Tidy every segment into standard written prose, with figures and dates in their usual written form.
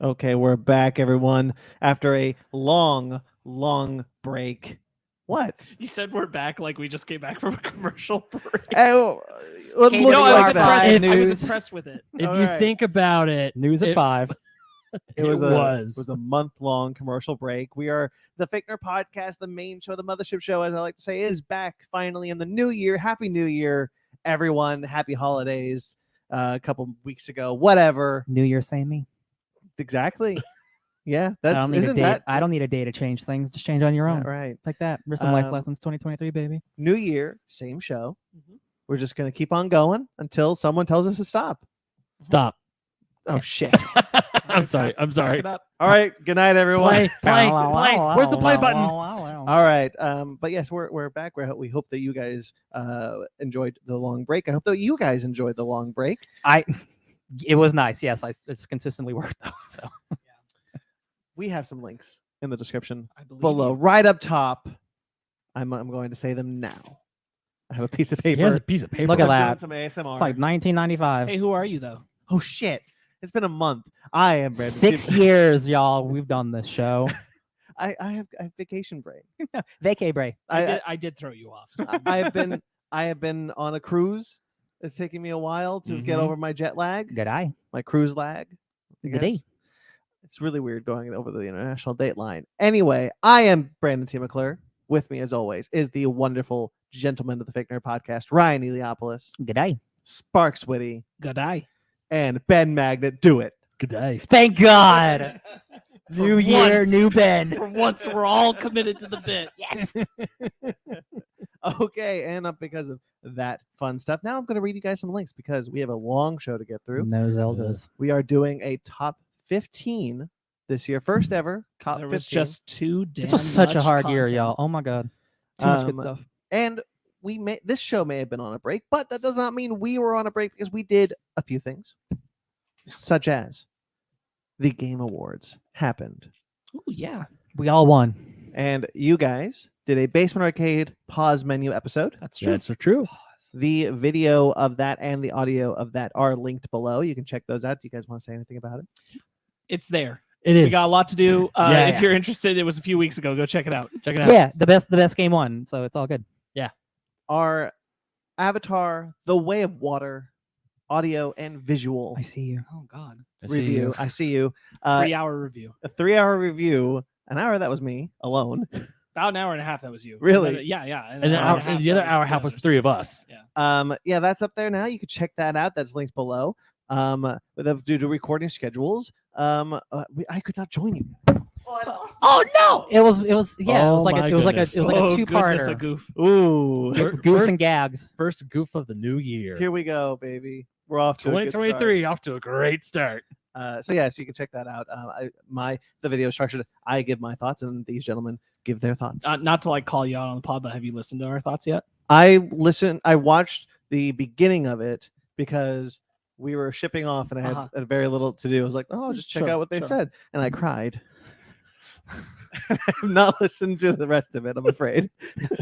Okay, we're back, everyone, after a long break. What? You said we're back like we just came back from a commercial break. Oh, it looks No, like that. I was impressed with it. If All you right. think about it, News at 5. It was a month-long commercial break. We are the Fickner podcast, the main show, the mothership show, as I like to say, is back finally in the new year. Happy New Year, everyone. Happy holidays. A couple weeks ago, whatever. New Year, same me. Exactly. Yeah, that's I don't need a isn't day. that I don't need a day to change things. Just change on your own. right? Like that. There's some life Um, lessons 2023, baby. New year, same show. Mhm. We're just gonna keep on going until someone tells us to stop. Stop. Oh shit! I'm sorry. I'm Back sorry. it up. All right. Good night, everyone. Play. Where's the play button? All right. But yes, we're back. We hope that you guys enjoyed the long break. I hope that you guys enjoyed the long break. It was nice. Yes, it's consistently worked though. So We have some links in the description I believe below, you. right up top. I'm going to say them now. I have a piece of paper. Here's a piece of paper. Look at I'm that. doing some ASMR. it's like 1995. Hey, who are you though? Oh shit! It's been a month. I am Brandon. 6 years, y'all. We've done this show. I have vacation break. Vacay break. I did throw you off. So. I have been on a cruise. It's taking me a while to get Mhm. over my jet lag, Good eye. my cruise lag. I Good day. guess. It's really weird going over the international date line. Anyway, I am Brandon T. McClure. With me, as always, is the wonderful gentleman of the Fake Nerd Podcast, Ryan Eliopoulos, Good eye. Sparks Witty, Good eye. and Ben Magnet. Do it. Good day. Thank God. New year, once. new Ben. For once, we're all committed to the bit. Yes. Okay, and because of that fun stuff, now I'm going to read you guys some links because we have a long show to get through. No Zeldas. We are doing a top 15 this year, first ever top There 15. was just too damn This was such a much hard year, content. y'all. Oh my God. Too much good Um, stuff. And this show may have been on a break, but that does not mean we were on a break because we did a few things, such as the Game Awards happened, Ooh, yeah, We all won. and you guys did a Basement Arcade pause menu episode. that's true. That's true. The video of that and the audio of that are linked below. You can check those out. Do you guys want to say anything about it? It's there. It is. We got a lot to do. Yeah, if yeah. you're interested, it was a few weeks ago. Go check it out. Check it out. Yeah, the best game won, so it's all good. Our Avatar: The Way of Water audio and visual I see you. Oh God, I see review. you. I see you. 3-hour review. A 3-hour review. An hour that was me alone. About an hour and a half. That was you. Really? Yeah, yeah. And the other hour half was the three of us. Yeah. Yeah, that's up there now. You can check that out. That's linked below. Due to recording schedules, I could not join you. Oh no! It was yeah. Oh, it was like my a goodness. Oh, two goodness, a parter. goof. Ooh, Goose First, and gags. first goof of the new year. here we go, baby. We're off to a good start. 2023 off to a great start. So you can check that out. The video is structured. I give my thoughts, and these gentlemen give their thoughts. Not to like call you out on the pod, but have you listened to our thoughts yet? I watched the beginning of it because we were shipping off, and I had very little to do. I was like, oh, just check Sure, out what they sure. said, and I cried. I've not listened to the rest of it, I'm afraid.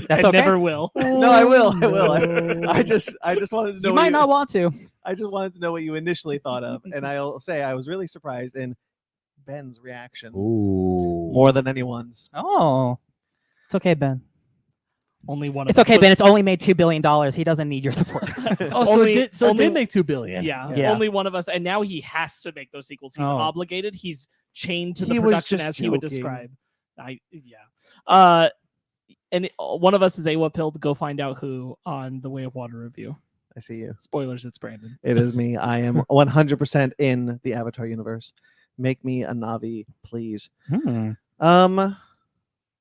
That's I okay. never will. No, I will. I will. I just wanted to know. You what might not want to. I just wanted to know what you initially thought of, and I'll say I was really surprised in Ben's reaction Ooh. more than anyone's. Oh, it's okay, Ben. Only one. It's of us okay, Ben. was- It's only made $2 billion. He doesn't need your support. Oh, so Only- it only- did make $2 billion. Yeah, Yeah. only one of us, and now he has to make those sequels. He's Oh. obligated. He's chained to the He was production just as he would joking. describe. And one of us is AWA pilled. Go find out who on the Way of Water review. I see you. Spoilers, it's Brandon. It is me. I am 100% in the Avatar universe. Make me a Navi, please.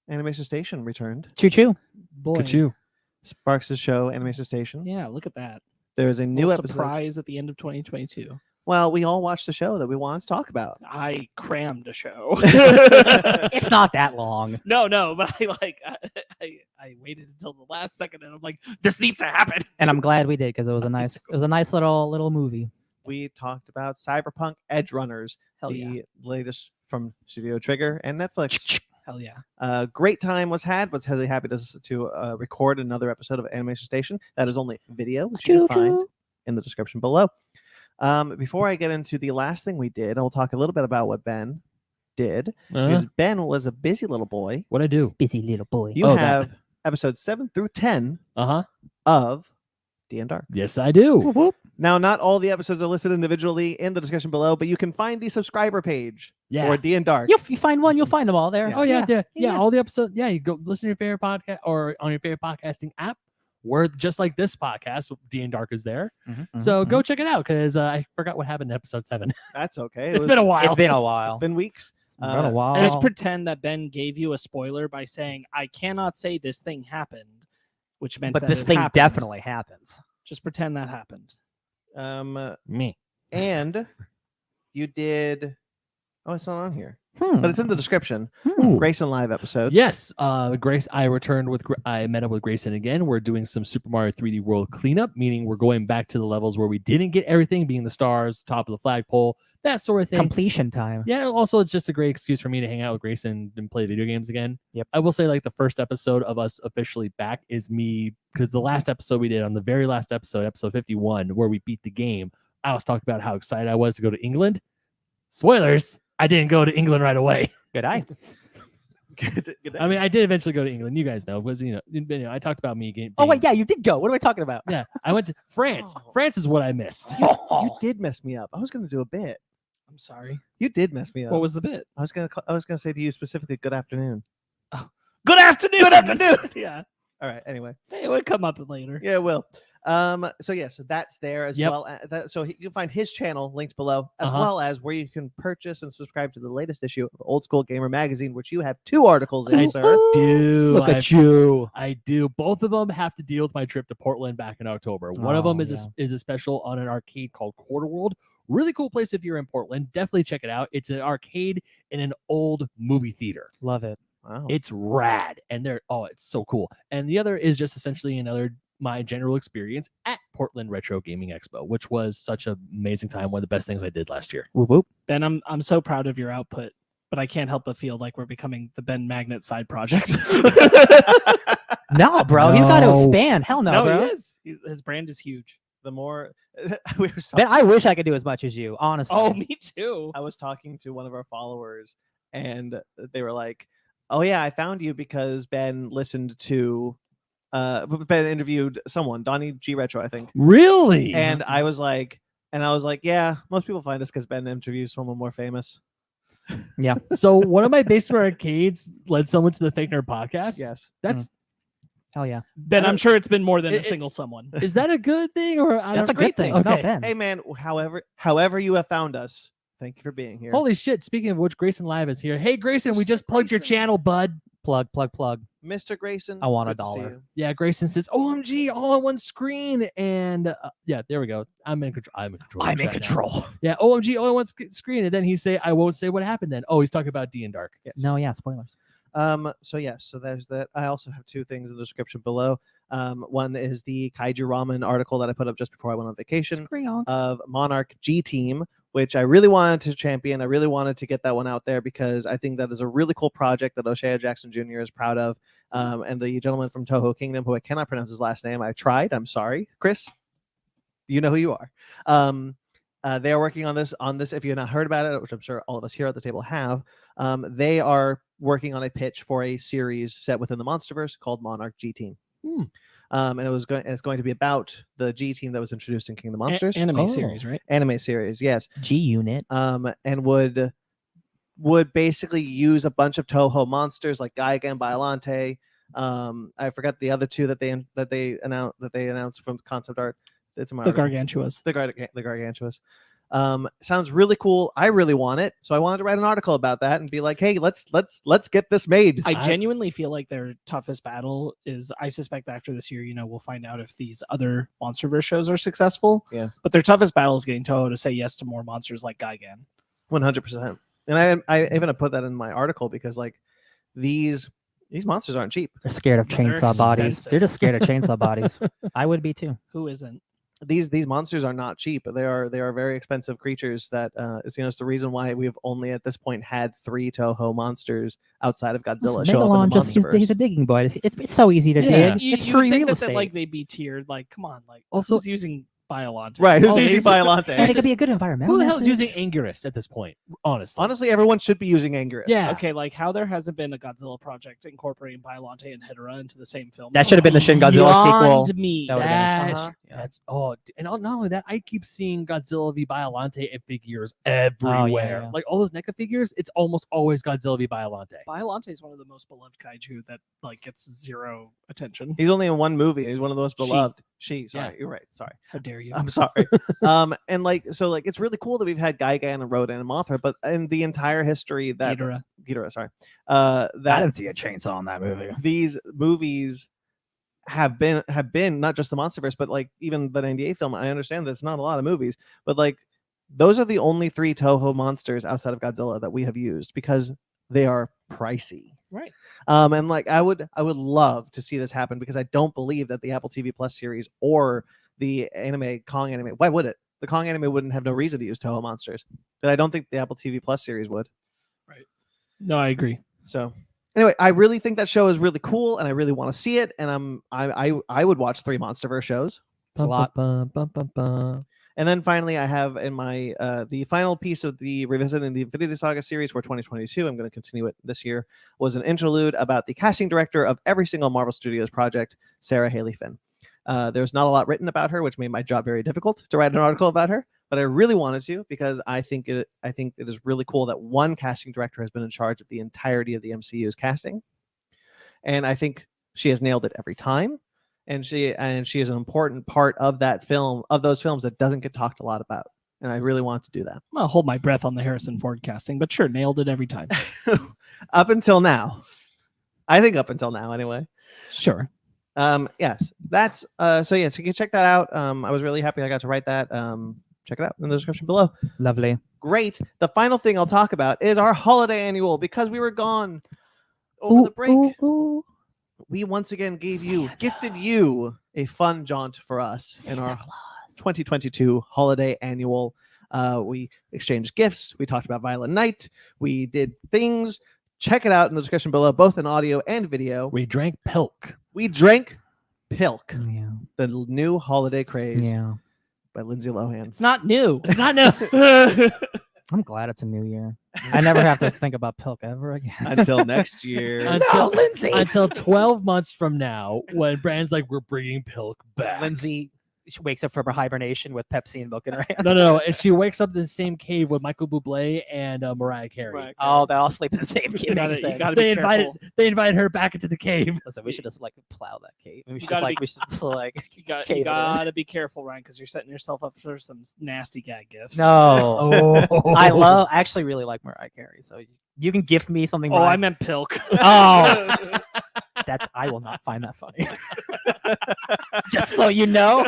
Animation Station returned. Choo choo. Boy, Look at you. Sparks' show, Animation Station. Yeah, look at that. There is a new New episode. surprise at the end of 2022. Well, we all watched the show that we wanted to talk about. I crammed a show. It's not that long. No, but I waited until the last second, and I'm like, this needs to happen. And I'm glad we did because it was a nice little movie. We talked about Cyberpunk Edge Runners, Hell the yeah. latest from Studio Trigger and Netflix. Hell yeah. Great time was had. Was really happy to record another episode of Animation Station. That is only video, which you can find in the description below. Before I get into the last thing we did, I'll talk a little bit about what Ben did. Because Ben was a busy little boy. What'd I do? Busy little boy. You have episodes 7 through 10 of D and Dark. Yes, I do. Whoop, whoop. Now, not all the episodes are listed individually in the description below, but you can find the subscriber page for D and Dark. If you find one, you'll find them all there. Yeah. Oh yeah, all the episodes. Yeah, you go listen to your favorite podcast or on your favorite podcasting app. We're just like this podcast. D and Dark is there, so go check it out because I forgot what happened in episode 7. That's okay. It's been a while. It's been a while. It's been weeks. Been a while. Just pretend that Ben gave you a spoiler by saying, "I cannot say this thing happened," which meant but that this it thing happened. definitely happens. Just pretend that happened. Me. And you did. Oh, it's not on here, Hmm. but it's in the description. Ooh. Grayson live episodes. Yes, Grace. I returned with. I met up with Grayson again. We're doing some Super Mario 3D World cleanup, meaning we're going back to the levels where we didn't get everything, being the stars, top of the flagpole, that sort of thing. Completion time. Yeah. Also, it's just a great excuse for me to hang out with Grayson and play video games again. Yep. I will say, like, the first episode of us officially back is me because the last episode we did on the very last episode, episode 51, where we beat the game. I was talking about how excited I was to go to England. Spoilers. I didn't go to England right away. Good eye. Good I mean, I did eventually go to England. You guys know, because you know, I talked about me getting. Oh wait, yeah, you did go. What am I talking about? Yeah, I went to France. Oh. France is what I missed. You did mess me up. I was going to do a bit. I'm sorry. You did mess me up. What was the bit? I was going to say to you specifically, good afternoon. Good afternoon. Good afternoon. Yeah. All right. Anyway. Hey, it would come up later. Yeah, it will. So that's there as Yep. well. So you can find his channel linked below, as well as where you can purchase and subscribe to the latest issue of Old School Gamer magazine, which you have 2 articles in, I sir. do. Look at you. I do. Both of them have to deal with my trip to Portland back in October. One of them Oh, is a special on an arcade called Quarter World. Really cool place if you're in Portland. Definitely check it out. It's an arcade in an old movie theater. Love it. Wow. It's rad, and it's so cool. And the other is just essentially my general experience at Portland Retro Gaming Expo, which was such an amazing time. One of the best things I did last year. Whoop whoop. Ben, I'm so proud of your output, but I can't help but feel like we're becoming the Ben Magnet side project. No, bro, he's got to No. expand. Hell no, bro. he is. His brand is huge. The more we were Ben, talking, I wish I could do as much as you, honestly. Oh, me too. I was talking to one of our followers, and they were like, "Oh yeah, I found you because Ben listened to." Ben interviewed someone, Donnie G Retro, I think. Really? And I was like, yeah, most people find us because Ben interviews someone more famous. Yeah. So one of my basement arcades led someone to the Fake Nerd podcast. Yes. That's Hell yeah. Ben, I'm sure it's been more than a It- single someone. is that a good thing or That's a great thing. Okay. No, Ben. Hey man, however you have found us, thank you for being here. Holy shit! Speaking of which, Grayson Live is here. Hey Grayson, we Mr. just plugged your Grayson. channel, bud. Plug. Mr. Grayson, I want good to see $1. you. Yeah, Grayson says, "OMG, all on one screen," and yeah, there we go. I'm in control. I'm in control. I'm in right now. control. Yeah, OMG, all on one screen, and then he say, "I won't say what happened." Then, he's talking about D and Dark. Yes. No, yeah, spoilers. So yes, so there's that. I also have 2 things in the description below. One is the Kaiju Ramen article that I put up just before I went on vacation Screon. of Monarch G Team, which I really wanted to champion. I really wanted to get that one out there because I think that is a really cool project that O'Shea Jackson Jr. is proud of. And the gentleman from Toho Kingdom, who I cannot pronounce his last name, I tried. I'm sorry, Chris. You know who you are. They are working on this. If you've not heard about it, which I'm sure all of us here at the table have, they are working on a pitch for a series set within the MonsterVerse called Monarch G Team. And it's going to be about the G Team that was introduced in King of the Monsters Anime series, right? anime series. Yes. G Unit. And would basically use a bunch of Toho monsters like Gigan, Biollante. I forgot the other 2 that they announced from concept art. It's in my The article. Gargantuas. The Gargantuas. Sounds really cool. I really want it, so I wanted to write an article about that and be like, hey, let's get this made. I genuinely feel like their toughest battle is, I suspect after this year, we'll find out if these other MonsterVerse shows are successful. Yes, But their toughest battle is getting Toho to say yes to more monsters like Gigan. 100%. And I even put that in my article because like these monsters aren't cheap. They're scared of No, they're chainsaw bodies. expensive. They're just scared of chainsaw bodies. I would be too. Who isn't? These monsters are not cheap. They are very expensive creatures. That is it's the reason why we've only at this point had 3 Toho monsters outside of Godzilla show up Megalon in the just he's MonsterVerse. a digging boy. It's so easy to Yeah. dig. You It's would free think real that estate. like they'd be tiered. Like, come on, like Also- who's using Biolante. Right, who's Oh, using is it- Biolante? So it could be a good environmental. Who the hell is message. using Anguirus at this point? Honestly. Honestly, everyone should be using Anguirus. Yeah. Okay, like how there hasn't been a Godzilla project incorporating Biolante and Hedorah into the same film. That should have been the Shin Godzilla sequel. Beyond me. That would've been- That's, Uh-huh. that's and not only that, I keep seeing Godzilla v Biolante figures everywhere. yeah. Like all those NECA figures, it's almost always Godzilla v Biolante. Biolante is one of the most beloved kaiju that like gets zero attention. He's only in one movie. He's one of the most She. beloved. Sorry, Yeah. you're right. Sorry. How dare you? I'm sorry. And like, so like, it's really cool that we've had Gigan and Rodan and Mothra, but in the entire history that Ghidorah. sorry, I that didn't see a chainsaw in that movie. these movies have been not just the MonsterVerse, but like even the 98 film. I understand that's not a lot of movies, but like those are the only 3 Toho monsters outside of Godzilla that we have used because they are pricey. Right. And like I would love to see this happen because I don't believe that the Apple TV Plus series or the Kong anime, why would it? The Kong anime wouldn't have no reason to use Toho monsters, but I don't think the Apple TV Plus series would. No, I agree. So anyway, I really think that show is really cool, and I really want to see it. And I would watch 3 MonsterVerse shows. It's a lot. And then finally, I have in my the final piece of the revisiting the Infinity Saga series for 2022. I'm going to continue it this year. Was an interlude about the casting director of every single Marvel Studios project, Sarah Haley Finn. There's not a lot written about her, which made my job very difficult to write an article about her. But I really wanted to because I think it is really cool that one casting director has been in charge of the entirety of the MCU's casting, and I think she has nailed it every time. And she is an important part of that film, of those films that doesn't get talked a lot about. And I really want to do that. I'm gonna hold my breath on the Harrison Ford casting, but sure, nailed it every time. Up until now, I think up until now anyway. Sure. Yes, that's so yes, you can check that out. I was really happy I got to write that. Check it out in the description below. Lovely. Great. The final thing I'll talk about is our holiday annual because we were gone over the break. We once again gifted you a fun jaunt for us in our 2022 holiday annual. We exchanged gifts. We talked about Violent Night. We did things. Check it out in the description below, both in audio and video. We drank Pilk. We drank Pilk, Yeah. the new holiday craze Yeah. by Lindsay Lohan. It's not new. It's not new. I'm glad it's a new year. I never have to think about Pilk ever again. Until next year. Until 12 months from now, when Brand's like, we're bringing Pilk back. Lindsay she wakes up from her hibernation with Pepsi and milk in her hand. No. And she wakes up in the same cave with Michael Bublé and Mariah Carey. Right. Oh, they all sleep in the same cave. You Makes gotta sense. be They invited her back into the cave. Listen, we should just like plow that cave. We You should gotta like be- we should just like You got cave you it in. gotta be careful, Ryan, because you're setting yourself up for some nasty gag gifts. No. Oh, I actually really like Mariah Carey, so you can gift me something. Oh, Mariah- I meant Pilk. Oh. I will not find that funny. Just so you know.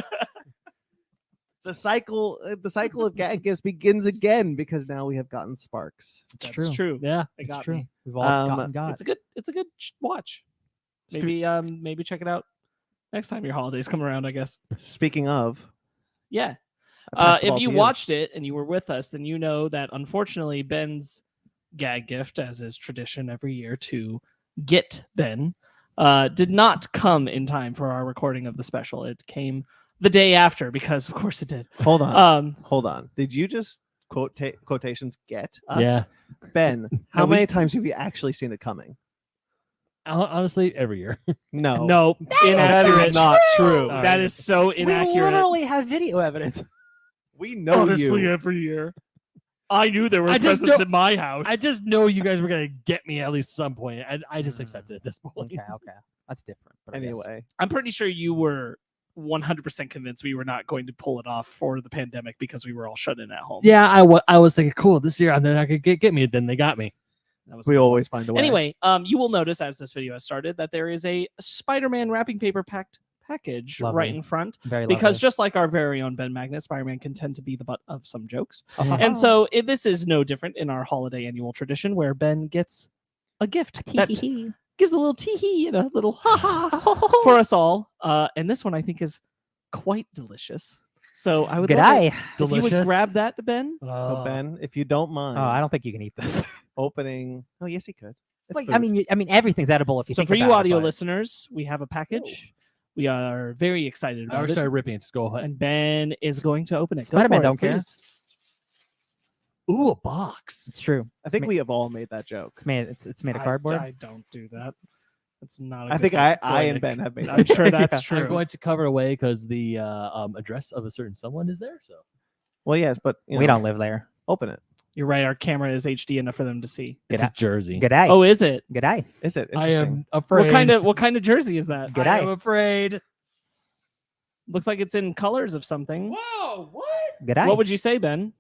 The cycle of gag gifts begins again because now we have gotten Sparks. That's true. Yeah, It it's got true. me. We've all gotten It's God. It's a good watch. Maybe check it out next time your holidays come around, I guess. Speaking of, Yeah. I pass the If ball you to watched it and you were with us, then you know that unfortunately Ben's gag gift, as is tradition every year to get Ben, did not come in time for our recording of the special. It came the day after because, of course, it did. hold on. Um, Did you just quotations get us? Yeah. Ben, how No, we- many times have you actually seen it coming? Honestly, every year. No. no, That inaccurate. is not true. That is so We inaccurate. literally have video evidence. We know you. every year. I knew there were I just presents know- in my house. I just know you guys were gonna get me at least some point. I just accepted it at this point. Okay, that's different. But I guess- Anyway, I'm pretty sure you were 100% convinced we were not going to pull it off for the pandemic because we were all shut in at home. Yeah, I was thinking, cool, this year they're not gonna get me. Then they got me. That was we always find a way. Anyway, you will notice as this video has started that there is a Spider-Man wrapping paper package Lovely. right in front Very because lovely. just like our very own Ben Magnet, Spider-Man can tend to be the butt of some jokes. Uh-huh. And so this is no different in our holiday annual tradition where Ben gets a gift that gives a little tee-hee and a little ha-ha for us all. And this one I think is quite delicious. So I would Good love eye. it if you would Delicious. grab that, Ben. So Ben, if you don't mind, Oh, I don't think you can eat this. opening. Oh yes, he could. It's Like, food. I mean, everything's edible if you So think for you about it, audio but- listeners, we have a package We are very excited I about already it. started ripping it. Just go ahead. And Ben is going to open it. Go Spider-Man for it, don't care. please. Ooh, a box. It's true. I think we have all made that joke. It's made of cardboard. I don't do that. That's not. A I good think joke. I Go and ahead. Ben have made. I'm that sure joke. that's Yeah. true. I'm going to cover it away because the address of a certain someone is there. So Well, yes, but We don't live there. open it. You're right. Our camera is HD enough for them to see. it's a jersey. G'day. Oh, is it? G'day. Is it? I Interesting. am afraid. What kind of jersey is that? G'day. I am afraid. Looks like it's in colors of something. Whoa! What? G'day. What would you say, Ben?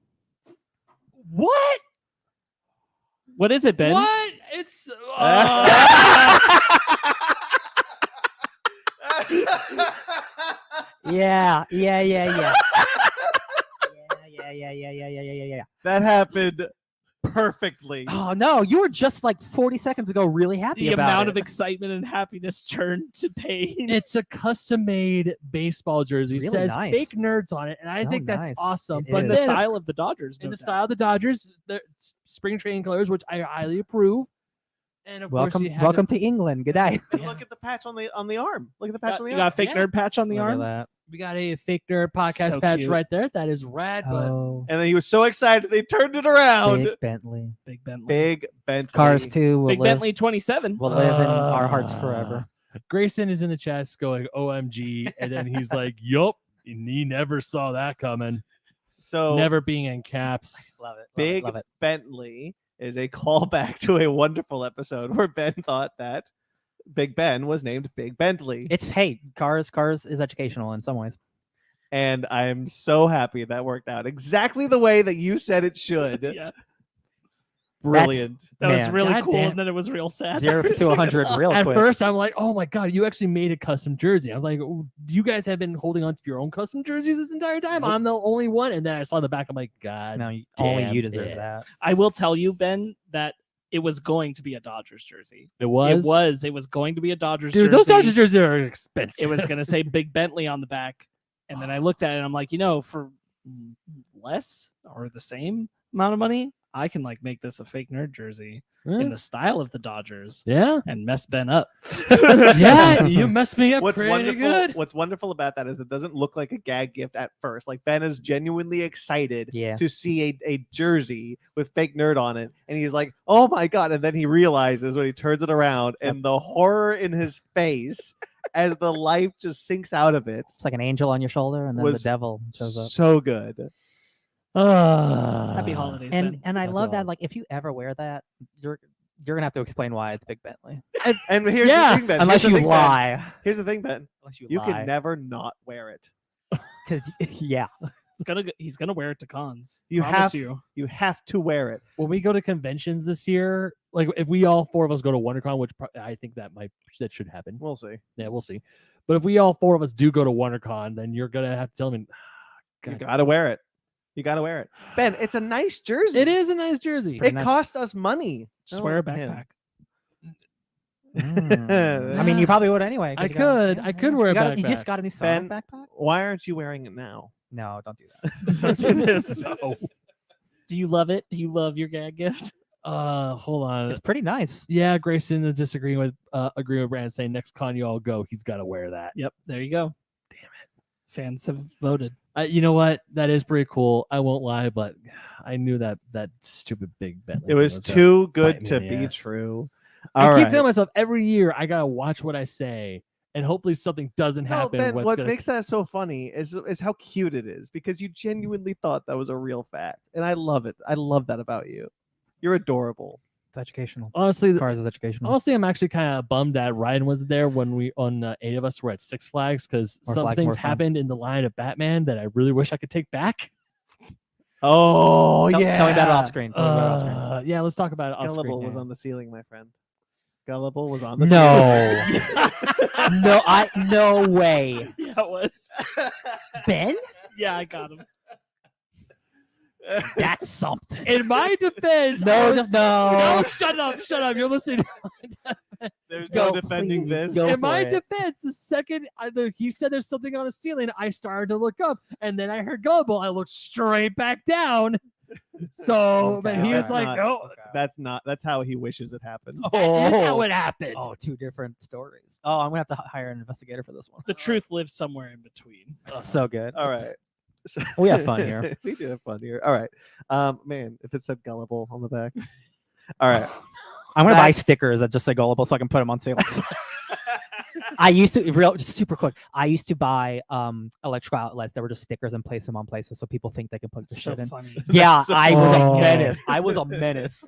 What? What is it, Ben? What? It's. Yeah. Yeah. That happened perfectly. Oh no, you were just like 40 seconds ago really happy The about amount it. of excitement and happiness turned to pain. It's a custom-made baseball jersey. It Really says nice. fake nerds on it, and I So think that's nice. awesome. It But in is. the then, style of the Dodgers. in no the doubt. style of the Dodgers, the spring training colors, which I highly approve. And of course, welcome you have welcome to England. G'day. Look at the patch on the arm. Look at the patch on the You arm. got a fake Yeah. nerd patch on the Look at arm? that. we got a fake nerd podcast So patch cute. right there. That is rad. But Oh, And then he was so excited they turned it around. big Bentley. Big Bentley. Big Bentley. Cars 2 will Big live, Bentley 27. will live in our hearts forever. Grayson is in the chat going OMG, and then he's like, "Yup, he never saw that coming." So Never being in caps. Love it. Big Love it. Bentley is a callback to a wonderful episode where Ben thought that Big Ben was named Big Bentley. It's hey, cars is educational in some ways. And I'm so happy that worked out exactly the way that you said it should. Yeah, Brilliant. that was Man, really God cool, damn. and then it was real sad. 0 to 100 real At quick. first, I'm like, "Oh my god, you actually made a custom jersey." I'm like, "Oh, you guys have been holding on to your own custom jerseys this entire time. Nope. I'm the only one." And then I saw the back. I'm like, "God, No, only damn you deserve it. that. I will tell you, Ben, that it was going to be a Dodgers jersey. it was." It was going to be a Dodgers jersey. Dude, those Dodgers jerseys are expensive. It was going to say Big Bentley on the back. And then I looked at it and I'm like, for less or the same amount of money, I can like make this a fake nerd jersey in the style of the Dodgers yeah, and mess Ben up. yeah. You messed me up What's pretty wonderful? good. What's wonderful about that is it doesn't look like a gag gift at first. Like Ben is genuinely excited Yeah. to see a jersey with fake nerd on it, and he's like, "Oh my god!" And then he realizes when he turns it around, and the horror in his face as the life just sinks out of it It's like an angel on your shoulder, and then the was devil shows up. so good. Happy holidays, And Ben. I Happy love that. holidays. Like, if you ever wear that, you're gonna have to explain why it's Big Bentley, And here's Yeah, the thing, Ben. unless Here's you the thing, Ben. lie. Here's the thing, Ben. Unless you You lie. can never not wear it. Because yeah, He's gonna wear it to cons. You Promise have- you. You have to wear it. When we go to conventions this year, like if we all four of us go to WonderCon, which I think that should happen. We'll see. Yeah, we'll see. But if we all four of us do go to WonderCon, then you're gonna have to tell me. You God, gotta wear it. You gotta wear it, Ben. It's a nice jersey. it is a nice jersey. pretty It nice. cost us money. Just Oh, wear a man. backpack. I mean, you probably would anyway. 'cause I you got- could. I could wear a You backpack. just got a new Sonic Ben, backpack? Why aren't you wearing it now? No, don't do that. Don't do this. Do you love it? Do you love your gag gift? Hold on. It's pretty nice. Yeah, Grayson is disagreeing with Brandon, saying next con you all go, he's got to wear that. Yep, there you go. Damn it. Fans have voted. You know what? That is pretty cool. I won't lie, but I knew that stupid Big Bentley. It was gonna too bite good me to in the be ass. true. I All keep right. telling myself every year I gotta watch what I say, and hopefully something doesn't No, happen. Ben, what's what gonna- makes that so funny is how cute it is because you genuinely thought that was a real fact, and I love it. I love that about you. You're adorable. It's educational. honestly, Cars is educational. honestly, I'm actually kind of bummed that Ryan wasn't there when we 8 of us were at Six Flags because More some flags, things more fun. happened in the line of Batman that I really wish I could take back. Oh tell, yeah. tell me about it off screen. Tell me about it off screen. Yeah, let's talk about it off Gullible screen. was on the ceiling, my friend. Gullible was on the No. No way. Yeah, it was. Ben? Yeah, I got him. ceiling. That's something. In my defense, I No, was- no. no, shut up. You're listening. There's Go, no defending please, this. go. In my for it. defense, the second he said there's something on the ceiling, I started to look up, and then I heard Gullible. I looked straight back down. So, Okay, but he was that's like, not- no. That's how he wishes it happened. That is how it happened. Oh, two different stories. Oh, I'm gonna have to hire an investigator for this one. The truth lives somewhere in between. Oh, so good. All right. So- We have fun here. We do have fun here. All right. Man, if it said gullible on the back. All right. I'm gonna buy That's- stickers that just say gullible so I can put them on sales. I used to just super quick. I used to buy electrical outlets that were just stickers and place them on places so people think they can put the So shit in. funny. Yeah, so I was a funny. menace. I was a menace.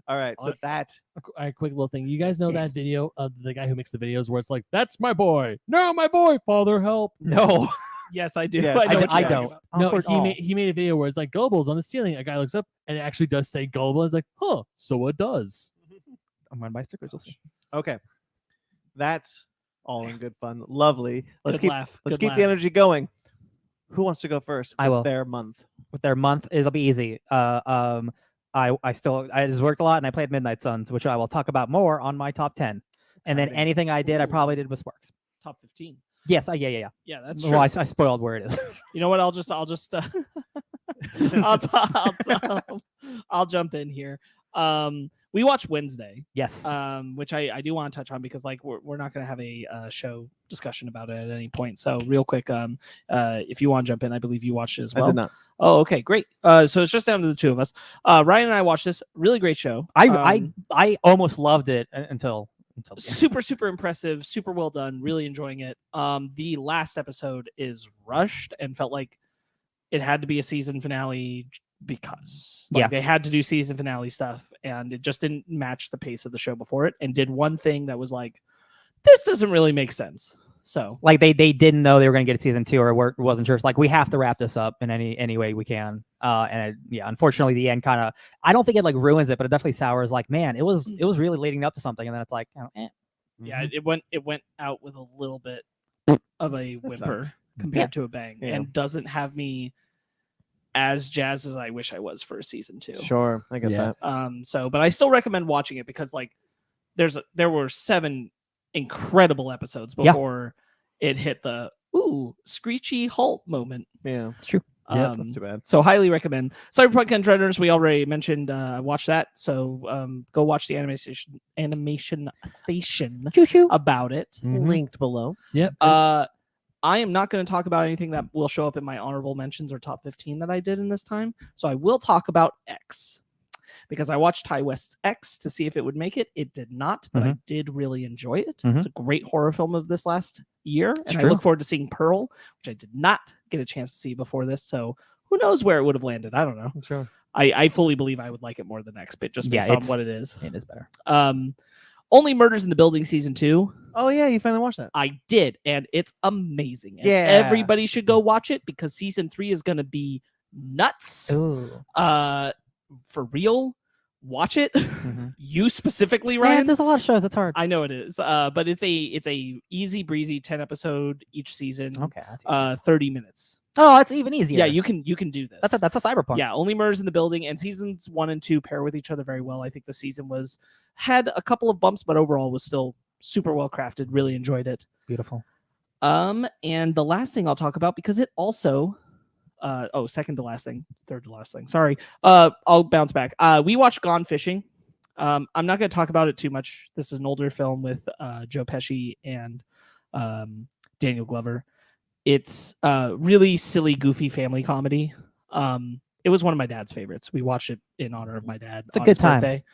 All right. So that All right, quick little thing. You guys know Yes. that video of the guy who makes the videos where it's like, "That's my boy. No, my boy. Father, help." No, Yes, I do. Yes, I know what I you're talking don't. about. No, Awkward he all. made a video where it's like gullible's on the ceiling. A guy looks up and it actually does say gullible. It's like, huh, so it does. I'm gonna buy stickers. You'll see. okay. That's all in good fun. Lovely. Let's Good keep laugh. let's Good keep laugh. the energy going. Who wants to go first? I with will. Their month. With their month, it'll be easy. I just worked a lot and I played Midnight Suns, which I will talk about more on my top 10. And then Exciting. anything I did, I Ooh. probably did with Sparks. Top 15. Yes, yeah. Yeah, that's true. Well, I spoiled where it is. You know what? I'll just I'll jump in here. We watched Wednesday, Yes. which I do want to touch on because like we're not going to have a show discussion about it at any point. So real quick, if you want to jump in, I believe you watched it as well. I did not. Oh, okay, great. So it's just down to the two of us. Ryan and I watched this really great show. I almost loved it until the end. Super impressive, super well done, really enjoying it. The last episode is rushed and felt like it had to be a season finale because Yeah. they had to do season finale stuff and it just didn't match the pace of the show before it and did one thing that was like, this doesn't really make sense. So Like they didn't know they were going to get a season 2 or wasn't sure. It's like we have to wrap this up in any way we can. Unfortunately, the end kind of, I don't think it like ruins it, but it definitely sours. Like, man, it was really leading up to something, and then it's like, yeah, it went out with a little bit of a whimper sucks. compared to a bang Yeah. and doesn't have me as jazzed as I wish I was for a season 2. Sure, I get Yeah. that. But I still recommend watching it because like there were 7 incredible episodes Yeah. before it hit the screechy halt moment. Yeah, it's true. Yeah, that's too bad. So highly recommend. Cyberpunk Edge Runners, we already mentioned. Watch that. So go watch the animation station Choo choo. about it. Mhm. Linked below. Yep. I am not going to talk about anything that will show up in my honorable mentions or top 15 that I did in this time. So I will talk about X because I watched Ty West's X to see if it would make it. It did not, but I did really enjoy it. It's a great horror film of this last year. And I true. look forward to seeing Pearl, which I did not get a chance to see before this. So who knows where it would have landed? I don't know. Sure. I fully believe I would like it more than X, but just based on what it is. It is better. Only Murders in the Building season 2. Oh yeah, you finally watched that. I did, and it's amazing. And Yeah. everybody should go watch it because season 3 is going to be nuts. Ooh. For real, watch it. Mhm. You specifically, Man, Ryan. there's a lot of shows. It's hard. I know it is, but it's a easy breezy 10 episode each season. Okay. That's easy. 30 minutes. Oh, that's even easier. Yeah, you can do this. That's a cyberpunk. Yeah, only Murders in the Building, and seasons 1 and 2 pair with each other very well. I think the season had a couple of bumps, but overall was still super well crafted. Really enjoyed it. Beautiful. And the last thing I'll talk about because it also, second to last thing, third to last thing. Sorry. I'll bounce back. We watched Gone Fishing. I'm not going to talk about it too much. This is an older film with Joe Pesci and Daniel Glover. It's really silly, goofy family comedy. It was one of my dad's favorites. We watched it in honor of my dad. It's a on good his time. birthday.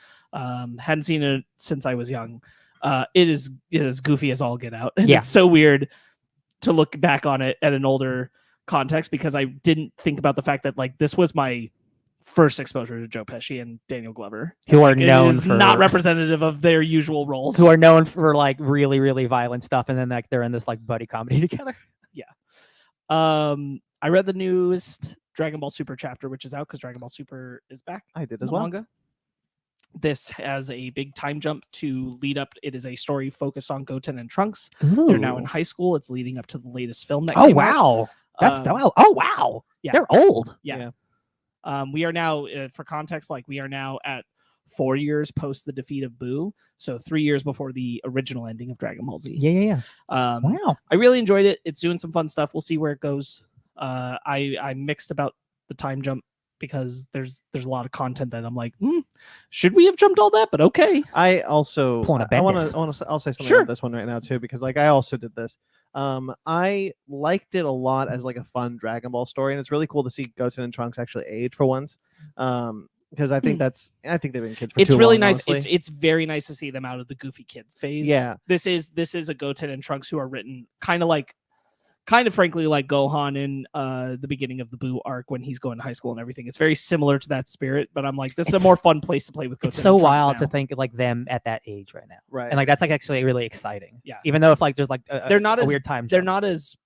Hadn't seen it since I was young. It is goofy as all get out. And Yeah. it's so weird to look back on it at an older context because I didn't think about the fact that like this was my first exposure to Joe Pesci and Daniel Glover, Who are Like, it known is for not representative of their usual roles. who are known for like really, really violent stuff, and then like they're in this like buddy comedy together. I read the newest Dragon Ball Super chapter, which is out because Dragon Ball Super is back. I did in as the well. manga. This has a big time jump to lead up. It is a story focused on Goten and Trunks. They're now in high school. It's leading up to the latest film that Oh came out. wow, that's Um, oh wow. yeah. They're old. Yeah. We are now, for context, like we are now at 4 years post the defeat of Boo. So 3 years before the original ending of Dragon Ball Z. Yeah. Um, Wow. I really enjoyed it. It's doing some fun stuff. We'll see where it goes. I'm mixed about the time jump because there's a lot of content that I'm like, should we have jumped all that? But okay. I also Point of I'll say something Sure. about this one right now too, because like I also did this. I liked it a lot as like a fun Dragon Ball story, and it's really cool to see Goten and Trunks actually age for once. Because I think they've been kids for It's too really long, nice. honestly. It's very nice to see them out of the goofy kid phase. Yeah. This is a Goten and Trunks who are written kind of frankly like Gohan in the beginning of the Buu arc when he's going to high school and everything. It's very similar to that spirit, but I'm like, this is a more fun place to play with Goten. It's so and Trunks wild now. to think like them at that age right now, Right. and like that's like actually really exciting. Yeah. Even though if like there's like They're not a as weird time. They're jump. not as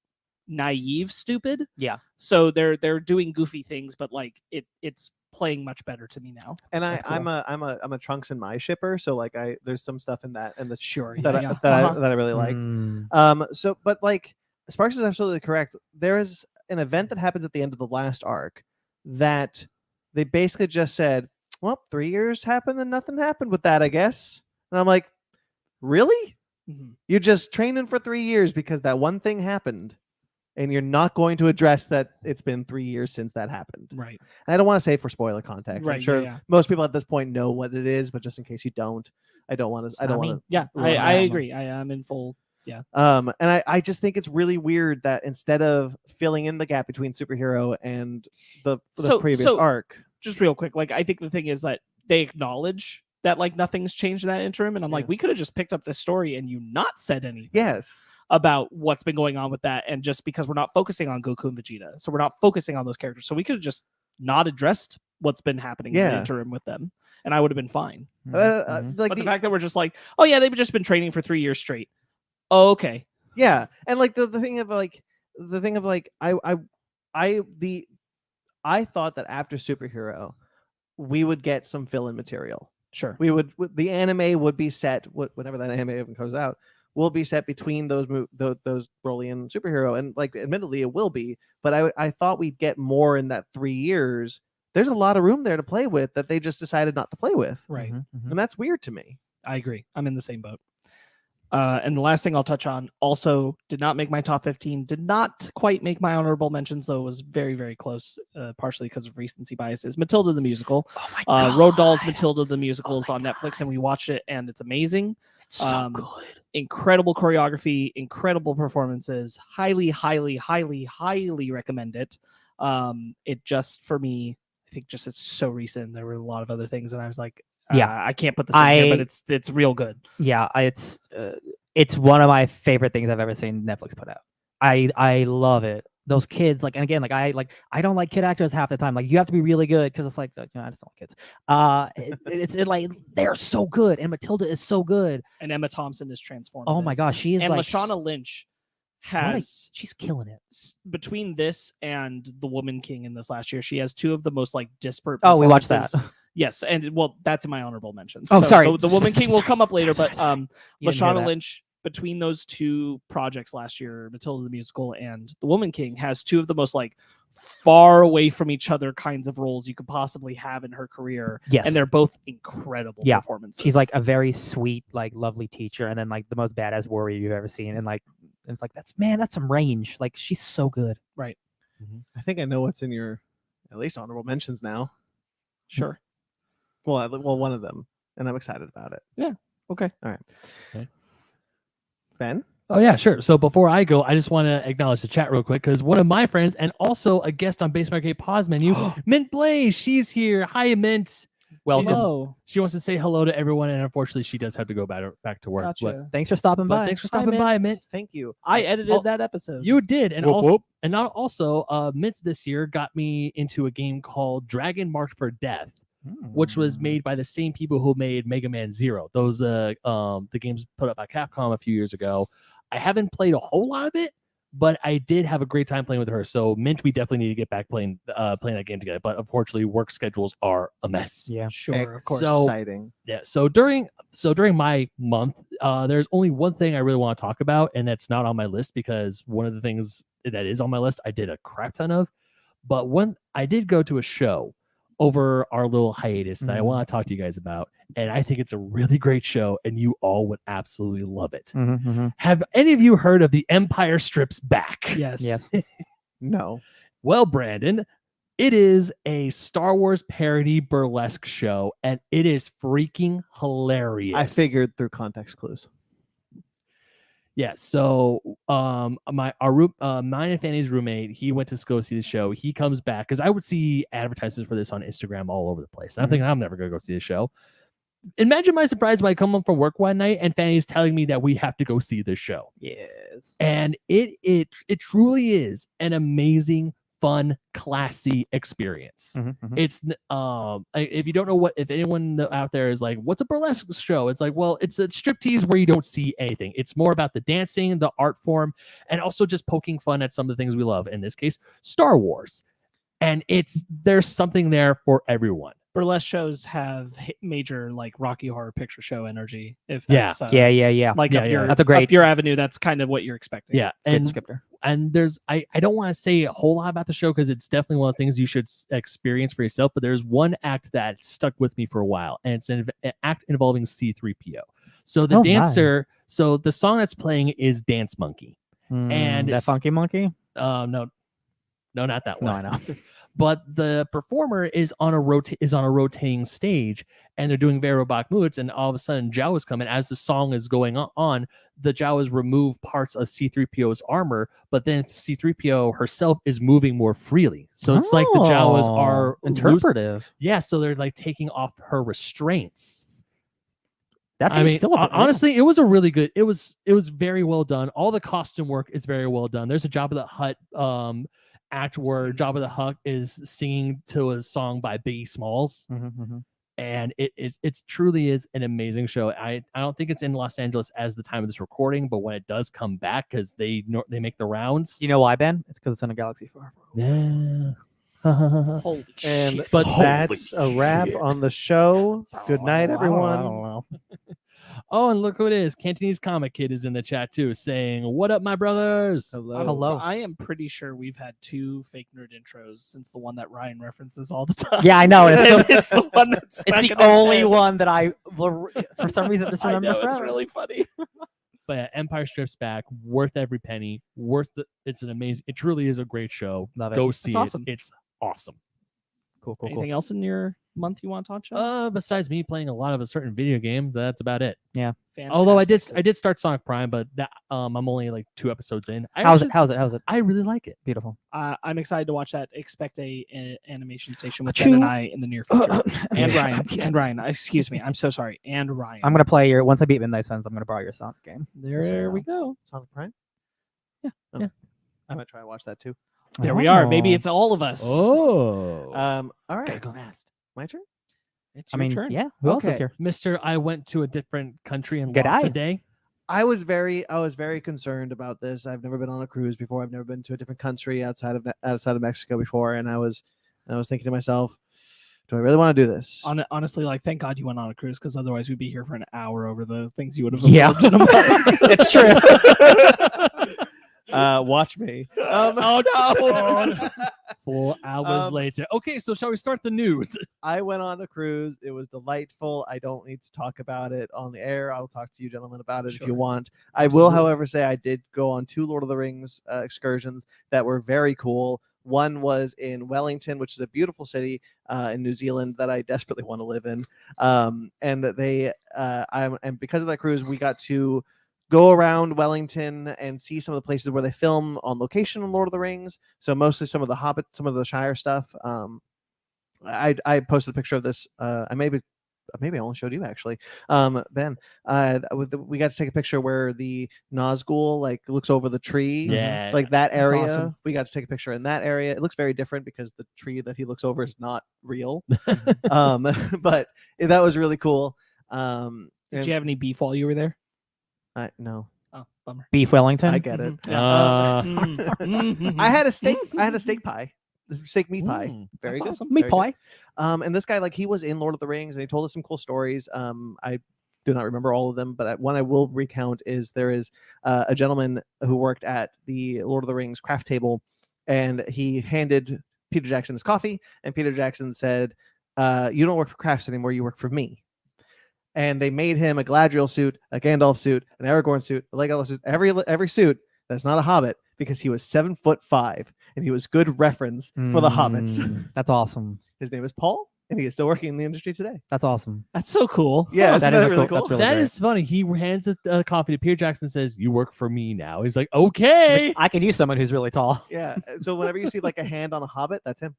naive stupid. Yeah. So they're doing goofy things, but like it's playing much better to me now. And That's cool. I'm a Trunks and my shipper, so like there's some stuff in that and the Sure. that yeah. I really like. Mm. So but like Sparks is absolutely correct. There is an event that happens at the end of the last arc that they basically just said, well, 3 years happened and nothing happened with that, I guess. And I'm like, really? Mhm. You're just training for 3 years because that one thing happened, and you're not going to address that it's been 3 years since that happened. Right. And I don't want to say for spoiler context. Right, I'm sure yeah. most people at this point know what it is, but just in case you don't, I don't want to. I don't want to. Yeah, Right. I agree. I am in full. And I just think it's really weird that instead of filling in the gap between superhero and the previous arc, Just real quick, like I think the thing is that they acknowledge that like nothing's changed in that interim, and I'm like, we could have just picked up this story and you not said anything. yes, About what's been going on with that, and just because we're not focusing on Goku and Vegeta, so we're not focusing on those characters, so we could have just not addressed what's been happening in the interim with them, and I would have been fine. Mhm. like But the fact that we're just like, oh yeah, they've just been training for 3 years straight. Oh, okay. yeah, and like the thing of I thought that after superhero, we would get some fill-in material. Sure. The anime would be set whenever that anime even comes out. Will be set between those Broly and superhero, and like admittedly it will be, but I thought we'd get more in that 3 years. There's a lot of room there to play with that they just decided not to play with, Right. and that's weird to me. I agree. I'm in the same boat. And the last thing I'll touch on also did not make my top 15, did not quite make my honorable mentions, though it was very, very close, partially because of recency biases. Matilda the Musical. Oh my God. Road Doll's Matilda the Musical is on Netflix, and we watched it, and it's amazing. It's so good. Incredible choreography, incredible performances. Highly, highly, highly, highly recommend it. It just, for me, I think just it's so recent. There were a lot of other things, and I was like, I can't put this in here, but it's real good. Yeah, it's one of my favorite things I've ever seen Netflix put out. I love it. Those kids, like, and again, like I don't like kid actors half the time. Like, you have to be really good because it's like, I just don't like kids. It's like they're so good, and Matilda is so good, and Emma Thompson is transformed. Oh my gosh, she is, and like Lashana Lynch she's killing it. Between this and The Woman King in this last year, she has two of the most like disparate. Oh, we watched that. Yes, and well, that's in my honorable mentions. Oh, sorry. The Woman King will come up later, but You didn't hear Lashana that. Lynch, between those two projects last year, Matilda the Musical and The Woman King, has two of the most like far away from each other kinds of roles you could possibly have in her career. Yes. And they're both incredible performances. She's like a very sweet, like lovely teacher, and then like the most badass warrior you've ever seen. And like it's like that's some range. Like she's so good. Right. I think I know what's in your at least honorable mentions now. Sure. Well, one of them, and I'm excited about it. Yeah. Okay. All right. Okay. Ben? Oh, yeah, sure. So before I go, I just want to acknowledge the chat real quick because one of my friends and also a guest on Base Market Pause Menu, Mint Blaze, she's here. Hi, Mint. Welcome. She wants to say hello to everyone, and unfortunately, she does have to go back to work. Gotcha. Thanks for stopping But by. thanks for stopping by, Mint. Thank you. I edited Oh, that episode. You did, and Whoop, also, whoop. and not also, Mint this year got me into a game called Dragon Marked for Death, which was made by the same people who made Mega Man Zero. Those the games put up by Capcom a few years ago. I haven't played a whole lot of it, but I did have a great time playing with her. So Mint, we definitely need to get back playing that game together. But unfortunately, work schedules are a mess. Yeah, Sure, of course. Exciting. Yeah. So during my month, there's only one thing I really want to talk about, and that's not on my list because one of the things that is on my list I did a crap ton of. But when I did go to a show over our little hiatus that I want to talk to you guys about, and I think it's a really great show, and you all would absolutely love it. Have any of you heard of The Empire Strips Back? Yes. Yes. No. Well, Brandon, It is a Star Wars parody burlesque show, and it is freaking hilarious. I figured through context clues. Yeah, so mine and Fanny's roommate, he went to go see the show. He comes back because I would see advertisements for this on Instagram all over the place. I'm thinking I'm never gonna go see the show. Imagine my surprise when I come home from work one night and Fanny's telling me that we have to go see this show. Yes. And it truly is an amazing, fun, classy experience. It's if you don't know if anyone out there is like, what's a burlesque show? It's like, well, it's a striptease where you don't see anything. It's more about the dancing, the art form, and also just poking fun at some of the things we love. In this case, Star Wars. And there's something there for everyone. Burlesque shows have major like Rocky Horror Picture Show energy. If that's yeah. like Yeah, up yeah. your That's a great- up your avenue, that's kind of what you're expecting. Yeah, Good and descriptor. and there's I don't want to say a whole lot about the show because it's definitely one of the things you should experience for yourself. But there's one act that stuck with me for a while, and it's an act involving C-3PO. So the dancer, so the song that's playing is Dance Monkey, and that it's, Funky Monkey. no, not that No, one. I know. But the performer is on a rotating stage, and they're doing very robotic moves. And all of a sudden, Jawas come in as the song is going on. The Jawas remove parts of C-3PO's armor, but then C-3PO herself is moving more freely. So it's like the Jawas are interpretive. Yeah, so they're like taking off her restraints. That's I mean, still honestly, it was a really good. It was very well done. All the costume work is very well done. There's a Jabba the Hutt act where Jabba the Hutt is singing to a song by Biggie Smalls, and it truly is an amazing show. I don't think it's in Los Angeles as the time of this recording, but when it does come back, because they make the rounds. You know why, Ben? It's because it's in a galaxy far, far away. Yeah. Holy And shit. but Holy that's a wrap on the show. Good night, everyone. I don't know. Oh, and look who it is. Cantonese Comic Kid is in the chat too, saying, "What up, my brothers?" Hello. I am pretty sure we've had 2 fake nerd intros since the one that Ryan references all the time. Yeah, I know. It's the one that's It's the only one that I will, for some reason, just remember. I know, it's forever. really funny. But yeah, Empire Strikes Back, worth every penny. It's an amazing. It truly is a great show. Love it. Go see it. awesome. It's awesome. Cool. Anything else in your month you want to touch on? Besides me playing a lot of a certain video game, that's about it. Fantastic. Although I did start Sonic Prime, but that I'm only like 2 episodes in. How's it? I really like it. Beautiful. I'm excited to watch that. Expect a animation station with Ben and I in the near future. And Ryan. Excuse me. I'm so sorry. And Ryan. I'm gonna play once I beat Midnight Suns. I'm gonna borrow your Sonic game. There we go. Sonic Prime? Yeah. Oh. Yeah. I might try to watch that too. There we are. Maybe it's all of us. Oh. All right. Gotta go fast. My turn? It's I your mean, turn. yeah. Who else is Okay. here? Mr. I went to a different country and G'day. lost a day. I was very concerned about this. I've never been on a cruise before. I've never been to a different country outside of Mexico before, and I was thinking to myself, do I really want to do this? Honestly, like, thank God you went on a cruise, because otherwise we'd be here for an hour over the things you would have. Yeah. absorbed in a month. It's true. Watch me. Oh no! 4 hours later. Okay, so shall we start the news? I went on a cruise. It was delightful. I don't need to talk about it on the air. I'll talk to you gentlemen about it if you Sure. want. I will, however, say I did go on 2 Lord of the Rings excursions that were very cool. One was in Wellington, which is a beautiful city in New Zealand that I desperately want to live in. And because of that cruise, we got to go around Wellington and see some of the places where they film on location in Lord of the Rings. So mostly some of the Hobbit, some of the Shire stuff. I posted a picture of this. I maybe I only showed you actually, Ben. We got to take a picture where the Nazgul like looks over the tree. Yeah, like that area. awesome. We got to take a picture in that area. It looks very different because the tree that he looks over is not real. But that was really cool. Did you have any beef while you were there? No, Oh, bummer. Beef Wellington. I get it. Mhm. I had a steak pie. This steak meat pie. Very That's good. awesome. Meat Very good. pie. And this guy, like, he was in Lord of the Rings and he told us some cool stories. I do not remember all of them, but one I will recount is there is a gentleman who worked at the Lord of the Rings craft table, and he handed Peter Jackson his coffee, and Peter Jackson said, "You don't work for crafts anymore. You work for me." And they made him a Galadriel suit, a Gandalf suit, an Aragorn suit, a Legolas suit, every suit that's not a hobbit because he was 7'5" and he was good reference for the hobbits. That's awesome. His name is Paul, and he is still working in the industry today. That's awesome. That's so cool. Yeah, that is really cool. That's really That great. is funny. He hands a copy to Peter Jackson and says, "You work for me now." He's like, "Okay." I can use someone who's really tall. Yeah. So whenever you see like a hand on a hobbit, that's him.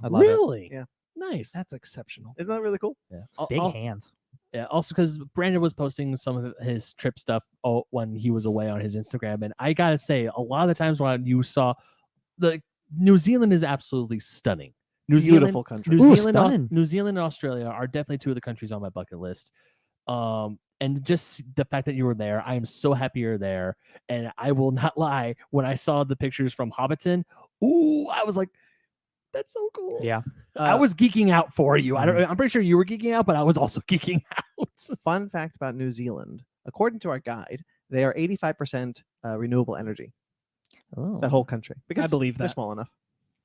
I love it. Really? Yeah. Nice. That's exceptional. Isn't that really cool? Yeah. Big hands. Yeah, also because Brandon was posting some of his trip stuff when he was away on his Instagram, and I gotta say, a lot of the times when you saw New Zealand is absolutely stunning. Beautiful country. New stunning. Zealand and Australia are definitely two of the countries on my bucket list. And just the fact that you were there, I am so happy you're there. And I will not lie, when I saw the pictures from Hobbiton, I was like, that's so cool. Yeah. I was geeking out for you. I'm pretty sure you were geeking out, but I was also geeking out. Fun fact about New Zealand, according to our guide, they are 85% renewable energy. Oh. That whole country. Because I believe they're that. small enough.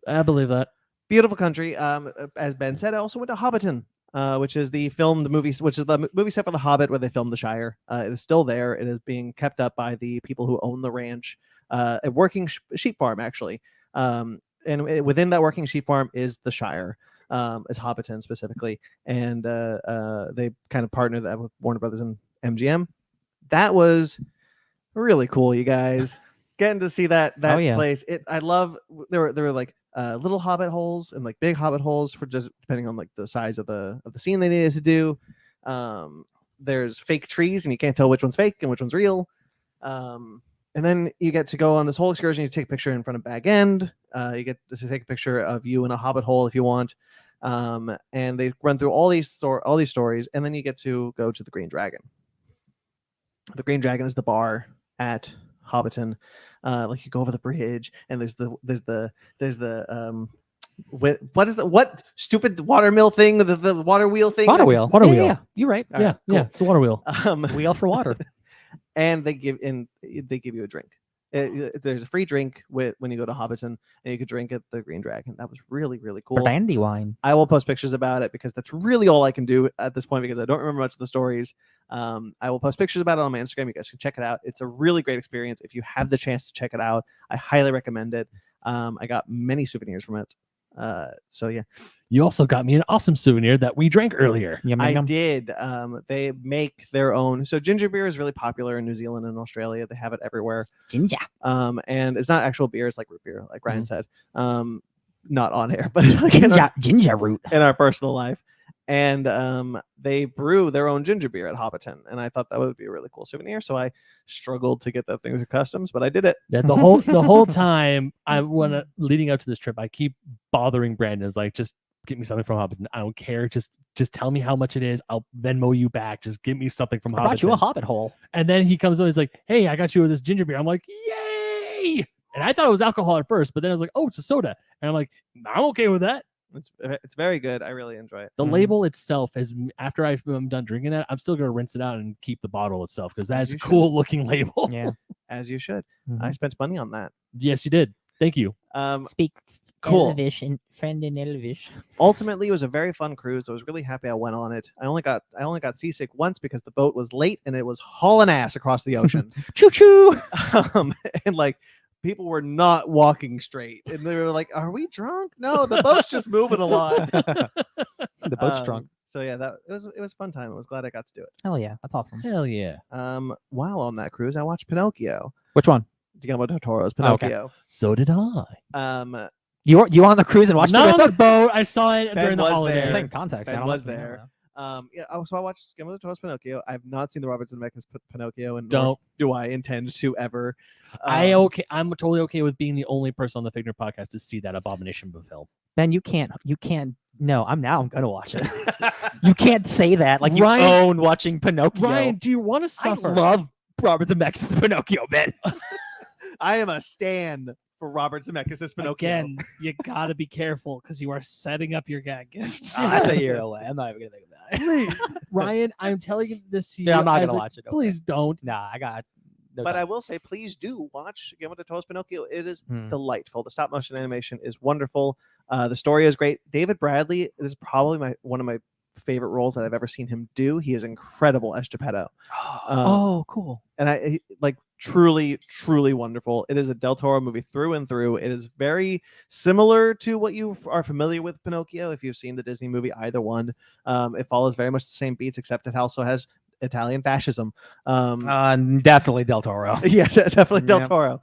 I believe that. Beautiful country. As Ben said, I also went to Hobbiton, which is the movie set for The Hobbit where they filmed The Shire. It is still there. It is being kept up by the people who own the ranch, a working sheep farm, actually. And within that working sheep farm is the Shire, is Hobbiton specifically. And they kind of partnered that with Warner Brothers and MGM. That was really cool, you guys. Getting to see that place. I love there were like little hobbit holes and like big hobbit holes for just depending on like the size of the scene they needed to do. There's fake trees and you can't tell which one's fake and which one's real. And then you get to go on this whole excursion. You take a picture in front of Bag End. You get to take a picture of you in a hobbit hole if you want. And they run through all these stories, and then you get to go to the Green Dragon. The Green Dragon is the bar at Hobbiton. Like you go over the bridge, and there's the what is the what stupid water mill thing, the water wheel thing? Water wheel. Yeah. You're right. Yeah, Cool. it's a water wheel. Wheel for water. And they give you a drink. There's a free drink when you go to Hobbiton, and you could drink at the Green Dragon. That was really, really cool. Brandy wine. I will post pictures about it because that's really all I can do at this point because I don't remember much of the stories. I will post pictures about it on my Instagram. You guys can check it out. It's a really great experience. If you have the chance to check it out, I highly recommend it. I got many souvenirs from it. So yeah. You also got me an awesome souvenir that we drank earlier. I did. They make their own. So ginger beer is really popular in New Zealand and Australia. They have it everywhere. Ginger. And it's not actual beer. It's like root beer, like Ryan said. Not on air, but it's like ginger root in our personal life. And they brew their own ginger beer at Hobbiton, and I thought that would be a really cool souvenir. So I struggled to get that thing through customs, but I did it. Yeah, the whole time leading up to this trip, I keep bothering Brandon. It's like, just get me something from Hobbiton. I don't care. Just tell me how much it is. I'll Venmo you back. Just give me something from Hobbiton. I brought you a hobbit hole. And then he comes over. He's like, "Hey, I got you with this ginger beer." I'm like, "Yay!" And I thought it was alcohol at first, but then I was like, "Oh, it's a soda." And I'm like, "I'm okay with that." It's very good. I really enjoy it. The label itself is, after I'm done drinking that, I'm still gonna rinse it out and keep the bottle itself because that's a cool looking label. Yeah, as you should. I spent money on that. Yes, you did. Thank you. Speak cool. Elvish and friend in Elvish. Ultimately, it was a very fun cruise. I was really happy I went on it. I only got seasick once because the boat was late and it was hauling ass across the ocean. Choo choo. And like. People were not walking straight, and they were like, "Are we drunk? No, the boat's just moving a lot." The boat's drunk. So yeah, it was a fun time. I was glad I got to do it. Hell yeah, that's awesome. Hell yeah. While on that cruise, I watched Pinocchio. Which one? Guillermo del Toro's Pinocchio. Oh, okay. So did I. You were on the cruise and watched it Not with on the boat. I saw it Ben during the was holiday. there. Same context. Ben was there. So I watched Guillermo del Toro's Pinocchio. I have not seen the Robert Zemeckis Pinocchio, and nor do I intend to ever. I'm totally okay with being the only person on the Figner podcast to see that abomination of a film. Ben, you can't. No, I'm gonna watch it. You can't say that like Ryan, you own watching Pinocchio. Ryan, do you want to suffer? I love Robert Zemeckis' Pinocchio, Ben. I am a stan for Robert Zemeckis' Pinocchio. Again, you gotta be careful because you are setting up your gag gifts. That's a year away. I'm not even gonna think about it. Please, Ryan, I'm telling you this to you. Yeah, I'm not gonna watch it. Okay. Please don't. Nah, I got. But I will say, please do watch Guillermo del Toro's Pinocchio. It is delightful. The stop motion animation is wonderful. The story is great. David Bradley is probably one of my favorite roles that I've ever seen him do. He is incredible as Geppetto. Oh, cool. And I like truly, truly wonderful. It is a Del Toro movie through and through. It is very similar to what you are familiar with Pinocchio. If you've seen the Disney movie, either one, it follows very much the same beats, except it also has Italian fascism. Definitely Del Toro. Yeah, definitely Del Yep. Toro.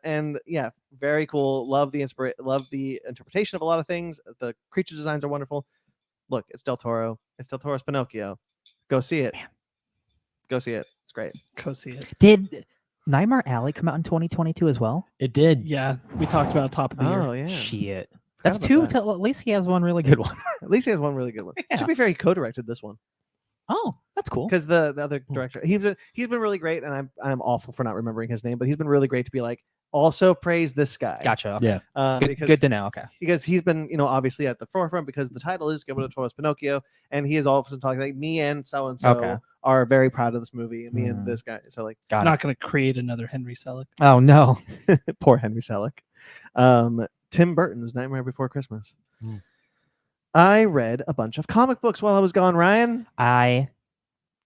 And yeah, very cool. Love the interpretation of a lot of things. The creature designs are wonderful. Look, it's Del Toro. It's Del Toro's Pinocchio. Go see it. Man. Go see it. It's great. Go see it. Did Nightmare Alley come out in 2022 as well? It did. Yeah, we talked about top of the year. Oh yeah. Shit. That's about two. that. At least he has one really good one. At least he has one really good one. Yeah. To be fair, he co-directed this one Oh, that's cool. because the other director he's been really great, and I'm awful for not remembering his name, but he's been really great to be like also praise this guy. Gotcha. Yeah. Good to know. Okay. Because he's been, obviously at the forefront because the title is Guillermo del Toro's Pinocchio, and he is often talking like me and so Okay. are very proud of this movie, and me and this guy. So like, It's not going to create another Henry Selick. Oh no. poor Henry Selick. Tim Burton's Nightmare Before Christmas. Mm. I read a bunch of comic books while I was gone, Ryan. I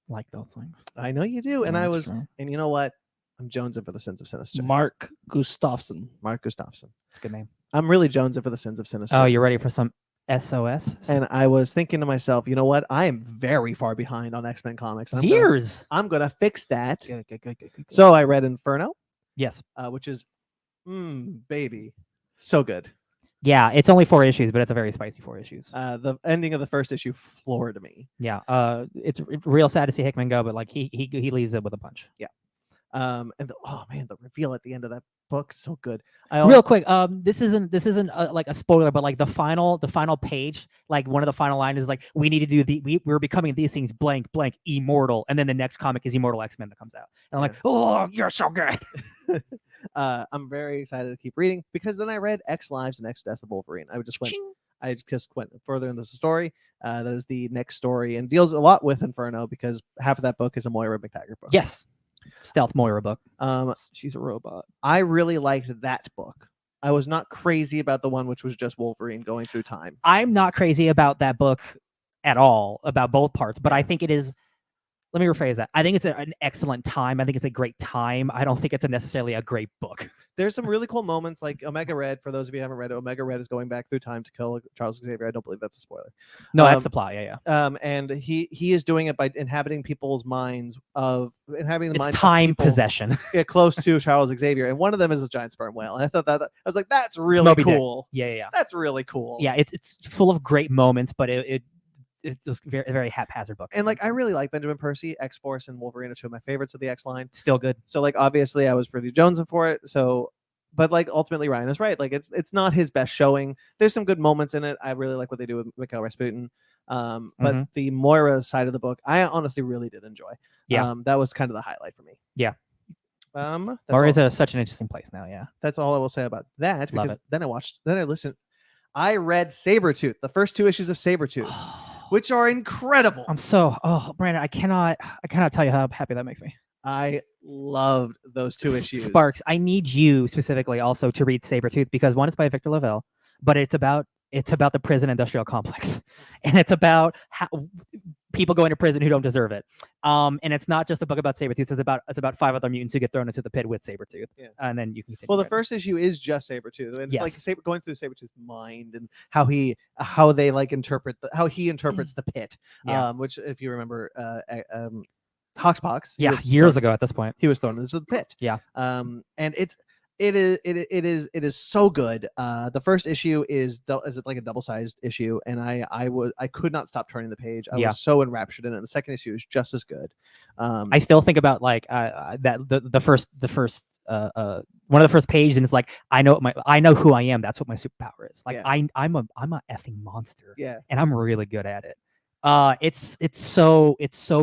like those things. I know you do, and I That's was, true. and you know what? I'm jonesing for the Sins of Sinister. Mark Gustafson. Mark Gustafson. It's a good name. I'm really jonesing for the Sins of Sinister. Oh, you're ready for some SOS? And I was thinking to myself, you know what? I am very far behind on X-Men comics. Years. I'm gonna fix that. Good. So I read Inferno, Yes. which is, baby, so good. Yeah, it's only 4 issues, but it's a very spicy 4 issues. The ending of the first issue floored me. Yeah. It's real sad to see Hickman go, but like he leaves it with a punch. And the reveal at the end of that book, so good. Real quick, this isn't like a spoiler, but like the final page, like one of the final lines is like, we need to do we're becoming these things blank immortal, and then the next comic is Immortal X-Men that comes out, and I'm like, oh, you're so good. I'm very excited to keep reading because then I read X Lives and X Deaths of Wolverine. I just went further in the story. That is the next story and deals a lot with Inferno because half of that book is a Moira McTaggart book. Yes. Stealth Moira book. She's a robot. I really liked that book. I was not crazy about the one which was just Wolverine going through time. I'm not crazy about that book at all, about both parts, but I think it is. Let me rephrase that. I think it's an excellent time. I think it's a great time. I don't think it's necessarily a great book. There's some really cool moments like Omega Red. For those of you who haven't read it, Omega Red is going back through time to kill Charles Xavier. I don't believe that's a spoiler. No, that's the plot. Yeah. And he is doing it by inhabiting people's minds It's time possession. Get close to Charles Xavier, and one of them is a giant sperm whale. And I thought that I was like, that's really Moby Dick. cool. Yeah. That's really cool. Yeah, it's full of great moments, but it's just very, very haphazard book. And like I really like Benjamin Percy. X-Force and Wolverine are two of my favorites of the X line. Still good. So like obviously I was pretty jonesing for it. So, but like ultimately Ryan is right. Like it's not his best showing. There's some good moments in it. I really like what they do with Mikhail Rasputin. But the Moira side of the book, I honestly really did enjoy. Yeah. That was kind of the highlight for me. Yeah. That's such an interesting place now. Yeah. That's all I will say about that. Love Because it. then I listened. I read Sabretooth, the first 2 issues of Sabretooth, which are incredible. Brandon, I cannot tell you how happy that makes me. I loved those 2 issues. Sparks, I need you specifically also to read Sabretooth because one, it's by Victor Lavelle, but it's about the prison industrial complex, and it's about how people go into prison who don't deserve it. And it's not just a book about Sabretooth. It's about 5 other mutants who get thrown into the pit with Sabretooth. Yeah. And then you can continue. Well, the right? first issue is just Sabretooth, and Yes. it's like going through Sabretooth's mind and how he interprets the pit. Yeah. Which, if you remember, Hoxpox. Years ago at this point. he was thrown into the pit. Yeah. And it is so good. The first issue is like a double-sized issue, and I could not stop turning the page. I was so enraptured in it. And the second issue is just as good. I still think about like that the first one of the first pages, and it's like I know who I am. That's what my superpower is. Like I'm a effing monster. Yeah. And I'm really good at it. It's so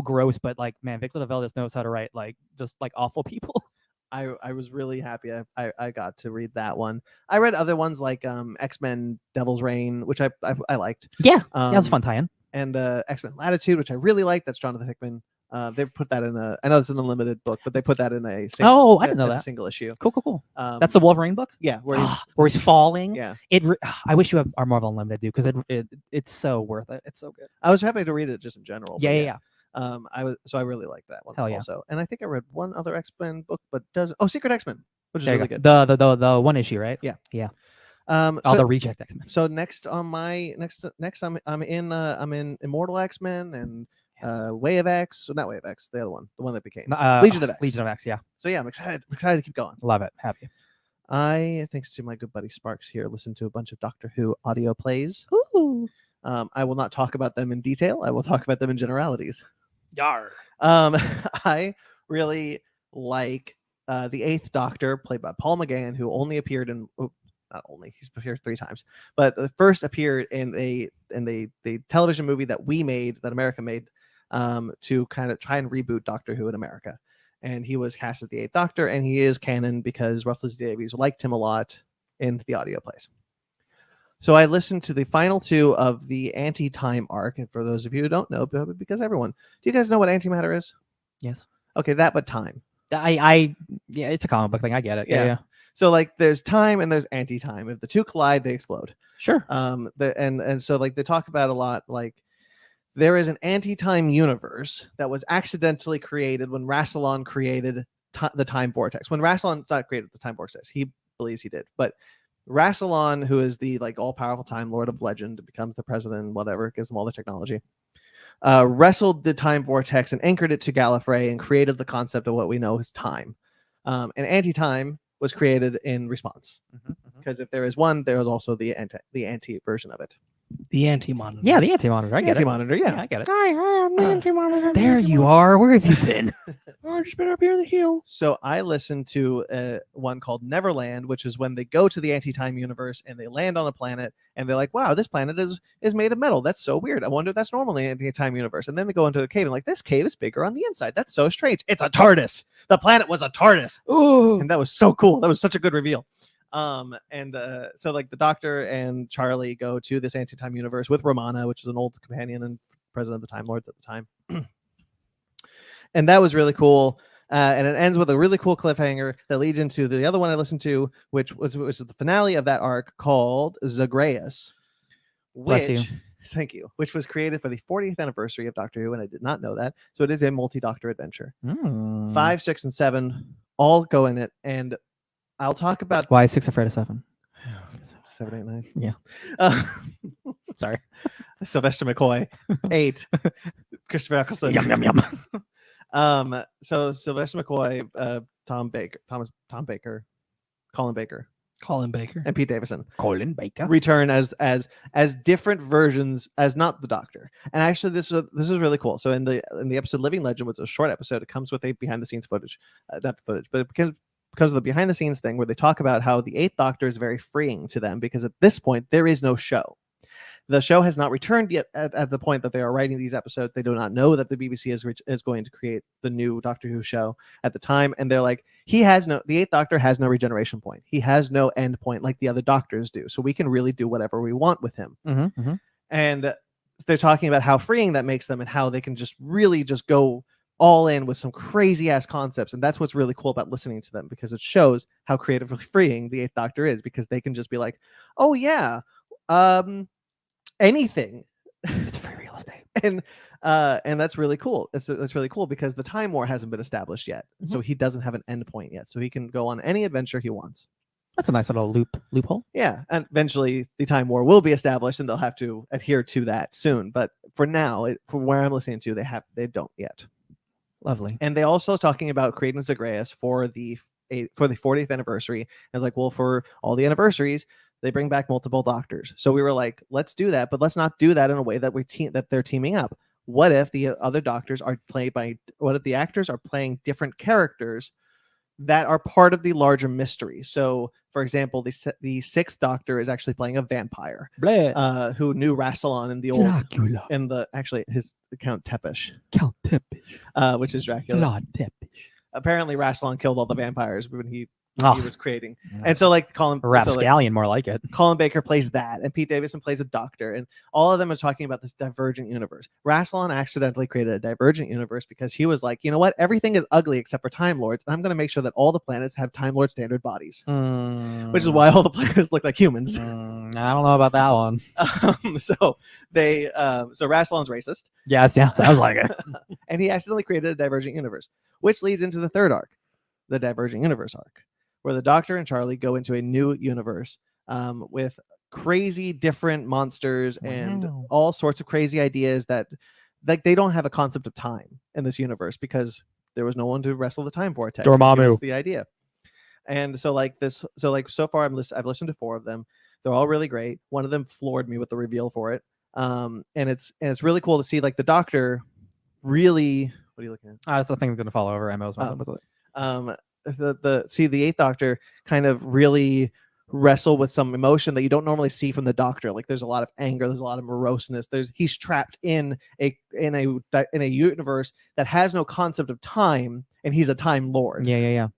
gross, but like, man, Victor Lavelle just knows how to write like just like awful people. I was really happy I got to read that one. I read other ones like X-Men Devil's Reign, which I liked. Yeah, that was a fun tie-in. And X-Men Latitude, which I really liked. That's Jonathan Hickman. They put that in I know it's an unlimited book, but they put that in a I didn't know that. single issue. Cool. That's the Wolverine book? Yeah, where he's falling. Yeah. I wish you had our Marvel Unlimited, dude, because it's so worth it. It's so good. I was happy to read it just in general. Yeah. I really like that one Hell yeah. also. And I think I read one other X-Men book, but Secret X-Men, which is There you really go. good. The one issue, right? Yeah. Yeah. All the Reject X-Men. So next on my next I'm in Immortal X-Men and Way of X. So not Way of X, the other one, the one that became Legion of X. Legion of X, yeah. So yeah, I'm excited to keep going. Love it. Happy. I, thanks to my good buddy Sparks here, listened to a bunch of Doctor Who audio plays. Ooh. I will not talk about them in detail. I will talk about them in generalities. Yar. I really like the Eighth Doctor, played by Paul McGann, who only appeared in not only he's appeared 3 times, but first appeared in the television movie that America made, to kind of try and reboot Doctor Who in America. And he was cast as the Eighth Doctor, and he is canon because Russell T Davies liked him a lot in the audio plays. So I listened to the final 2 of the anti-time arc, and for those of you who don't know, because everyone, do you guys know what antimatter is? Yes. Okay, that but time. Yeah, it's a comic book thing. I get it. Yeah. So like, there's time and there's anti-time. If the 2 collide, they explode. Sure. And so like they talk about a lot, like there is an anti-time universe that was accidentally created when Rassilon created the time vortex. When Rassilon not created the time vortex, he believes he did, but Rassilon, who is the like all-powerful Time Lord of Legend, becomes the president, whatever, gives them all the technology, wrestled the time vortex and anchored it to Gallifrey and created the concept of what we know as time. And anti-time was created in response, because if there is one, there is also the anti version of it. The anti-monitor. Yeah, the anti-monitor. I get Anti-monitor, it. yeah. I get it. Anti-monitor. There you are. Where have you been? I've just been up here in the hill. So I listened to one called Neverland, which is when they go to the anti-time universe and they land on a planet and they're like, wow, this planet is made of metal. That's so weird. I wonder if that's normally in the anti-time universe. And then they go into a cave and like, this cave is bigger on the inside. That's so strange. It's a TARDIS. The planet was a TARDIS. Ooh. And that was so cool. That was such a good reveal. So like the Doctor and Charlie go to this anti-time universe with Romana, which is an old companion and president of the Time Lords at the time. And that was really cool. And it ends with a really cool cliffhanger that leads into the other one I listened to, which was the finale of that arc, called Zagreus. Bless you. Thank you. Which was created for the 40th anniversary of Doctor Who, and I did not know that. So it is a multi-Doctor adventure. 5, 6, and 7 all go in it, and I'll talk about Why is 6 afraid of 7? 7, 8, 9. Yeah. Sorry. Sylvester McCoy. 8. Christopher Eccleston. Yum, yum, yum. So Sylvester McCoy, Tom Baker, Colin Baker, and Pete Davison Colin Baker return as different versions as not the Doctor. And actually, this is really cool. So in the episode Living Legend, which is a short episode, it comes with a behind the scenes footage, not footage, but because of the behind the scenes thing where they talk about how the 8th Doctor is very freeing to them, because at this point there is no show. The show has not returned yet. At the point that they are writing these episodes, they do not know that the BBC is going to create the new Doctor Who show at the time, and they're like, the 8th Doctor has no regeneration point. He has no end point like the other Doctors do. So we can really do whatever we want with him. And they're talking about how freeing that makes them, and how they can just really just go all in with some crazy ass concepts. And that's what's really cool about listening to them, because it shows how creatively freeing the 8th Doctor is, because they can just be like, oh yeah, anything. It's free real estate. And that's really cool. That's really cool, because the Time War hasn't been established yet. So he doesn't have an end point yet. So he can go on any adventure he wants. That's a nice little loophole. Yeah, and eventually the Time War will be established, and they'll have to adhere to that soon. But for now, for where I'm listening to, they don't yet. Lovely. And they also talking about creating Zagreus for the 40th anniversary. And like, well, for all the anniversaries, they bring back multiple Doctors. So we were like, let's do that, but let's not do that in a way that that they're teaming up. What if the other Doctors are what if the actors are playing different characters that are part of the larger mystery? So, for example, the 6th Doctor is actually playing a vampire who knew Rassilon in the old Dracula. In the actually his Count Tepesh, which which is Dracula. Apparently, Rassilon killed all the vampires when he that he Oh. was creating. And so like Colin Rapscallion, more like it. Colin Baker plays that, and Pete Davidson plays a doctor, and all of them are talking about this divergent universe. Rassilon accidentally created a divergent universe because he was like, you know what? Everything is ugly except for Time Lords, and I'm going to make sure that all the planets have Time Lord standard bodies, which is why all the planets look like humans. I don't know about that one. So Rassilon's racist. Yeah, sounds like it. And he accidentally created a divergent universe, which leads into the third arc, the divergent universe arc, where the Doctor and Charlie go into a new universe with crazy different monsters and all sorts of crazy ideas that like they don't have a concept of time in this universe because there was no one to wrestle the time vortex. Dormammu. The idea. And so so far I've listened to 4 of them. They're all really great. One of them floored me with the reveal for it. And it's really cool to see like the Doctor really. What are you looking at? That's the thing that's gonna fall over. Emma's the 8th Doctor kind of really wrestle with some emotion that you don't normally see from the Doctor. Like there's a lot of anger, there's a lot of moroseness. He's trapped in a universe that has no concept of time, and he's a Time Lord. Yeah.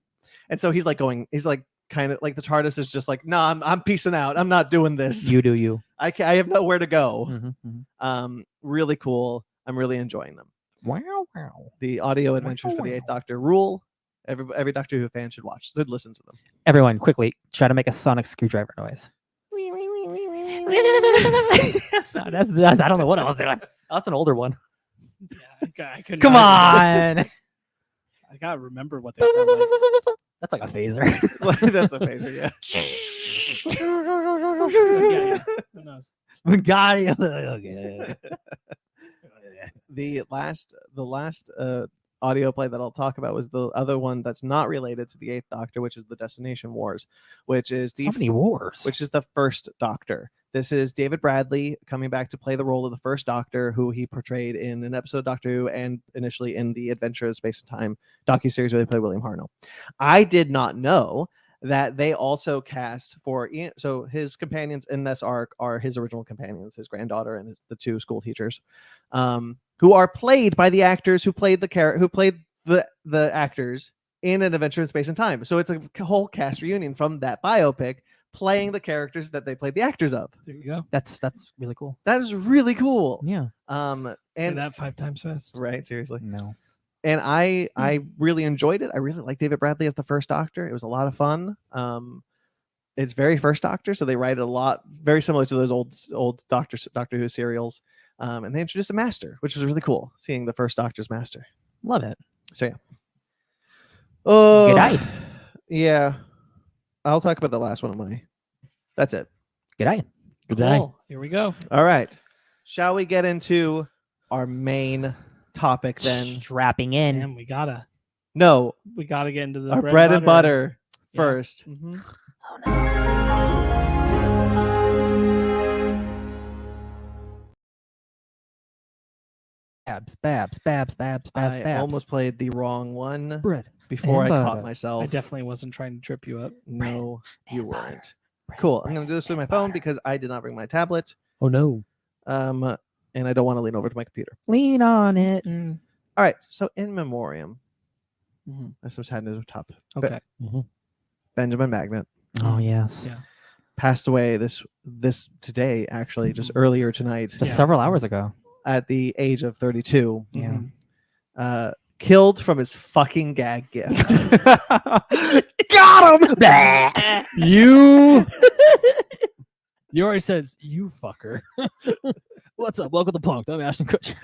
And so he's like kind of like the TARDIS is just like, no, I'm peacing out. I'm not doing this. You do you. I have nowhere to go. Mm-hmm. Really cool. I'm really enjoying them. Wow. The audio adventures for the 8th Doctor rule. Every Doctor Who fan should listen to them. Everyone, quickly try to make a sonic screwdriver noise. That's I don't know what I was doing. That's an older one. Yeah, I couldn't. Come on. I gotta remember what they sound like. That's like a phaser. That's a phaser, yeah. Yeah. Who knows? Got it. Okay. The last audio play that I'll talk about was the other one that's not related to the 8th Doctor, which is the Destination Wars, which is So many wars. which is the first Doctor. This is David Bradley coming back to play the role of the first Doctor, who he portrayed in an episode of Doctor Who and initially in the Adventure of Space and Time docuseries where they played William Hartnell. I did not know that they also cast for so his companions in this arc are his original companions, his granddaughter and the 2 school teachers, who are played by the actors who played the actors in An Adventure in Space and Time. So it's a whole cast reunion from that biopic playing the characters that they played the actors of. There you go. That's really cool. That is really cool. Yeah. And Say that 5 times fast. right, seriously. No. And I really enjoyed it. I really like David Bradley as the first Doctor. It was a lot of fun. It's very first Doctor, so they write it a lot very similar to those old Doctor Who serials. And they introduced a master, which was really cool, seeing the first Doctor's master. Love it. So yeah. Oh, Good night. Yeah. I'll talk about the last one of mine. That's it. Good night. Good day. Cool. Here we go. All right. Shall we get into our main topic then? Strapping in. And we gotta No, get into the our bread and butter Yeah. first. Mm-hmm. Babs. I almost played the wrong one bread. before I and caught butter. myself. I definitely wasn't trying to trip you up. No, you and weren't. butter. Cool. I'm going to do this with my phone butter. because I did not bring my tablet. Oh no. And I don't want to lean over to my computer. Lean on it. Mm. All right. So in memoriam, Mhm. that's what's happening at the top. Okay. Benjamin Magnet Oh yes. Yeah. passed away this today, actually, just earlier tonight, Just several hours ago. at the age of 32. Yeah. Mhm. Killed from his fucking gag gift. Got him. You already said you fucker. What's up? Welcome to Punked. I'm Ashton Kutcher.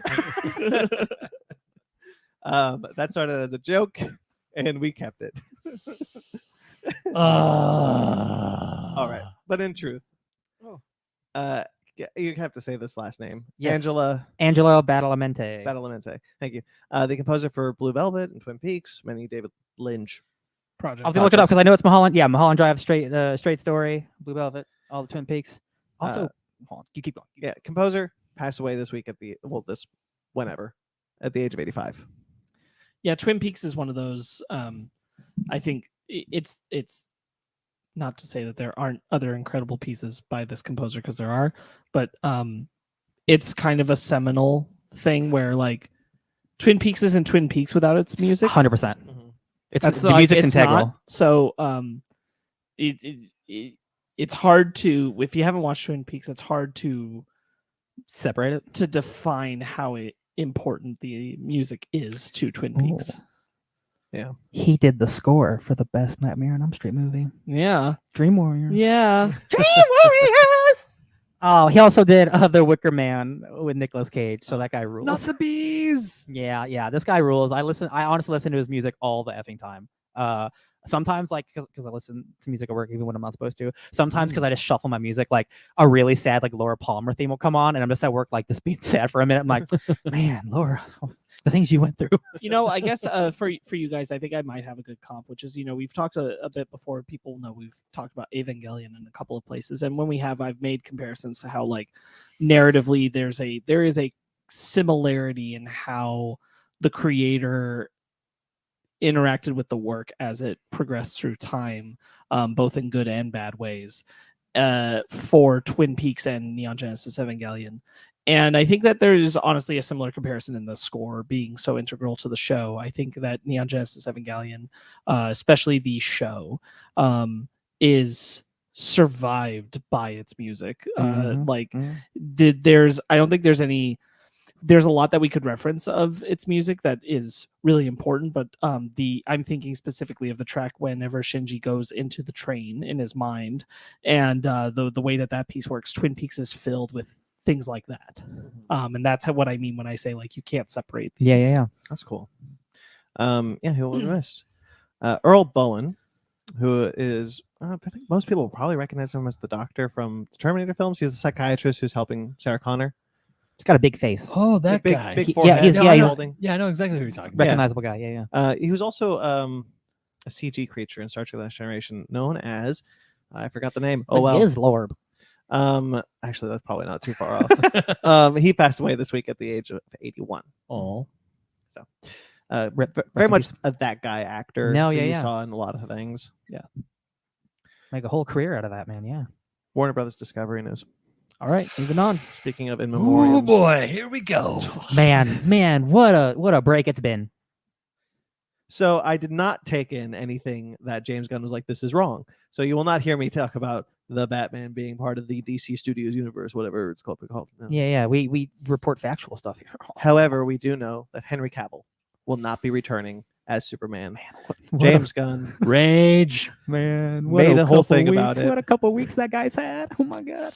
That started as a joke, and we kept it. All right, but in truth, you have to say this last name. Yes. Angelo Badalamenti. Badalamenti. Thank you. The composer for Blue Velvet and Twin Peaks, many David Lynch. Project. I was gonna look it up because I know it's Mulholland. Yeah, Mulholland Drive, Straight Story, Blue Velvet, all the Twin Peaks. Also, hold on, you keep going. Yeah, composer passed away this week at the age of 85. Yeah, Twin Peaks is one of those. I think it's not to say that there aren't other incredible pieces by this composer, because there are, but it's kind of a seminal thing where like Twin Peaks isn't Twin Peaks without its music. 100%. The music's integral. So it's hard to, if you haven't watched Twin Peaks, it's hard to separate it, to define how important the music is to Twin Peaks. Yeah, he did the score for the best Nightmare on Elm Street movie. Yeah, Dream Warriors. Yeah, Dream Warriors. Oh, he also did The Wicker Man with Nicolas Cage. So that guy rules. Not the bees. Yeah, this guy rules. I honestly listen to his music all the effing time. Sometimes like because I listen to music at work even when I'm not supposed to. Sometimes because I just shuffle my music, like a really sad like Laura Palmer theme will come on, and I'm just at work like just being sad for a minute. I'm like, man, Laura, the things you went through. I guess for you guys, I think I might have a good comp, which is we've talked a bit before. People know we've talked about Evangelion in a couple of places, and when we have, I've made comparisons to how like narratively there is a similarity in how the creator interacted with the work as it progressed through time, both in good and bad ways, for Twin Peaks and Neon Genesis Evangelion. And I think that there's honestly a similar comparison in the score being so integral to the show. I think that Neon Genesis Evangelion, especially the show, is survived by its music. I don't think there's a lot that we could reference of its music that is really important, but I'm thinking specifically of the track whenever Shinji goes into the train in his mind, and the way that piece works. Twin Peaks is filled with things like that, and that's what I mean when I say like you can't separate these. Yeah. That's cool. Who will be missed? Earl Bowen, who is I think most people will probably recognize him as the doctor from the Terminator films. He's the psychiatrist who's helping Sarah Connor. He's got a big face. Oh, that guy. Big forehead. Yeah, I know exactly who you're talking about. Recognizable guy. Yeah. He was also a CG creature in Star Trek: Last Generation, known as I forgot the name. Gislorb. Actually, that's probably not too far off. He passed away this week at the age of 81. Oh, so very much that guy actor. No, you saw in a lot of things. Yeah, make a whole career out of that man. Yeah. Warner Brothers Discovery News. All right, moving on. Speaking of in memoriam. Oh boy, here we go. Man, what a break it's been. So I did not take in anything that James Gunn was like, this is wrong. So you will not hear me talk about the Batman being part of the DC Studios universe, whatever it's called. No. Yeah. We report factual stuff here. However, we do know that Henry Cavill will not be returning as Superman. Man, James Gunn rage, man, made a whole thing about it. What a couple weeks that guy's had. Oh my god.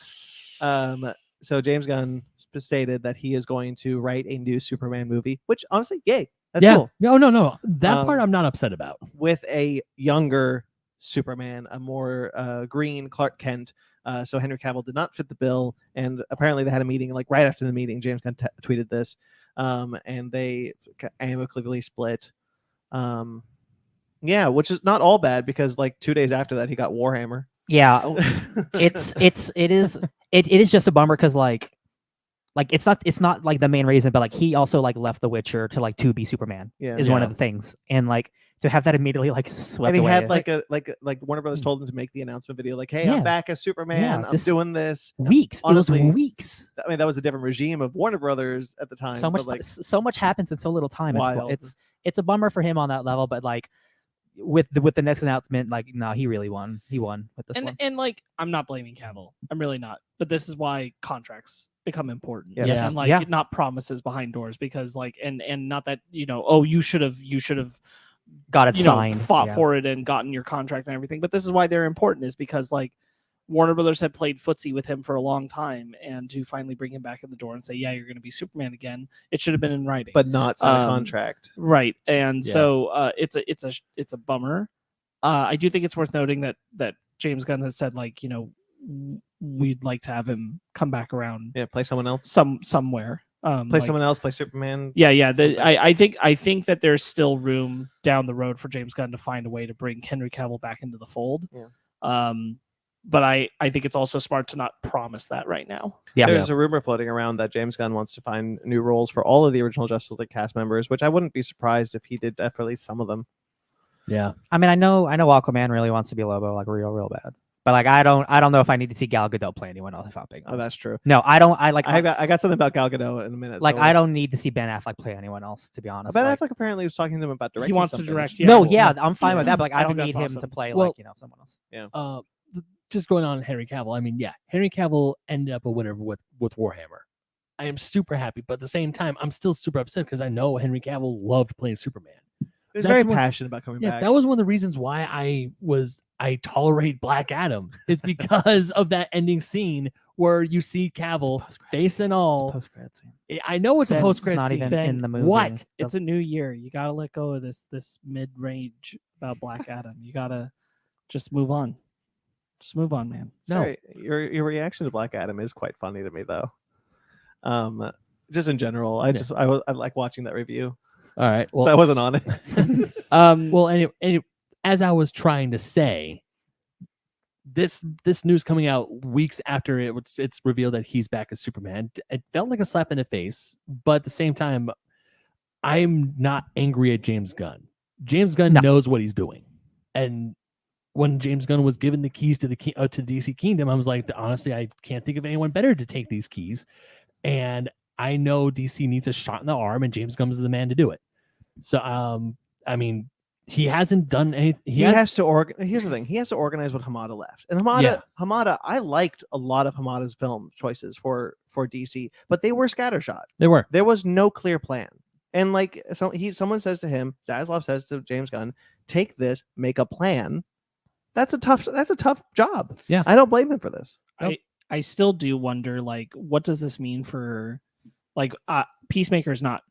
So James Gunn stated that he is going to write a new Superman movie, which honestly, yay. That's cool. No. That part I'm not upset about. With a younger Superman, a more green Clark Kent. So Henry Cavill did not fit the bill, and apparently they had a meeting. Like right after the meeting, James Gunn tweeted this, and they amicably split. Which is not all bad because like 2 days after that he got Warhammer. Yeah, it is just a bummer because like it's not like the main reason, but like he also like left The Witcher to be Superman. Is one of the things, and like to have that immediately like swept and he away. had like Warner Brothers told him to make the announcement video like, hey, I'm back as Superman. I'm doing this. Weeks. Honestly, it was weeks. I mean, that was a different regime of Warner Brothers at the time. So much happens in so little time. It's a bummer for him on that level, but like with the next announcement, like no, he really won. He won with this one. And like I'm not blaming Cavill. I'm really not. But this is why contracts become important. Yes. And not promises behind doors, because like and not that you should have got it signed, fought for it and gotten your contract and everything. But this is why they're important, is because like Warner Brothers had played footsie with him for a long time, and to finally bring him back in the door and say, yeah, you're going to be Superman again, it should have been in writing, but not sign a contract, right? And so it's a bummer. I do think it's worth noting that James Gunn has said like we'd like to have him come back around, play someone else somewhere. Someone else, play Superman. I think that there's still room down the road for James Gunn to find a way to bring Henry Cavill back into the fold. But I think it's also smart to not promise that right now. There's a rumor floating around that James Gunn wants to find new roles for all of the original Justice League cast members, which I wouldn't be surprised if he did for at least some of them. Yeah, I mean, I know Aquaman really wants to be Lobo, like real bad. But like, I don't know if I need to see Gal Gadot play anyone else. If I'm being honest. Oh, that's true. No, I don't. I got something about Gal Gadot in a minute. like. so I don't need to see Ben Affleck play anyone else. To be honest, Ben like, Affleck apparently was talking to him about directing. He wants to something. direct. no, well, yeah, I'm fine with that. But like, I I don't think need that's him to awesome. play Well, like someone else. Just going on Henry Cavill. I mean, yeah, Henry Cavill ended up a winner with Warhammer. I am super happy, but at the same time, I'm still super upset because I know Henry Cavill loved playing Superman. He was That's very one- passionate about coming Yeah, back. that was one of the reasons why I tolerate Black Adam is because of that ending scene where you see Cavill face and all. Post-credit scene. I know it's a Ben's post credit not scene. even Ben, in the movie. what? It's a new year. You gotta let go of this mid-range about Black Adam. You gotta just move on. Just move on, man. No. Your reaction to Black Adam is quite funny to me though. Just in general, I like watching that review. All right. So I wasn't on it. Well, anyway, as I was trying to say, this news coming out weeks after it's revealed that he's back as Superman, it felt like a slap in the face. But at the same time, I'm not angry at James Gunn. James Gunn knows what he's doing, and when James Gunn was given the keys to to DC Kingdom, I was like, honestly, I can't think of anyone better to take these keys, and I know DC needs a shot in the arm, and James Gunn is the man to do it. So, I mean, he hasn't done anything. Here's the thing. He has to organize what Hamada left. And Hamada, I liked a lot of Hamada's film choices for DC, but they were scattershot. They were. There was no clear plan. And like someone says to him, Zaslav says to James Gunn, take this, make a plan. That's a tough job. Yeah. I don't blame him for this. I still do wonder, like, what does this mean for, like, Peacemaker's not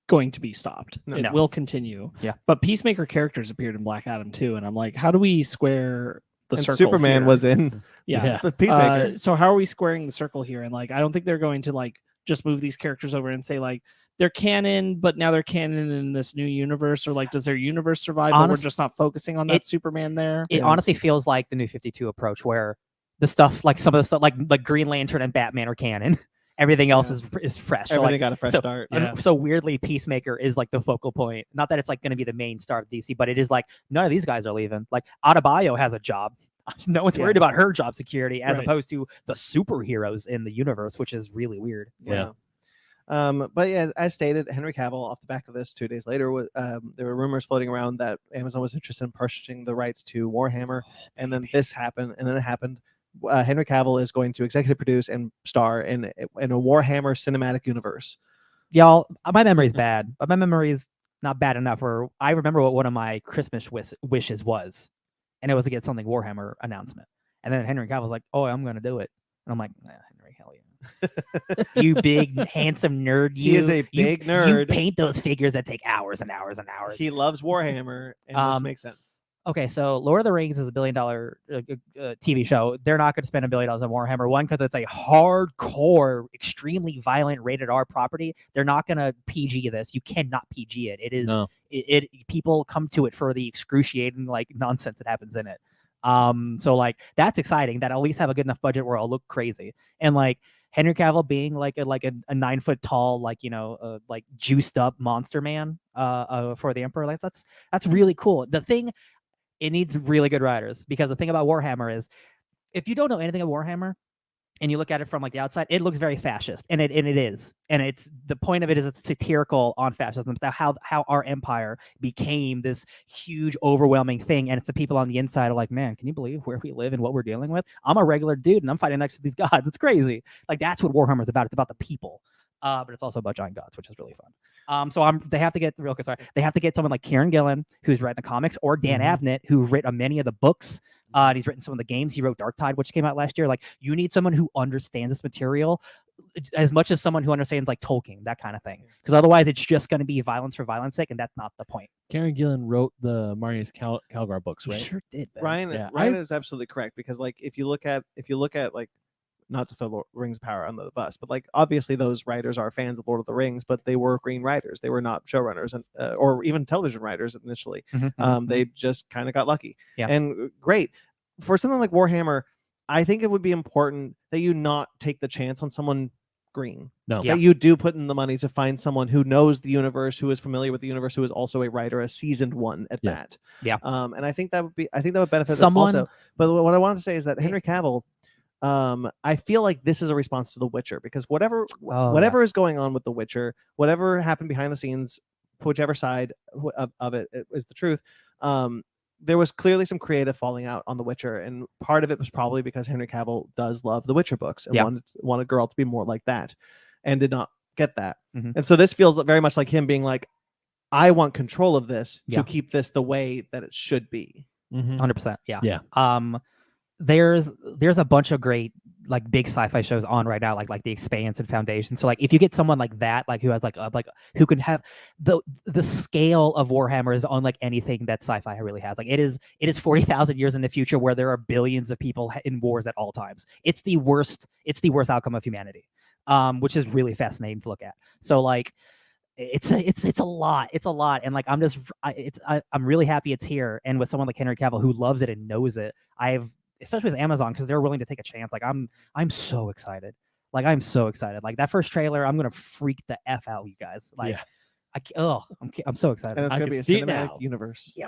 going to be stopped. No. It will continue. Yeah. But Peacemaker characters appeared in Black Adam too, and I'm like, how do we square the And circle? Superman here? was in yeah. the Peacemaker. So how are we squaring the circle here? And like, I don't think they're going to like just move these characters over and say like they're canon, but now they're canon in this new universe, or like does their universe survive? But we're just not focusing on that Superman there. It honestly feels like the New 52 approach, where the stuff, like some of the stuff, like Green Lantern and Batman are canon. Everything else is fresh. Everything got a fresh start. Yeah. So weirdly, Peacemaker is like the focal point. Not that it's like going to be the main star of DC, but it is like none of these guys are leaving. Like Adebayo has a job. No one's worried about her job security, as opposed to the superheroes in the universe, which is really weird. Yeah. But yeah, as stated, Henry Cavill, off the back of this, 2 days later, there were rumors floating around that Amazon was interested in purchasing the rights to Warhammer, and then this happened, and then it happened. Henry Cavill is going to executive produce and star in a Warhammer cinematic universe. Y'all, my memory's bad, but my memory's not bad enough where I remember what one of my Christmas wishes was, and it was to get something Warhammer announcement. And then Henry Cavill's like, "Oh, I'm going to do it," and I'm like, "Henry, hell yeah." You big handsome nerd. He is a big nerd. You paint those figures that take hours and hours and hours. He loves Warhammer, and this makes sense. Okay, so Lord of the Rings is $1 billion TV show. They're not going to spend $1 billion on Warhammer. One, because it's a hardcore, extremely violent rated R property. They're not going to PG this. You cannot PG it. It is people come to it for the excruciating like nonsense that happens in it. So like that's exciting. That at least have a good enough budget where it'll look crazy. And like Henry Cavill being like a 9 foot tall, like, you know, like juiced up monster man for the Emperor. Like that's really cool. The thing. It needs really good writers, because the thing about Warhammer is, if you don't know anything about Warhammer and you look at it from like the outside, it looks very fascist, and it is, and it's the point of it is it's satirical on fascism, how our empire became this huge, overwhelming thing, and it's the people on the inside are like, man, can you believe where we live and what we're dealing with? I'm a regular dude and I'm fighting next to these gods. It's crazy. Like that's what Warhammer is about. It's about the people. But it's also about giant gods, which is really fun. So they have to get They have to get someone like Kieran Gillen, who's writing the comics, or Dan Abnett, who written many of the books. And he's written some of the games. He wrote Dark Tide, which came out last year. Like, you need someone who understands this material as much as someone who understands like Tolkien, that kind of thing. Because otherwise, it's just going to be violence for violence sake, and that's not the point. Kieran Gillen wrote the Marius Calgar books, right? He sure did. Ben. Ryan is absolutely correct, because like if you look at like, not to throw Rings of Power under the bus, but like obviously those writers are fans of Lord of the Rings, but they were green writers. They were not showrunners and or even television writers initially. They just kind of got lucky. Yeah. And great for something like Warhammer. I think it would be important that you not take the chance on someone screen. No. Yeah. That you do put in the money to find someone who knows the universe, who is familiar with the universe, who is also a writer, a seasoned one at that. Yeah. And I think that would benefit Someone- also. But what I wanted to say is that Henry Cavill, I feel like this is a response to The Witcher, because whatever is going on with The Witcher, whatever happened behind the scenes, whichever side of it is the truth, there was clearly some creative falling out on The Witcher, and part of it was probably because Henry Cavill does love The Witcher books and wanted Geralt to be more like that, and did not get that. And so this feels very much like him being like, I want control of this to keep this the way that it should be. 100%. Yeah. Yeah. There's a bunch of great like big sci-fi shows on right now, like The Expanse and Foundation. So like if you get someone like that, like who has like who can have the scale of Warhammer is unlike anything that sci-fi really has. Like it is 40,000 years in the future where there are billions of people in wars at all times. It's the worst outcome of humanity, which is really fascinating to look at. So like it's a lot, and like I'm really happy it's here, and with someone like Henry Cavill who loves it and knows it. Especially with Amazon, because they're willing to take a chance. Like I'm so excited. Like I'm so excited. Like that first trailer, I'm gonna freak the F out, you guys. Like I'm so excited. And it's gonna be a cinematic universe. Yeah.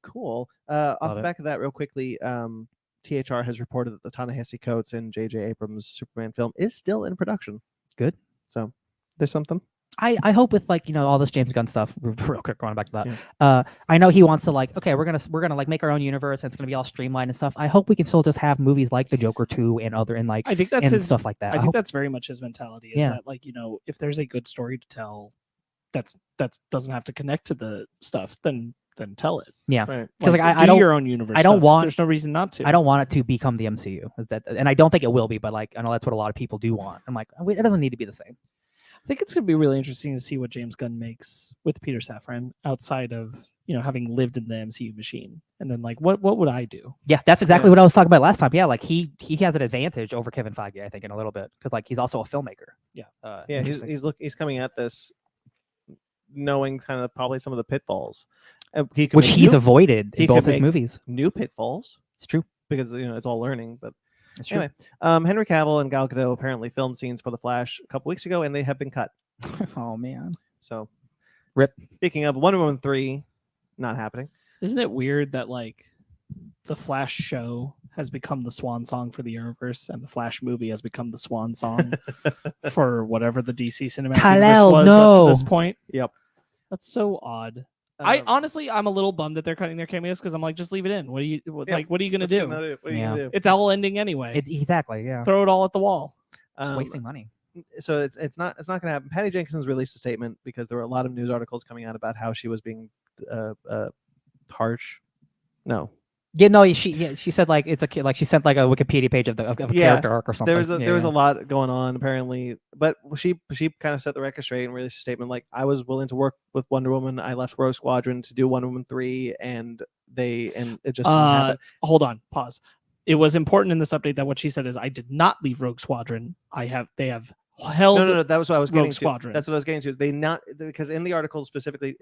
Cool. Off the back of that, real quickly, THR has reported that the Ta-Nehisi Coates and J.J. Abrams' Superman film is still in production. Good. So there's something. I hope with like all this James Gunn stuff, real quick going back to that. I know he wants to like, okay, we're gonna like make our own universe and it's gonna be all streamlined and stuff. I hope we can still just have movies like The Joker 2 and other and like I think that's his stuff like that. I think that's very much his mentality. Is that like if there's a good story to tell, that doesn't have to connect to the stuff, then tell it. Yeah, right. Because like I don't your own universe. I don't stuff. want. There's no reason not to. I don't want it to become the MCU. And I don't think it will be. But like I know that's what a lot of people do want. I'm like, it doesn't need to be the same. I think it's going to be really interesting to see what James Gunn makes with Peter Safran outside of, having lived in the MCU machine. And then like, what would I do? Yeah, that's exactly what I was talking about last time. Yeah, like he has an advantage over Kevin Feige, I think, in a little bit, because like he's also a filmmaker. Yeah. He's coming at this knowing kind of probably some of the pitfalls, which he's avoided in both his movies. New pitfalls. It's true, because it's all learning, but. It's anyway, Henry Cavill and Gal Gadot apparently filmed scenes for The Flash a couple weeks ago, and they have been cut. Oh man! So, rip. Speaking of Wonder Woman 3, not happening. Isn't it weird that like the Flash show has become the swan song for the universe, and the Flash movie has become the swan song for whatever the DC cinematic universe was up to this point? Yep, that's so odd. I'm a little bummed that they're cutting their cameos, because I'm like, just leave it in. What are you gonna do? It's all ending anyway. Exactly. Yeah. Throw it all at the wall. Just wasting money. So it's not gonna happen. Patty Jenkins released a statement because there were a lot of news articles coming out about how she was being harsh. No. Yeah, no, she said like it's a kid, like she sent like a Wikipedia page of a character arc or something. There was a lot going on apparently, but she kind of set the record straight and released a statement like, I was willing to work with Wonder Woman. I left Rogue Squadron to do Wonder Woman 3, and it just didn't happen. Hold on, pause. It was important in this update that what she said is, I did not leave Rogue Squadron. They have held. No, that was what I was getting to. Squadron. That's what I was getting to. They not, because in the article specifically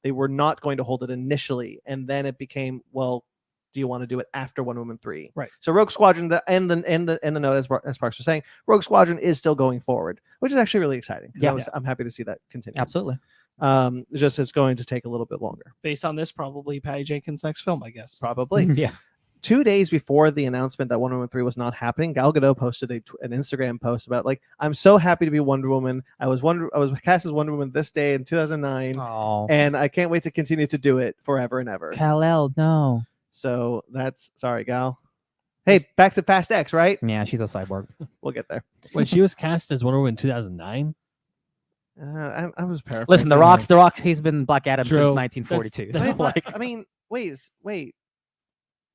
they were not going to hold it initially, and then it became, well, do you want to do it after Wonder Woman 3? Right. So Rogue Squadron, and the note, as Sparks was saying, Rogue Squadron is still going forward, which is actually really exciting. Yeah. I'm happy to see that continue. Absolutely. It's going to take a little bit longer. Based on this, probably Patty Jenkins' next film, I guess. Probably. Yeah. 2 days before the announcement that Wonder Woman 3 was not happening, Gal Gadot posted an Instagram post about like, I'm so happy to be Wonder Woman. I was cast as Wonder Woman this day in 2009, and I can't wait to continue to do it forever and ever. Kal-El, no. So sorry, Gal. Hey, back to Fast X, right? Yeah, she's a cyborg. We'll get there. When she was cast as Wonder Woman in 2009. I was paraphrasing. Listen, The Rock, he's been Black Adam True. since 1942. So like, I mean, wait.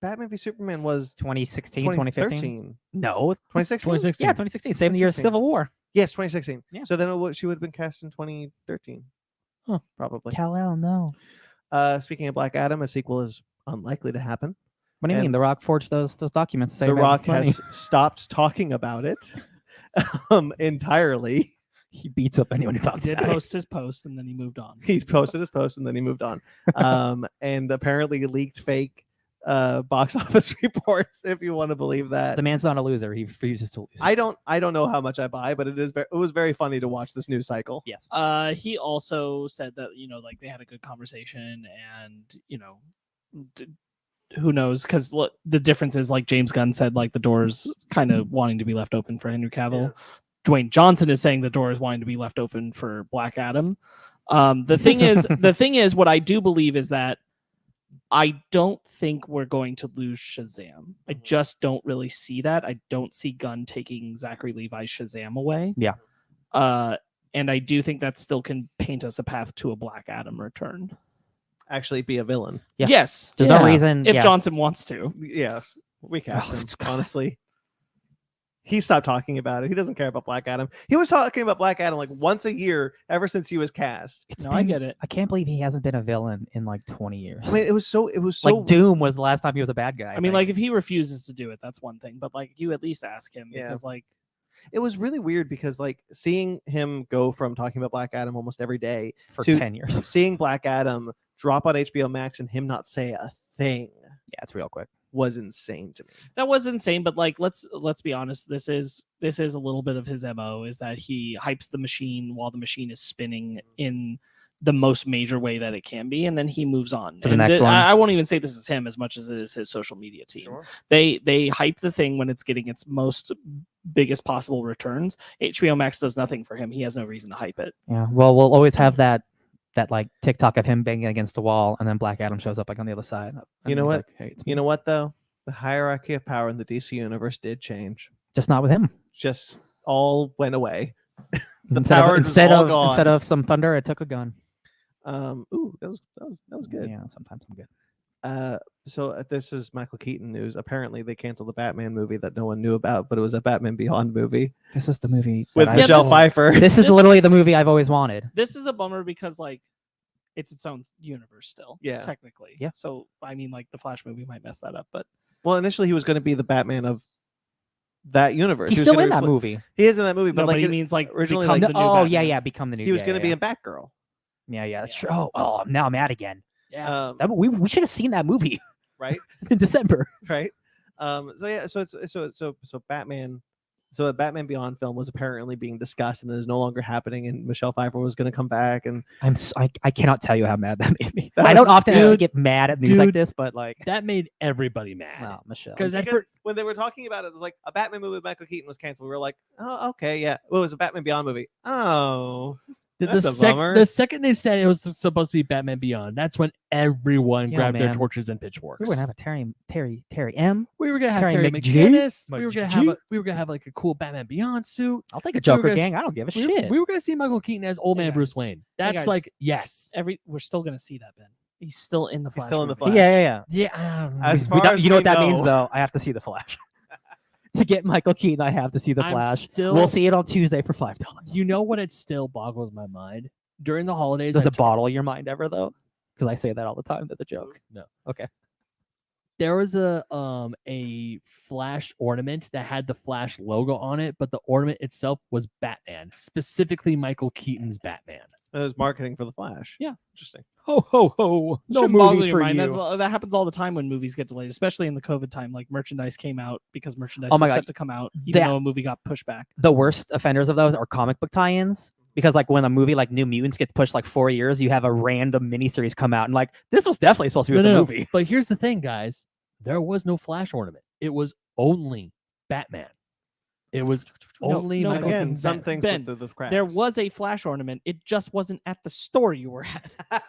Batman v Superman was 2016, 2015. No, 2016. 2016. Yeah, 2016. Same year as Civil War. Yes, 2016. Yeah. So then she would have been cast in 2013. Huh. Probably. Kal-El, no. Speaking of Black Adam, a sequel is unlikely to happen. What do you mean? The Rock forged those documents. The Rock has stopped talking about it entirely. He beats up anyone who talks He did about post his post, and then he moved on. He's posted his post and then he moved on. And apparently leaked fake box office reports, if you want to believe that. The man's not a loser. He refuses to lose. I don't know how much I buy, but it was very funny to watch this news cycle. Yes. He also said that like they had a good conversation, and who knows? Because the difference is, like James Gunn said, like the door's kind of wanting to be left open for Henry Cavill. Yeah. Dwayne Johnson is saying the door is wanting to be left open for Black Adam. The thing is, what I do believe is that I don't think we're going to lose Shazam. I just don't really see that. I don't see Gunn taking Zachary Levi's Shazam away. Yeah. And I do think that still can paint us a path to a Black Adam return. Actually be a villain. Yeah. Yes. There's no reason. If Johnson wants to. Yeah. We cast him, God. honestly. He stopped talking about it. He doesn't care about Black Adam. He was talking about Black Adam like once a year ever since he was cast. I get it. I can't believe he hasn't been a villain in like 20 years. I mean, it was so like Doom was the last time he was a bad guy. I mean, like if he refuses to do it, that's one thing. But like you at least ask him, because like it was really weird, because like seeing him go from talking about Black Adam almost every day for to 10 years. seeing Black Adam drop on HBO Max and him not say a thing. Yeah, it's real quick. Was insane to me. That was insane, but like let's be honest, this is a little bit of his MO, is that he hypes the machine while the machine is spinning in the most major way that it can be, and then he moves on to the next one. I won't even say this is him as much as it is his social media team. Sure. They hype the thing when it's getting its most biggest possible returns. HBO Max does nothing for him. He has no reason to hype it. Yeah, well, we'll always have that like TikTok of him banging against a wall, and then Black Adam shows up like on the other side. You know what? Like, hey, it's me. You know what though? The hierarchy of power in the DC universe did change. Just not with him. Just all went away. Instead of some thunder, it took a gun. Ooh, that was good. Yeah, sometimes I'm good. So this is Michael Keaton news. Apparently, they canceled the Batman movie that no one knew about, but it was a Batman Beyond movie This is the movie with that Michelle Pfeiffer. This is literally the movie I've always wanted. This is a bummer because like it's its own universe still. Yeah. Technically. Yeah. So I mean, like the Flash movie might mess that up, but Well, initially he was going to be the Batman of that universe. He's He was still gonna in that repl- movie. He is in that movie, but no, like but he it- means like originally, become like, the new Oh yeah, Batman. yeah, become the new. he was yeah, going to yeah. be in Batgirl. Yeah, that's true. Oh, now I'm mad again. Yeah. We should have seen that movie Right. in December. Right. So Batman. So a Batman Beyond film was apparently being discussed and is no longer happening, and Michelle Pfeiffer was going to come back, and I cannot tell you how mad that made me. That I don't was- often actually get mad at news like this, but like, That made everybody mad. oh, Michelle. Because because when they were talking about it, it was like a Batman movie with Michael Keaton was canceled. We were like, oh, okay, yeah. Well, it was a Batman Beyond movie. Oh, that's a bummer. The second they said it was supposed to be Batman Beyond, that's when everyone Yeah, grabbed their man. torches and we pitchforks. were gonna have a Terry M. We were gonna have Terry Terry McG. McGinnis. We were gonna have McG. we were gonna have like a cool Batman Beyond suit. I'll take a We were Joker gonna gang. s- I don't give a We shit. were gonna see Michael Keaton as old Hey, man Bruce guys. Wayne. Hey, That's guys. like yes. We're still gonna see that, Ben. He's still in the Flash. He's still in the movie. Flash. Yeah. Yeah. As We far don't- as you know we what that means, know. though. I have to see the Flash. To get Michael Keaton, I have to see the I'm Flash. still- We'll see it on Tuesday for $5. You know what? It still boggles my mind during the holidays. Does I it bottle your mind ever though? Because I say that all the time. That's a joke. No. Okay. There was a Flash ornament that had the Flash logo on it, but the ornament itself was Batman, specifically Michael Keaton's Batman. It was marketing for the Flash. Yeah. Interesting. Ho ho ho! No Shouldn't boggle movie your for mind. you. That happens all the time when movies get delayed, especially in the COVID time. Like merchandise came out because merchandise Oh my was God. set to come out, even That- though a movie got pushed back. The worst offenders of those are comic book tie-ins. Because like when a movie like New Mutants gets pushed like 4 years, you have a random miniseries come out and like this was definitely supposed to be with the movie. But here's the thing, guys. There was no Flash ornament. It was only Batman. It was only no, Michael Again, Keaton's some Batman. things Ben, slip through the cracks. There was a Flash ornament. It just wasn't at the store you were at.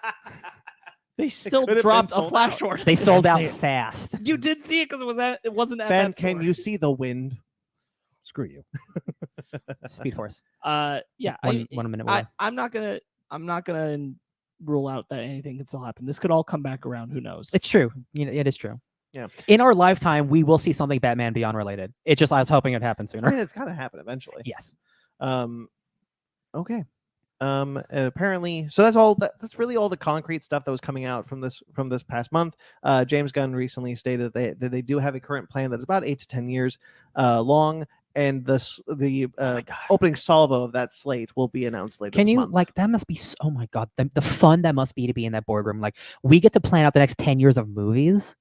They still could have been dropped a sold Flash out. ornament. They sold out see it. fast. You did see it because it wasn't at Ben, that can store. you see the wind? Screw you. Speed Force. Yeah. One minute away. I'm not gonna rule out that anything can still happen. This could all come back around. Who knows? It's true. You know, it is true. Yeah. In our lifetime, we will see something Batman Beyond related. It's just I was hoping it'd happen I sooner. mean, it's got to happen eventually. Yes. Okay. Apparently, so that's really all the concrete stuff that was coming out from this past month. James Gunn recently stated that they do have a current plan that is about 8 to 10 years long, and the opening salvo of that slate will be announced later. Can this you month. like that must be oh my god, the fun that must be to be in that boardroom. Like we get to plan out the next 10 years of movies.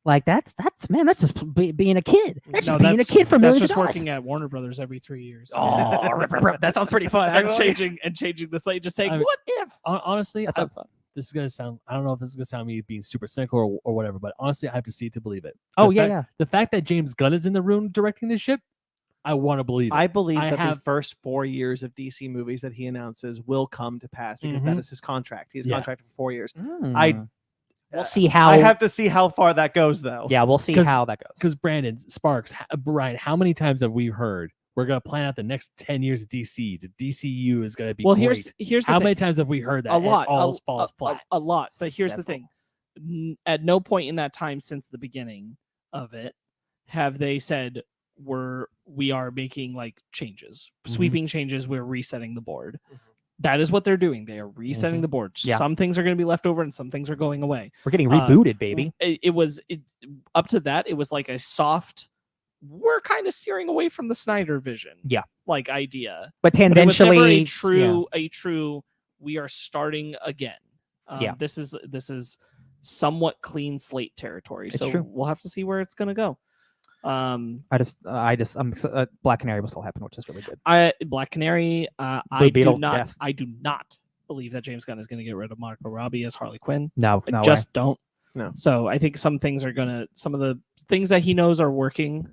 Like that's man, that's just being a kid. That's No, just being a kid for that's millions just of dollars. working at Warner Brothers every 3 years. Oh, rip. That sounds pretty fun. and changing the slate, just saying, I- what if? Honestly, That sounds fun. this is gonna sound. I don't know if this is gonna sound me being super cynical or whatever, but honestly, I have to see it to believe it. Oh The yeah, fact- yeah. The fact that James Gunn is in the room directing this ship, I want to believe it. I believe I that the have- first 4 years of DC movies that he announces will come to pass because Mhm. that is his contract. He's Yeah. contracted for 4 years. We'll see how. I have to see how far that goes, though. Yeah, we'll see 'Cause- how that goes. Because Brandon Sparks, Brian, how many times have we heard we're gonna plan out the next 10 years of DC? The DCU is gonna be Well, great. here's the How thing. many times have we heard that? A and lot, all falls flat. a lot. But here's the Several. thing: at no point in that time since the beginning of it have they said we are making like changes, sweeping changes. We're resetting the board. That is what they're doing. They are resetting the board. Yeah. Some things are going to be left over, and some things are going away. We're getting rebooted, baby. It was up to that. It was like a soft. We're kind of steering away from the Snyder vision. Yeah. like idea. But But it was never tangentially, a true. We are starting again. Yeah. This is somewhat clean slate territory. It's So true. we'll have to see where it's going to go. I'm Black Canary will still happen, which is really good. Black Canary. Beetle, death. I do not believe that James Gunn is going to get rid of Margot Robbie as Harley Quinn. No, I no way. just don't. No. So I think some of the things that he knows are working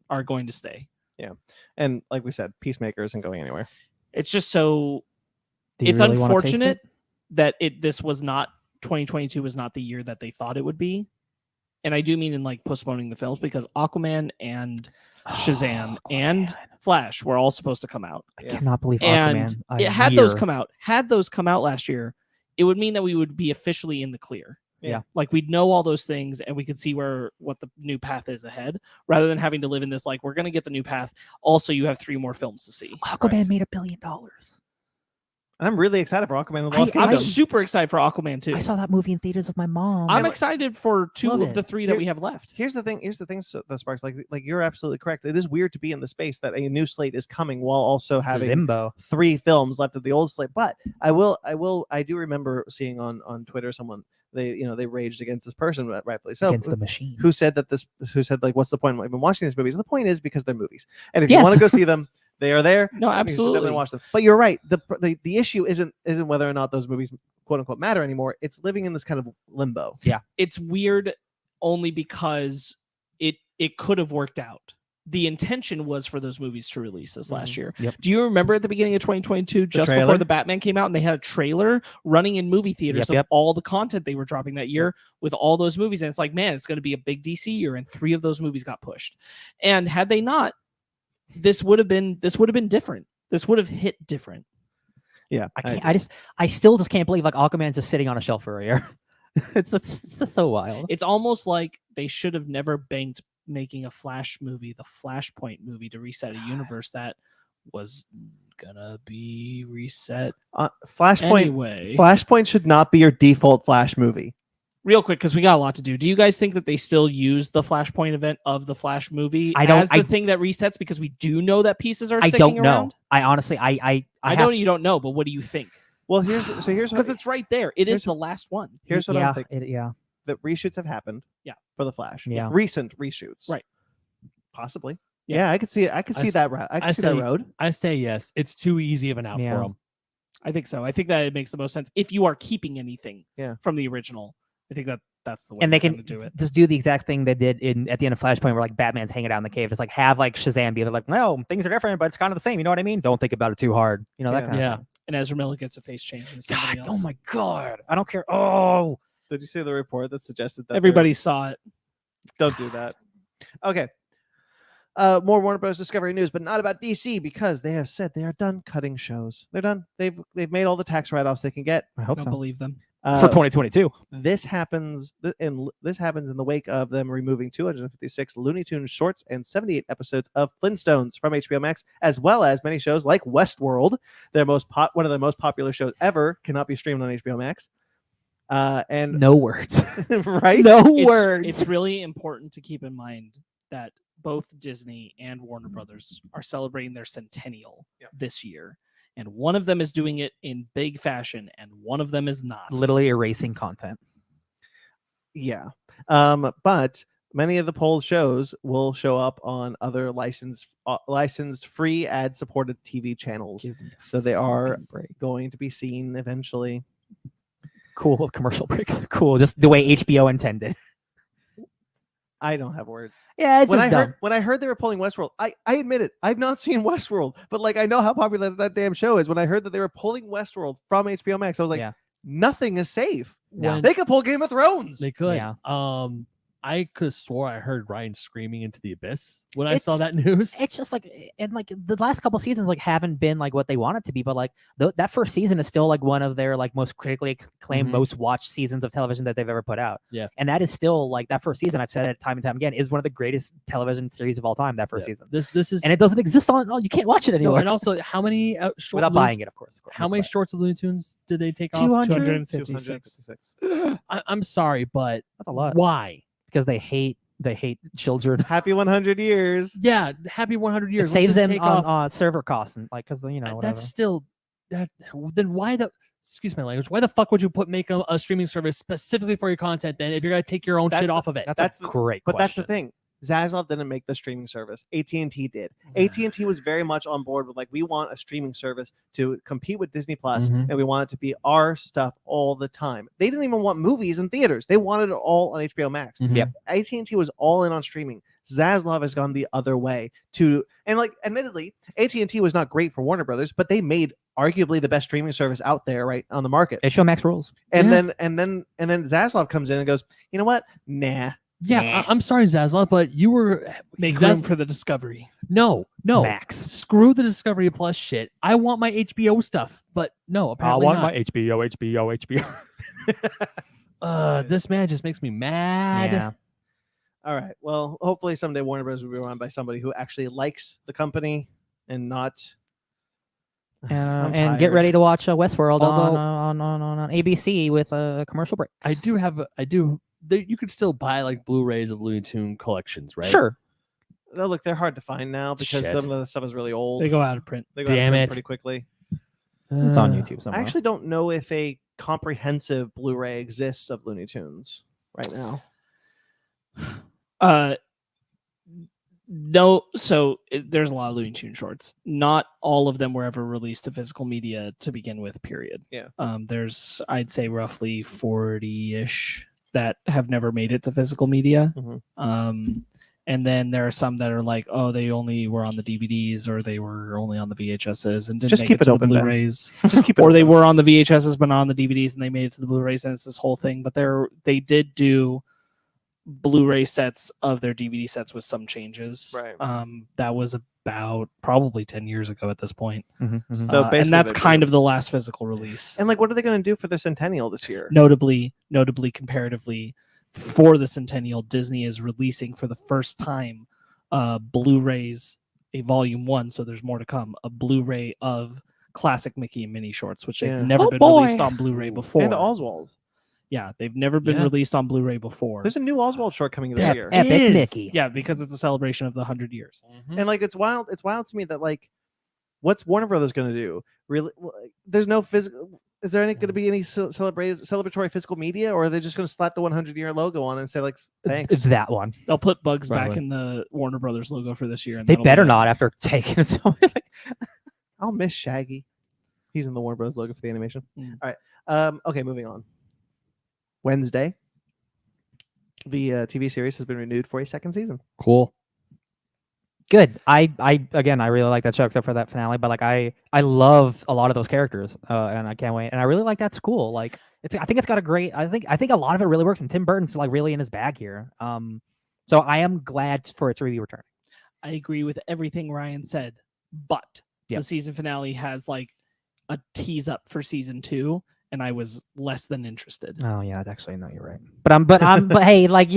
are going to stay. And like we said, Peacemaker isn't going anywhere. It's just so Do you it's really wanna taste unfortunate it? that this was not 2022 was not the year that they thought it would be. And I do mean in like postponing the films because Aquaman and Shazam and Flash were all supposed to come out. I cannot believe And Aquaman. Had those come out last year, it would mean that we would be officially in the clear. Yeah. Like we'd know all those things and we could see what the new path is ahead rather than having to live in this like we're going to get the new path. Also, you have 3 more films to see. Aquaman made $1 billion. I'm really excited for Aquaman and the Lost I'm Kingdom. super excited for Aquaman too. I saw that movie in theaters with my mom. I'm excited for 2 Love of the it. 3 that we have left. Here's the thing, though, Sparks. Like you're absolutely correct. It is weird to be in the space that a new slate is coming while also having Limbo. 3 films left of the old slate. But I do remember seeing on Twitter someone they raged against this person, rightfully so, Against the machine. who said like, what's the point of even watching these movies? And the point is because they're movies, and if Yes. you want to go see them, they are there. No, You should definitely absolutely. watch them. But you're right. The issue isn't whether or not those movies quote unquote matter anymore. It's living in this kind of limbo. It's weird only because it could have worked out. The intention was for those movies to release this last year. Yep. Do you remember at the beginning of 2022, just trailer? before the Batman came out, and they had a trailer running in movie theaters Yep. of all the content they were dropping that year with all those movies? And it's like, man, it's going to be a big DC year, and 3 of those movies got pushed. And had they not, this would have been different. This would have hit different. Yeah, I still just can't believe like Aquaman's just sitting on a shelf for a year. it's just so wild. It's almost like they should have never banked making a Flash movie, the Flashpoint movie, to reset a universe that was gonna be reset Flashpoint. anyway. Flashpoint should not be your default Flash movie. Real quick, because we got a lot to do. Do you guys think that they still use the Flashpoint event of the Flash movie as the thing that resets? Because we do know that pieces are I sticking don't know. around. I honestly, I know you don't know, but what do you think? Well, here's Because it's right there. It is the last one. here's what I'm thinking. yeah. That reshoots have happened. Yeah. For the Flash. Yeah. Recent reshoots. Right. Possibly. Yeah. Yeah, I could see it. I could see that route. I could see that road. I say yes. It's too easy of an out Yeah. for them. I think so. I think that it makes the most sense if you are keeping anything from the original. I think that's the way And they they're can gonna do it. just do the exact thing they did at the end of Flashpoint, where like Batman's hanging out in the cave. Just like have like Shazam be like, no, things are different, but it's kind of the same. You know what I mean? Don't think about it too hard. You know that kind Yeah. of thing. And Ezra Miller gets a face change. And somebody God, else. oh my god, I don't care. Oh, Did you see the report that suggested that Everybody saw it. don't do that? Okay. More Warner Bros. Discovery news, but not about DC because they have said they are done cutting shows. They're done. They've made all the tax write-offs they can get. I hope Don't so. believe them. For 2022. This happens in the wake of them removing 256 Looney Tunes shorts and 78 episodes of Flintstones from HBO Max, as well as many shows like Westworld, one of their most popular shows ever, cannot be streamed on HBO Max. And No words. right? No It's- words. It's really important to keep in mind that both Disney and Warner Brothers are celebrating their centennial this year. And one of them is doing it in big fashion, and one of them is not. Literally erasing content. Yeah. But many of the poll shows will show up on other licensed free ad-supported TV channels. So they are going to be seen eventually. Cool with commercial breaks. Cool, just the way HBO intended. I don't have words. Yeah, it's just dumb. When I heard they were pulling Westworld, I admit it. I've not seen Westworld, but like I know how popular that damn show is. When I heard that they were pulling Westworld from HBO Max, I was like, nothing is safe. No. They could pull Game of Thrones. They could. Yeah. I could have swore I heard Ryan screaming into the abyss when I saw that news. It's just like, and like the last couple seasons like haven't been like what they want it to be, but like that first season is still like one of their like most critically acclaimed, most watched seasons of television that they've ever put out. Yeah, and that is still like that first season. I've said it time and time again, is one of the greatest television series of all time. That first season. This is, and it doesn't exist on. You can't watch it anymore. No, and also, how many without buying it, of course. How many shorts of Looney Tunes did they take off? 256. I'm sorry, but that's a lot. Why? Because they hate children. Happy 100 years. Yeah, happy 100 years. It saves them on server costs and like because you know whatever. That's still that. Then why the excuse my language? Why the fuck would you make a streaming service specifically for your content then if you're gonna take your own shit off of it? That's a great question. But that's the thing. Zaslav didn't make the streaming service. AT&T did. AT&T was very much on board with like, we want a streaming service to compete with Disney Plus, and we want it to be our stuff all the time. They didn't even want movies in theaters. They wanted it all on HBO Max. Yep. AT&T was all in on streaming. Zaslav has gone the other way and like, admittedly, AT&T was not great for Warner Brothers, but they made arguably the best streaming service out there, right on the market. HBO Max rules. And then Zaslav comes in and goes, you know what? Nah. Yeah, I'm sorry, Zaslav, but you were make room for the Discovery. No, Max. Screw the Discovery Plus shit. I want my HBO stuff, but no, apparently I want not. my HBO. This man just makes me mad. Yeah. All right. Well, hopefully someday Warner Bros. Will be run by somebody who actually likes the company and not. And get ready to watch Westworld on ABC with commercial breaks. You could still buy like Blu-rays of Looney Tune collections, right? Sure. No, look, they're hard to find now because some of the stuff is really old. They go out of print. They go out of print pretty quickly. It's on YouTube somewhere. I actually don't know if a comprehensive Blu-ray exists of Looney Tunes right now. No, so there's a lot of Looney Tunes shorts. Not all of them were ever released to physical media to begin with, period. Yeah. There's, I'd say, roughly 40-ish that have never made it to physical media. And then there are some that are like, oh, they only were on the DVDs or they were only on the VHSs and didn't just make keep it to open, the Blu-rays. Just keep it or open. they were on the VHSs but not on the DVDs and they made it to the Blu-rays, and it's this whole thing. But they did do Blu-ray sets of their DVD sets with some changes. Right. That was about probably 10 years ago at this point. So and that's kind of the last physical release. And like, what are they going to do for the centennial this year? Notably, comparatively, for the centennial, Disney is releasing for the first time Blu-rays, a volume 1, so there's more to come, a Blu-ray of classic Mickey and Minnie shorts, which they've never been released on Blu-ray before. And Oswald. Yeah, they've never been released on Blu-ray before. There's a new Oswald short coming this year. Epic Mickey. Yeah, because it's a celebration of the 100 years. And like, it's wild to me that like, what's Warner Brothers going to do? Really, there's no physical. Is there going to be any celebratory physical media, or are they just going to slap the 100-year logo on and say like, thanks? It's that one. They'll put Bugs back in the Warner Brothers logo for this year. And they better not after taking it so like, I'll miss Shaggy. He's in the Warner Brothers logo for the animation. All right. Okay, moving on. Wednesday, the TV series has been renewed for a second season. Cool. Good. I really like that show except for that finale, but like I love a lot of those characters, and I can't wait. And I really like that school. Like I think it's got a great. I think a lot of it really works, and Tim Burton's like really in his bag here. So I am glad for it to be returning. I agree with everything Ryan said, but the season finale has like a tease up for season 2. And I was less than interested. Oh yeah, actually no, you're right. But hey, like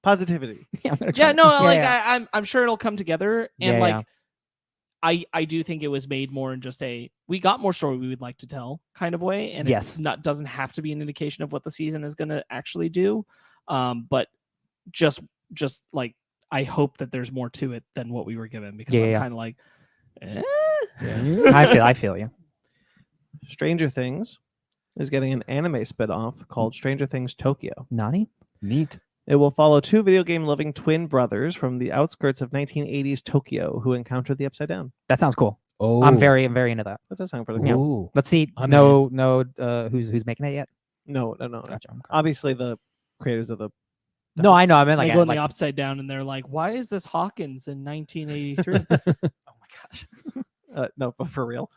positivity. I'm sure it'll come together. And I do think it was made more in just we got more story we would like to tell kind of way, and it's doesn't have to be an indication of what the season is going to actually do. But just like I hope that there's more to it than what we were given, because I'm kind of like, I feel you. Stranger Things is getting an anime spinoff called Stranger Things Tokyo. Nani? Neat. It will follow two video game loving twin brothers from the outskirts of 1980s Tokyo who encountered the Upside Down. That sounds cool. Oh, I'm very into that. That does sound pretty Yeah. cool. Ooh. Let's see. I'm Who's making it yet? No. Gotcha. Okay. Obviously, the creators of the. No, I know. I mean, They like, go in like the Upside Down and they're like, why is this Hawkins in 1983? oh my gosh. No, but for real.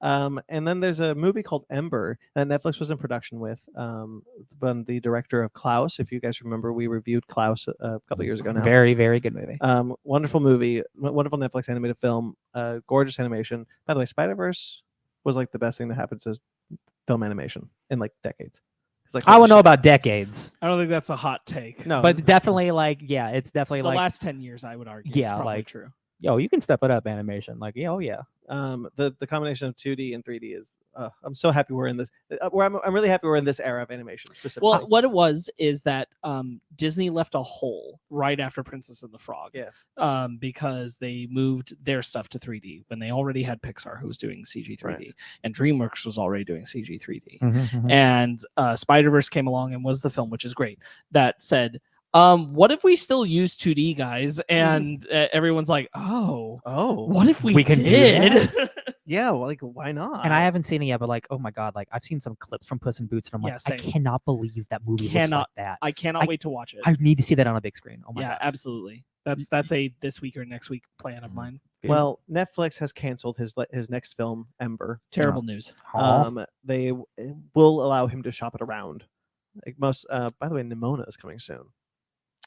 And then there's a movie called Ember that Netflix was in production with. The director of Klaus. If you guys remember, we reviewed Klaus a couple years ago now. Very, very good movie. Wonderful movie, wonderful Netflix animated film, gorgeous animation. By the way, Spider-Verse was like the best thing that happened to film animation in like decades. It's like, I don't know about decades, I don't think that's a hot take. No, but definitely like, yeah, it's definitely The like, last 10 years, I would argue. Yeah, it's probably like- true. yo, you can step it up animation. Like, yeah, oh yeah. the combination of 2D and 3D is. I'm so happy we're in this. I'm really happy we're in this era of animation specifically. Well, what it was is that Disney left a hole right after Princess and the Frog. yes. Because they moved their stuff to 3D when they already had Pixar who was doing CG 3D, Right. and DreamWorks was already doing CG 3D. Mhm. And Spider-Verse came along and was the film, which is great, that said, what if we still use 2D, guys? And everyone's like, oh, what if we can do did? Yeah, well, like why not? And I haven't seen it yet, but like, oh my god, like I've seen some clips from Puss in Boots, and I'm like, Yeah, I same. cannot believe that movie looks like Cannot- that. I cannot wait to watch it. I need to see that on a big screen. Oh my Yeah, god. absolutely. That's a this week or next week plan of mine. Well, Netflix has canceled his next film, Ember. Terrible news. They will allow him to shop it around. Like most. By the way, Nimona is coming soon.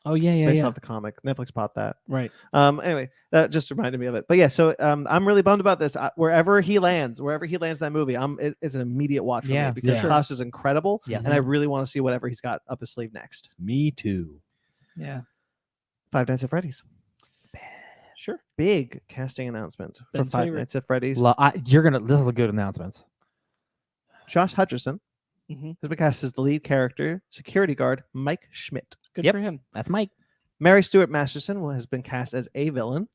Oh yeah, Based off the comic, Netflix bought that. Right. Anyway, that just reminded me of it. But yeah, so I'm really bummed about this. Wherever he lands that movie, it's an immediate watch for Yeah, me because for the cast is incredible, Yes. and I really want to see whatever he's got up his sleeve next. Me too. Yeah. Five Nights at Freddy's. Sure. Big casting announcement for Ben's Five favorite. Nights at Freddy's. This is a good announcement. Josh Hutcherson Mhm. has been cast as the lead character, security guard Mike Schmidt. Good Yep. for him. That's Mike. Mary Stuart Masterson has been cast as a villain.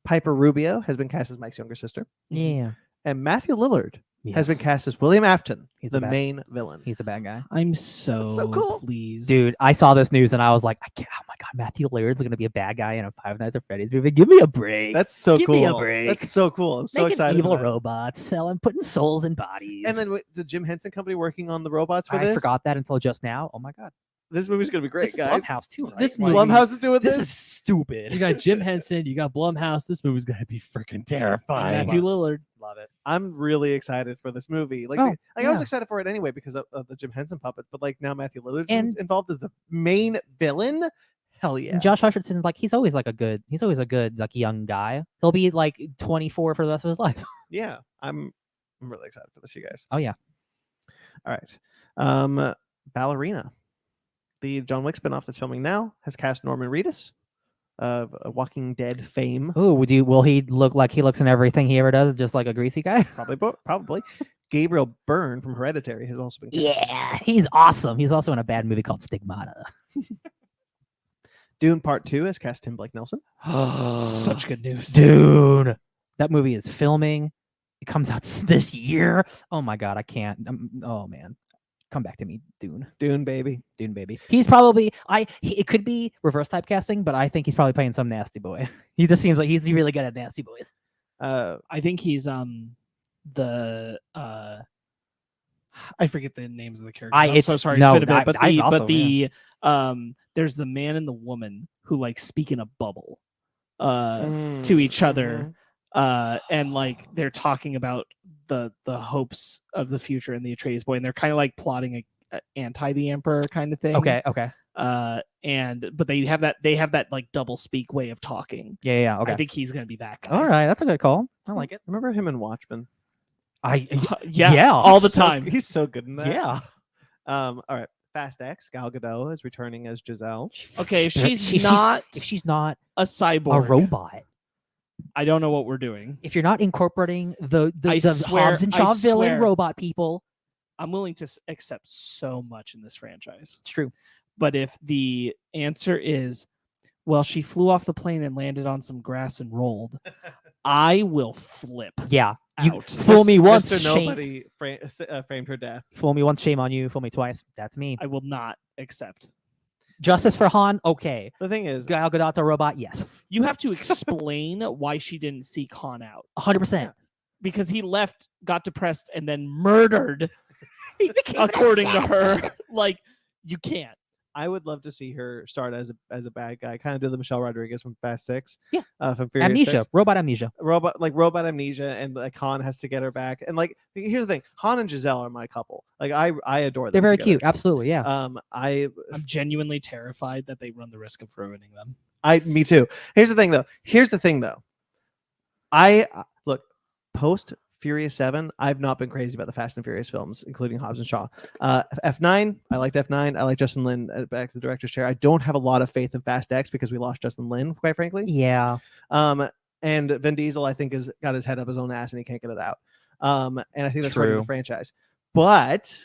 Piper Rubio has been cast as Mike's younger sister. Yeah. And Matthew Lillard has been Yes. cast as William Afton, He's the the bad- main villain. He's a bad guy. I'm so, so cool. pleased. Dude, I saw this news and I was like, I can't, oh my god, Matthew Lillard's gonna be a bad guy in a Five Nights at Freddy's movie. Give me a break. That's so Give cool. me a break. That's so cool. I'm so Making excited. evil for that. robots, selling, putting souls in bodies. And then the Jim Henson Company working on the robots for I this. forgot that until just now. Oh my god. This movie's gonna be great, This is guys. Blumhouse too, right? This Like, movie- Blumhouse is doing this this. is stupid. You got Jim Henson, you got Blumhouse. This movie's gonna be freaking terrifying. Matthew Lillard. Love it. I'm really excited for this movie. Like, Oh, I was yeah. excited for it anyway because of the Jim Henson puppets. But like now Matthew Lillard's And- involved as the main villain. Hell yeah! And Josh Hutcherson, like he's always a good like young guy. He'll be like 24 for the rest of his life. Yeah, I'm really excited for this, you guys. Oh yeah. All right. Ballerina, the John Wick spinoff that's filming now, has cast Norman Reedus of Walking Dead fame. Ooh, will he look like he looks in everything he ever does, just like a greasy guy? Probably. Gabriel Byrne from Hereditary has also been cast. Yeah, he's awesome. He's also in a bad movie called Stigmata. Dune Part 2 has cast Tim Blake Nelson. Such good news. Dude, that movie is filming. It comes out this year. Oh my god, I can't. Oh man, come back to me, Dune, Baby. Dune baby. He's probably it could be reverse typecasting, but I think he's probably playing some nasty boy. He just seems like he's really good at nasty boys. I think he's the I forget the names of the characters. I'm so sorry. no, it's been a bit, I also, there's the man and the woman who like speak in a bubble to To each other, and like they're talking about the hopes of the future and the Atreides boy, and they're kind of like plotting a anti the Emperor kind of thing. Okay. But they have that like double speak way of talking. Yeah. I Okay. think he's gonna be that guy. All right, that's a good call. I like it. Remember him in Watchmen? Yeah, all the He's so- time. He's so good in that. Yeah. All right. Fast X, Gal Gadot is returning as Giselle. Okay, if If she's not if she's not a cyborg, a robot, I don't know what we're doing. if you're not incorporating the I swear- Hobbs and I Shaw villain swear. robot people, I'm willing to accept so much in this franchise. it's true. But if the answer is, well, she flew off the plane and landed on some grass and rolled, I will flip Yeah. You out. fool me once, Mr. shame. Nobody framed her death. Fool me once, shame on you. Fool me twice. That's me. I will not accept. Justice for Han, okay. The thing is, Gal Gadot's a robot, yes. You have to explain why she didn't seek Han out 100%. because he left, got depressed, and then murdered. According to her, like you can't. I would love to see her start as a bad guy, kind of do the Michelle Rodriguez from Fast 6. Yeah. From Furious Amnesia, 6. robot amnesia. Robot amnesia, and like Han has to get her back. And like, here's the thing: Han and Giselle are my couple. Like, I adore them. They're very together. cute. Absolutely, yeah. I'm genuinely terrified that they run the risk of ruining them. Me too. Here's the thing, though. I look post Furious 7. I've not been crazy about the Fast and Furious films, including Hobbs and Shaw. F9. I liked F9. I like Justin Lin back to the director's chair. I don't have a lot of faith in Fast X because we lost Justin Lin, quite frankly. Yeah. And Vin Diesel, I think, has got his head up his own ass and he can't get it out. And I think that's hurting the franchise. But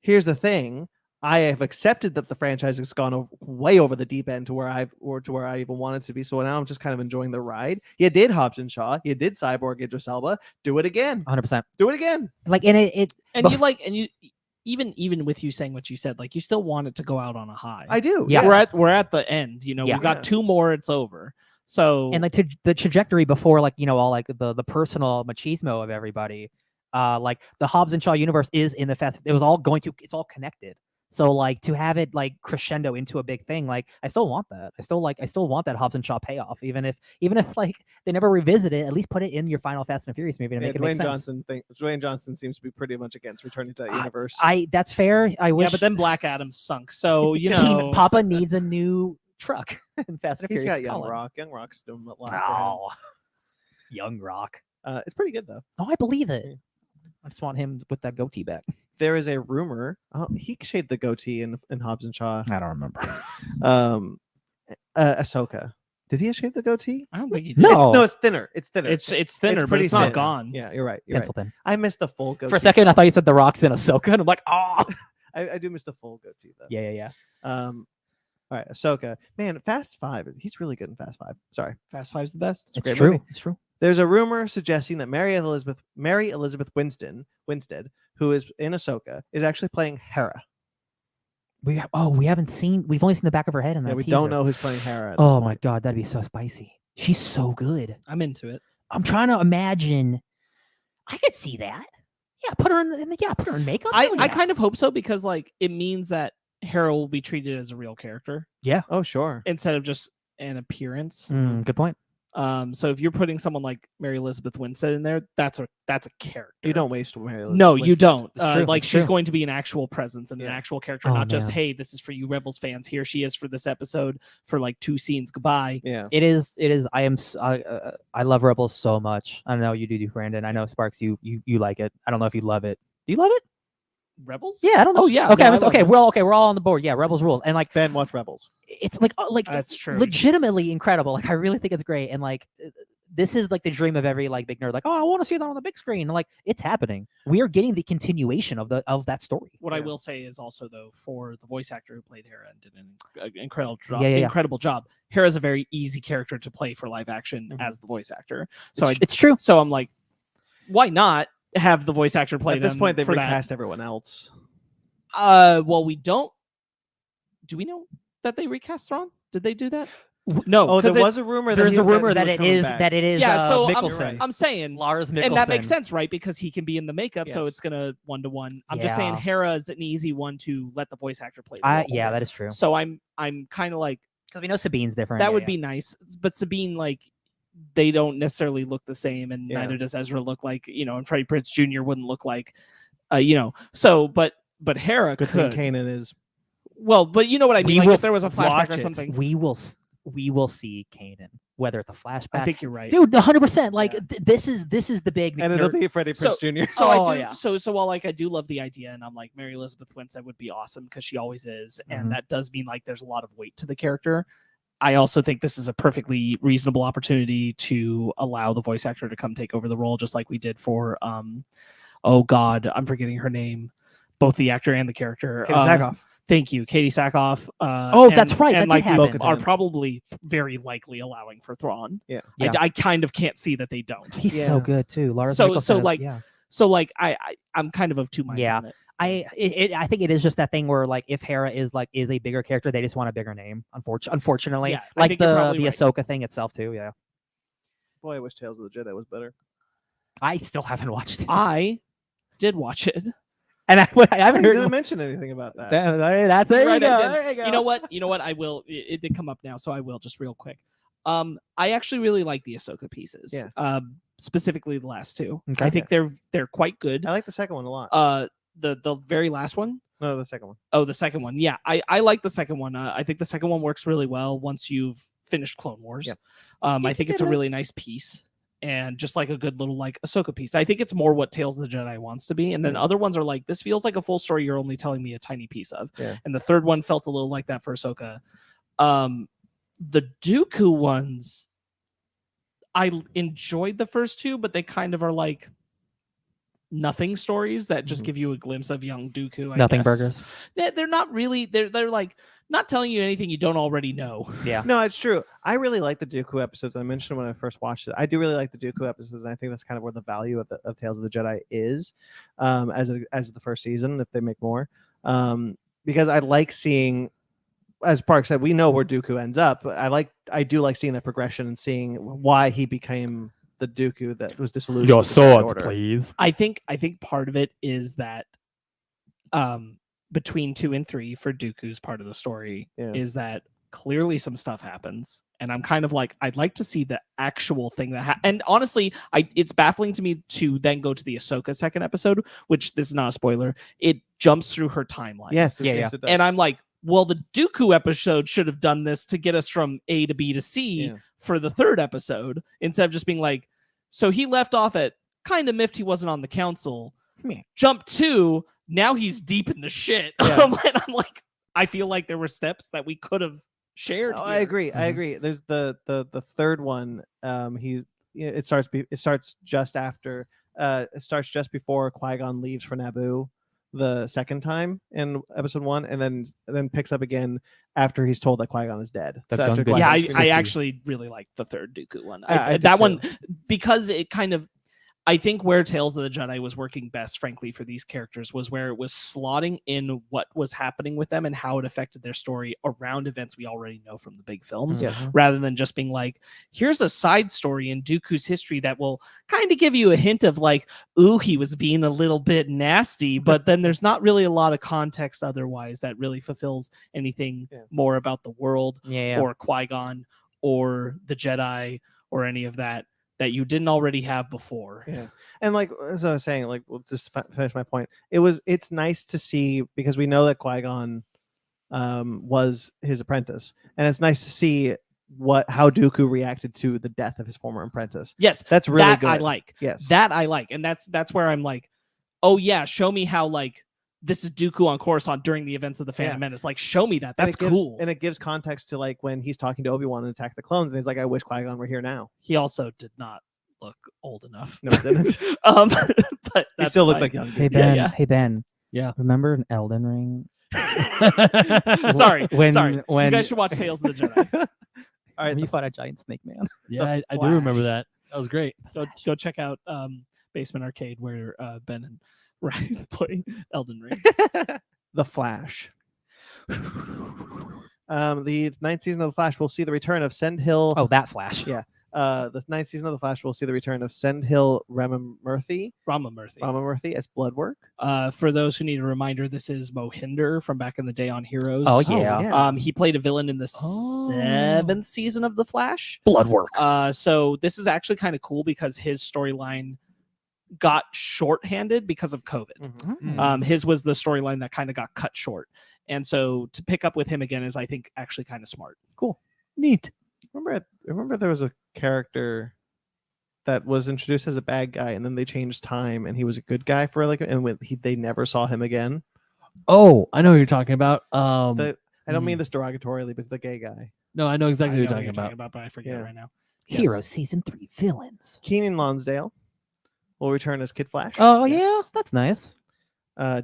here's the thing: I have accepted that the franchise has gone way over the deep end to where I even wanted to be. So now I'm just kind of enjoying the ride. You did Hobbs and Shaw. You did Cyborg Idris Elba. Do it again. 100%. Do it again. Like, and even with you saying what you said, like you still want it to go out on a high. I do. Yeah. We're at the end. You know, Yeah. we got 2 more. It's over. So and like the trajectory before, like, you know, all like the personal machismo of everybody, like the Hobbs and Shaw universe is in the Fast. It's all connected. So like to have it like crescendo into a big thing, like I still want that. I still want that Hobbs and Shaw payoff, even if like they never revisit it. At least put it in your final Fast and Furious movie to make it make sense. Dwayne Johnson seems to be pretty much against returning to that universe. That's fair. I wish. Yeah, but then Black Adam sunk. So you know, Papa needs a new truck in Fast and He's Furious. got Young Rock. Young Rock's doing a lot for him. Oh, Young Rock. It's pretty good though. Oh, I believe it. I just want him with that goatee back. There is a rumor. He shaved the goatee in Hobbs and Shaw. I don't remember. Ahsoka. Did he shave the goatee? I don't think he did. No. It's thinner. It's thinner. It's thinner, but pretty it's not thin. gone. Yeah, you're right. Pencil thin. I missed the full goatee. For a second, I thought you said The Rock's in Ahsoka, and I'm like, oh. I do miss the full goatee though. Yeah. All right, Ahsoka. Man, Fast 5. He's really good in Fast 5. Sorry. Fast 5's the best. a It's great true. movie. It's true. There's a rumor suggesting that Mary Elizabeth Winstead, who is in Ahsoka, is actually playing Hera. We've only seen the back of her head in that We teaser. don't know who's playing Hera. Oh my god, that'd be so spicy. She's so good. I'm into it. I'm trying to imagine. I could see that. Yeah, put her in makeup. I kind of hope so because like it means that Hera will be treated as a real character Oh, sure. instead of just an appearance. Good point. So if you're putting someone like Mary Elizabeth Winstead in there, that's a character. You don't waste Mary Elizabeth. No, you don't. It's true, Like it's she's true. going to be an actual presence and an actual character, Oh, not just man. hey, this is for you Rebels fans. Here she is for this episode for like 2 scenes. Goodbye. Yeah. It is. I love Rebels so much. I know you do, Brandon. I know Sparks. You like it. I don't know if you love it. Do you love it? Rebels? Yeah, I don't know. Oh yeah. Okay, no, I love okay. it. We're all on the board. Yeah, Rebels rules. And like Ben, watch Rebels. it's like That's true. legitimately incredible. Like I really think it's great. And like this is like the dream of every like big nerd. Like, oh, I want to see that on the big screen. And like it's happening. We are getting the continuation of that story. What I will say is also though, for the voice actor who played Hera and did an incredible job. Yeah. Incredible job. Hera's a very easy character to play for live action as the voice actor. So It's true. So I'm like, why not have the voice actor play At this them point, they've for that? recast everyone else. Well, we don't. Do we know that they recast Thrawn? Did they do that? No. Oh, there 'cause was a rumor. There's a rumor that that it is Yeah, so Mikkelsen. I'm saying Lars Mikkelsen. and that makes sense, right? Because he can be in the makeup, so Yes. it's gonna 1-to-1. I'm just saying Yeah. Hera is an easy one to let the voice actor play. The role. Yeah, that is true. So I'm kind of like Because we know Sabine's different. that Yeah, would yeah. be nice, but Sabine like they don't necessarily look the same, and Yeah. neither does Ezra look like and Freddie Prinze Jr. wouldn't look like, So, but Hera Good thing could. Kanan is. Well, but you know what I mean. We Like will if there was a flashback watch or it. something. We will see Kanan, whether it's a flashback. I think you're right. Dude, 100%. Like Yeah. this is the big. And it'll nerd- be Freddie So- Prinze Jr. So Oh, I do. yeah. So while like I do love the idea, and I'm like Mary Elizabeth Winstead would be awesome because she always is, Mhm. and that does mean like there's a lot of weight to the character. I also think this is a perfectly reasonable opportunity to allow the voice actor to come take over the role, just like we did for oh God, I'm forgetting her name, both the actor and the character. Katie Sackhoff. Thank you, Katie Sackhoff. That's right, that And did like happen. are probably very likely allowing for Thrawn. Yeah. Yeah. I kind of can't see that they don't. He's so Yeah. good too. Lars So Mikkelsen is- like, yeah. So like I'm kind of two minds Yeah. on it. I think it is just that thing where like if Hera is a bigger character, they just want a bigger name. Unfortunately, Yeah, I like think you're the probably right. Ahsoka thing itself too. Yeah, Boy, I wish Tales of the Jedi was better. I still haven't watched it, I did watch it. and I haven't You heard. didn't mention anything about that. That's there Right, you go. I did. There you go. You know what? I will. It did come up now, so I will just real quick. I actually really like the Ahsoka pieces. Yeah. Specifically the last two. Okay. I think they're quite good. I like the second one a lot. The very last one. No, the second one. Oh, the second one. Yeah, I like the second one. I think the second one works really well once you've finished Clone Wars. Yeah. I think it's a really nice piece and just like a good little like Ahsoka piece. I think it's more what Tales of the Jedi wants to be. And then other ones are like, this feels like a full story you're only telling me a tiny piece of. Yeah. And the third one felt a little like that for Ahsoka. The Dooku ones, I enjoyed the first two, but they kind of are like nothing stories that just give you a glimpse of young Dooku. Nothing burgers. They're not really. They're like not telling you anything you don't already know. Yeah. No, it's true. I really like the Dooku episodes. I mentioned when I first watched it. I do really like the Dooku episodes, and I think that's kind of where the value of Tales of the Jedi is, as the first season. If they make more, because I like seeing, as Park said, we know where Dooku ends up. But I do like seeing the progression and seeing why he became the Dooku that was disillusioned. Your with the Jedi swords, Order. please. I think part of it is that between 2 and 3 for Dooku's part of the story is that clearly some stuff happens, and I'm kind of like, I'd like to see the actual thing that and honestly, it's baffling to me to then go to the Ahsoka second episode, which this is not a spoiler. It jumps through her timeline. Yes, Yeah. it does. And I'm like, well, the Dooku episode should have done this to get us from A to B to C for the third episode, instead of just being like, so he left off at kind of miffed he wasn't on the council. Jump 2, now he's deep in the shit. Yeah. I'm like, I feel like there were steps that we could have shared. Oh, here. I agree. There's the third one. It starts just after. It starts just before Qui-Gon leaves for Naboo the second time in episode 1, and then picks up again after he's told that Qui-Gon is dead. That's So after done good. Yeah, Qui-Gon's I actually really like the third Dooku one. I did that too. one, because it kind of, I think where Tales of the Jedi was working best, frankly, for these characters was where it was slotting in what was happening with them and how it affected their story around events we already know from the big films, Yes. rather than just being like, here's a side story in Dooku's history that will kind of give you a hint of like, ooh, he was being a little bit nasty, but then there's not really a lot of context otherwise that really fulfills anything more about the world or Qui-Gon or the Jedi or any of that you didn't already have before. Yeah. And like, as I was saying, like, we'll just finish my point. It's nice to see, because we know that Qui-Gon was his apprentice, and it's nice to see how Dooku reacted to the death of his former apprentice. Yes, that's really good. I like. Yes, that I like, and that's where I'm like, oh yeah, show me how like this is Dooku on Coruscant during the events of the Phantom Menace. Like, show me that. That's cool. And it gives context to like when he's talking to Obi-Wan and Attack the Clones, and he's like, I wish Qui-Gon were here now. He also did not look old enough. No, he didn't. But he still looked like young. Hey Ben, Yeah. hey Ben. Yeah. Remember an Elden Ring? sorry. When You guys should watch Tales of the Jedi. All right, you fought a giant snake man. Yeah, I do remember that. That was great. Go check out Basement Arcade, where Ben and Ryan play Elden Ring. The Flash. The 9th season of The Flash will see the return of Sendhil. Oh, that Flash. Yeah. The 9th season of The Flash will see the return of Sendhil Ramamurthy as Bloodwork. For those who need a reminder, this is Mohinder from back in the day on Heroes. Oh yeah. He played a villain in the 7th season of The Flash. Bloodwork. So this is actually kind of cool because his storyline got shorthanded because of COVID. Mm-hmm. His was the storyline that kind of got cut short. And so to pick up with him again is, I think, actually kind of smart. Cool. Neat. Remember there was a character that was introduced as a bad guy, and then they changed time, and he was a good guy for like, and they never saw him again. Oh, I know what you're talking about. I don't mean this derogatorily, but the gay guy. No, I know exactly I what know you're talking about. but I forget right now. Heroes Season 3 villains. Keenan Lonsdale will return as Kid Flash. Oh Yes. yeah, that's nice.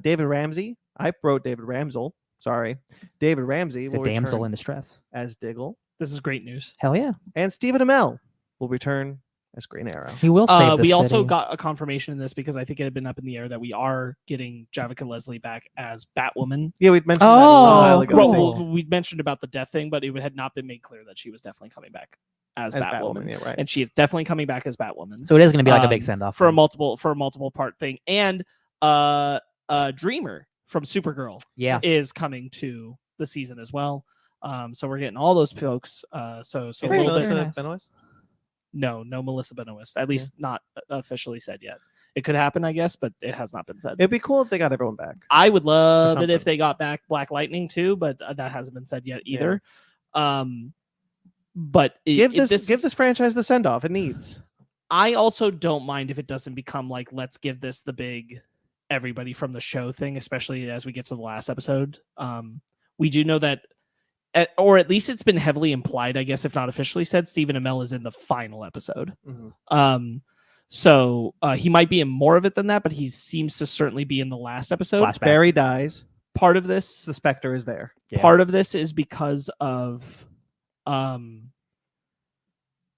David Ramsey. I wrote David Ramsel. Sorry. David Ramsey It's a will damsel return in distress. as Diggle. This is great news. Hell yeah. And Stephen Amell will return as Green Arrow. He will save the We also city. got a confirmation in this because I think it had been up in the air that we are getting Javika Leslie back as Batwoman. Yeah, we'd mentioned that a little while ago. cool. We mentioned about the death thing, but it had not been made clear that she was definitely coming back as Batwoman. Yeah, right. And she is definitely coming back as Batwoman. So it is going to be like a big send off for a multiple part thing. And Dreamer from Supergirl is coming to the season as well. So we're getting all those folks. So a little bit. Benoist? No Melissa Benoist. At least not officially said yet. It could happen, I guess, but it has not been said. It'd be cool if they got everyone back. I would love it if they got back Black Lightning too, but that hasn't been said yet either. But give this franchise the send off it needs. I also don't mind if it doesn't become like, let's give this the big everybody from the show thing, especially as we get to the last episode. We do know that, or at least it's been heavily implied, I guess, if not officially said, Stephen Amell is in the final episode. So he might be in more of it than that, but he seems to certainly be in the last episode. Flashback. Barry dies. Part of this, The Spectre is there. part of this is because of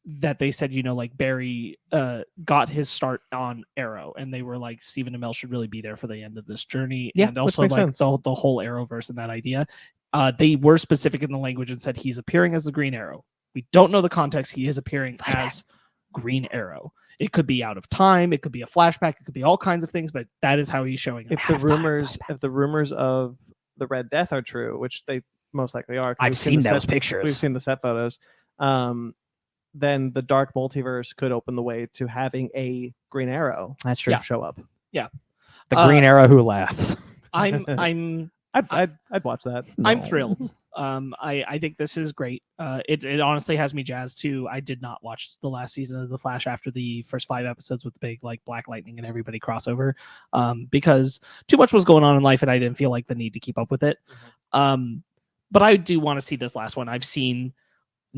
that they said, like Barry got his start on Arrow, and they were like, Stephen Amell should really be there for the end of this journey. Yeah, and also which like makes sense. the whole Arrowverse and that idea. They were specific in the language and said he's appearing as the Green Arrow. We don't know the context. He is appearing as Green Arrow. It could be out of time. It could be a flashback. It could be all kinds of things, but that is how he's showing up. If the rumors of the Red Death are true, which they most likely are, I've seen those pictures. We've seen the set photos. Then the dark multiverse could open the way to having a Green Arrow. That's true. Show up. Yeah, the Green Arrow who laughs. I'd watch that. I'm thrilled. I think this is great. It honestly has me jazzed too. I did not watch the last season of The Flash after the first 5 episodes with the big like Black Lightning and everybody crossover, because too much was going on in life and I didn't feel like the need to keep up with it. But I do want to see this last one. I've seen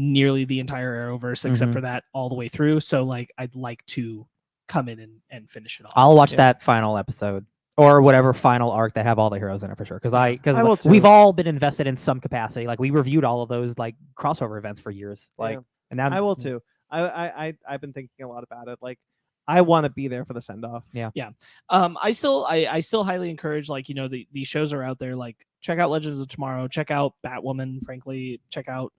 nearly the entire Arrowverse except for that all the way through. So like I'd like to come in and finish it off. I'll watch that final episode. Or whatever final arc that have all the heroes in it for sure. Because we've all been invested in some capacity. Like we reviewed all of those like crossover events for years. And now I will too. I've been thinking a lot about it. Like I want to be there for the send off. Yeah. I still highly encourage, like, these shows are out there. Like check out Legends of Tomorrow. Check out Batwoman. Frankly, check out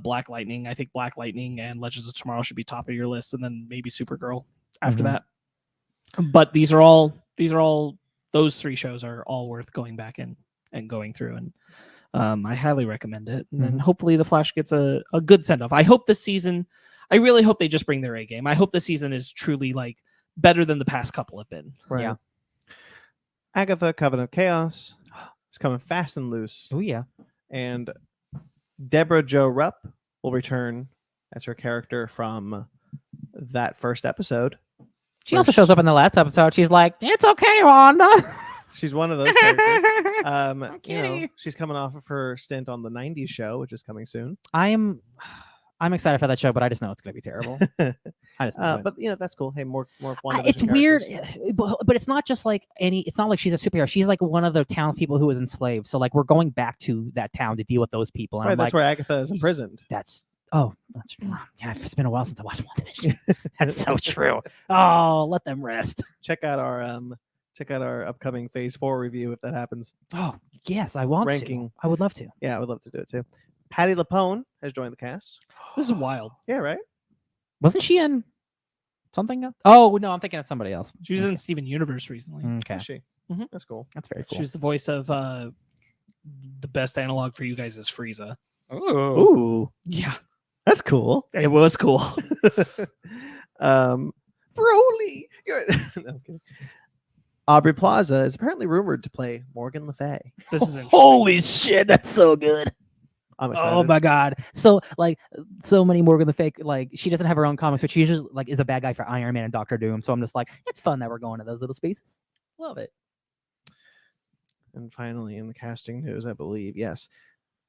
Black Lightning. I think Black Lightning and Legends of Tomorrow should be top of your list, and then maybe Supergirl after that. But these are all those 3 shows are all worth going back and going through, and I highly recommend it. And then hopefully the Flash gets a good send off. I hope this season, I really hope they just bring their A game. I hope the season is truly like better than the past couple have been. Right. Yeah. Agatha, Covenant of Chaos is coming fast and loose. Oh yeah. And Deborah Jo Rupp will return as her character from that first episode. She also shows up in the last episode. She's like, "It's okay, Wanda." She's one of those characters. She's coming off of her stint on the 90s show, which is coming soon. I'm excited for that show, but I just know it's going to be terrible. I just know but that's cool. Hey, more it's weird, but it's not just like it's not like she's a superhero. She's like one of the town people who was enslaved. So like we're going back to that town to deal with those people. And right, that's where Agatha is imprisoned. That's it's been a while since I watched WandaVision. That's so true. Oh, let them rest. Check out our upcoming Phase 4 review if that happens. Oh yes, I want Ranking. to. I would love to. Yeah, I would love to do it too. Patti LuPone has joined the cast. This is wild. Yeah, right. Wasn't she in something else? Oh no, I'm thinking of somebody else. She was in Steven Universe recently. Okay, Is she? That's cool. That's very cool. She's the voice of the best analog for you guys is Frieza. Ooh, Yeah, that's cool. it was cool. Broly. No, I'm kidding. Aubrey Plaza is apparently rumored to play Morgan Le Fay. This is interesting. Holy shit, that's so good. I'm excited. Oh my god. So like so many Morgan the Fake, like she doesn't have her own comics, but she just like is a bad guy for Iron Man and Doctor Doom. So I'm just like, it's fun that we're going to those little spaces. Love it. And finally, in the casting news, I believe, yes,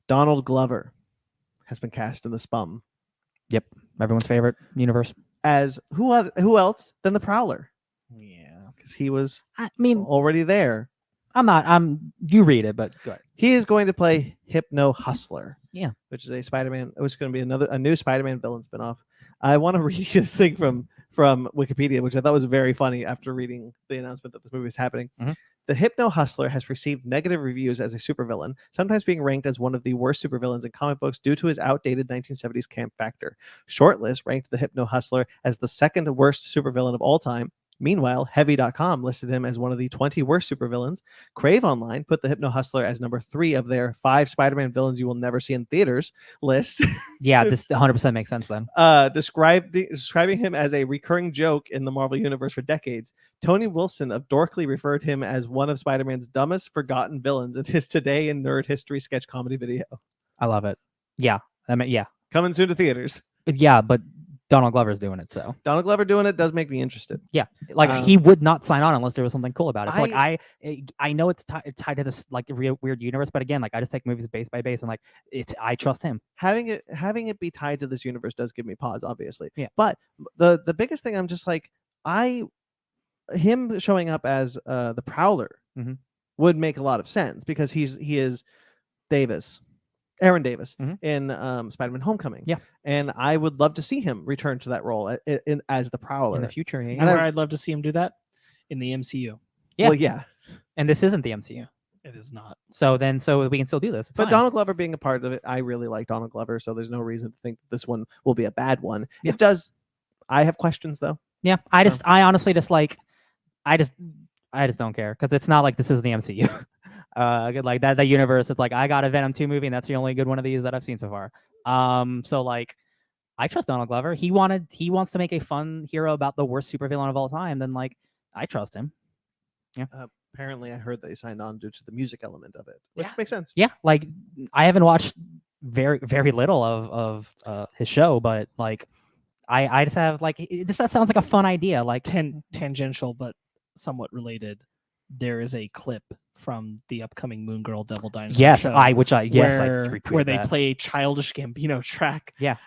Donald Glover has been cast in the Spum Yep. Everyone's favorite universe. as who else than the Prowler? Yeah. Because he was I mean, already there. you read it, but go ahead. He is going to play Hypno Hustler. Yeah. Which is a Spider-Man. It was going to be a new Spider-Man villain spinoff. I want to read you this thing from Wikipedia, which I thought was very funny after reading the announcement that this movie is happening. Mhm. The Hypno Hustler has received negative reviews as a supervillain, sometimes being ranked as one of the worst supervillains in comic books due to his outdated 1970s camp factor. Shortlist ranked the Hypno Hustler as the second worst supervillain of all time. Meanwhile, Heavy.com listed him as one of the 20 worst supervillains. Crave Online put the Hypno Hustler as number 3 of their 5 Spider-Man villains you will never see in theaters list. Yeah, this 100% makes sense then. Describing him as a recurring joke in the Marvel Universe for decades. Tony Wilson of Dorkly referred him as one of Spider-Man's dumbest forgotten villains in his Today in Nerd History sketch comedy video. I love it. Yeah. I mean, yeah. Coming soon to theaters. Yeah, but Donald Glover's doing it, so. Donald Glover doing it does make me interested. Yeah. Like, he would not sign on unless there was something cool about it. So, I know it's tied to this, like, real weird universe, but again, like, I just take movies base by base, and, like, I trust him. Having it be tied to this universe does give me pause, obviously. Yeah. But the biggest thing, I'm just like, him showing up as the Prowler would make a lot of sense because he is Aaron Davis in Spider-Man Homecoming. Yeah. And I would love to see him return to that role as the Prowler In the future, yeah. You know where I'd love to see him do that? In the MCU. Yeah. Well, yeah. And this isn't the MCU. It is not. So we can still do this. It's But fine. Donald Glover being a part of it, I really like Donald Glover, so there's no reason to think that this one will be a bad one. Yeah. It does. I have questions though. Yeah. I honestly just like, I just don't care because it's not like this is the MCU. Like that universe, it's like I got a Venom 2 movie and that's the only good one of these that I've seen so far. So like I trust Donald Glover. He wants to make a fun hero about the worst supervillain of all time, then like I trust him. Yeah. Apparently I heard that he signed on due to the music element of it, which makes sense. Yeah, like I haven't watched very, very little of his show, but like I just have like this sounds like a fun idea, like tangential but somewhat related. There is a clip from the upcoming Moon Girl Devil Dinosaur show. Where they play a Childish Gambino track. Yeah.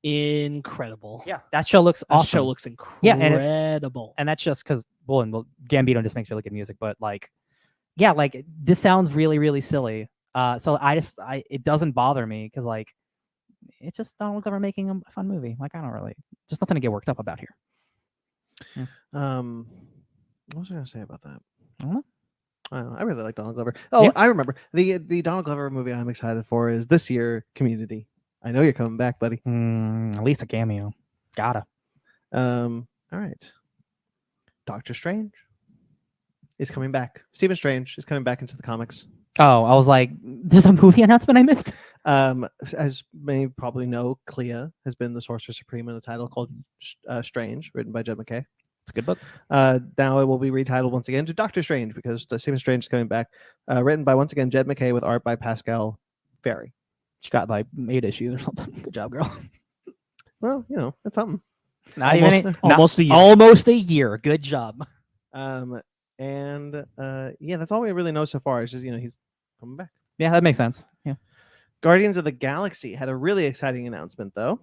Incredible. Yeah, that show looks awesome. That show looks incredible. Yeah, and that's just because Gambino just makes really good music, but like, yeah, like this sounds really, really silly. So it doesn't bother me because like it's just Donald Glover making a fun movie. Like I don't really, there's nothing to get worked up about here. Yeah. What was I going to say about that? I don't know. I really like Donald Glover. Oh, yeah. I remember the Donald Glover movie I'm excited for is this year, Community. I know you're coming back, buddy. At least a cameo. Gotta. All right. Doctor Strange is coming back. Stephen Strange is coming back into the comics. Oh, I was like, there's a movie announcement I missed? As many probably know, Clea has been the Sorcerer Supreme in a title called Strange, written by Jed MacKay. It's a good book. Now it will be retitled once again to Doctor Strange because Stephen Strange is coming back. Written by, once again, Jed MacKay with art by Pascal Ferry. She got like 8 issues or something. Good job, girl. Well, you know, that's something. Almost a year. Almost a year. Good job. Yeah, that's all we really know so far. It's just, you know, he's coming back. Yeah, that makes sense. Yeah. Guardians of the Galaxy had a really exciting announcement, though.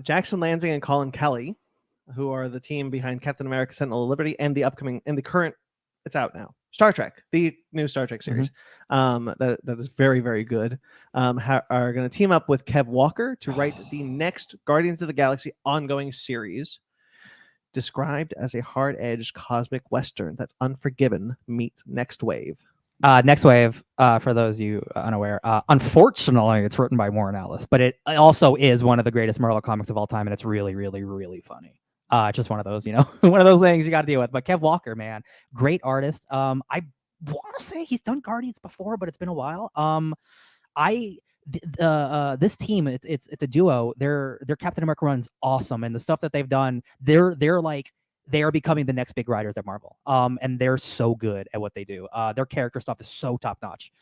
Jackson Lansing and Colin Kelly, who are the team behind Captain America: Sentinel of Liberty and the current, it's out now, Star Trek, the new Star Trek series, that is very, very good, are going to team up with Kev Walker to write the next Guardians of the Galaxy ongoing series, described as a hard-edged cosmic western that's Unforgiven meets Next Wave. Next Wave, for those of you unaware, unfortunately, it's written by Warren Ellis, but it also is one of the greatest Marvel comics of all time, and it's really, really, really funny. Just one of those, you know, one of those things you got to deal with. But Kev Walker, man, great artist. I want to say he's done Guardians before, but it's been a while. This team, it's a duo. Their Captain America run's awesome, and the stuff that they've done, they are becoming the next big writers at Marvel. And they're so good at what they do. Their character stuff is so top notch.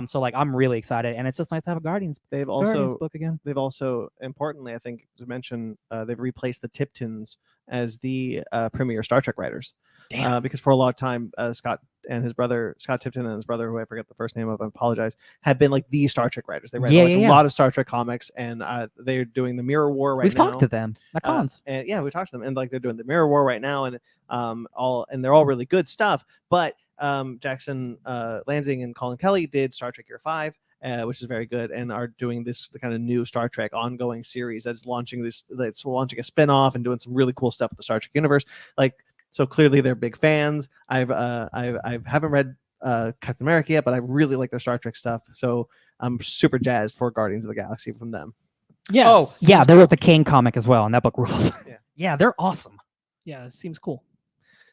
So like I'm really excited, and it's just nice to have a Guardians book again. They've also, importantly, I think to mention, they've replaced the Tiptons as the premier Star Trek writers. Damn. Because for a long time, Scott Tipton and his brother, who I forget the first name of, I apologize, had been like the Star Trek writers. They write a lot of Star Trek comics, and they're doing the Mirror War right now. We've talked to them at cons. And yeah, we talked to them, and like they're doing the Mirror War right now, and they're all really good stuff. But Jackson Lansing and Colin Kelly did Star Trek Year 5, which is very good, and are doing this kind of new Star Trek ongoing series that's launching a spinoff and doing some really cool stuff with the Star Trek universe. Like, so clearly they're big fans. I haven't read Captain America yet, but I really like their Star Trek stuff. So I'm super jazzed for Guardians of the Galaxy from them. Yes. Oh, yeah, they wrote the King comic as well, and that book rules. Yeah. Yeah, they're awesome. Yeah, it seems cool.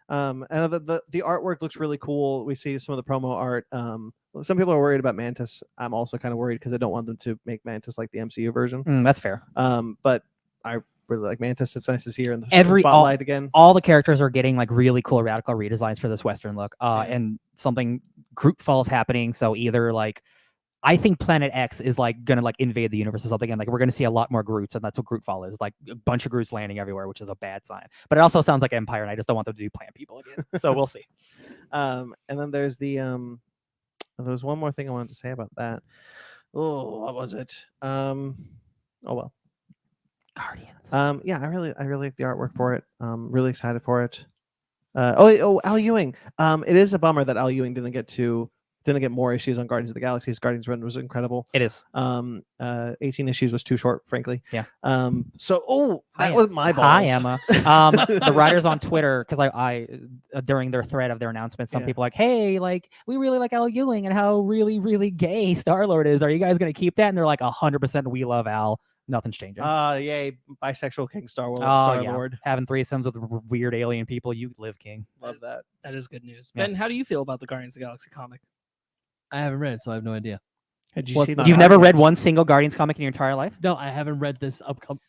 And the artwork looks really cool. We see some of the promo art. Some people are worried about Mantis. I'm also kind of worried because I don't want them to make Mantis like the MCU version. That's fair. But I really like Mantis. It's nice to see her in the spotlight again. All the characters are getting like really cool radical redesigns for this Western look. And something Groot Fall is happening. So either like, I think Planet X is like gonna like invade the universe or something, and like we're gonna see a lot more Groots, and that's what Grootfall is, like a bunch of Groots landing everywhere, which is a bad sign. But it also sounds like Empire, and I just don't want them to do plant people again. So we'll see. And then there's the there was one more thing I wanted to say about that. Oh, what was it? Oh well. Guardians. Yeah, I really like the artwork for it. Really excited for it. Al Ewing. It is a bummer that Al Ewing didn't get more issues on Guardians of the Galaxy. His Guardians run was incredible. It is. 18 issues was too short, frankly. Yeah. That was my balls. Hi, Emma. The writers on Twitter, because I during their thread of their announcement, some people like, hey, like we really like Al Ewing and how really, really gay Star-Lord is. Are you guys gonna keep that? And they're like 100% we love Al. Nothing's changing. Yay, bisexual King Star-Lord. Yeah. Having threesomes with weird alien people, you live, King. Love that. That is good news. Yeah. Ben, how do you feel about the Guardians of the Galaxy comic? I haven't read it, so I have no idea. You've never read one single Guardians comic in your entire life? No, I haven't read this upcoming.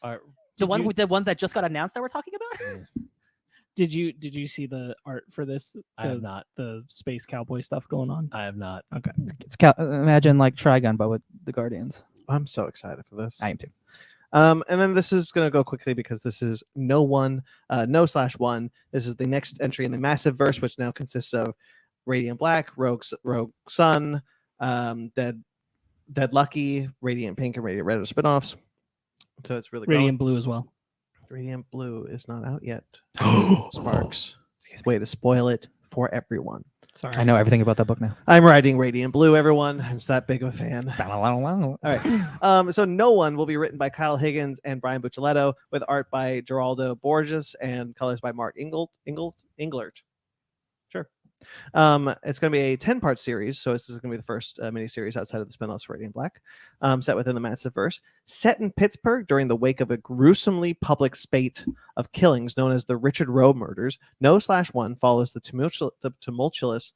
The one that just got announced that we're talking about? Did you see the art for this? I have not. The space cowboy stuff going on. I have not. Okay. Imagine like Trigun, but with the Guardians. I'm so excited for this. I am too. And then this is going to go quickly because this is No/1. This is the next entry in the Massive Verse, which now consists of Radiant Black, Rogue Sun, Dead Lucky, Radiant Pink, and Radiant Red are spinoffs. So it's really Radiant Blue as well. Radiant Blue is not out yet. Sparks. Way to spoil it for everyone. Sorry. I know everything about that book now. I'm writing Radiant Blue, everyone. I'm just that big of a fan. All right. So No/1 will be written by Kyle Higgins and Brian Buccellato, with art by Geraldo Borges and colors by Mark Englert. Sure. It's going to be a 10-part series, so this is going to be the first miniseries outside of the spin-offs for Radiant Black, set within the Massive Verse. Set in Pittsburgh during the wake of a gruesomely public spate of killings known as the Richard Roe murders, No/1 follows the tumultuous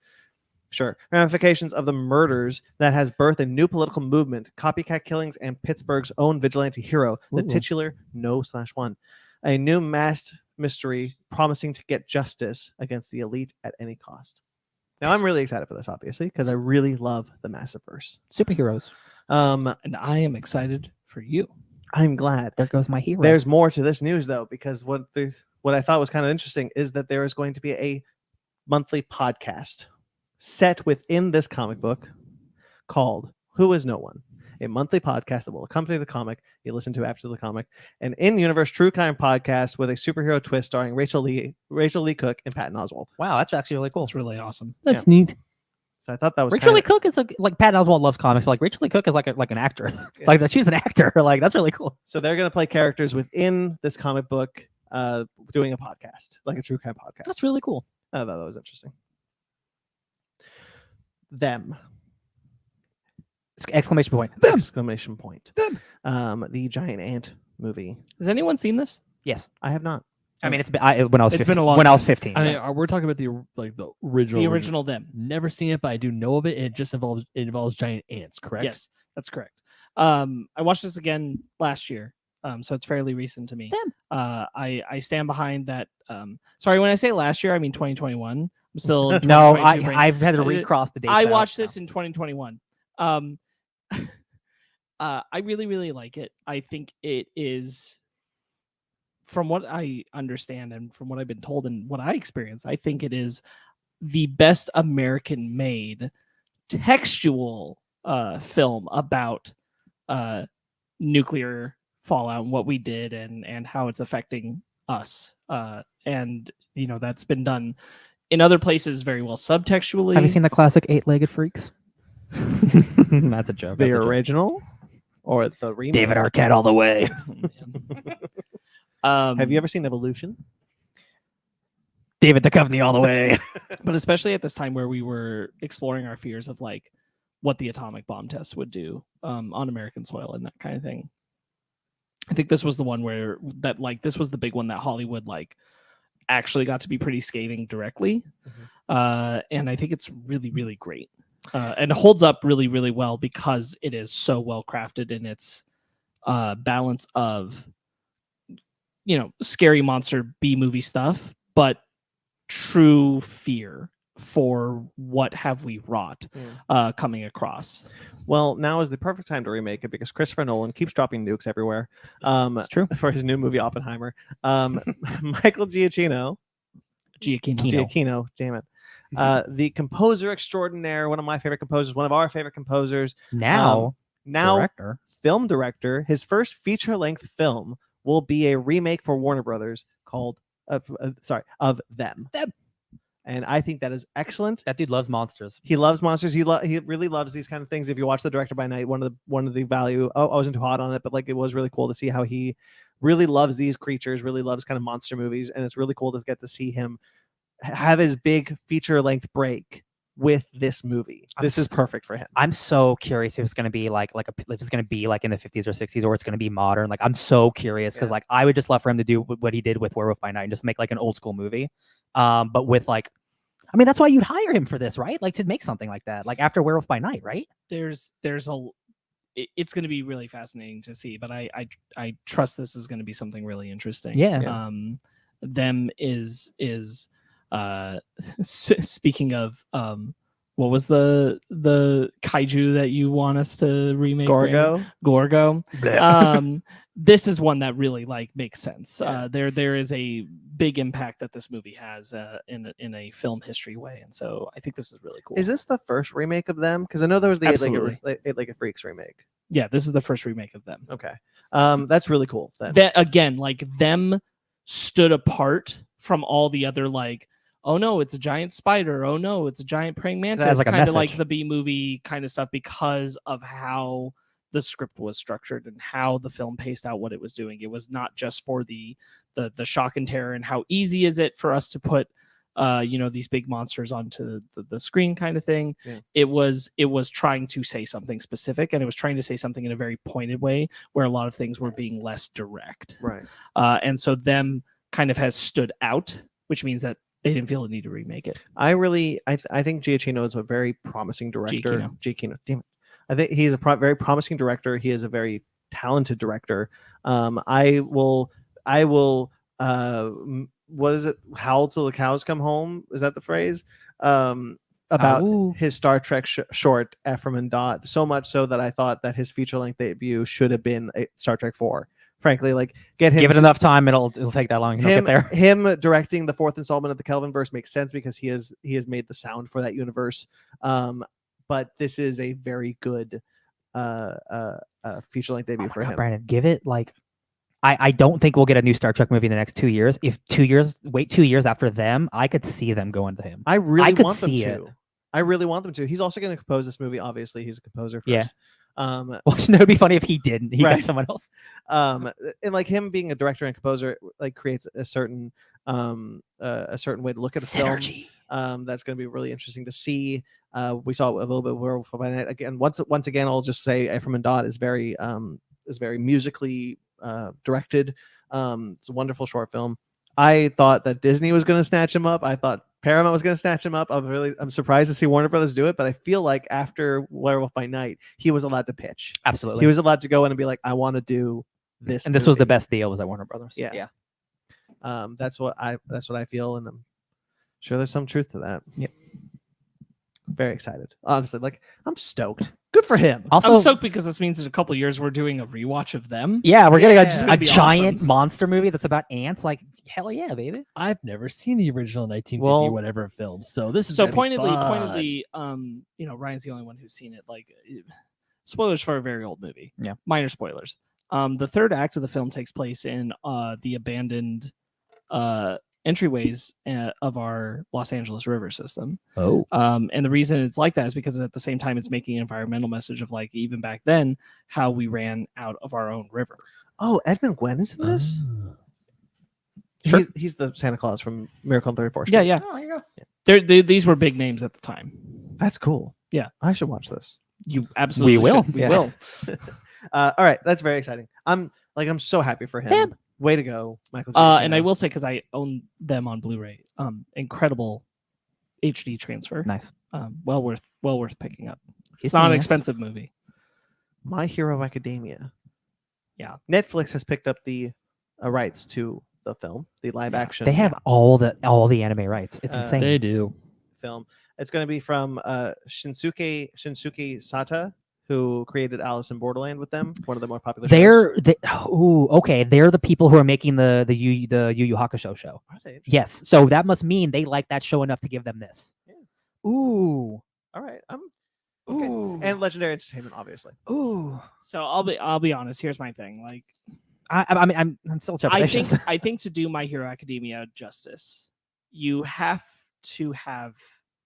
ramifications of the murders that has birthed a new political movement, copycat killings, and Pittsburgh's own vigilante hero, the titular No/1. A new masked mystery promising to get justice against the elite at any cost. Now, I'm really excited for this, obviously, because I really love the Massive Verse. Superheroes. And I am excited for you. I'm glad. There goes my hero. There's more to this news, though, because what I thought was kind of interesting is that there is going to be a monthly podcast set within this comic book called Who is No/1? A monthly podcast that will accompany the comic you listen to after the comic, an in-universe true crime podcast with a superhero twist starring Rachel Lee Cook and Patton Oswalt. Wow, that's actually really cool. It's really awesome. That's neat. So I thought that was Rachel Lee Cook is like Patton Oswalt loves comics, but like Rachel Lee Cook is like an actor. Like that, she's an actor. Like that's really cool. So they're gonna play characters within this comic book, doing a podcast, like a true crime podcast. That's really cool. I thought that was interesting. Them. Exclamation point. Exclamation point. The giant ant movie. Has anyone seen this? Yes. I have not. I mean, it's been when I was 15. It's been a long when I was time. 15. I mean, we're talking about the original. The original Them. Never seen it, but I do know of it. And it just involves giant ants, correct? Yes, that's correct. I watched this again last year, so it's fairly recent to me. I stand behind that. Sorry, when I say last year, I mean 2021. I'm still in no, 2022 brain. I've had to recross the date. I watched this in 2021. I really, really like it. I think it is, from what I understand and from what I've been told and what I experienced, I think it is the best American-made textual film about nuclear fallout and what we did and how it's affecting us. And, that's been done in other places very well subtextually. Have you seen the classic 8-Legged Freaks? That's a joke. The That's a joke. original or the remake? David Arquette all the way. Have you ever seen Evolution? David Duchovny all the way. But especially at this time where we were exploring our fears of like what the atomic bomb test would do on American soil and that kind of thing. I think this was the one where that like this was the big one that Hollywood like actually got to be pretty scathing directly. And I think it's really, really great. And it holds up really, really well because it is so well crafted in its balance of, scary monster B movie stuff, but true fear for what have we wrought coming across. Well, now is the perfect time to remake it because Christopher Nolan keeps dropping nukes everywhere. It's true. For his new movie Oppenheimer. Michael Giacchino, damn it. The composer extraordinaire, one of my favorite composers, one of our favorite composers. Now director. Film director. His first feature-length film will be a remake for Warner Brothers called of Them. And I think that is excellent. That dude loves monsters. He loves monsters. He really loves these kind of things. If you watch The Director by Night, one of the value. I wasn't too hot on it, but like it was really cool to see how he really loves these creatures. Really loves kind of monster movies, and it's really cool to get to see him have his big feature length break with this movie. This is perfect for him. I'm so curious if it's going to be like if it's going to be like in the 50s or 60s or it's going to be modern. Like I'm so curious because like I would just love for him to do what he did with Werewolf by Night and just make like an old school movie. But with like, I mean, that's why you'd hire him for this, right? Like to make something like that, like after Werewolf by Night, right? It's going to be really fascinating to see, but I trust this is going to be something really interesting. Yeah. Them is speaking of what was the kaiju that you want us to remake? Gorgo. This is one that really like makes sense. There is a big impact that this movie has in a film history way, and so I think this is really cool. Is this the first remake of Them? Because I know there was the Eight Legged Freaks remake. Yeah, this is the first remake of Them. Okay, that's really cool. Then. That again, like Them stood apart from all the other like, oh no, it's a giant spider. Oh no, it's a giant praying mantis. Like kind of like the B movie kind of stuff because of how the script was structured and how the film paced out what it was doing. It was not just for the shock and terror and how easy is it for us to put these big monsters onto the screen kind of thing. Yeah. It was trying to say something specific, and it was trying to say something in a very pointed way where a lot of things were being less direct. Right. And so Them kind of has stood out, which means that they didn't feel the need to remake it. I think Giacchino is a very promising director. Giacchino, damn it. I think he's a very promising director. He is a very talented director. I will. What is it? Howl till the cows come home. Is that the phrase? About his Star Trek short Ephraim and Dot. So much so that I thought that his feature length debut should have been Star Trek 4. Frankly, like give it enough time, it'll take that long. He'll get there. Him directing the fourth installment of the Kelvinverse makes sense because he has made the sound for that universe. But this is a very good feature length debut for him. Brandon, give it like I don't think we'll get a new Star Trek movie in the next 2 years. If 2 years, wait 2 years after Them, I could see them going to him. I really want them to. He's also going to compose this movie. Obviously, he's a composer first. Yeah. Well, it would be funny if he didn't. He got someone else. And like him being a director and composer, like creates a certain way to look at a synergy. Film. That's going to be really interesting to see. We saw a little bit of Werewolf by Night again. Once again, I'll just say Ephraim and Dot is very musically directed. It's a wonderful short film. I thought that Disney was going to snatch him up. I thought Paramount was going to snatch him up. I'm surprised to see Warner Brothers do it, but I feel like after Werewolf by Night, he was allowed to pitch. Absolutely, he was allowed to go in and be like, "I want to do this." And this was the best deal. Was at Warner Brothers. Yeah. That's what I feel, and I'm sure there's some truth to that. Yep. Very excited, honestly. Like I'm stoked. Good for him. Also, I'm stoked because this means in a couple of years we're doing a rewatch of Them. Yeah, we're getting a giant monster movie that's about ants. Like hell yeah, baby! I've never seen the original 1950 whatever film, so this is pointedly. Ryan's the only one who's seen it. Like spoilers for a very old movie. Yeah, minor spoilers. The third act of the film takes place in the abandoned entryways of our Los Angeles River system. Oh, And the reason it's like that is because at the same time it's making an environmental message of like even back then how we ran out of our own river. Oh, Edmund Gwenn is in this. Sure. He's the Santa Claus from Miracle on 34th Street. Yeah, yeah. Oh, there you go. These were big names at the time. That's cool. Yeah. I should watch this. You absolutely will. should. We Yeah. will. All right, that's very exciting. I'm so happy for him. Damn. Way to go, Michael. And I will say, because I own them on Blu-ray, incredible HD transfer. Nice. Well worth picking up. He's It's not an genius. expensive movie. My Hero Academia. Yeah. Netflix has picked up the rights to the film, the live action. They have all the anime rights. It's insane. they do. film. It's going to be from Shinsuke Sata, who created Alice in Borderland with them, one of the more popular shows. They're the people who are making the Yu Yu Hakusho show. Are they? Interesting. Yes, so that must mean they like that show enough to give them this. Yeah. Ooh, All right. Okay. ooh, And Legendary Entertainment, obviously. ooh. So I'll be honest. Here's my thing. Like I mean, I'm still trepidatious. I think to do My Hero Academia justice, you have to have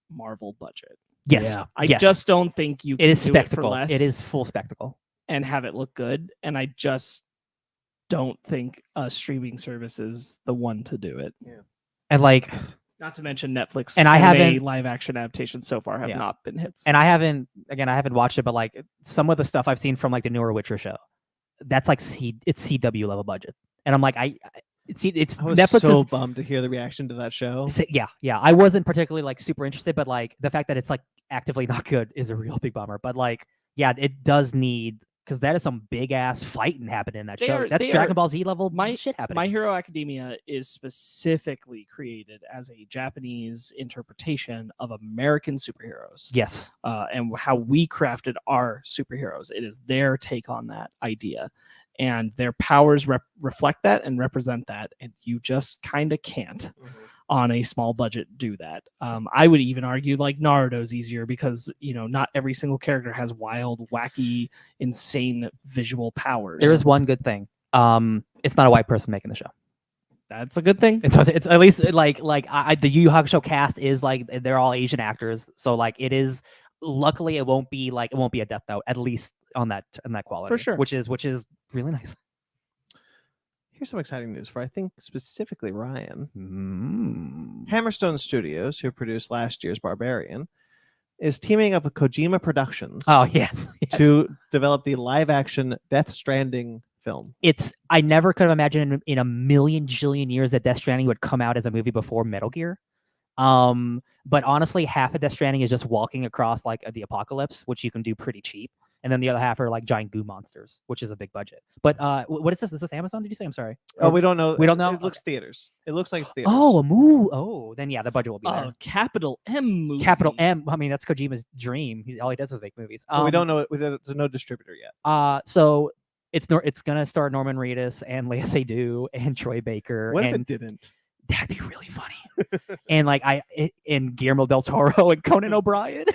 Marvel budget. Yes, Yeah. I yes. just don't think you can It is do spectacle. it for less It is full spectacle. and have it look good. And I just don't think a streaming service is the one to do it. And like, Not to mention Netflix And I anime haven't- live action adaptations so far have Yeah. not been hits. and I haven't watched it, but like some of the stuff I've seen from like the newer Witcher show, that's like it's CW level budget, and I'm like, it's I was Netflix so is. bummed to hear the reaction to that show. Yeah. I wasn't particularly like super interested, but like the fact that it's like actively not good is a real big bummer. But like, yeah, it does need, because that is some big ass fighting happening in that show. That's Dragon Ball Z level shit happening. My Hero Academia is specifically created as a Japanese interpretation of American superheroes. Yes. And how we crafted our superheroes. It is their take on that idea. And their powers reflect that and represent that. And you just kind of can't on a small budget do that. I would even argue like Naruto's easier because, not every single character has wild, wacky, insane visual powers. There is one good thing. It's not a white person making the show. That's a good thing. It's at least the Yu Yu Hakusho cast is like they're all Asian actors, so like it is. Luckily, it won't be a Death Note, at least on that quality For sure. which is really nice. Here's some exciting news for, I think, specifically Ryan. Mm. Hammerstone Studios, who produced last year's Barbarian, is teaming up with Kojima Productions Oh yes. to develop the live-action Death Stranding film. I never could have imagined in a million jillion years that Death Stranding would come out as a movie before Metal Gear. But honestly, half of Death Stranding is just walking across like the apocalypse, which you can do pretty cheap, and then the other half are like giant goo monsters, which is a big budget. But what is this? Is this Amazon? Did you say? I'm sorry. Oh, we don't know. We don't know? It looks theaters. It looks like it's theaters. Oh, a movie. Oh, then yeah, the budget will be there. Capital M movie. Capital M. I mean, that's Kojima's dream. All he does is make movies. But we don't know. There's no distributor yet. So it's gonna star Norman Reedus and Lea Seydoux and Troy Baker. What if and it didn't? that'd be really funny. And like and Guillermo del Toro and Conan O'Brien.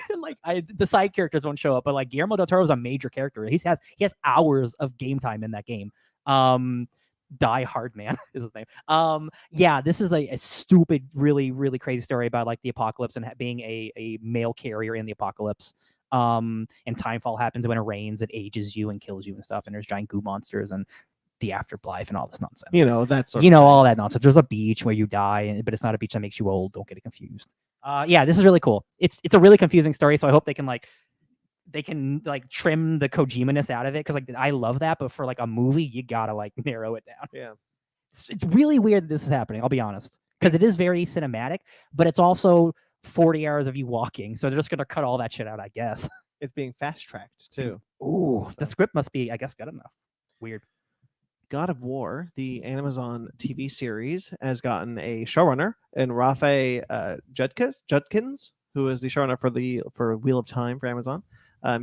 The side characters won't show up, but like Guillermo del Toro is a major character. He has hours of game time in that game. Die Hard Man is his name. Yeah, this is a stupid, really, really crazy story about like the apocalypse and being a mail carrier in the apocalypse. And timefall happens when it rains, it ages you and kills you and stuff, and there's giant goo monsters and the afterlife and all this nonsense. That's All that nonsense. There's a beach where you die, but it's not a beach that makes you old. Don't get it confused. Yeah, this is really cool. It's a really confusing story, so I hope they can trim the Kojima-ness out of it, because like I love that, but for like a movie, you gotta like narrow it down. Yeah. It's really weird that this is happening, I'll be honest, because it is very cinematic, but it's also 40 hours of you walking, so they're just gonna cut all that shit out, I guess. It's being fast-tracked, too. Ooh, the script must be, I guess, good enough. Weird. God of War, the Amazon TV series, has gotten a showrunner in Rafe Judkins, who is the showrunner for Wheel of Time for Amazon.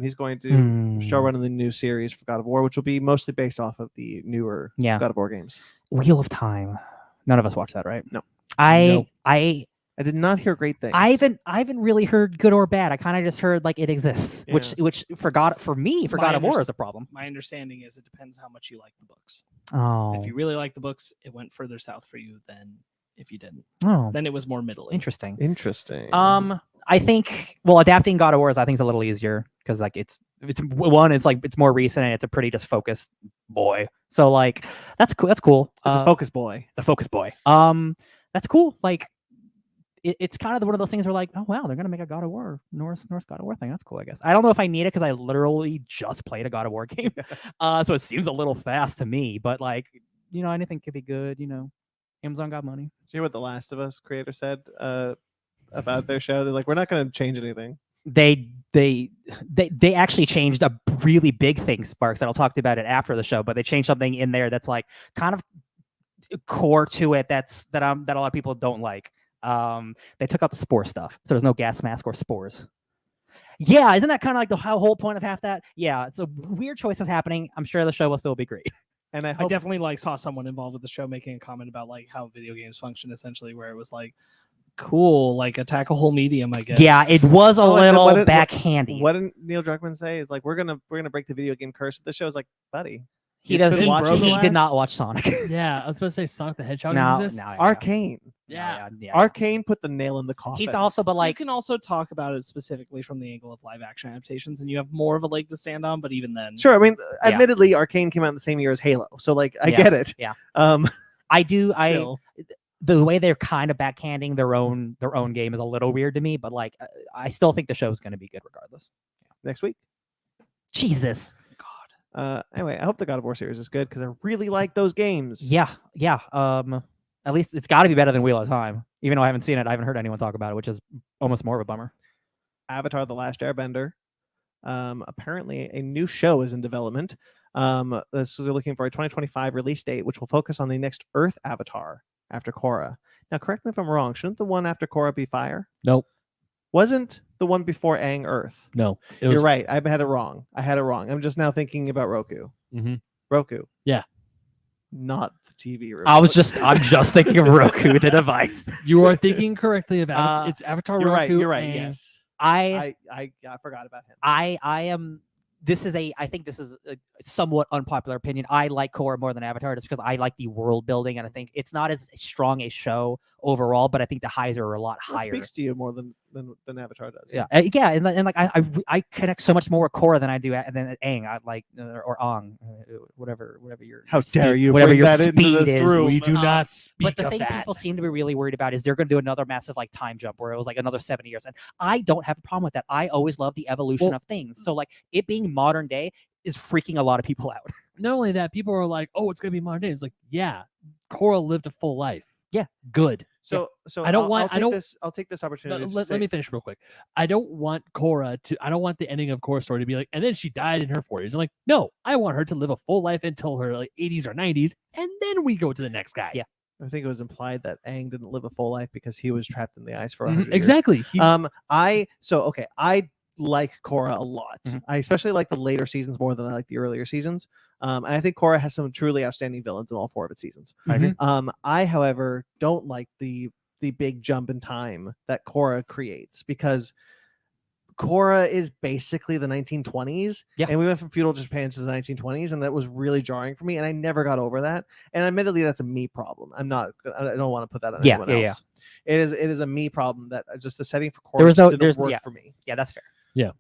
He's going to showrun the new series for God of War, which will be mostly based off of the newer God of War games. Wheel of Time. None of us watched that, right? No. I did not hear great things. I haven't really heard good or bad. I kind of just heard like it exists, which for God of War is a problem. My understanding is it depends how much you like the books. Oh, If you really like the books, it went further south for you than if you didn't. Oh, Then it was more middling. interesting. Interesting. I think adapting God of War is I think is a little easier because like it's one, it's like it's more recent and it's a pretty just focused boy. So like that's cool. That's cool. It's a focus boy. The focus boy. That's cool. Like it's kind of one of those things where like, oh wow, they're gonna make a God of War Norse God of War thing. That's cool, I guess. I don't know if I need it because I literally just played a God of War game, so it seems a little fast to me. But like, you know, anything could be good. You know, Amazon got money. Did you hear what the Last of Us creator said about their show? They're like, we're not going to change anything. They actually changed a really big thing, Sparks, and I'll talk about it after the show. But they changed something in there that's like kind of core to it. That a lot of people don't like. They took out the spore stuff, so there's no gas mask or spores. Yeah, isn't that kind of like the whole point of half that? Yeah, so weird choices happening. I'm sure the show will still be great. And I definitely saw someone involved with the show making a comment about like how video games function, essentially, where it was like, cool, like attack a whole medium, I guess. Yeah, it was a little backhandy. What did Neil Druckmann say? Is like we're gonna break the video game curse with the show. Is like, buddy, he did not watch Sonic. Yeah, I was supposed to say Sonic the Hedgehog exists. Arcane. Yeah. Arcane put the nail in the coffin. He's also, but like, you can also talk about it specifically from the angle of live action adaptations, and you have more of a leg to stand on. But even then, sure. I mean, admittedly, Arcane came out in the same year as Halo, so like, I get it. Yeah. I do. The way they're kind of backhanding their own game is a little weird to me, but like, I still think the show's going to be good regardless. Next week. Jesus. Anyway, I hope the God of War series is good because I really like those games. Yeah. At least it's got to be better than Wheel of Time. Even though I haven't seen it, I haven't heard anyone talk about it, which is almost more of a bummer. Avatar: The Last Airbender. Apparently, a new show is in development. They're looking for a 2025 release date, which will focus on the next Earth Avatar after Korra. Now, correct me if I'm wrong. Shouldn't the one after Korra be Fire? Nope. Wasn't the one before Aang Earth? No. You're right. I had it wrong. I'm just now thinking about Roku. Mm-hmm. Roku. Yeah. Not the TV remote. I'm just thinking of Roku, the device. You are thinking correctly about it. It's Avatar Roku. You're right. Yes. I forgot about him. I am. I think this is a somewhat unpopular opinion. I like Korra more than Avatar just because I like the world building, and I think it's not as strong a show overall, but I think the highs are a lot higher. It speaks to you more than Avatar does. Yeah, and like I connect so much more with Korra than I do than Aang. I like or Aang, whatever your how dare you whatever bring your that speed into this is. room. We do not speak But the thing people seem to be really worried about is they're going to do another massive like time jump where it was like another 70 years, and I don't have a problem with that. I always love the evolution of things. So like it being modern day is freaking a lot of people out. Not only that, people are like, "Oh, it's gonna be modern day." It's like, yeah, Korra lived a full life. Yeah, good. So I'll take this opportunity. Let me finish real quick. I don't want the ending of Korra's story to be like, and then she died in her 40s. I'm like, no, I want her to live a full life until her like 80s or 90s, and then we go to the next guy. Yeah. I think it was implied that Aang didn't live a full life because he was trapped in the ice for 100 years. Exactly. I like Korra a lot. Mm-hmm. I especially like the later seasons more than I like the earlier seasons. And I think Korra has some truly outstanding villains in all 4 of its seasons. Mm-hmm. I, however, don't like the big jump in time that Korra creates because Korra is basically the 1920s. Yeah. And we went from feudal Japan to the 1920s, and that was really jarring for me. And I never got over that. And admittedly, that's a me problem. I don't want to put that on anyone else. It is a me problem that just the setting for Korra didn't work for me. Yeah, that's fair. Yeah.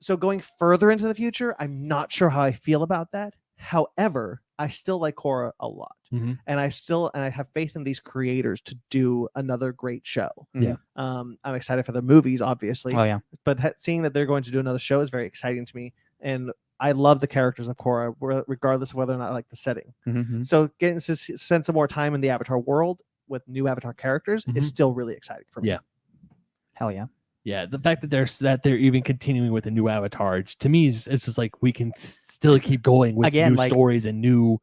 So going further into the future, I'm not sure how I feel about that. However, I still like Korra a lot. Mm-hmm. And I have faith in these creators to do another great show. Yeah. I'm excited for the movies, obviously. Oh yeah. But seeing that they're going to do another show is very exciting to me. And I love the characters of Korra, regardless of whether or not I like the setting. Mm-hmm. So getting to spend some more time in the Avatar world with new Avatar characters is still really exciting for me. Yeah. Hell yeah. Yeah, the fact that they're even continuing with a new Avatar, to me, it's just like we can still keep going with new stories and new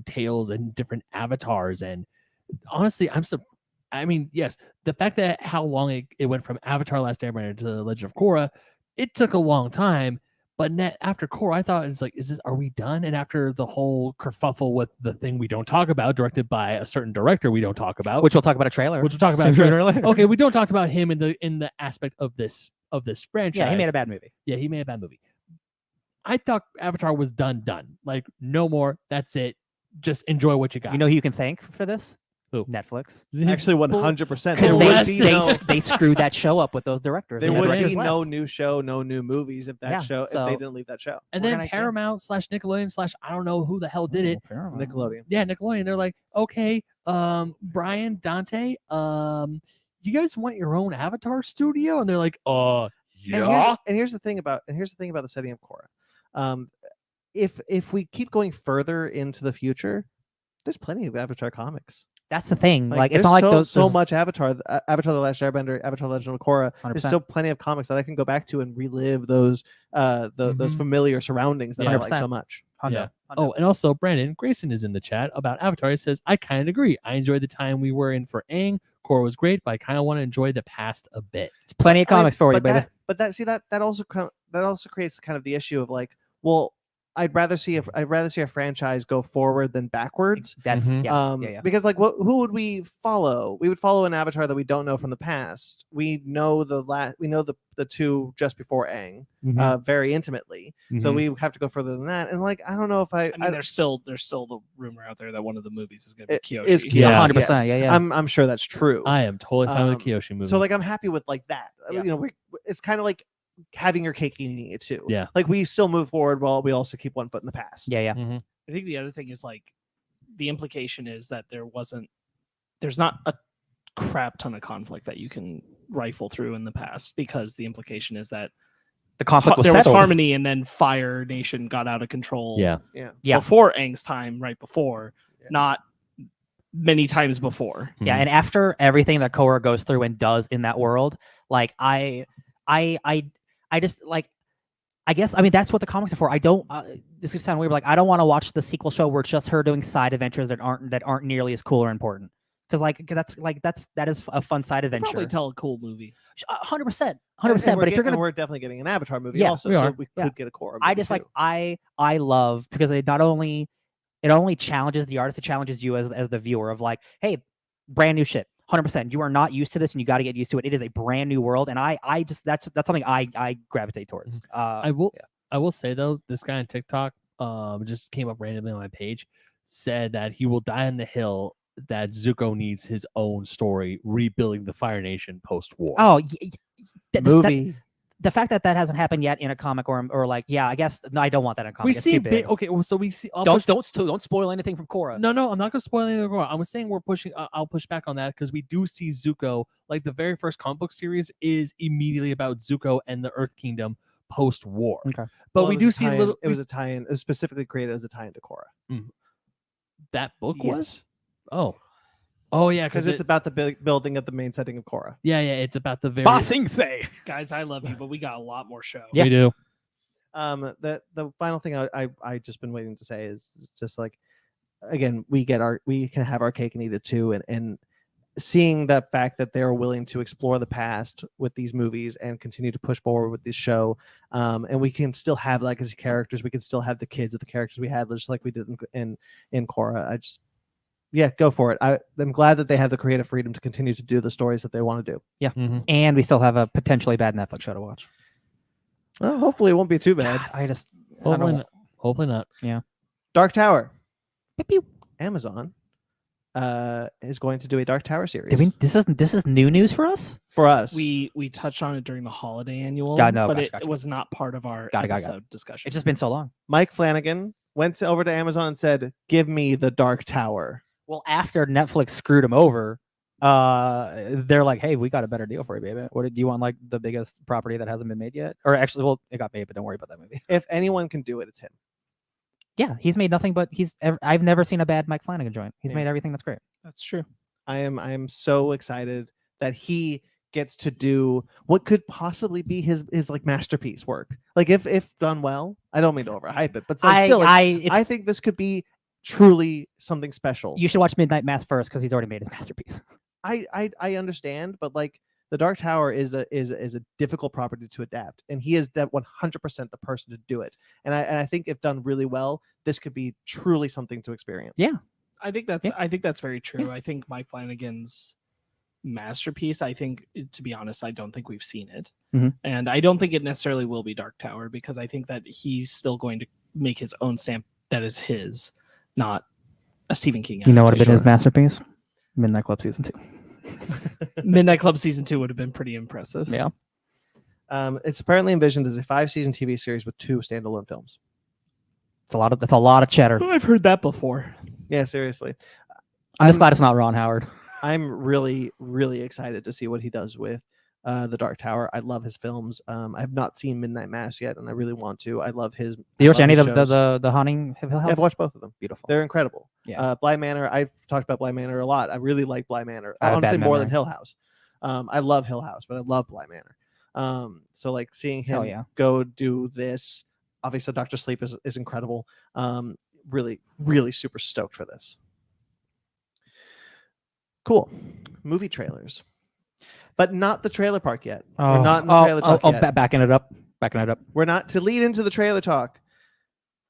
tales and different avatars. And honestly, yes, the fact that how long it went from Avatar: Last Airbender to The Legend of Korra, it took a long time. But after Korra, I thought it's like, are we done? And after the whole kerfuffle with the thing we don't talk about, directed by a certain director we don't talk about, which we'll talk about a trailer. Okay, we don't talk about him in the aspect of this franchise. Yeah, he made a bad movie. I thought Avatar was done. Like, no more. That's it. Just enjoy what you got. You know who you can thank for this? Netflix. Actually, 100%. Because They're they screwed that show up with those directors. There and the would directors be left. no new show, no new movies if that Yeah, if they didn't leave that show. And We're then gonna- Paramount / Nickelodeon / I don't know who the hell did it. Paramount. Nickelodeon. Yeah, Nickelodeon. They're like, okay, Brian, Dante, you guys want your own Avatar studio? And they're like, yeah. And here's the thing about the setting of Korra. If we keep going further into the future, there's plenty of Avatar comics. That's the thing. Like it's there's not like so those much Avatar, Avatar: The Last Airbender, Avatar: Legend of Korra. 100%. There's still plenty of comics that I can go back to and relive those those familiar surroundings that I like 100%. so much. Yeah. Oh, and also Brandon Grayson is in the chat about Avatar. He says, I kind of agree. I enjoyed the time we were in for Aang. Korra was great, but I kind of want to enjoy the past a bit. There's plenty of comics for you, baby. That also creates kind of the issue of like, well, I'd rather see a franchise go forward than backwards. That's Mhm. yeah. Because like who would we follow? We would follow an Avatar that we don't know from the past. We know the two just before Aang very intimately. So we have to go further than that. And like I don't know if I mean, there's still the rumor out there that one of the movies is going to be Kyoshi. is Kyoshi. Yeah. 100%. Yeah. I'm sure that's true. I am totally fine with the Kyoshi movie. So like I'm happy with like that. Yeah. You know, it's kind of like having your cake and eating it too. Yeah. Like we still move forward while we also keep one foot in the past. Yeah. I think the other thing is like the implication is that there's not a crap ton of conflict that you can rifle through in the past, because the implication is that The conflict was there was settled. harmony and then Fire Nation got out of control. Yeah. Before Aang's time, right before, Yeah. not many times before. Yeah, and after everything that Korra goes through and does in that world, like I just like, I guess, I mean, that's what the comics are for. I don't. This could sound weird, but like I don't want to watch the sequel show where it's just her doing side adventures that aren't nearly as cool or important. Because that is a fun side adventure. Probably tell a cool movie. 100%. And But if you're gonna, we're definitely getting an Avatar movie Yeah, also, we so are. we Yeah. could get a Korra. I movie just like too. I love, because it not only challenges the artist, it challenges you as the viewer of like, hey, brand new shit. 100%. You are not used to this, and you got to get used to it. It is a brand new world, and I just that's something I gravitate towards. I will say though, this guy on TikTok just came up randomly on my page, said that he will die on the hill that Zuko needs his own story rebuilding the Fire Nation post-war. Oh, movie. the fact that hasn't happened yet in a comic or like, yeah, I guess no, I don't want that in a comic. we It's see too a big. bit. Okay, well, so we see. Don't spoil anything from Korra. No, I'm not gonna spoil anything more. I was saying we're pushing. I'll push back on that because we do see Zuko. Like the very first comic book series is immediately about Zuko and the Earth Kingdom post-war. Okay. But Well, we it do was a see tie-in- little. It was a tie-in. It was specifically created as a tie-in to Korra. That book Yes. was. Oh yeah, Because it's about the building of the main setting of Korra. yeah, it's about the very. Ba Sing Se. Guys, I love you, but we got a lot more show. Yeah. We do. The final thing I just been waiting to say is just like, again, we can have our cake and eat it too, and seeing that fact that they're willing to explore the past with these movies and continue to push forward with this show, and we can still have legacy characters, we can still have the kids of the characters we had, just like we did in Korra. Go for it. I'm glad that they have the creative freedom to continue to do the stories that they want to do. Yeah. Mhm. And we still have a potentially bad Netflix show to watch. Well, hopefully it won't be too bad. God, I Hopefully don't. not. Hopefully not. Dark Tower. Pew, pew. Amazon is going to do a Dark Tower series. This is new news for us. For us. We touched on it during the holiday annual, God, no, but gotcha, it gotcha. was not part of our Got it. episode discussion. It's just been so long. Mike Flanagan went over to Amazon and said, "Give me the Dark Tower." Well, after Netflix screwed him over, they're like, "Hey, we got a better deal for you, baby. Do you want like the biggest property that hasn't been made yet? Or actually, well, it got made, but don't worry about that movie." If anyone can do it, it's him. Yeah, he's made nothing but I've never seen a bad Mike Flanagan joint. He's Yeah. made everything that's great. That's true. I am so excited that he gets to do what could possibly be his like masterpiece work. Like if done well, I don't mean to overhype it, but I think this could be truly something special. You should watch Midnight Mass first because he's already made his masterpiece. I understand, but like the Dark Tower is a difficult property to adapt, and he is that 100% the person to do it. And I think if done really well, this could be truly something to experience. Yeah. I think that's Yeah. I think that's very true. I think Mike Flanagan's masterpiece, to be honest, I don't think we've seen it. Mhm. And I don't think it necessarily will be Dark Tower, because I think that he's still going to make his own stamp that is his, not a Stephen King. You know what would have been his adaptation. masterpiece? Midnight Club season 2. Midnight Club season 2 would have been pretty impressive. Yeah. It's apparently envisioned as a 5-season TV series with 2 standalone films. That's a lot of cheddar. I've heard that before. Yeah, seriously. I'm just glad it's not Ron Howard. I'm really, really excited to see what he does with The Dark Tower. I love his films. I have not seen Midnight Mass yet, and I really want to. I love his. Do you watch any of shows. the Haunting Hill House? Yeah, I've watched both of them. Beautiful. They're incredible. Yeah. Bly Manor. I've talked about Bly Manor a lot. I really like Bly Manor. I have a Honestly, bad more than memory. Hill House. I love Hill House, but I love Bly Manor. So like seeing Hell him yeah. go do this. Obviously, Dr. Sleep is incredible. Really, really super stoked for this. Cool. Movie trailers. But not the trailer park yet. We're not in the trailer talk yet. Backing it up. We're not to lead into the trailer talk.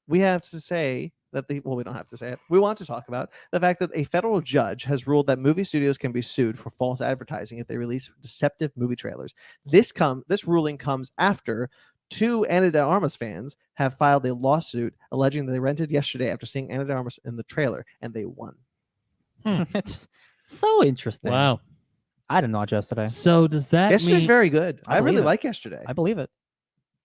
We have to say that we don't have to say it. We want to talk about the fact that a federal judge has ruled that movie studios can be sued for false advertising if they release deceptive movie trailers. This ruling comes after 2 Ana de Armas fans have filed a lawsuit alleging that they rented yesterday after seeing Ana de Armas in the trailer, and they won. It's so interesting. Wow. I didn't watch yesterday. So does that Yesterday's mean? very good. I really believe it. like yesterday. I believe it.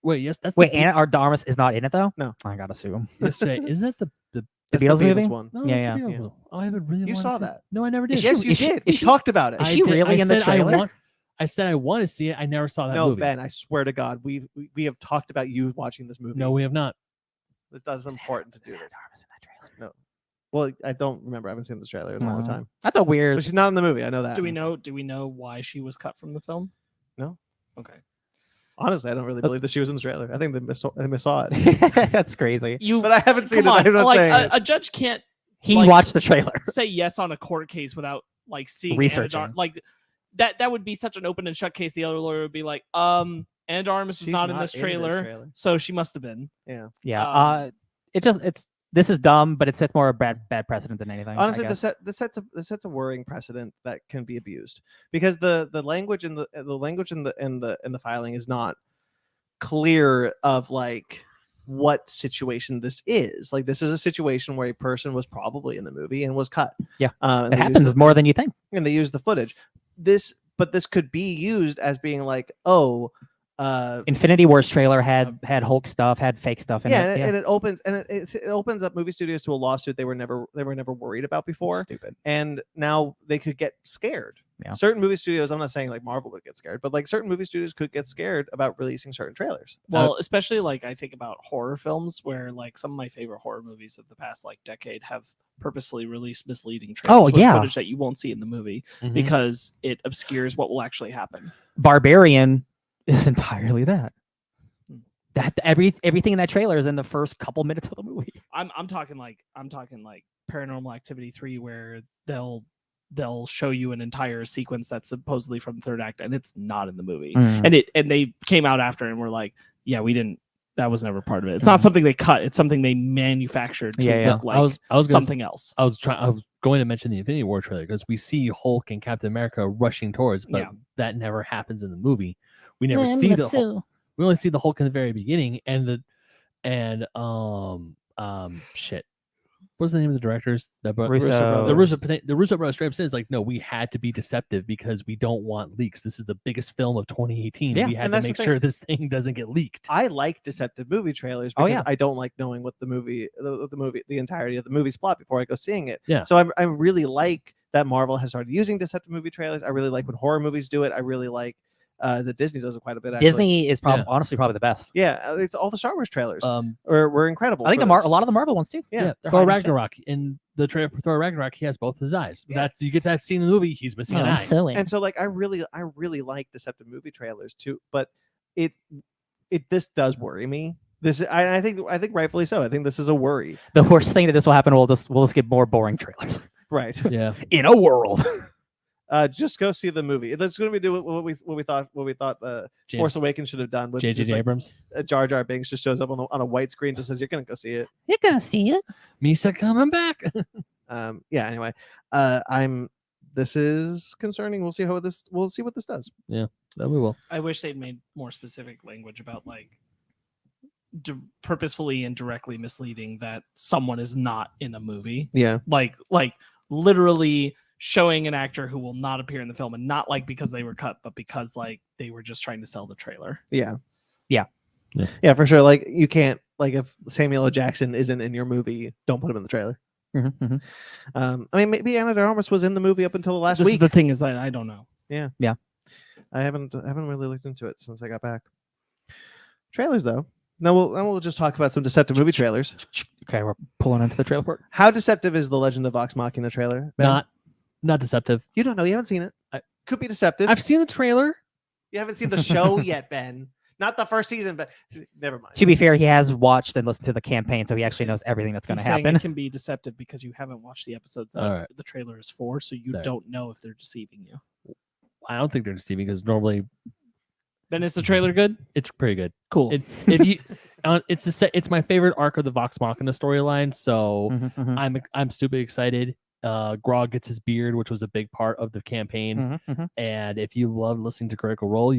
Wait, yes, that's Wait, the Ana de Armas is not in it though? No. I gotta sue him. yesterday. Isn't that the That's Beatles movie? one. No, Yeah, it's yeah. the Beatles Yeah. one. Oh, I haven't really. You wanted saw to see it. that. No, I never did. Is Yes, she- you is she- did. is We she- talked about it. Is she really in the said trailer? I said I want to see it. I never saw that No, movie. Ben, I swear to God, we have talked about you watching this movie. No, we have not. It's not as important to do Ana this. de Armas in that trailer? Well, I don't remember. I haven't seen the trailer in a long No. time. That's a weird. But she's not in the movie. I know that. Do we know why she was cut from the film? No. Okay. Honestly, I don't really believe that she was in the trailer. I think they missaw it. That's crazy. But I haven't seen it. Come on, I'm not like saying it. a judge can't He like, watched the trailer. say yes on a court case without like seeing Researching. Ana de Armas. Like that would be such an open and shut case. The other lawyer would be like, Ana de Armas is She's not in this trailer, so she must have been. Yeah. Yeah. This is dumb, but it sets more a bad precedent than anything. Honestly, I guess. this sets a worrying precedent that can be abused because the language in the filing is not clear of like what situation this is. Like this is a situation where a person was probably in the movie and was cut. Yeah. And It they used happens more than you think. and they use the footage. This could be used as being like, Infinity Wars trailer had Hulk stuff, had fake stuff in yeah, it. and it opens it opens up movie studios to a lawsuit they were never worried about before, Stupid. and now they could get scared. Yeah. Certain movie studios, I'm not saying like Marvel would get scared, but like certain movie studios could get scared about releasing certain trailers. Well, especially like I think about horror films where like some of my favorite horror movies of the past like decade have purposely released misleading trailers with yeah. footage that you won't see in the movie Mhm. because it obscures what will actually happen. Barbarian is entirely that. Hmm. That everything in that trailer is in the first couple minutes of the movie. I'm talking like Paranormal Activity 3 where they'll show you an entire sequence that's supposedly from the third act and it's not in the movie. Mm. And they came out after and were like, yeah, that was never part of it. It's not something they cut, it's something they manufactured to Yeah, yeah. look like I was gonna something else. I was going to mention the Infinity War trailer because we see Hulk and Captain America rushing towards, but Yeah. that never happens in the movie. We never see the Hulk. We only see the Hulk in the very beginning shit. What's the name of the directors? The Russo brothers straight up says like, no, we had to be deceptive because we don't want leaks. This is the biggest film of 2018. Yeah, we had and to that's the make thing. sure this thing doesn't get leaked. I like deceptive movie trailers Oh, because yeah. I don't like knowing what the entirety of the movie's plot before I go seeing it. Yeah. So I really like that Marvel has started using deceptive movie trailers. I really like when horror movies do it. I really like that Disney does it quite a bit. Actually. Disney is honestly probably the best. Yeah, it's all the Star Wars trailers Um, were incredible. I think for a this. lot of the Marvel ones too. Yeah, they're Thor hiding shit. Ragnarok in the trailer for Thor Ragnarok, he has both his eyes. Yeah. That's you get to that scene in the movie, he's missing an eye. suing. And so like I really like deceptive movie trailers too, but this does worry me. I think rightfully so. I think this is a worry. The worst thing that this will happen, we'll just get more boring trailers. Right. Yeah. In a world. Just go see the movie. That's going to be doing what we thought Force Awakens should have done. With J.J. just, like, Abrams. Jar Jar Binks just shows up on a white screen, just says you're going to go see it. You're gonna see it. Misa coming back. Yeah. Anyway, this is concerning. We'll see what this does. That we will. I wish they'd made more specific language about like purposefully and directly misleading that someone is not in a movie. Yeah. Like literally showing an actor who will not appear in the film, and not like because they were cut, but because like they were just trying to sell the trailer. Yeah, Yeah. for sure. Like you can't like if Samuel L. Jackson isn't in your movie, don't put him in the trailer. I mean, maybe Anna de Armas was in the movie up until the last week. The thing is that I don't know. I haven't really looked into it since I got back. Trailers though. Now we'll just talk about some deceptive movie trailers. Okay, we're pulling into the trailer park. How deceptive is the Legend of Vox Machina trailer? Ben? Not deceptive. You don't know. You haven't seen it. Could be deceptive. I've seen the trailer. You haven't seen the show yet, Ben. Not the first season, but never mind. To be fair, he has watched and listened to the campaign, so he actually knows everything that's going to happen. It can be deceptive because you haven't watched the episodes that the trailer is for, so you don't know if they're deceiving you. I don't think they're deceiving because normally. Ben, is the trailer good? It's pretty good. Cool. If you, it's my favorite arc of the Vox Machina storyline, so I'm stupid excited. Grog gets his beard, which was a big part of the campaign. And if you love listening to Critical Role,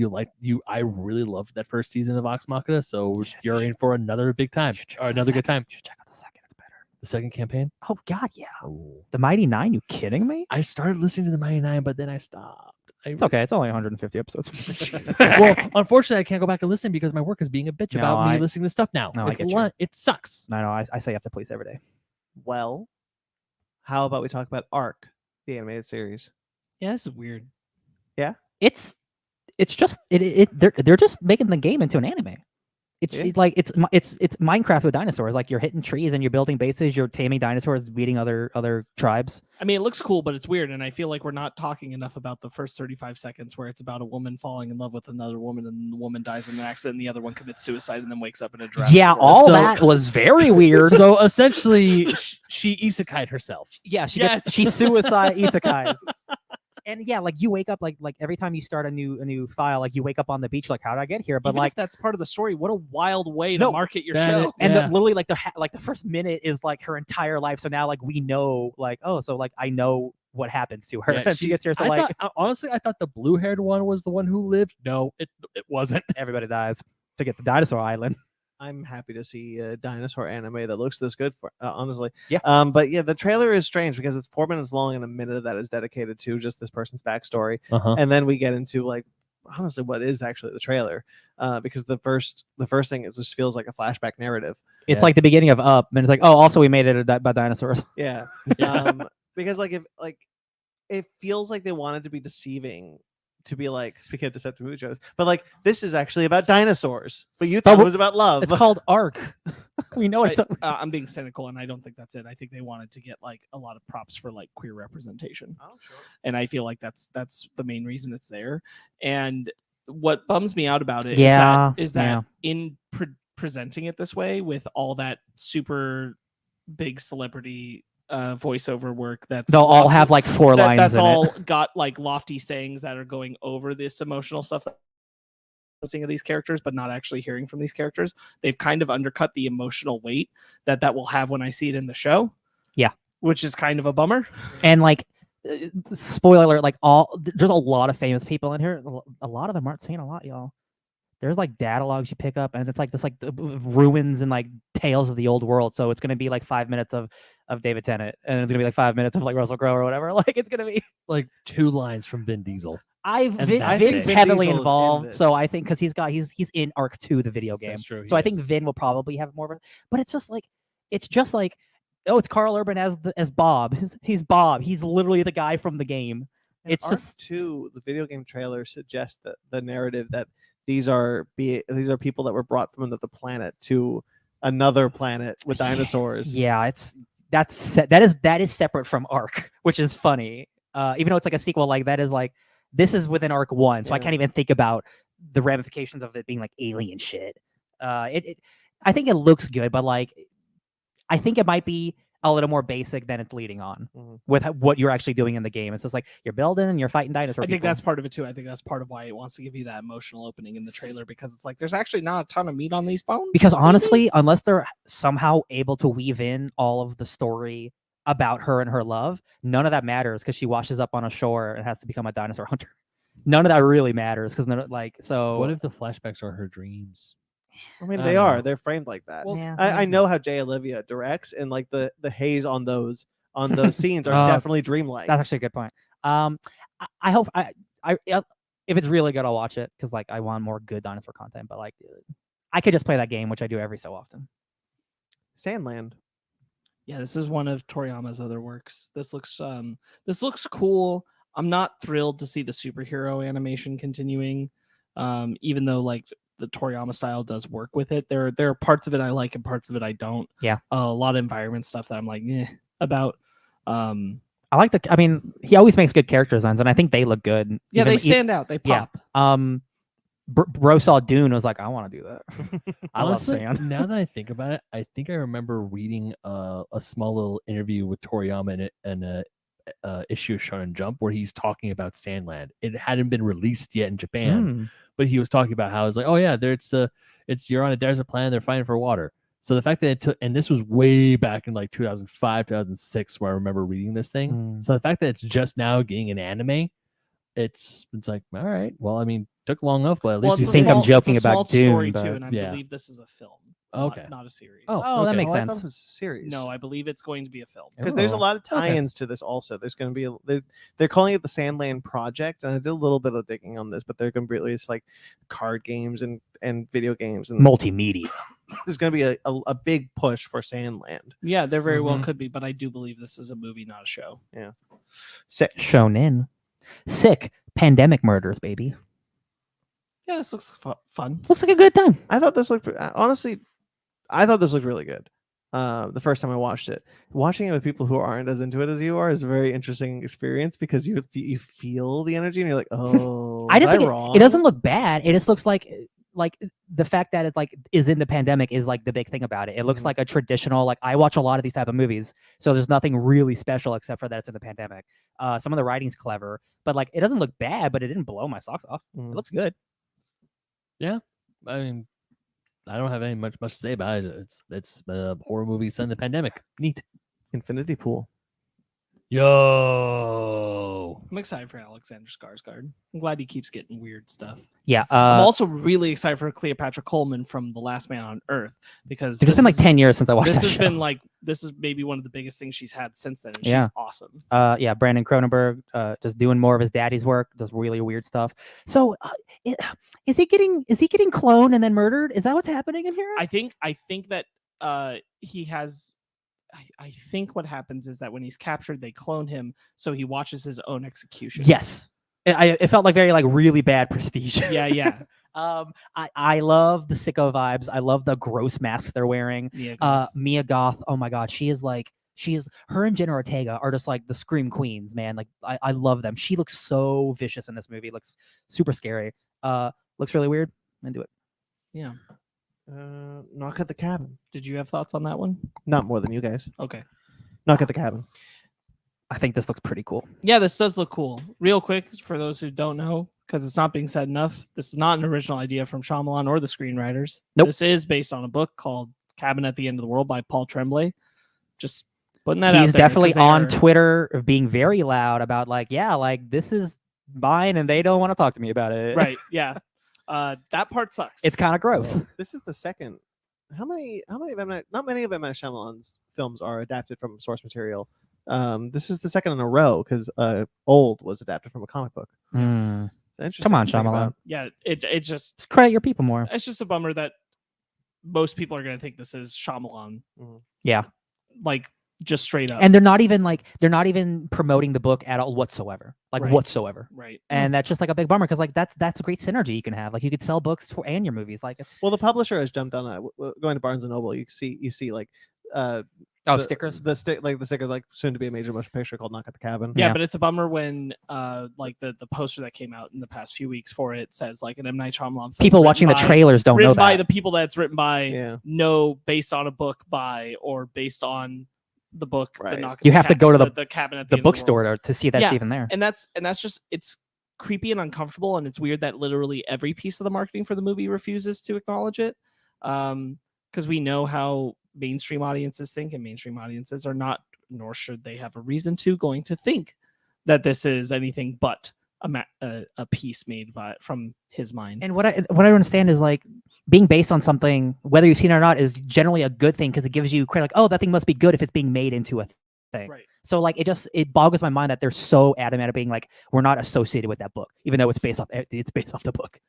I really loved that first season of Vox Machina, so you're in for another big time or another good time. You should check out the second; it's better. The second campaign? Oh God, yeah. Oh. The Mighty Nine? You kidding me? I started listening to the Mighty Nine, but then I stopped. It's okay. It's only 150 episodes. Well, unfortunately, I can't go back and listen because my work is being a bitch about me listening to stuff now. No, I get you. It sucks. No, I say you have to please every day. Well, how about we talk about Arc, the animated series? Yeah, this is weird. It's just they're just making the game into an anime. It's Minecraft with dinosaurs. Like you're hitting trees and you're building bases. You're taming dinosaurs, beating other tribes. I mean, it looks cool, but it's weird, and I feel like we're not talking enough about the first 35 seconds where it's about a woman falling in love with another woman, and the woman dies in an accident, and the other one commits suicide, and then wakes up in a draft. Yeah, that was very weird. So essentially, she isekai'd herself. Yeah, she suicide isekais. And yeah, like you wake up like every time you start a new file, like you wake up on the beach, like how did I get here? But even like if that's part of the story, what a wild way to market your show. And literally like the first minute is like her entire life. So now like we know like so like I know what happens to her. Yeah, she gets here. So honestly, I thought the blue-haired one was the one who lived. No, it wasn't. Everybody dies to get the dinosaur island. I'm happy to see a dinosaur anime that looks this good for honestly. Yeah. But yeah, the trailer is strange because it's 4 minutes long and a minute of that is dedicated to just this person's backstory. And then we get into like honestly what is actually the trailer. Because the first thing it just feels like a flashback narrative. It's like the beginning of Up, and it's like, oh, also we made it by dinosaurs. Yeah. Because it feels like they wanted to be deceiving. To be like, speaking of deceptive movie shows, but like this is actually about dinosaurs, but you thought it was about love. It's called Arc. We know it's. I'm being cynical, and I don't think that's it. I think they wanted to get like a lot of props for like queer representation. Oh, sure. And I feel like that's the main reason it's there. And what bums me out about it is that in presenting it this way with all that super big celebrity voiceover work they'll all have like 4 lines that's in all it. Got like lofty sayings that are going over this emotional stuff that I'm seeing of these characters but not actually hearing from these characters. They've kind of undercut the emotional weight that will have when I see it in the show, which is kind of a bummer. And like spoiler alert, like there's a lot of famous people in here. A lot of them aren't saying a lot, y'all. There's like datalogs you pick up, and it's like this like the ruins and like tales of the old world. So it's gonna be like 5 minutes of David Tennant, and it's gonna be like 5 minutes of like Russell Crowe or whatever. Like it's gonna be like 2 lines from Vin Diesel. Vin's heavily involved, so I think because he's in Arc 2, the video game. That's true, so I think Vin will probably have more of it. But it's just like oh, it's Carl Urban as Bob. He's Bob. He's literally the guy from the game. And it's Arc just 2, the video game trailer suggests that the narrative that these are people that were brought from another planet to another planet with dinosaurs. Yeah, that is separate from Arc, which is funny. Even though it's like a sequel, like that is like this is within Arc 1, so I can't even think about the ramifications of it being like alien shit. I think it looks good, but like I think it might be a little more basic than it's leading on with what you're actually doing in the game. It's just like you're building and you're fighting dinosaurs. I think that's part of it too. I think that's part of why it wants to give you that emotional opening in the trailer, because it's like there's actually not a ton of meat on these bones. Because honestly, unless they're somehow able to weave in all of the story about her and her love, none of that matters because she washes up on a shore and has to become a dinosaur hunter. None of that really matters because so. What if the flashbacks are her dreams? I mean, they're framed like that. Well, I know how Jay Olivia directs, and like the haze on those on those scenes are definitely dreamlike. That's actually a good point. I hope if it's really good, I'll watch it because like I want more good dinosaur content. But like, I could just play that game, which I do every so often. Sandland. Yeah, this is one of Toriyama's other works. This looks cool. I'm not thrilled to see the superhero animation continuing, even though like the Toriyama style does work with it. There are parts of it I like and parts of it I don't. Yeah, a lot of environment stuff that I'm like about. I like I mean, he always makes good character designs, and I think they look good. Yeah, they stand out. They pop. Yeah. Bro saw Dune, was like, I want to do that. I Honestly, love sand. Now that I think about it, I think I remember reading a small little interview with Toriyama in a issue of Shonen Jump where he's talking about Sandland. It hadn't been released yet in Japan, but he was talking about how it's like, oh yeah, it's you're on a desert planet, they're fighting for water. So the fact that it took, and this was way back in like 2005, 2006, where I remember reading this thing. So the fact that it's just now getting an anime, it's like, all right, well, I mean, took long enough, but at least you think I'm joking it's a small about Dune, story but too, and I yeah. believe this is a film. Okay. Not a series. Oh, that makes I thought sense. it was a series. No, I believe it's going to be a film. Because there's a Oh, lot of tie-ins to this also. There's going to be they're calling it the Sandland Project, and I did a little bit of digging on this, but they're going to be released like card games and video games, and Multimedia. there's going to be a big push for Sandland. Yeah, there very well could be, but I do believe this is a movie, not a show. Yeah. Sick. Shonen. Sick. Pandemic murders, baby. Yeah, this looks fun. Looks like a good time. I thought this looked honestly. I thought this looked really good. The first time I watched it, watching it with people who aren't as into it as you are is a very interesting experience because you feel the energy and you're like, oh, I didn't think wrong? it doesn't look bad. It just looks like the fact that it like is in the pandemic is like the big thing about it. It looks like a traditional, like I watch a lot of these type of movies, so there's nothing really special except for that it's in the pandemic. Some of the writing's clever, but like it doesn't look bad, but it didn't blow my socks off. It looks good. Yeah, I mean, I don't have any much to say about it. It's a horror movie set in the pandemic. Neat. Infinity Pool. Yo, I'm excited for Alexander Skarsgård. I'm glad he keeps getting weird stuff. Yeah. I'm also really excited for Cleopatra Coleman from The Last Man on Earth because it's been like 10 years since I watched this that has show. been like this is maybe one of the biggest things she's had since then. And Yeah. She's awesome. Yeah, Brandon Cronenberg, just doing more of his daddy's work, does really weird stuff. So, is he getting cloned and then murdered? Is that what's happening in here? I think that he has. I think what happens is that when he's captured, they clone him, so he watches his own execution. Yes, it felt like very like really bad Prestige. Yeah. I love the sicko vibes. I love the gross masks they're wearing. Mia Goth. Oh my god, she is her and Jenna Ortega are just like the scream queens, man. Like I love them. She looks so vicious in this movie. Looks super scary. Looks really weird. Into it. Yeah. Knock at the Cabin. Did you have thoughts on that one? Not more than you guys. Okay. Knock at the Cabin. I think this looks pretty cool. Yeah, this does look cool. Real quick, for those who don't know, because it's not being said enough, this is not an original idea from Shyamalan or the screenwriters. Nope. This is based on a book called Cabin at the End of the World by Paul Tremblay. Just putting that out there. He's definitely on Twitter being very loud about like, yeah, like this is mine and they don't want to talk to me about it. Right, yeah. That part sucks. It's kind of gross. This is the second. How many of not many of M. Night Shyamalan's films are adapted from source material. This is the second in a row because Old was adapted from a comic book. Come Interesting on, to think Shyamalan. about. Yeah, it's just Credit your people more. it's just a bummer that most people are going to think this is Shyamalan. Yeah. Like just straight up. And they're not even promoting the book at all whatsoever. Like Right. whatsoever. Right. And that's just like a big bummer because like that's a great synergy you can have. Like you could sell books and your movies. Like it's Well, the publisher has jumped on that. Going to Barnes and Noble, you see like stickers. the sticker like soon to be a major motion picture called Knock at the Cabin. Yeah, Yeah. but it's a bummer when like the poster that came out in the past few weeks for it says like an M. Night Shyamalan film People written watching the by- trailers don't know written by that. the people that's written by Yeah. know based on a book by or based on the book. Right. The Knock at You the have to go to the cabin at the End of bookstore World. to see that's Yeah. even there. And that's just it's creepy and uncomfortable, and it's weird that literally every piece of the marketing for the movie refuses to acknowledge it. Because we know how mainstream audiences think, and mainstream audiences are not, nor should they have a reason going to think that this is anything but a piece made from his mind. And what I understand is like being based on something, whether you've seen it or not, is generally a good thing because it gives you credit. Like, oh, that thing must be good if it's being made into a thing. Right. So like it boggles my mind that they're so adamant at being like, we're not associated with that book, even though it's based off the book.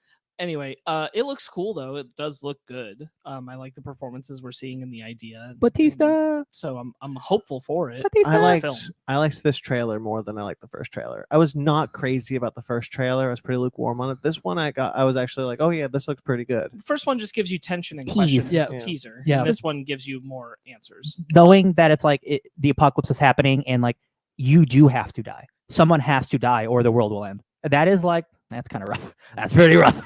Anyway, it looks cool though. It does look good. I like the performances we're seeing and the idea. Batista. So I'm hopeful for it. Batista. I liked this trailer more than I liked the first trailer. I was not crazy about the first trailer. I was pretty lukewarm on it. This one I was actually like, oh yeah, this looks pretty good. The first one just gives you tension and Tease. questions. Yeah. It's a teaser. Yeah. And this one gives you more answers. Knowing that it's like the apocalypse is happening and like you do have to die. Someone has to die or the world will end. That is like, that's kind of rough. That's pretty rough.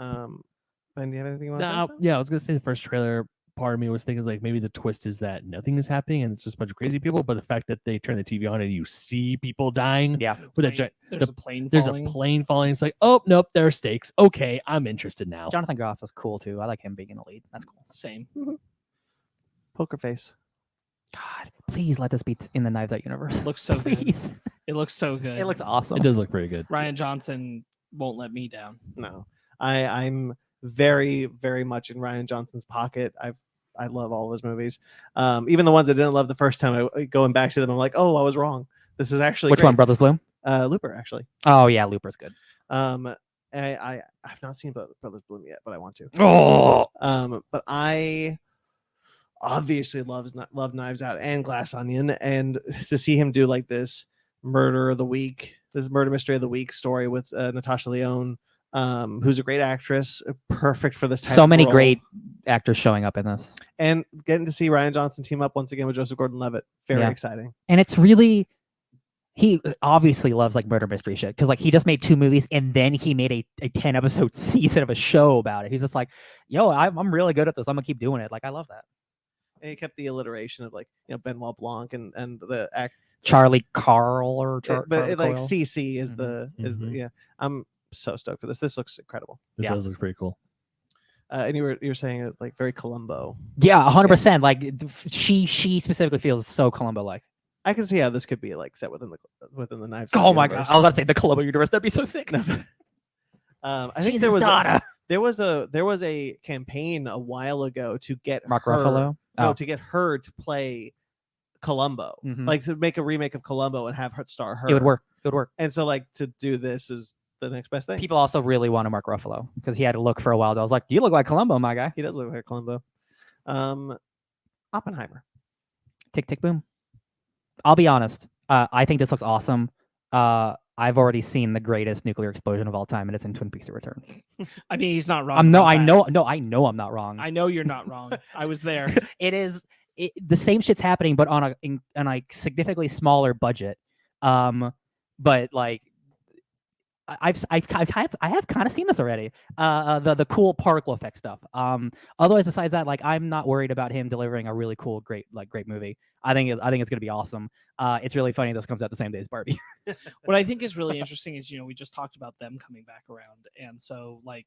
Ben, do you have anything you want to say? Yeah, I was gonna say the first trailer. Part of me was thinking like maybe the twist is that nothing is happening and it's just a bunch of crazy people, but the fact that they turn the TV on and you see people dying, Yeah. with a giant, There's a plane there's falling. a plane falling. It's like, oh nope, there are stakes. Okay, I'm interested now. Jonathan Groff is cool too. I like him being in the lead. That's cool. Same. Poker face. God, please let this be in the Knives Out universe. Looks so good. Please. It looks so good. It looks awesome. It does look pretty good. Ryan Johnson won't let me down. No, I'm very, very much in Ryan Johnson's pocket. I love all of his movies. Even the ones I didn't love the first time, going back to them, I'm like, oh, I was wrong. This is actually Which great. one, Brothers Bloom? Looper, actually. Oh yeah, Looper's good. I've not seen Brothers Bloom yet, but I want to. Oh, But I obviously love Knives Out and Glass Onion, and to see him do like this murder mystery of the week story with Natasha Lyonne, who's a great actress, perfect for this type So of many role. great actors showing up in this. And getting to see Ryan Johnson team up once again with Joseph Gordon-Levitt, very Yeah. exciting. And it's really, he obviously loves like murder mystery shit because like he just made 2 movies and then he made a 10 episode season of a show about it. He's just like, yo, I'm really good at this. I'm gonna keep doing it. Like I love that. And he kept the alliteration of like Benoit Blanc and the act, Charlie Carl or but Charlie like Coyle. CC is Mhm. is the yeah. I'm so stoked for this. This looks incredible. this Yeah. does look pretty cool. And you were saying it like very Columbo. Yeah, 100%. Like she specifically feels so Columbo like. I can see how this could be like set within the Knives. Oh Out my god, universe. I was about to say the Columbo universe. That'd be so sick. No, I think She's there his was daughter. there was a campaign a while ago to get Mark her, Ruffalo. No, Oh. to get her to play Columbo, Mhm. like to make a remake of Columbo and have her star her. It would work. It would work. And so like to do this is the next best thing. People also really want a Mark Ruffalo because he had to look for a while. I was like, you look like Columbo, my guy. He does look like Columbo. Oppenheimer. Tick, tick, boom. I'll be honest. I think this looks awesome. I've already seen the greatest nuclear explosion of all time, and it's in Twin Peaks: The Return. I mean, he's not wrong. I about that. know I'm not wrong. I know you're not wrong. I was there. It is the same shit's happening, but on a significantly smaller budget. But like, I have kind of seen this already. The cool particle effect stuff. Otherwise, besides that, like, I'm not worried about him delivering a really cool, great movie. I think it's gonna be awesome. It's really funny this comes out the same day as Barbie. What I think is really interesting is, we just talked about them coming back around. And so like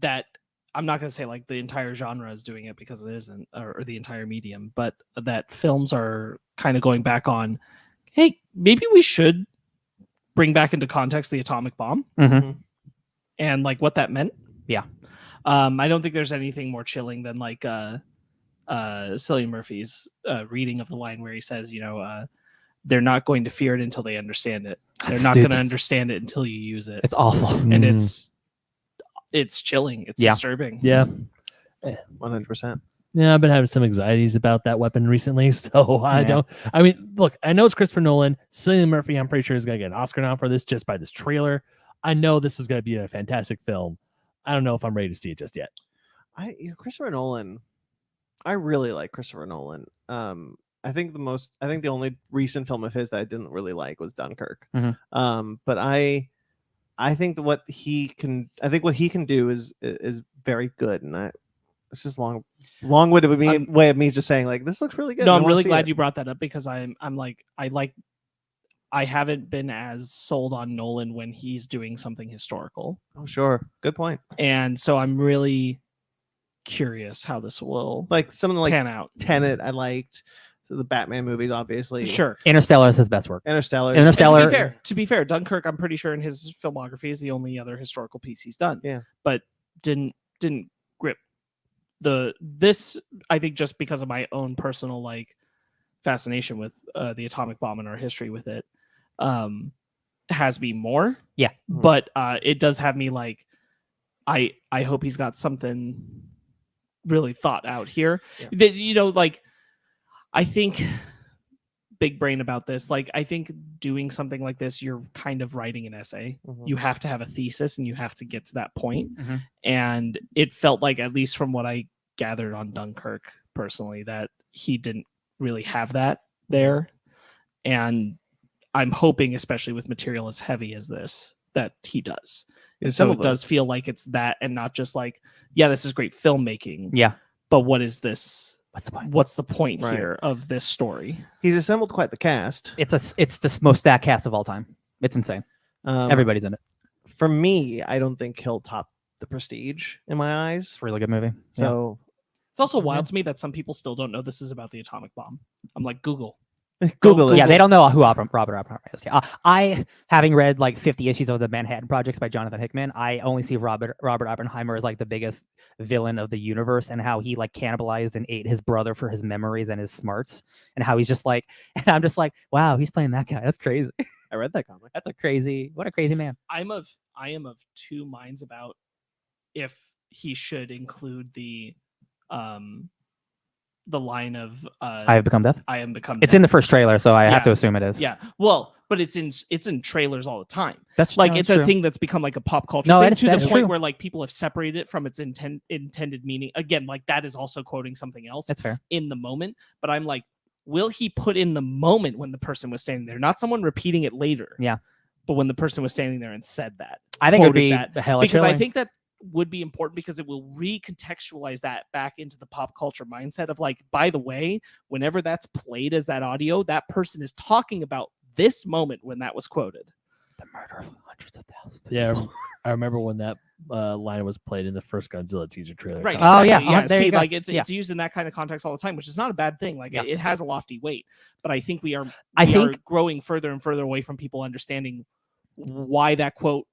that, I'm not going to say like the entire genre is doing it because it isn't, or the entire medium, but that films are kind of going back on, hey, maybe we should bring back into context the atomic bomb and like what that meant. Yeah. I don't think there's anything more chilling than like Cillian Murphy's reading of the line where he says, they're not going to fear it until they understand it. They're not going to understand it until you use it. It's awful. And it's chilling. It's disturbing. Yeah. 100%. Yeah, I've been having some anxieties about that weapon recently, so I mean, look, I know it's Christopher Nolan. Cillian Murphy, I'm pretty sure is going to get an Oscar now for this just by this trailer. I know this is going to be a fantastic film. I don't know if I'm ready to see it just yet. Christopher Nolan, I really like Christopher Nolan. I think the only recent film of his that I didn't really like was Dunkirk. But I think that what he can do is very good, and it's just long-winded way of me just saying like this looks really good. No, I'm really glad you brought that up because I haven't been as sold on Nolan when he's doing something historical. Oh, sure, good point. And so I'm really curious how this will Like something like pan out. Tenet, I liked. The Batman movies, obviously. Sure. Interstellar is his best work. Interstellar. And to be fair, Dunkirk, I'm pretty sure in his filmography is the only other historical piece he's done. Yeah. But didn't grip this, I think, just because of my own personal like fascination with the atomic bomb and our history with it has me more. Yeah. But it does have me like, I hope he's got something really thought out here. Yeah. That, you know, like, I think big brain about this. Like, I think doing something like this, you're kind of writing an essay. Mhm. You have to have a thesis and you have to get to that point. Mhm. And it felt like, at least from what I gathered on Dunkirk personally, that he didn't really have that there. And I'm hoping, especially with material as heavy as this, that he does. And so it does feel like it's that, and not just like, yeah, this is great filmmaking. Yeah. But what is this? What's the point? What's the point Right. here of this story? He's assembled quite the cast. It's the most stacked cast of all time. It's insane. Everybody's in it. For me, I don't think he'll top The Prestige in my eyes. It's a really good movie. So It's also wild to me that some people still don't know this is about the atomic bomb. I'm like, Google. Google it. Yeah, they don't know who Robert Oppenheimer is. I, having read like 50 issues of the Manhattan Projects by Jonathan Hickman, I only see Robert Oppenheimer as like the biggest villain of the universe, and how he like cannibalized and ate his brother for his memories and his smarts, and how he's just like, and I'm just like, wow, he's playing that guy. That's crazy. I read that comic. What a crazy man. I am of two minds about if he should include the line of I have become death. I am become It's death. in the first trailer, so I have Yeah. to assume it is. Yeah. Well, but it's in trailers all the time. That's Like, no, it's that's a true. thing that's become like a pop culture No, thing, that's- to the that's point true. where like people have separated it from its intended meaning. Again, like, that is also quoting something else That's fair. in the moment. But I'm like, will he put in the moment when the person was standing there, not someone repeating it later? Yeah. But when the person was standing there and said that, I think it would quoted be that, the hell because I think that would be important, because it will recontextualize that back into the pop culture mindset of like, by the way, whenever that's played as that audio, that person is talking about this moment when that was quoted. the murder of hundreds of thousands. Of Yeah, people. I remember when that line was played in the first Godzilla teaser trailer. Right. Oh, yeah. exactly, There you See, go. like, it's Yeah. used in that kind of context all the time, which is not a bad thing. Like, Yeah. it has a lofty weight, but I think we are growing further and further away from people understanding why that quote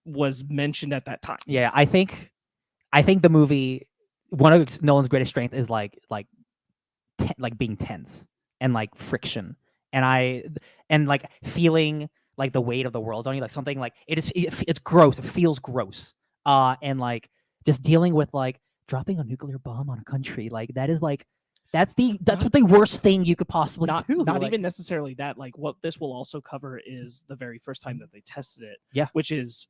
was mentioned at that time. Yeah, I think the movie, one of Nolan's greatest strength is like being tense and like friction, and like feeling like the weight of the world's on you, like something like it's gross, it feels gross, and like just dealing with like dropping a nuclear bomb on a country, like that is like that's what the worst thing you could possibly do. Not like, even necessarily that. Like, what this will also cover is the very first time that they tested it. Yeah. Which is,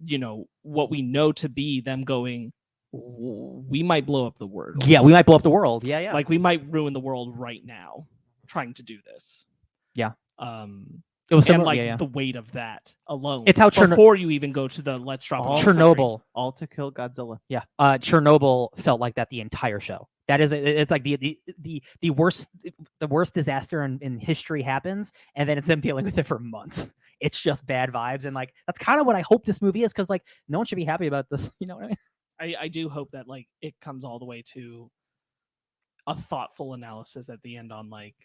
you know, what we know to be them going, we might blow up the world. yeah, we might blow up the world. Yeah. Like, we might ruin the world right now trying to do this. Yeah. It was and similar- like yeah. the weight of that alone. It's how before you even go to the let's drop it on the country. Chernobyl. All to kill Godzilla. Yeah, Chernobyl felt like that the entire show. That is, it's like the worst disaster in history happens, and then it's them dealing with it for months. It's just bad vibes, and like that's kind of what I hope this movie is, because like no one should be happy about this. You know what I mean? I do hope that like it comes all the way to a thoughtful analysis at the end on like,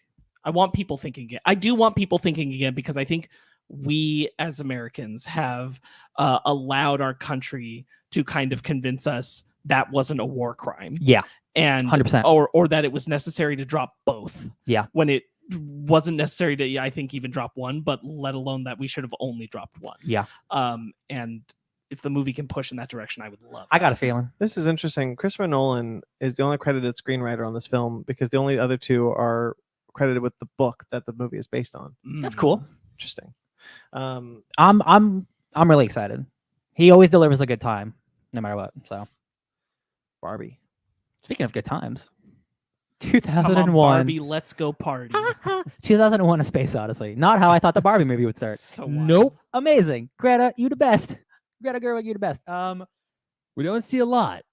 I want people thinking again. I do want people thinking again, because I think we as Americans have allowed our country to kind of convince us that wasn't a war crime. Yeah, And 100%. or that it was necessary to drop both. Yeah. When it wasn't necessary to, I think, even drop one, but let alone that we should have only dropped one. Yeah. And if the movie can push in that direction, I would love I got a feeling. This is interesting. Christopher Nolan is the only credited screenwriter on this film, because the only other two are credited with the book that the movie is based on. That's cool. Interesting. I'm really excited. He always delivers a good time, no matter what. So, Barbie. speaking of good times, Come 2001. on, Barbie, let's go party. 2001: A Space Odyssey. Not how I thought the Barbie movie would start. So wild. Nope. Amazing, Greta, you the best. Greta Gerwig, you the best. We don't see a lot,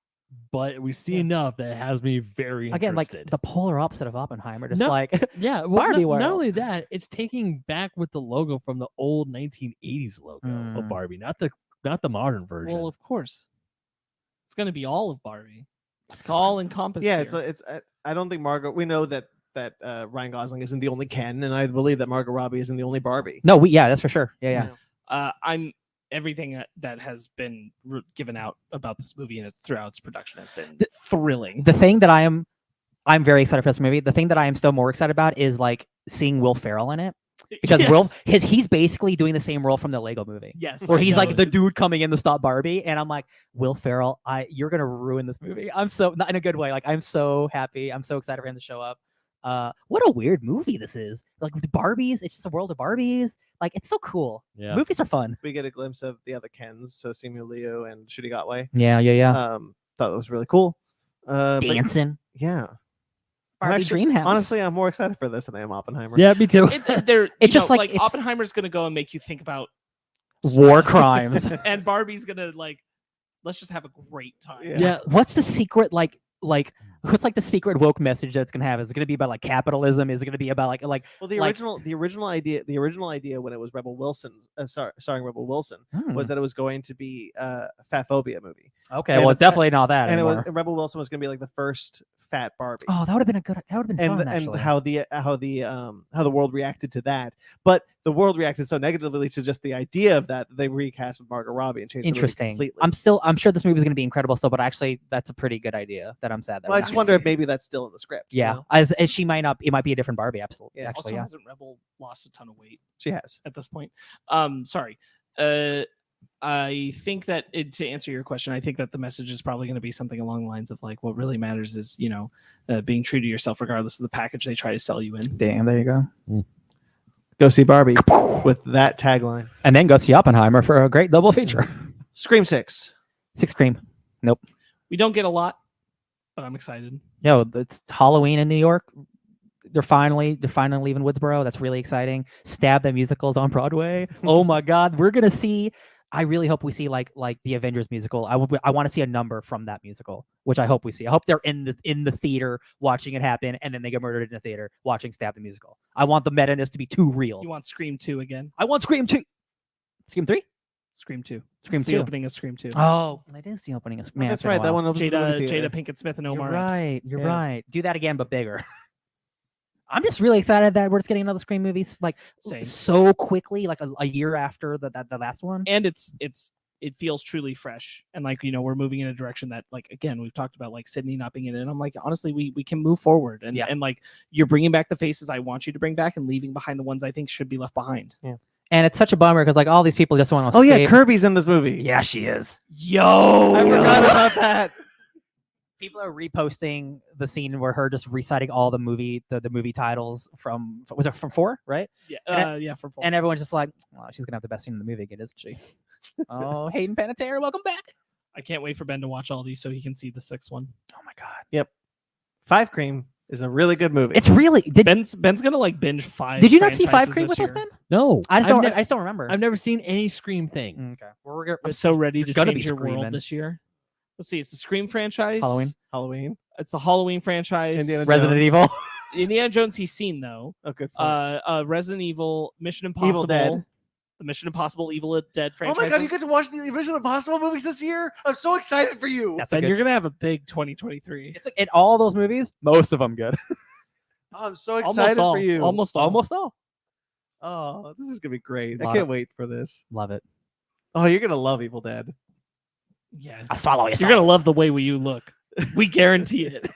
but we see enough that has me very Again, like interested. the polar opposite of Oppenheimer. Just No, like yeah, well, Barbie not world. only that, it's taking back with the logo from the old 1980s logo of Mm. Barbie, not the modern version. Well, of course. It's going to be all of Barbie. It's all encompassed. Yeah, here. it's. I don't think Margot. We know that Ryan Gosling isn't the only Ken, and I believe that Margot Robbie isn't the only Barbie. no, that's for sure. Yeah. I'm everything that has been given out about this movie and throughout its production has been thrilling. The thing that I am I'm very excited for this movie. The thing that I am still more excited about is like seeing Will Ferrell in it. Because he's basically doing the same role from the Lego movie. Yes. Where he's like the dude coming in to stop Barbie. And I'm like, Will Ferrell, you're going to ruin this movie. I'm so, not in a good way. Like, I'm so happy. I'm so excited for him to show up. What a weird movie this is. Like with the Barbies, it's just a world of Barbies. Like, it's so cool. Yeah. Movies are fun. We get a glimpse of the other Kens, so Simu Liu and Shooty Gatway. Yeah. Thought it was really cool. Dancing. Yeah. Barbie Dreamhouse. Honestly, I'm more excited for this than I am Oppenheimer. Yeah, me too. It's just like Oppenheimer's gonna go and make you think about war crimes. And Barbie's gonna like, let's just have a great time. Yeah. What's the secret like what's like the secret woke message that's gonna have? Is it gonna be about like capitalism? Is it gonna be about like well, the original idea when it was Rebel Wilson's starring Rebel Wilson was that it was going to be a fat phobia movie. Okay, well, it's definitely not that and anymore. Rebel Wilson was going to be like the first fat Barbie. Oh, that would have been fun, actually. And how the world reacted to that, but the world reacted so negatively to just the idea of that they recast with Margot Robbie and changed Interesting. the movie completely. I'm sure this movie is going to be incredible still, but actually that's a pretty good idea. That I'm sad that. Well, I just wonder if maybe that's still in the script. Yeah, you know? as she might not. It might be a different Barbie. Absolutely. Yeah. Actually, Also, hasn't Rebel lost a ton of weight? She has at this point. Sorry. I think that to answer your question, I think that the message is probably going to be something along the lines of like, what really matters is, being true to yourself, regardless of the package they try to sell you in. Damn, there you go. Go see Barbie with that tagline, and then go see Oppenheimer for a great double feature. Scream 6. Scream. Nope. We don't get a lot, but I'm excited. Yo, it's Halloween in New York. They're finally leaving Woodsboro. That's really exciting. Stab the musicals on Broadway. Oh my God, we're gonna see. I really hope we see like the Avengers musical. I want to see a number from that musical, which I hope we see. I hope they're in the theater watching it happen, and then they get murdered in the theater watching Stab the musical. I want the meta-ness to be too real. You want Scream 2 again? I want Scream 2. Scream 3? Scream 2. Scream it's 2. the opening of Scream 2. Oh, it is the opening of Scream. That's right. That one. Jada Pinkett Smith and Omar. You're right. Do that again, but bigger. I'm just really excited that we're just getting another Scream movie like so quickly, like a year after the last one. And it feels truly fresh, and like we're moving in a direction that, like, again, we've talked about like Sydney not being in it, and I'm like, honestly, we can move forward, and and like you're bringing back the faces I want you to bring back and leaving behind the ones I think should be left behind. Yeah. And it's such a bummer because like all these people just want to. Oh yeah, Kirby's in this movie. Yeah, she is. Yo, I forgot about that. People are reposting the scene where her just reciting all the movie titles from, was it from 4, right? Yeah, from 4. And everyone's just like, oh, she's gonna have the best scene in the movie again, isn't she? Oh, Hayden Panettiere, welcome back. I can't wait for Ben to watch all these so he can see the 6th one. Oh my God. Yep. 5 Cream is a really good movie. It's really Ben's gonna like binge 5. Did you not see 5 Cream with us, Ben? No, I just don't remember. I've never seen any Scream thing. Okay. Well, I'm so ready to change your screaming. world this year. Let's see. It's the Scream franchise. Halloween. It's a Halloween franchise. Indiana Resident Jones. Evil. Indiana Jones he's seen though. Okay. Resident Evil, Mission Impossible, Evil Dead. The Mission Impossible Evil Dead franchise. Oh my God, you get to watch the Mission Impossible movies this year? I'm so excited for you. And you're gonna have a big 2023. It's like in all those movies, most of them good. Oh, I'm so excited for you. Almost all. Oh, this is gonna be great. I can't wait for this. Love it. Oh, you're gonna love Evil Dead. Yeah, I swallow you. You're gonna love the way you look. We guarantee it.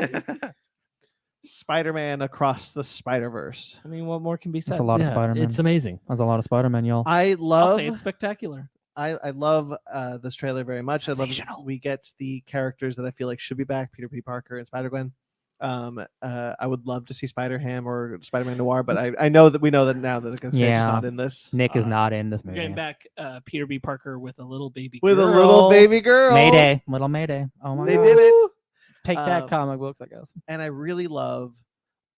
Spider-Man Across the Spider-Verse. I mean, what more can be said? That's a lot of Spider-Man. It's amazing. That's a lot of Spider-Man, y'all. I'll say it's spectacular. I love this trailer very much. I love we get the characters that I feel like should be back: Peter P. Parker and Spider-Gwen. I would love to see Spider-Ham or Spider-Man Noir, but I know that we know that now that it's not in this. Nick is not in this movie. We're getting back Peter B. Parker with a little baby girl. With a little baby girl. Mayday. Little Mayday. Oh my God. They did it. Take that, comic books, I guess. And I really love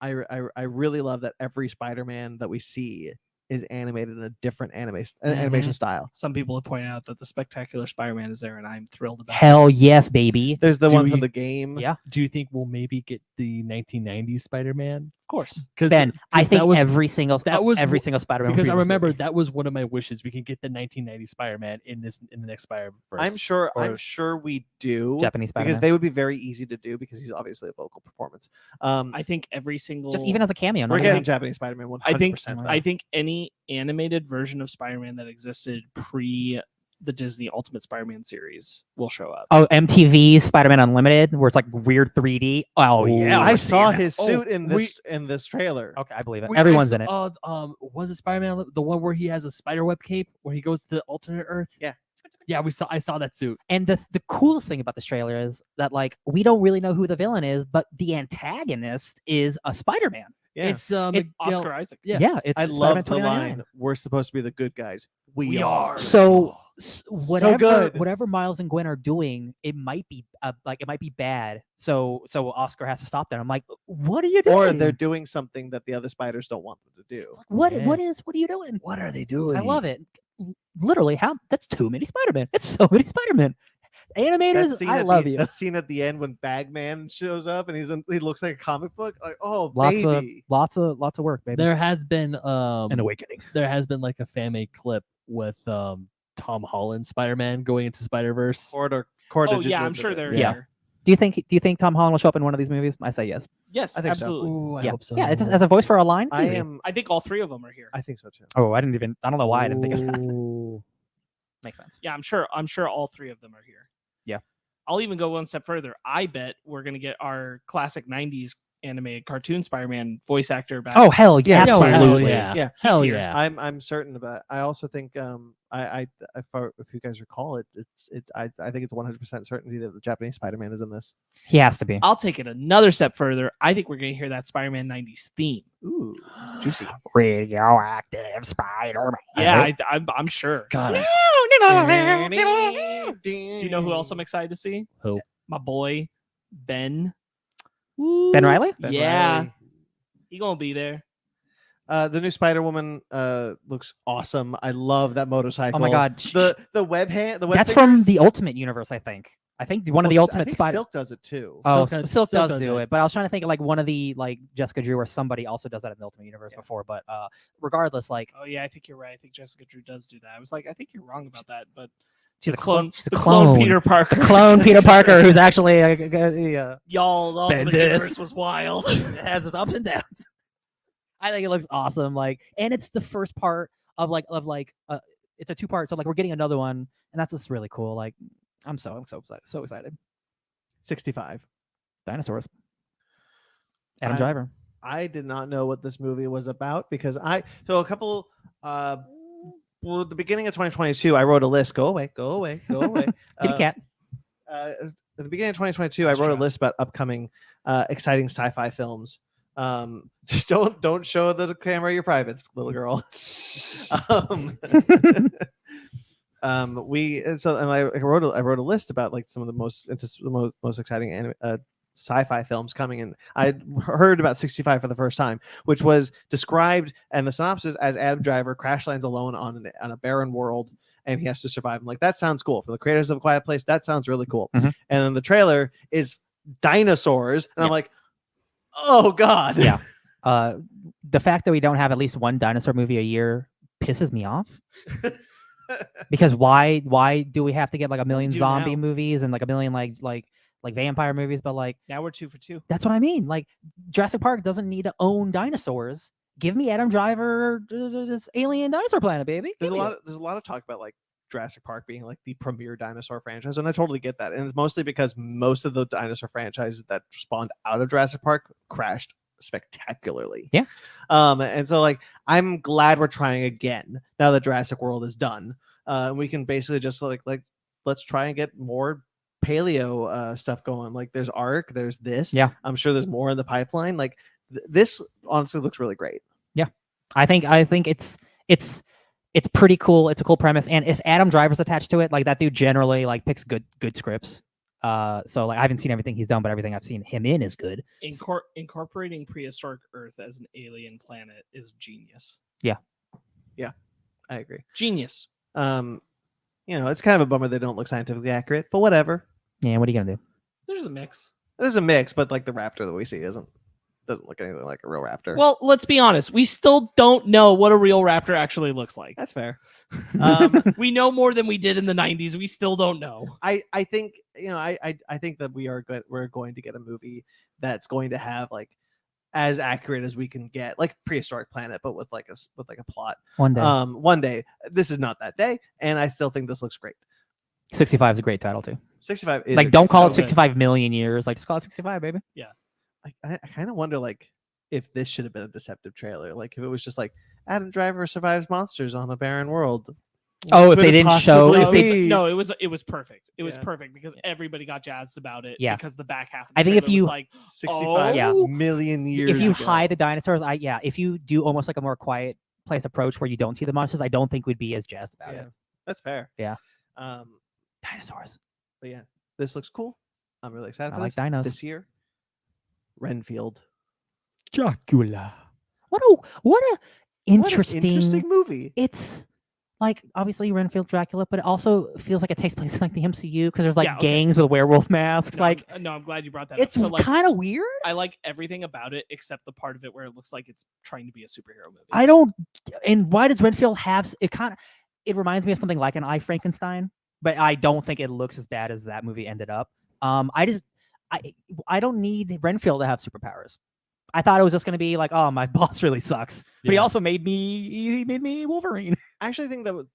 that every Spider-Man that we see is animated in a different animation style. Some people have pointed out that the Spectacular Spider-Man is there, and I'm thrilled about it. Hell yes, baby. There's the one from the game. Yeah. Do you think we'll maybe get the 1990s Spider-Man? Of course. Ben, I think every single Spider-Man. Because I remember that was one of my wishes. We can get the 1990 Spider-Man in the next Spider-Verse. I'm sure we do. Japanese Spider-Man. Because they would be very easy to do because he's obviously a vocal performance. I think every single, just even as a cameo. We're getting Japanese Spider-Man 100%. I think any animated version of Spider-Man that existed pre the Disney Ultimate Spider-Man series will show up. Oh, MTV's Spider-Man Unlimited, where it's like weird 3D. Oh yeah, I we're saw seeing that. his suit in this trailer. Okay, I believe it. I Everyone's in it. Was it Spider-Man the one where he has a spiderweb cape where he goes to the alternate Earth? Yeah. Yeah, I saw that suit. And the coolest thing about this trailer is that like we don't really know who the villain is, but the antagonist is a Spider-Man. Yeah. It's Oscar Isaac. Yeah. It's I Spider-Man love the 2099. line. We're supposed to be the good guys. We are. are. So good. whatever Miles and Gwen are doing, it might be bad. So Oscar has to stop that. I'm like, what are you doing? Or they're doing something that the other spiders don't want them to do. What Yeah. are you doing? What are they doing? I love it. Literally, that's too many Spider-Man. It's so many Spider-Man. Animators, I love you. That scene at the end when Bagman shows up and he looks like a comic book. Like, oh, Lots baby. of work, baby. There has been An awakening. there has been like a fan-made clip with Tom Holland Spider-Man going into Spider-Verse. Corridor Oh yeah, I'm sure they're Yeah. there. Do you think Tom Holland will show up in one of these movies? I say yes. Yes, I think so. absolutely. Ooh, I yeah, hope so. yeah. It's as a voice for a line. It's I easy. am. I think all three of them are here. I think so too. Oh, I don't know why I didn't think of that. Ooh. Makes sense. Yeah, I'm sure all three of them are here. Yeah. I'll even go one step further. I bet we're gonna get our classic 90s animated cartoon Spider-Man voice actor back. Oh hell yeah, No, absolutely. hell yeah. Yeah. Hell here. yeah. I'm certain about. I also think if you guys recall it, I think it's 100% certainty that the Japanese Spider-Man is in this. He has to be. I'll take it another step further. I think we're gonna hear that Spider-Man 90s theme. Ooh, juicy. Radioactive Spider-Man. Yeah, I'm sure. God, Do you know who else I'm excited to see? Who? My boy Ben. Ben Reilly? Ben Yeah, Reilly. he gonna be there. The new Spider-Woman looks awesome. I love that motorcycle. Oh my god. The web hand. The web That's from fingers? the Ultimate Universe, I think. I think one of the Well, Ultimate I think Spider. Silk does it too. Oh, Silk Silk does does do it. it, but I was trying to think of like one of the like Jessica Drew or somebody also does that in the Ultimate Universe Yeah. before. But regardless, like Oh yeah, I think you're right. I think Jessica Drew does do that. I was like, I think you're wrong about that, but she's a the clone. She's a the clone. Peter Parker. The clone Peter Parker, who's actually a Y'all, the Ultimate Bendis. Universe was wild. has its ups and downs. I think it looks awesome. Like, and it's the first part of it's a 2-part. So like we're getting another one, and that's just really cool. Like, I'm so excited. 65. Dinosaurs. Adam I- Driver. I did not know what this movie was about because the beginning of 2022, I wrote a list. Go away. Kitty cat. At the beginning of 2022, I wrote a list about upcoming exciting sci-fi films. Just don't show the camera your privates, little girl. I wrote a list about like some of the most exciting sci-fi films coming, and I heard about 65 for the first time, which was described and the synopsis as Adam Driver crash lands alone on a barren world, and he has to survive. I'm like, that sounds cool. For the creators of A Quiet Place, that sounds really cool. Mhm. And then the trailer is dinosaurs, and I'm like, oh god. Yeah. The fact that we don't have at least one dinosaur movie a year pisses me off. Because why do we have to get like a million do zombie now. movies and like a million like vampire movies? But like Now we're 2 for 2. that's what I mean. Like Jurassic Park doesn't need to own dinosaurs. Give me Adam Driver, this alien dinosaur planet, baby. There's Give a me lot of talk about like Jurassic Park being like the premier dinosaur franchise, and I totally get that. And it's mostly because most of the dinosaur franchises that spawned out of Jurassic Park crashed spectacularly. Yeah. And so like I'm glad we're trying again now that Jurassic World is done. And we can basically just like let's try and get more paleo stuff going. Like there's Ark, there's this. Yeah. I'm sure there's more in the pipeline. Like this honestly looks really great. I think it's pretty cool. It's a cool premise, and if Adam Driver's attached to it, like that dude generally like picks good scripts. So like I haven't seen everything he's done, but everything I've seen him in is good. Incorporating prehistoric Earth as an alien planet is genius. I agree. Genius. It's kind of a bummer they don't look scientifically accurate, but whatever. Yeah, what are you gonna do? There's a mix. There's a mix, but like the raptor that we see doesn't look anything like a real raptor. Well, let's be honest. We still don't know what a real raptor actually looks like. that's fair. We know more than we did in the 90s. We still don't know. I think I think that we're going to get a movie that's going to have like as accurate as we can get, like Prehistoric Planet, but with like a plot. One day. One day. This is not that day, and I still think this looks great. 65 is a great title too. 65 is Like, don't call it good. 65 million years. Like, just call it 65, baby. I kind of wonder like if this should have been a deceptive trailer. Like if it was just like Adam Driver survives monsters on a barren world. Oh, What if could they it didn't show, possibly if they, be? No, it was perfect. It was Yeah. perfect because everybody got jazzed about it. Yeah. Because the back half. Of the I think if trailer you- was like 65 Yeah. million years if you ago. hide the dinosaurs, if you do almost like a more quiet place approach where you don't see the monsters, I don't think we'd be as jazzed about Yeah, it. that's fair. Yeah. Dinosaurs. But yeah, this looks cool. I'm really excited I for like this. dinos. This year. Renfield. Dracula. What a What an interesting movie. It's like obviously Renfield Dracula, but it also feels like it takes place in like the MCU because there's like Yeah, okay. gangs with werewolf masks. No, like no, I'm glad you brought that it's up. So, like, kind of weird. I like everything about it except the part of it where it looks like it's trying to be a superhero movie. I don't. And why does Renfield have it? It reminds me of something like an I, Frankenstein, but I don't think it looks as bad as that movie ended up. I don't need Renfield to have superpowers. I thought it was just going to be like, oh, my boss really sucks, but he Yeah. also made me Wolverine. I actually think that would.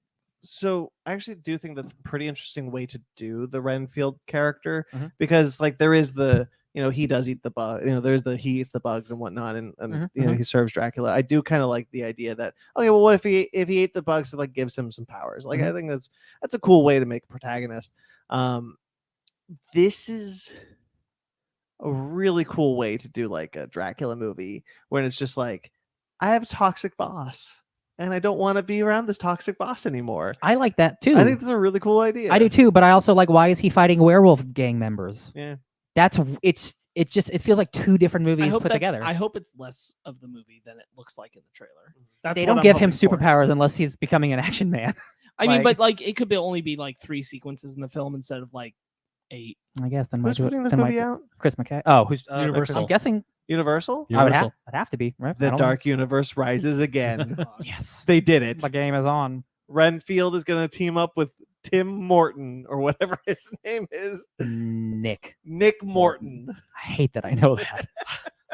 So I actually do think that's a pretty interesting way to do the Renfield character Mhm. because like there is the he does eat the bug, there's the he eats the bugs and whatnot, and Mhm, he serves Dracula. I do kind of like the idea that okay, well, what if he ate the bugs, it like gives him some powers? Like I think that's a cool way to make a protagonist. This is a really cool way to do like a Dracula movie when it's just like I have a toxic boss and I don't want to be around this toxic boss anymore. I like that too. I think that's a really cool idea. I do too, but I also like why is he fighting werewolf gang members? Yeah. It feels like two different I movies hope put together. I hope it's less of the movie than it looks like in the trailer. That's They what don't I'm give him hoping for. superpowers unless he's becoming an action man. I mean, like- but like it could only be like 3 sequences in the film instead of like 8. I guess then Who's putting this movie out? Chris McKay. Oh, who's Universal. I'm guessing Universal? Yeah. I would Universal. I'd have to be right. I The don't Dark Universe rises again. know. Yes, They did it. the game is on. Renfield is going to team up with Tim Morton or whatever his name is. Nick. Nick Morton. I hate that I know that.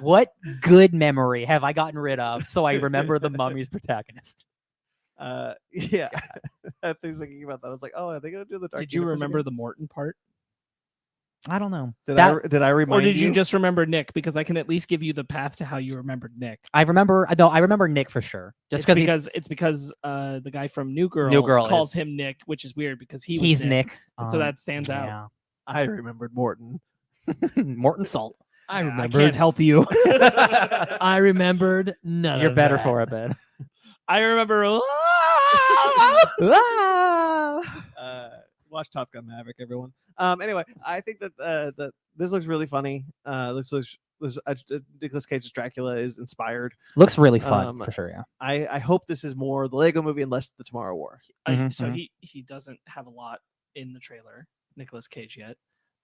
What good memory have I gotten rid of so I remember the Mummy's protagonist? Yeah. I was thinking about that. I was like, oh, are they going to do the Dark Did you Universe remember again? the Morton part? I don't know. Did I remind Or did you you? just remember Nick? Because I can at least give you the path to how you remembered Nick. I remember Nick for sure. Just It's because the guy from New Girl, Girl calls is- him Nick, which is weird because he was he's Nick. And so that stands out. I remembered Morton. Morton Salt. I Yeah, remembered. I can't help you. I remembered none You're of better that. for it, Ben. I remember. Watch Top Gun Maverick, everyone. Anyway, I think that this looks really funny. Nicolas Cage's Dracula is inspired. Looks really fun Um, for sure. Yeah. I hope this is more the Lego Movie and less the Tomorrow War. So Mhm. he doesn't have a lot in the trailer, Nicolas Cage yet,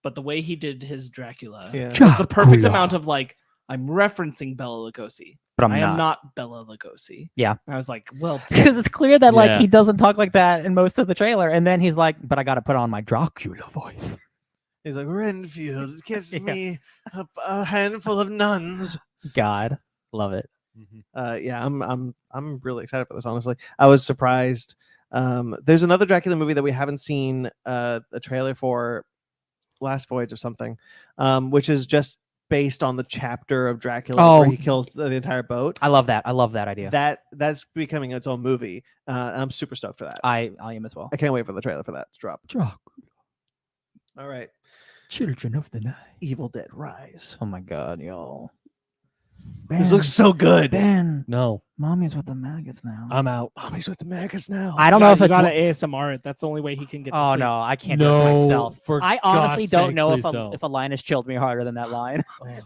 but the way he did his Dracula Yeah. was the perfect amount of like I'm referencing Bela Lugosi. But I am I'm not. not Bela Lugosi. Yeah. I was like, well, Because it's clear that like Yeah. he doesn't talk like that in most of the trailer, and then he's like, "But I got to put on my Dracula voice." He's like Renfield gives Yeah. me a handful of nuns. God, love it. Yeah, I'm really excited for this. Honestly, I was surprised. There's another Dracula movie that we haven't seen a trailer for, Last Voyage of something, which is just based on the chapter of Dracula where he kills the entire boat. I love that. I love that idea. That's becoming its own movie. I'm super stoked for that. I am as well. I can't wait for the trailer for that to drop. Dracula, All right, Children of the Night. Evil Dead Rise. Oh my God, yo. This looks so good. Ben. No, Mommy's with the maggots now. I'm out. Mommy's with the maggots now. I don't know if you it. got to ASMR it. That's the only way he can get. To Oh sleep. no, I can't do it to myself. for I honestly God's don't sake, know please don't. if a line has chilled me harder than that line.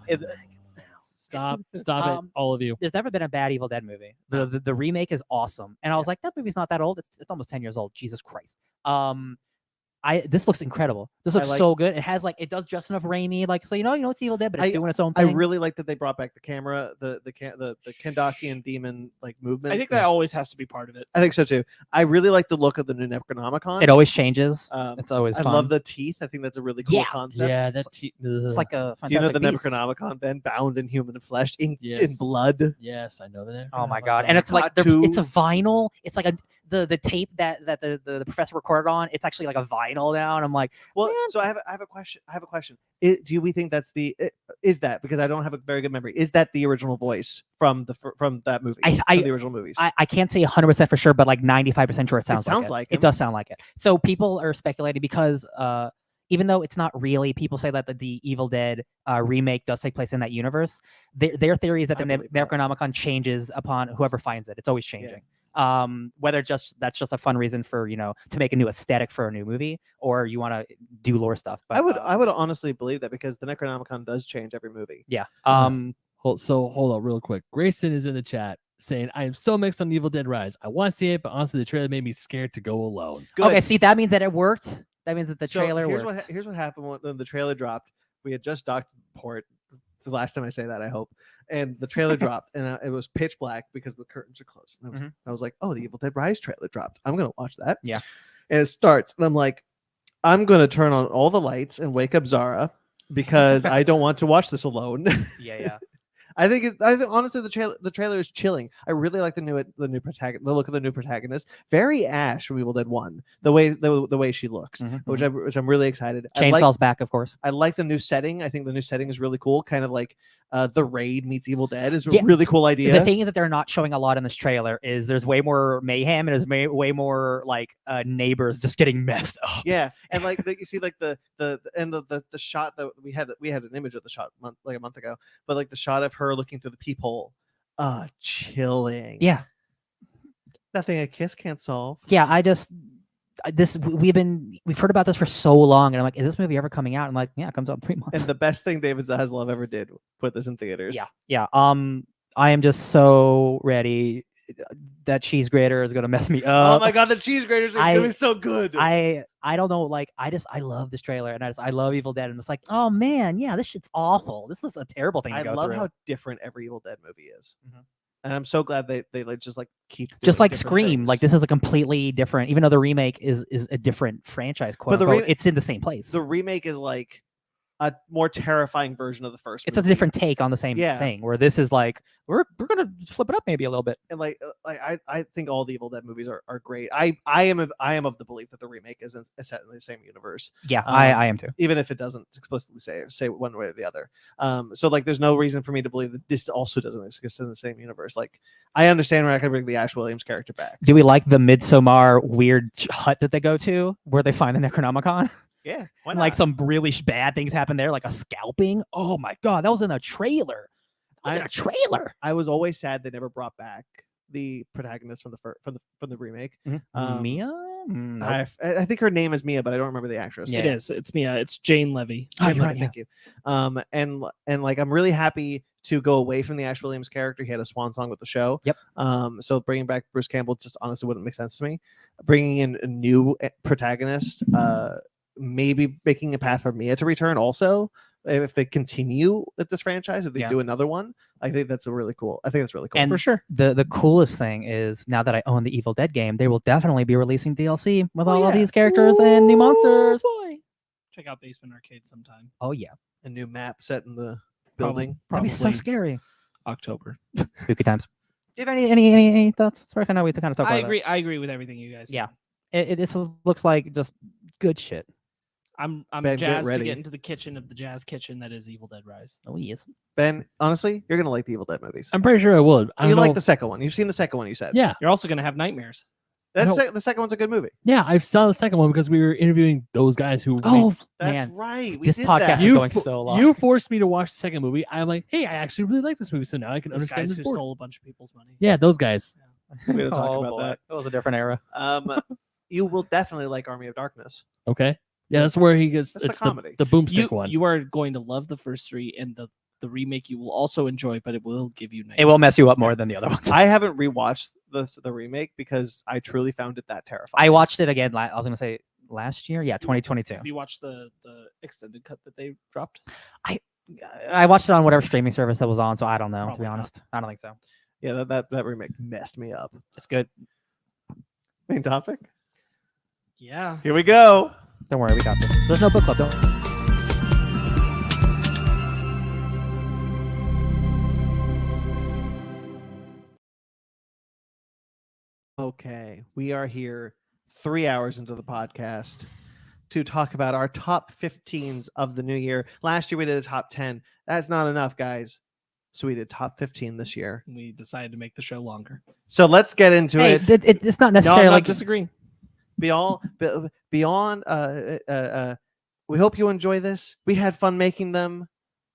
It- Stop it, all of you. There's never been a bad Evil Dead movie. The remake is awesome, and I was like, that movie's not that old. It's almost 10 years old. Jesus Christ. This looks incredible. This looks so good. It has it does just enough Raimi, so it's Evil Dead, but it's doing its own thing. I really like that they brought back the camera, the Kendakian demon movement. I think that always has to be part of it. I think so too. I really like the look of the new Necronomicon. It always changes. It's always fun. I love the teeth. I think that's a really cool concept. Yeah, that it's like a fantastic Do you know the beast. Necronomicon, Ben, bound in human flesh, inked in blood? Yes, I know that. Oh my god! And it's it's a vinyl. It's like the tape that the professor recorded on. It's actually like a vinyl now, and I'm like, well, man. So I have a question. Do we think that's is that, because I don't have a very good memory, is that the original voice from that movie? From the original movies. I can't say 100% for sure, but 95% sure it sounds like it. It does sound like it. So people are speculating because even though it's not really, people say that the Evil Dead remake does take place in that universe. Their theory is that the Necronomicon changes upon whoever finds it. It's always changing. Yeah. Whether that's just a fun reason for to make a new aesthetic for a new movie, or you want to do lore stuff. But I would honestly believe that, because the Necronomicon does change every movie. Yeah. Hold on real quick. Grayson is in the chat saying, I am so mixed on Evil Dead Rise. I want to see it, but honestly the trailer made me scared to go alone. Good. Okay, see, that means that it worked. That means that the trailer worked. Here's what happened when the trailer dropped. We had just docked port. The last time I say that, I hope. And the trailer dropped, and it was pitch black because the curtains are closed. And I was like, oh, the Evil Dead Rise trailer dropped. I'm gonna watch that. Yeah. And it starts, and I'm like, I'm gonna turn on all the lights and wake up Zara, because I don't want to watch this alone. Yeah. I think honestly the trailer is chilling. I really like the look of the new protagonist. Very Ash from Evil Dead 1. The way she looks, which I'm really excited. Chainsaw's back, of course. I like the new setting. I think the new setting is really cool. Kind of like The Raid meets Evil Dead is a really cool idea. The thing that they're not showing a lot in this trailer is there's way more mayhem, and there's way more neighbors just getting messed up. Yeah, and you see the shot that we had an image of the shot a month ago, but the shot of her looking through the peephole, chilling. Yeah, nothing a kiss can't solve. Yeah, we've heard about this for so long, and I'm like, is this movie ever coming out? I'm like, yeah, it comes out in 3 months. And the best thing David Zaslav ever did, put this in theaters. Yeah. I am just so ready. That cheese grater is gonna mess me up. Oh my god, the cheese grater is gonna be so good. I don't know, I love this trailer, and I love Evil Dead, and it's like, oh man, yeah, this shit's awful. This is a terrible thing to go through. I love how different every Evil Dead movie is. And I'm so glad they just keep just like Scream. Things. This is a completely different, even though the remake is a different franchise, quote unquote, it's in the same place. The remake is like a more terrifying version of the first movie. It's a different take on the same thing, where this is we're gonna flip it up maybe a little bit. And I think all the Evil Dead movies are great. I am of the belief that the remake isn't set in the same universe. Yeah, I am too. Even if it doesn't explicitly say one way or the other. So there's no reason for me to believe that this also doesn't exist in the same universe. I understand we're not gonna bring the Ash Williams character back. Do we like the Midsommar weird hut that they go to where they find the Necronomicon? Yeah, why not? Some really bad things happen there, like a scalping. Oh my god, that was in a trailer. I was always sad they never brought back the protagonist from the remake. Mia? Nope. I think her name is Mia, but I don't remember the actress. Yeah. It is. It's Mia. It's Jane Levy. Thank you. And I'm really happy to go away from the Ash Williams character. He had a swan song with the show. Yep. So bringing back Bruce Campbell just honestly wouldn't make sense to me. Bringing in a new protagonist, maybe making a path for Mia to return also, if they continue with this franchise, if they do another one. I think that's really cool. And for sure. The coolest thing is, now that I own the Evil Dead game, they will definitely be releasing DLC with all of these characters and new monsters. Boy, check out Basement Arcade sometime. Oh yeah, a new map set in the building. That'd be so scary. October. Spooky times. Do you have any thoughts? As far as I know, we kind of talk about I agree with everything you guys said. Yeah, it looks like just good shit. I'm jazzed to get into the kitchen of the jazz kitchen that is Evil Dead Rise. Oh yes. Ben, honestly, you're gonna like the Evil Dead movies. I'm pretty sure I would. You like the second one. You've seen the second one, you said. Yeah. You're also gonna have nightmares. The second one's a good movie. Yeah, I saw the second one because we were interviewing those guys who. That's right. This podcast is going so long. You forced me to watch the second movie. I'm like, hey, I actually really like this movie, so now I can understand guys this who board. stole a bunch of people's money. Yeah, those guys. Yeah. We don't talk about that. It was a different era. You will definitely like Army of Darkness. Okay. Yeah, that's where he gets. That's the comedy. The boomstick one. You are going to love the first three, and the remake you will also enjoy, but it will give you nightmares. It will mess you up more than the other ones. I haven't rewatched the remake because I truly found it that terrifying. I watched it again. I was gonna say last year. Yeah, 2022. Have you watched the extended cut that they dropped? I watched it on whatever streaming service that was on, so I don't know. To Probably be not. honest, I don't think so. Yeah, that remake messed me up. It's good. Main topic. Yeah. Here we go. Don't worry, we got this. There's no book club. Don't. Okay, we are here 3 hours into the podcast to talk about our top 15s of the new year. Last year we did a top 10. That's not enough, guys. So we did top 15 this year. We decided to make the show longer. So let's get into Hey, it. it's not No, necessarily I'm not like disagreeing. Beyond, we hope you enjoy this. We had fun making them.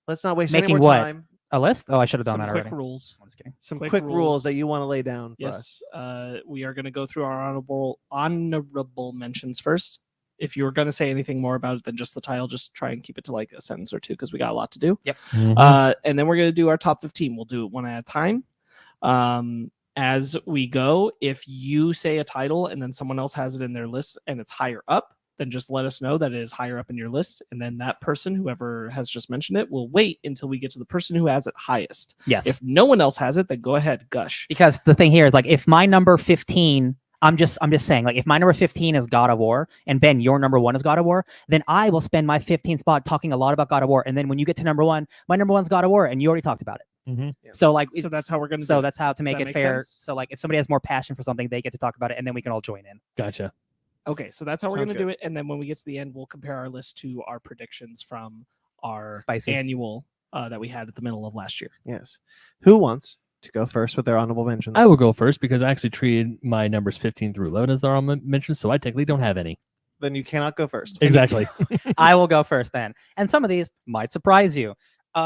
Let's not waste any Making more what? time. a list. Oh, I should have done Some that quick already. rules. I'm just kidding. Some quick quick rules rules. that you want to lay down for us. Yes. We are going to go through our honorable mentions first. If you were going to say anything more about it than just the title, just try and keep it to like a sentence or two because we got a lot to do. Yep. And then we're going to do our top 15. We'll do it one at a time. As we go, if you say a title and then someone else has it in their list and it's higher up, then just let us know that it is higher up in your list. And then that person, whoever has just mentioned it, will wait until we get to the person who has it highest. Yes. If no one else has it, then go ahead, gush. Because the thing here is like if my number 15, I'm just saying, like if my number 15 is God of War and Ben, your number 1 is God of War, then I will spend my 15th spot talking a lot about God of War. And then when you get to number 1, my number 1's God of War and you already talked about it. So like So that's how we're going to so do it. that's how to make that it make fair. sense? So like if somebody has more passion for something, they get to talk about it and then we can all join in. Gotcha. Okay, so that's how we're Sounds going to do it. And then when we get to the end, we'll compare our list to our predictions from our Spicy. annual that we had at the middle of last year. Yes. Who wants to go first with their honorable mentions? I will go first because I actually treated my numbers 15 through 11 as their honorable mentions, so I technically don't have any. Then you cannot go first. Exactly. I will go first then. And some of these might surprise you.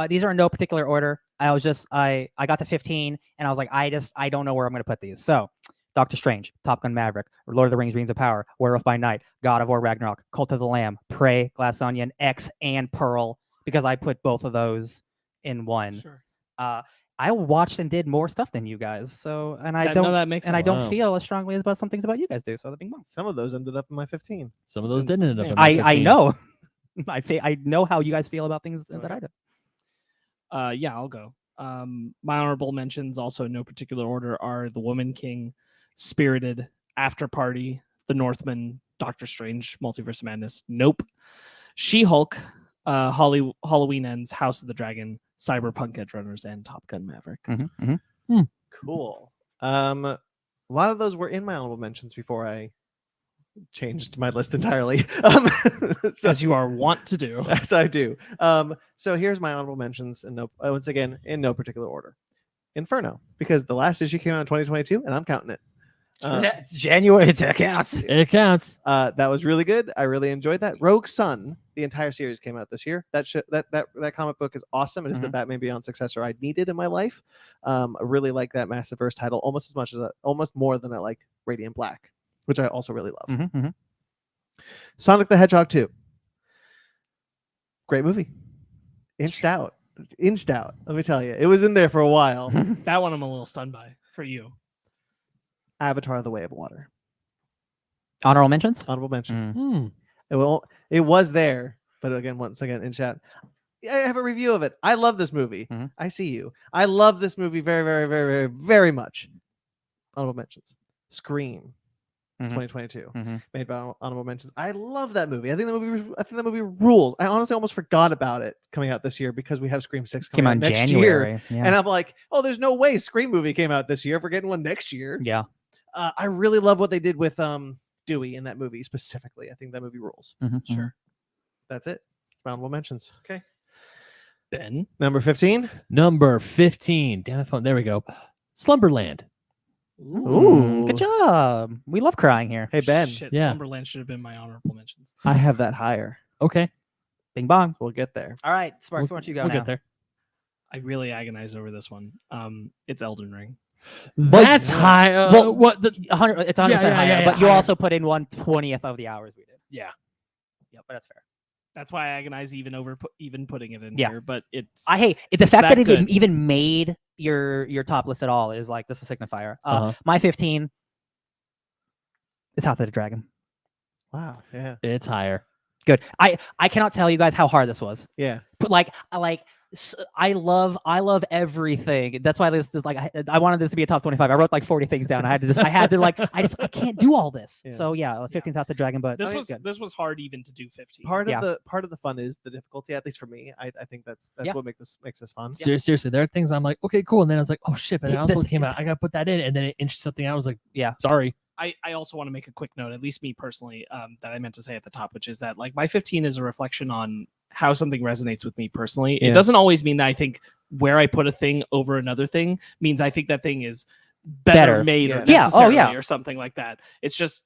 These are in no particular order. I got to 15 and I was like, I don't know where I'm going to put these. So Doctor Strange, Top Gun Maverick, Lord of the Rings, Rings of Power, Werewolf by Night, God of War Ragnarok, Cult of the Lamb, Prey, Glass Onion, X, and Pearl, because I put both of those in one. Sure. I watched and did more stuff than you guys. So, and I No, don't, that makes and I sense. don't Wow. feel as strongly about some things about you guys do. So the big Some of those ended up in my 15. Some of those didn't end up in Yeah. my I 15. know. I know how you guys feel about things that I do. Yeah, I'll go. My honorable mentions, also in no particular order, are The Woman King, Spirited, After Party, The Northman, Doctor Strange, Multiverse of Madness, Nope, She-Hulk, Halloween Ends, House of the Dragon, Cyberpunk Edge Runners, and Top Gun Maverick. Cool. A lot of those were in my honorable mentions before I changed my list entirely. So, As you are wont to do. as I do. So here's my honorable mentions, and once again, in no particular order. Inferno, because the last issue came out in 2022, and I'm counting it. It's January. It counts. It counts. That was really good. I really enjoyed that. Rogue Sun, the entire series came out this year. That comic book is awesome. It is the Batman Beyond successor I needed in my life. I really like that Massiverse title almost as much as almost more than I like Radiant Black, which I also really love. Sonic the Hedgehog 2. Great movie. Inched out. Let me tell you, it was in there for a while. That one I'm a little stunned by for you. Avatar: The Way of Water. Honorable mentions. Honorable mention. Hmm. It was there, but once again, in chat, I have a review of it. I love this movie. I see you. I love this movie very, very, very, very, very much. Honorable mentions. Scream, 2022, made by honorable mentions. I love that movie. I think the movie rules. I honestly almost forgot about it coming out this year because we have Scream 6 coming Came out out in next January. year, Yeah. and I'm like, oh, there's no way Scream movie came out this year. If we're getting one next year. Yeah. I really love what they did with Dewey in that movie specifically. I think that movie rules. Sure. That's it. It's my honorable mentions. Okay. Ben. Number 15. Number 15. Damn it, phone. There we go. Slumberland. Ooh. Good job. We love crying here. Hey, Ben. Shit, Yeah. Slumberland should have been my honorable mentions. I have that higher. Okay. Bing bong. We'll get there. All right, Sparks, why don't you go we'll now? get there. I really agonize over this one. It's Elden Ring. That's high. Well, What the? 100. It's 100% yeah, higher, yeah, but you higher. also put in 1/20th of the hours we did. Yeah. Yeah, but that's fair. That's why I agonize even putting it in Yeah. here. But it's I hate the fact that that it good. even made your top list at all is like this is a signifier. Uh-huh. My 15 is House of the Dragon. Wow. Yeah. It's higher. Good. I cannot tell you guys how hard this was. Yeah. But I love everything. That's why this is like I wanted this to be a top 25. I wrote like 40 things down. I can't do all this. Yeah. So yeah, 15's out the dragon, but This good. this was hard even to do 15. Part of the fun is the difficulty, at least for me. I think that's Yeah. what makes this fun. Seriously, there are things I'm like, okay, cool, and then I was like, oh shit, but it Yeah, also that's- came out. I gotta put that in, and then it inched something out. I was like, Yeah. sorry. I also want to make a quick note, at least me personally, that I meant to say at the top, which is that like my 15 is a reflection on how something resonates with me personally. Yeah. It doesn't always mean that I think where I put a thing over another thing means I think that thing is better made or Yeah. necessarily or something like that. It's just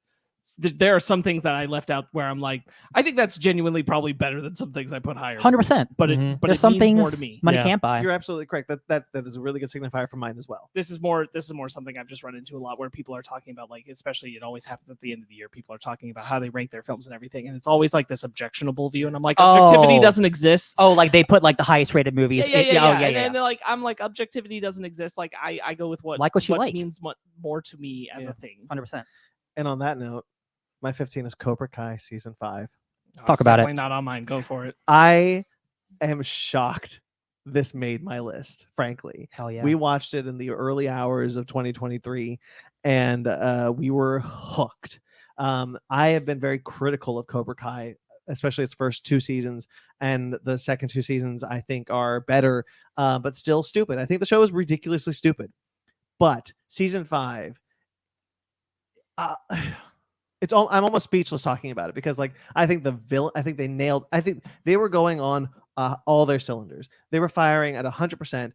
there are some things that I left out where I'm like, I think that's genuinely probably better than some things I put higher. 100%. But Mhm. but There's it some means things more to me. money Yeah. can't buy. You're absolutely correct. That is a really good signifier for mine as well. This is more something I've just run into a lot where people are talking about, like, especially it always happens at the end of the year. People are talking about how they rank their films and everything, and it's always like this objectionable view. And I'm like, objectivity Oh. doesn't exist. Oh, like they put like the highest rated movies. Yeah. And they're like, I'm like, objectivity doesn't exist. Like I go with what you like. means more to me as a thing. 100%. And on that note, my 15 is Cobra Kai season 5. Talk It's about it. definitely not on mine. Go for it. I am shocked this made my list, frankly. Hell yeah. We watched it in the early hours of 2023 and we were hooked. I have been very critical of Cobra Kai, especially its first 2 seasons, and the second 2 seasons I think are better, but still stupid. I think the show is ridiculously stupid. But season 5, I'm almost speechless talking about it because like I think they were going on all their cylinders. They were firing at 100%.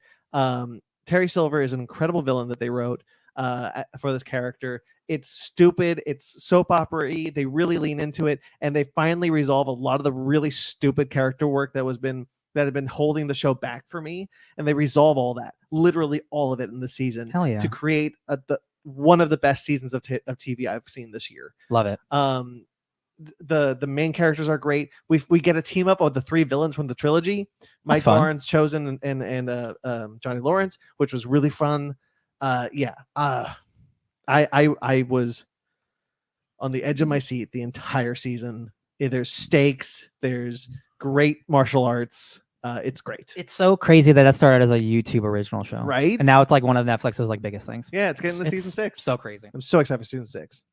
Terry Silver is an incredible villain that they wrote for this character. It's stupid. It's soap opera-y. They really lean into it, and they finally resolve a lot of the really stupid character work that had been holding the show back for me, and they resolve all that, literally all of it in the season. Hell yeah. To create one of the best seasons of TV I've seen this year. Love it. The main characters are great. We get a team up of the 3 villains from the trilogy: Mike fun. Barnes, Chosen, and Johnny Lawrence, which was really fun. I was on the edge of my seat the entire season. There's stakes. There's great martial arts. It's great. It's so crazy that started as a YouTube original show, Right? And now it's like one of Netflix's like biggest things. Yeah, it's getting to season 6. So crazy. I'm so excited for season 6.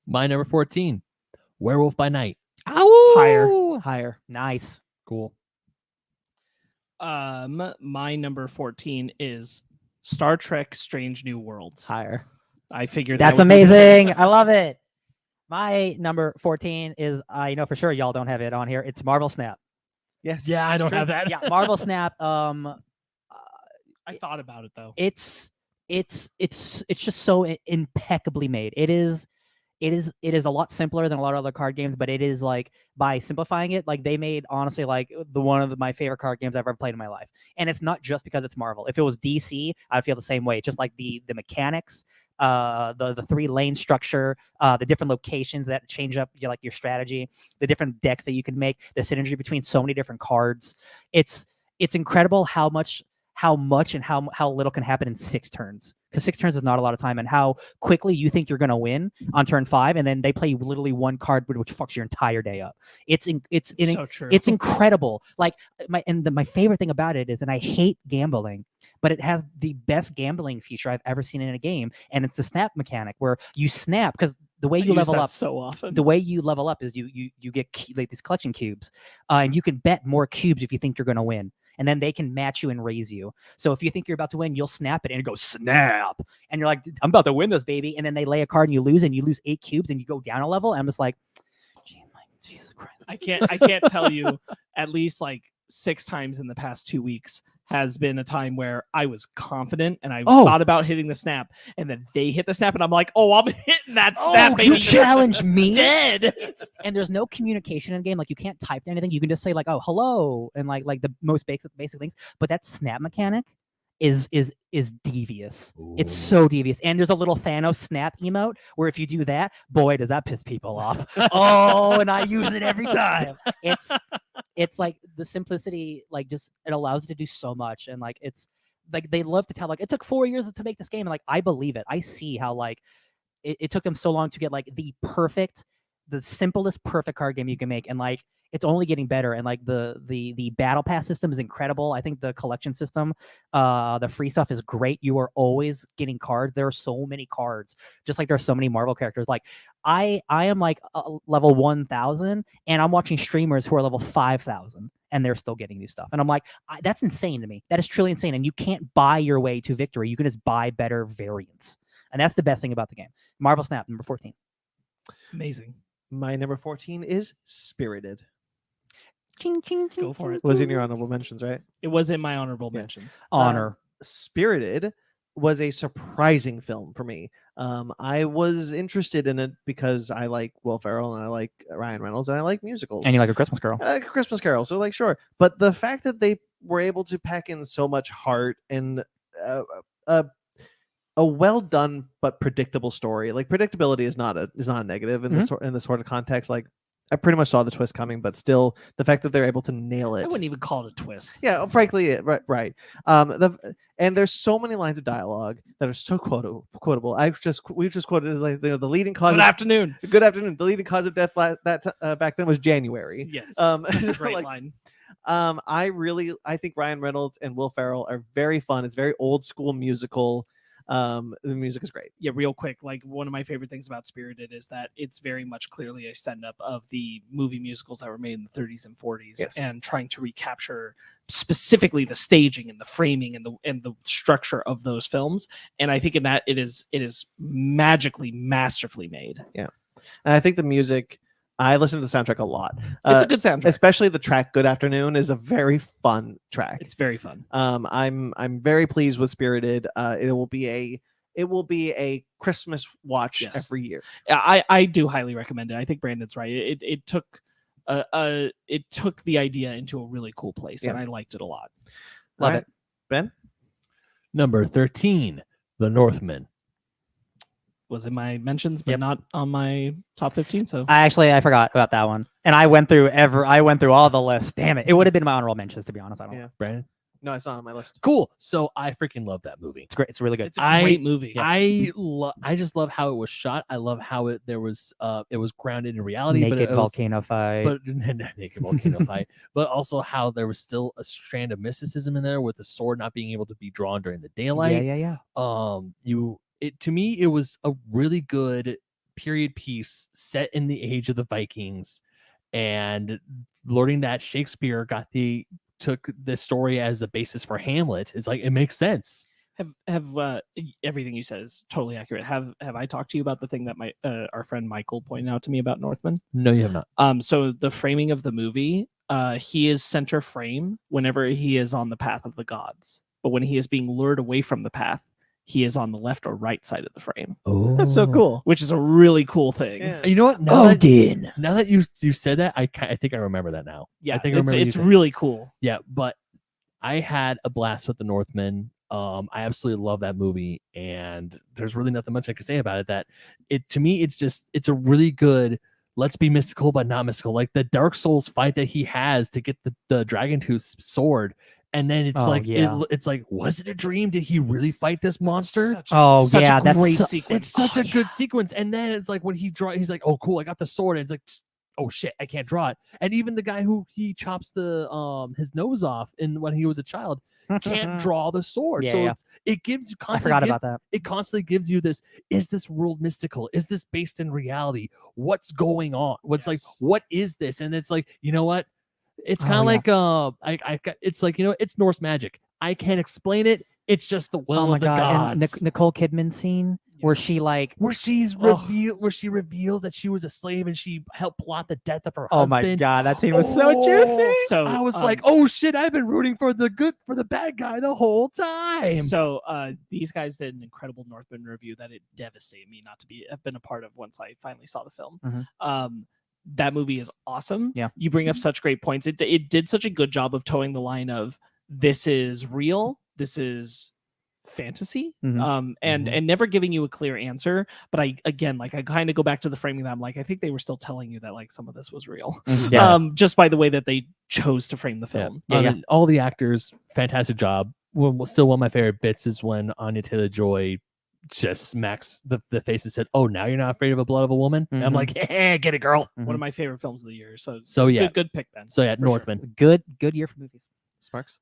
My number 14, Werewolf by Night. Higher. Nice. Cool. My number 14 is Star Trek: Strange New Worlds. Higher. I figured That's that would be the amazing. case. I love it. My number 14 is I know for sure y'all don't have it on here. It's Marvel Snap. Yes. Yeah, I don't Sure. have that. Yeah, Marvel Snap. I thought about it though. It's just so impeccably made. It is a lot simpler than a lot of other card games, but it is like by simplifying it, like they made honestly like one of my favorite card games I've ever played in my life. And it's not just because it's Marvel. If it was DC, I'd feel the same way. Just like the mechanics, the 3-lane structure, the different locations that change up your strategy, the different decks that you can make, the synergy between so many different cards. It's incredible how much and how little can happen in 6 turns, because 6 turns is not a lot of time, and how quickly you think you're going to win on turn 5, and then they play literally one card which fucks your entire day up. It's so true. It's incredible. Like my favorite thing about it is, and I hate gambling, but it has the best gambling feature I've ever seen in a game, and it's the snap mechanic where you snap, because the way you level up so often. The way you level up is you get like these collection cubes, and you can bet more cubes if you think you're going to win. And then they can match you and raise you. So if you think you're about to win, you'll snap it and it goes snap. And you're like, I'm about to win this, baby. And then they lay a card and you lose 8 cubes and you go down a level. And I'm just like, Jesus Christ. I can't tell you at least like 6 times in the past 2 weeks has been a time where I was confident and I thought about hitting the snap, and then they hit the snap and I'm like, oh, I'm hitting that snap, baby. You challenge me? Dead. And there's no communication in the game. Like you can't type anything. You can just say like, oh, hello, and like the most basic things. But that snap mechanic is devious. Ooh. It's so devious. And there's a little Thanos snap emote where if you do that, boy, does that piss people off. Oh, and I use it every time. It's like the simplicity, like just it allows you to do so much. And like it's like they love to tell like it took 4 years to make this game. And like I believe it. I see how like it took them so long to get like the perfect the simplest, perfect card game you can make, and like it's only getting better. And like the battle pass system is incredible. I think the collection system, the free stuff is great. You are always getting cards. There are so many cards, just like there are so many Marvel characters. Like I am like level 1,000, and I'm watching streamers who are level 5,000, and they're still getting new stuff. And I'm like, that's insane to me. That is truly insane. And you can't buy your way to victory. You can just buy better variants. And that's the best thing about the game. Marvel Snap, number 14. Amazing. My number 14 is Spirited. Ching, ching, ching, Go for it. Was in your honorable mentions, right? It was in my honorable mentions. Honor. Spirited was a surprising film for me. I was interested in it because I like Will Ferrell and I like Ryan Reynolds and I like musicals. And you like A Christmas Carol. I like A Christmas Carol, so like sure. But the fact that they were able to pack in so much heart and a well done but predictable story. Like predictability is not a negative in this sort of context. Like I pretty much saw the twist coming, but still the fact that they're able to nail it. I wouldn't even call it a twist. Yeah, frankly, right. And there's so many lines of dialogue that are so quotable. We've just quoted as like the leading cause. Good afternoon. Good afternoon. The leading cause of death back then was January. Yes, that's a great like, line. I think Ryan Reynolds and Will Ferrell are very fun. It's very old school musical. The music is great. Yeah, real quick, like one of my favorite things about Spirited is that it's very much clearly a send-up of the movie musicals that were made in the 30s and 40s, yes. and trying to recapture specifically the staging and the framing and the structure of those films. And I think in that it is magically, masterfully made. Yeah, and I think the music. I listen to the soundtrack a lot. It's a good soundtrack, especially the track "Good Afternoon" is a very fun track. It's very fun. I'm very pleased with Spirited. It will be a Christmas watch every year. I do highly recommend it. I think Brandon's right. It took the idea into a really cool place, and I liked it a lot. Love it. Ben? Number 13, The Northman. Was in my mentions, but not on my top 15. So I forgot about that one, and I went through all the lists. Damn it! It would have been my honorable mentions, to be honest. I don't know. Brandon? No, it's not on my list. Cool. So I freaking love that movie. It's great. It's really good. It's a great movie. I just love how it was shot. I love how it was grounded in reality. Naked volcano fight. Naked volcano fight. But also how there was still a strand of mysticism in there with the sword not being able to be drawn during the daylight. Yeah. To me, it was a really good period piece set in the age of the Vikings, and learning that Shakespeare took the story as a basis for Hamlet is like, it makes sense. Have everything you said is totally accurate. Have I talked to you about the thing that our friend Michael pointed out to me about Northman? No, you have not. So the framing of the movie, he is center frame whenever he is on the path of the gods, but when he is being lured away from the path, he is on the left or right side of the frame. Oh, that's so cool. Which is a really cool thing. Yeah. You know what? Now that you said that, I think I remember that now. Yeah, I think it's really cool. Yeah, but I had a blast with The Northman. I absolutely love that movie, and there's really nothing much I can say about it. To me, it's a really good. Let's be mystical, but not mystical. Like the Dark Souls fight that he has to get the Dragon Tooth sword. And then it's it's like, was it a dream? Did he really fight this monster? That's a great sequence. It's such a good sequence. And then it's like when he's like, oh, cool, I got the sword. And it's like, oh shit, I can't draw it. And even the guy who he chops his nose off when he was a child can't draw the sword. It gives you constantly. I forgot about that. It constantly gives you this: is this world mystical? Is this based in reality? What's going on? Like, what is this? And it's like, you know what? It's kind of like it's like, you know, it's Norse magic. I can't explain it. It's just the will of the gods. And Nicole Kidman scene where she reveals that she was a slave and she helped plot the death of her husband. Oh my god, that scene was so juicy. So I was like, oh shit, I've been rooting for the bad guy the whole time. So these guys did an incredible Northman review that it devastated me not to have been a part of once I finally saw the film. Mm-hmm. That movie is awesome. Yeah. You bring up such great points. It did such a good job of towing the line of this is real, this is fantasy, and never giving you a clear answer. But I kind of go back to the framing that I'm like, I think they were still telling you that like some of this was real. Just by the way that they chose to frame the film. All the actors, fantastic job. Still one of my favorite bits is when Anya Taylor-Joy just smacks the face and said, "Oh, now you're not afraid of the blood of a woman." And I'm Mhm. like, "Hey, get it, girl." One of my favorite films of the year. So yeah, good pick, Ben. So yeah, for sure. Northman. Good year for movies. Sparks.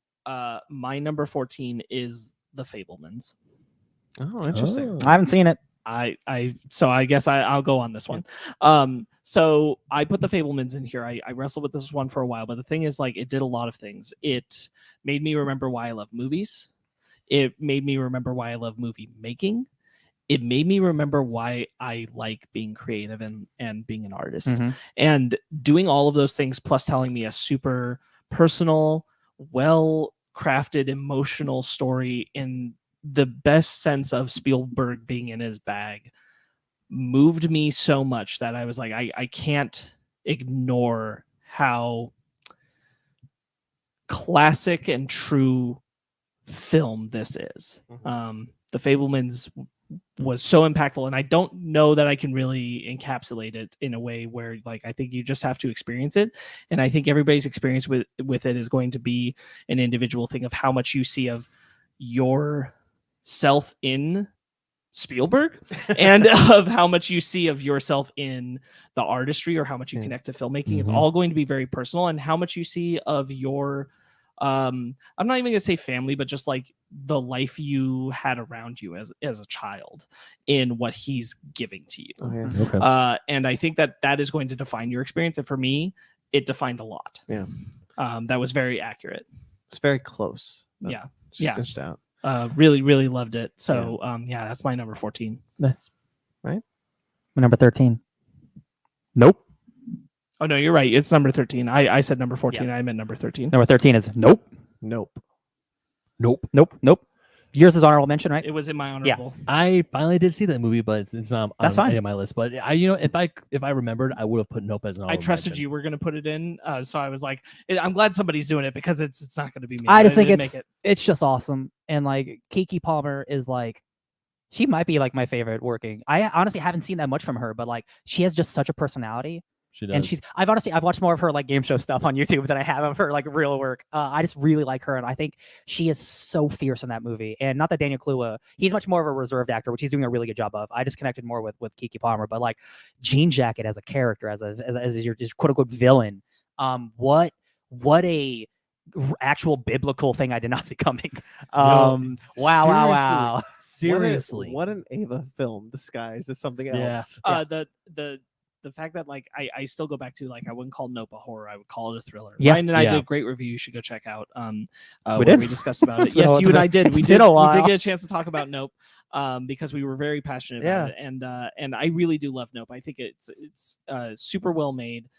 My number 14 is The Fabelmans. Oh, interesting. I haven't seen it. So I guess I'll go on this one. So I put The Fabelmans in here. I wrestled with this one for a while, but the thing is, like, it did a lot of things. It made me remember why I love movies. It made me remember why I love movie making. It made me remember why I like being creative and being an artist. Mhm. And doing all of those things, plus telling me a super personal, well-crafted, emotional story in the best sense of Spielberg being in his bag, moved me so much that I was like, I can't ignore how classic and true film this is. The Fabelmans was so impactful, and I don't know that I can really encapsulate it in a way where, like, I think you just have to experience it, and I think everybody's experience with it is going to be an individual thing of how much you see of yourself in Spielberg and of how much you see of yourself in the artistry or how much you connect to filmmaking. It's all going to be very personal, and how much you see of your I'm not even gonna say family, but just like the life you had around you as a child in what he's giving to you. Okay. And I think that is going to define your experience, and for me it defined a lot. That was very accurate. It's very close. Yeah. Just stitched out. Really loved it. So that's my number 14. Nice. Number 13. Nope. Oh no, you're right. It's number 13. I said number 14. I meant number 13. Number 13 is nope. Yours is honorable mention, right? It was in my honorable. I finally did see that movie, but it's not That's on fine. any of my list. But if I remembered, I would have put Nope as an I honorable trusted mention. you were going to put it in, so I was like, I'm glad somebody's doing it because it's not going to be me. I just think didn't make it's just awesome, and like Keke Palmer is like, she might be like my favorite working. I honestly haven't seen that much from her, but like she has just such a personality. She does. And I've watched more of her like game show stuff on YouTube than I have of her like real work. I just really like her, and I think she is so fierce in that movie. And not that Daniel Kaluuya, he's much more of a reserved actor, which he's doing a really good job of. I just connected more with Keke Palmer, but like Jean Jacket as a character, as your quote unquote villain, what a actual biblical thing I did not see coming. Wow. Seriously. What an Ava film disguised as something Yeah. else. The fact that like I still go back to, like, I wouldn't call Nope a horror, I would call it a thriller. Yeah. Ryan and I Yeah. did a great review. You should go check out. We where did? we discussed about it. It's been Yes, a- you and I did. it's We been did. a We did while. get a chance to talk about Nope, because we were very passionate about it, and I really do love Nope. I think it's super well made.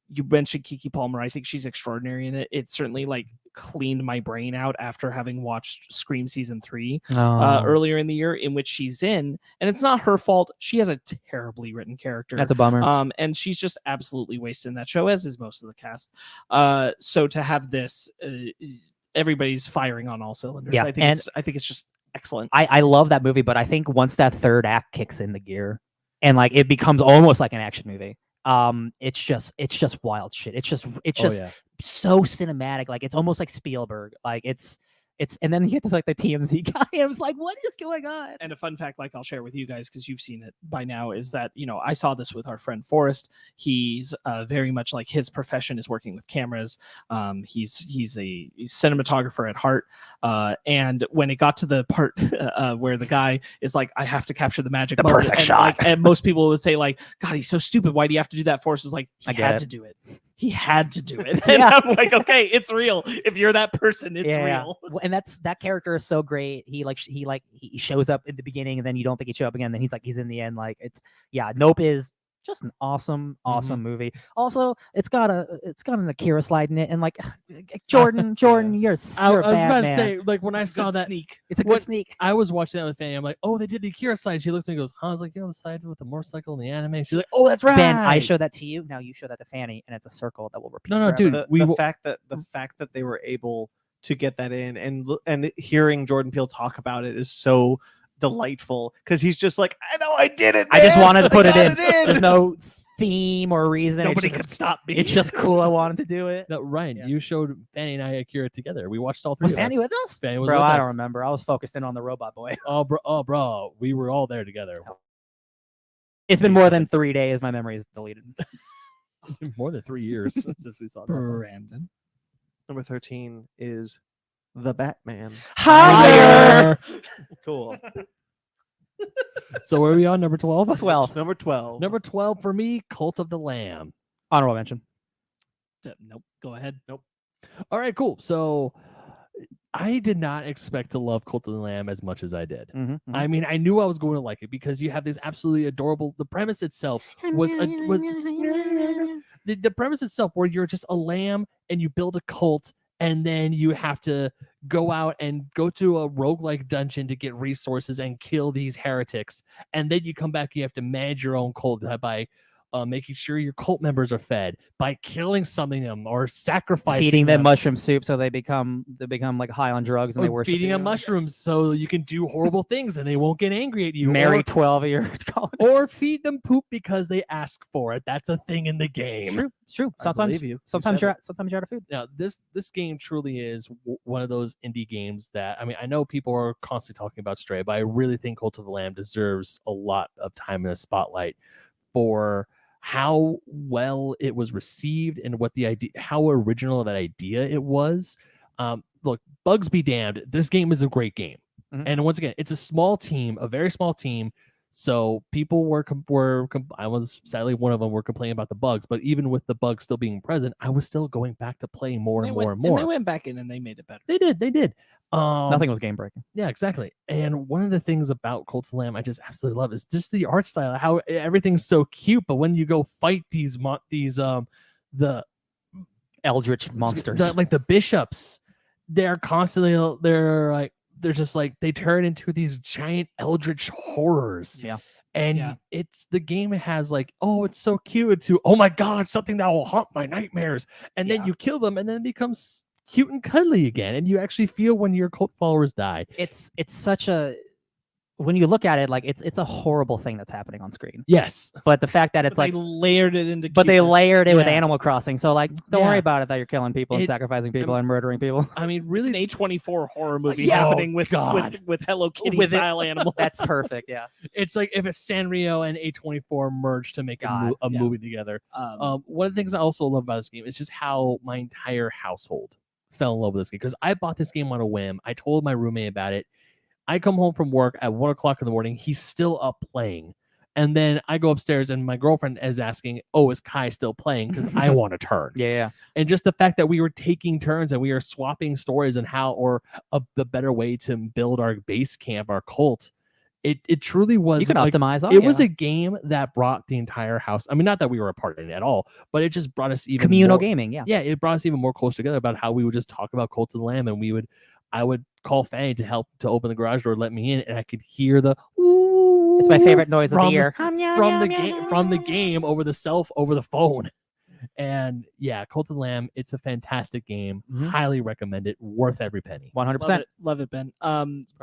You mentioned Keke Palmer. I think she's extraordinary in it. It certainly like cleaned my brain out after having watched Scream season 3 earlier in the year, in which she's in, and it's not her fault. She has a terribly written character. That's a bummer. And she's just absolutely wasted in that show, as is most of the cast. So to have this, everybody's firing on all cylinders. Yeah, I think it's just excellent. I love that movie, but I think once that third act kicks in the gear and like it becomes almost like an action movie, it's just wild shit. It's just so cinematic. Like it's almost like Spielberg. Like it's and then you get to like the TMZ guy, and I was like, what is going on? And a fun fact, like I'll share with you guys because you've seen it by now, is that I saw this with our friend Forrest. He's very much like his profession is working with cameras. He's a cinematographer at heart. And when it got to the part where the guy is like, I have to capture the magic moment, perfect and, shot. like, and most people would say like, God, he's so stupid. Why do you have to do that? Forrest was like, he had to do it. He had to do it. And I'm like, okay, it's real. If you're that person, it's real. Well, and that character is so great. He shows up in the beginning, and then you don't think he'd show up again. Then he's in the end. Like Nope is just an awesome movie. Also, it's got an Akira slide in it, and like Jordan, you're I was bad about man. to say, like when I saw that sneak. It's a good sneak. I was watching that with Fanny. I'm like, oh, they did the Akira side. She looks at me and goes, huh? I was like, the side with the motorcycle in the anime. She's like, oh, that's right. Ben, I showed that to you. Now you show that to Fanny, and it's a circle that will repeat. No, forever. dude. The fact that they were able to get that in, and hearing Jordan Peele talk about it is so delightful, because he's just like, I know I did it. I just man. wanted to put I it got in. There's no theme or reason. Nobody it's could just, stop me. it's just cool. I wanted to do it. No, Ryan, Yeah. you showed Fanny and I Akira together. We watched all three. Was of them. Fanny with us? Fanny was Bro, with I us. don't remember. I was focused in on the robot boy. Oh, bro, we were all there together. It's been more than 3 days. My memory is deleted. More than 3 years since we saw that. Brandon. Number 13 is The Batman. Higher. Cool. So where are we on? Number 12? 12. Number 12. Number 12 for me, Cult of the Lamb. Honorable mention. Nope. Go ahead. Nope. All right, cool. So I did not expect to love Cult of the Lamb as much as I did. Mm-hmm. I mean, I knew I was going to like it because you have this absolutely adorable. The premise itself was the premise itself where you're just a lamb and you build a cult, and then you have to go out and go to a roguelike dungeon to get resources and kill these heretics, and then you come back. You have to manage your own cult by making sure your cult members are fed, by killing some of them or sacrificing Feeding them mushroom soup so they become like high on drugs and they or worship feeding you. them mushrooms so you can do horrible things and they won't get angry at you. Marry or, 12 of your colonists. or feed them poop because they ask for it. That's a thing in the game. It's true. I Sometimes believe you. sometimes You you're said sometimes you're out of food. Now, this game truly is one of those indie games that, I mean, I know people are constantly talking about Stray, but I really think Cult of the Lamb deserves a lot of time in the spotlight for how well it was received and what the idea, how original of that idea it was. Look, bugs be damned. This game is a great game. Mhm. And once again, it's a small team, a very small team. So people were I was sadly one of them were complaining about the bugs, but even with the bugs still being present, I was still going back to play more and more and more. And they went back in and they made it better. They did. Nothing was game breaking. Yeah, exactly. And one of the things about Cult of the Lamb I just absolutely love is just the art style, how everything's so cute. But when you go fight the Eldritch monsters. like the bishops, they're just like they turn into these giant eldritch horrors. Yeah. And Yeah. it's the game has like, oh, it's so cute, to oh my god, something that will haunt my nightmares. And then Yeah. you kill them and then it becomes cute and cuddly again. And you actually feel when your cult followers die. It's such a, when you look at it, like it's a horrible thing that's happening on screen. Yes. But the fact that But it's like, they layered it into. but they cuteness. layered it with Yeah. Animal Crossing. So like, don't Yeah. worry about it that you're killing people and It- sacrificing people and murdering people. I mean, It's really, an A24 horror movie Yeah. happening Oh, with God. Hello Kitty With it- style animals. That's perfect. Yeah. it's like if it's Sanrio and A24 merged to make God, a yeah. movie together. Um, One of the things I also love about this game is just how my entire household fell in love with this game, because I bought this game on a whim. I told my roommate about it. I come home from work at 1:00 in the morning. He's still up playing. And then I go upstairs and my girlfriend is asking, oh, is Kai still playing? Because I want a turn. Yeah. And just the fact that we were taking turns and we are swapping stories and how, or the better way to build our base camp, our cult. It truly was. You can like, optimize on it was a game that brought the entire house. I mean, not that we were a part in it at all, but it just brought us even communal more, gaming. Yeah. Yeah, it brought us even more close together about how we would just talk about Cult of the Lamb, and I would call Fanny to help to open the garage door, let me in, and I could hear the ooh. It's my favorite noise of the from- year. from the game over the phone. And yeah, Cult of the Lamb, it's a fantastic game. Mhm. Highly recommend it. Worth every penny. 100%. love it, Ben.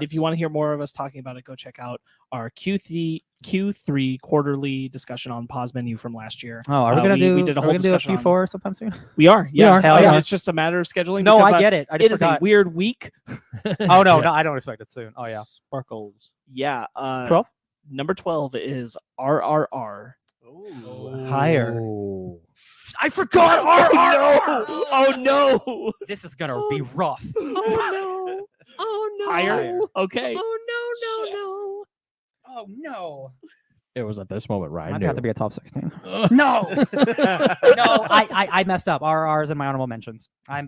If you want to hear more of us talking about it, go check out our Q3 quarterly discussion on pause menu from last year. Oh, are we gonna we did a whole do a discussion on- Q4 sometime soon? We are, yeah. Hell Oh, yeah. It's just a matter of scheduling. No, because I get it. I just It is a forgot. weird week. Oh no, Yeah. no, I don't expect it soon. Oh yeah. Sparkles. Yeah. 12? Number 12 is RRR. Higher. Oh. I forgot RRR. Oh no. This is gonna be rough. Oh no. Oh no. Higher. Okay. Oh Oh no. It was at this moment, Ryan. Might have to be a top 16. Ugh. No. No, I messed up. RRs and my honorable mentions. I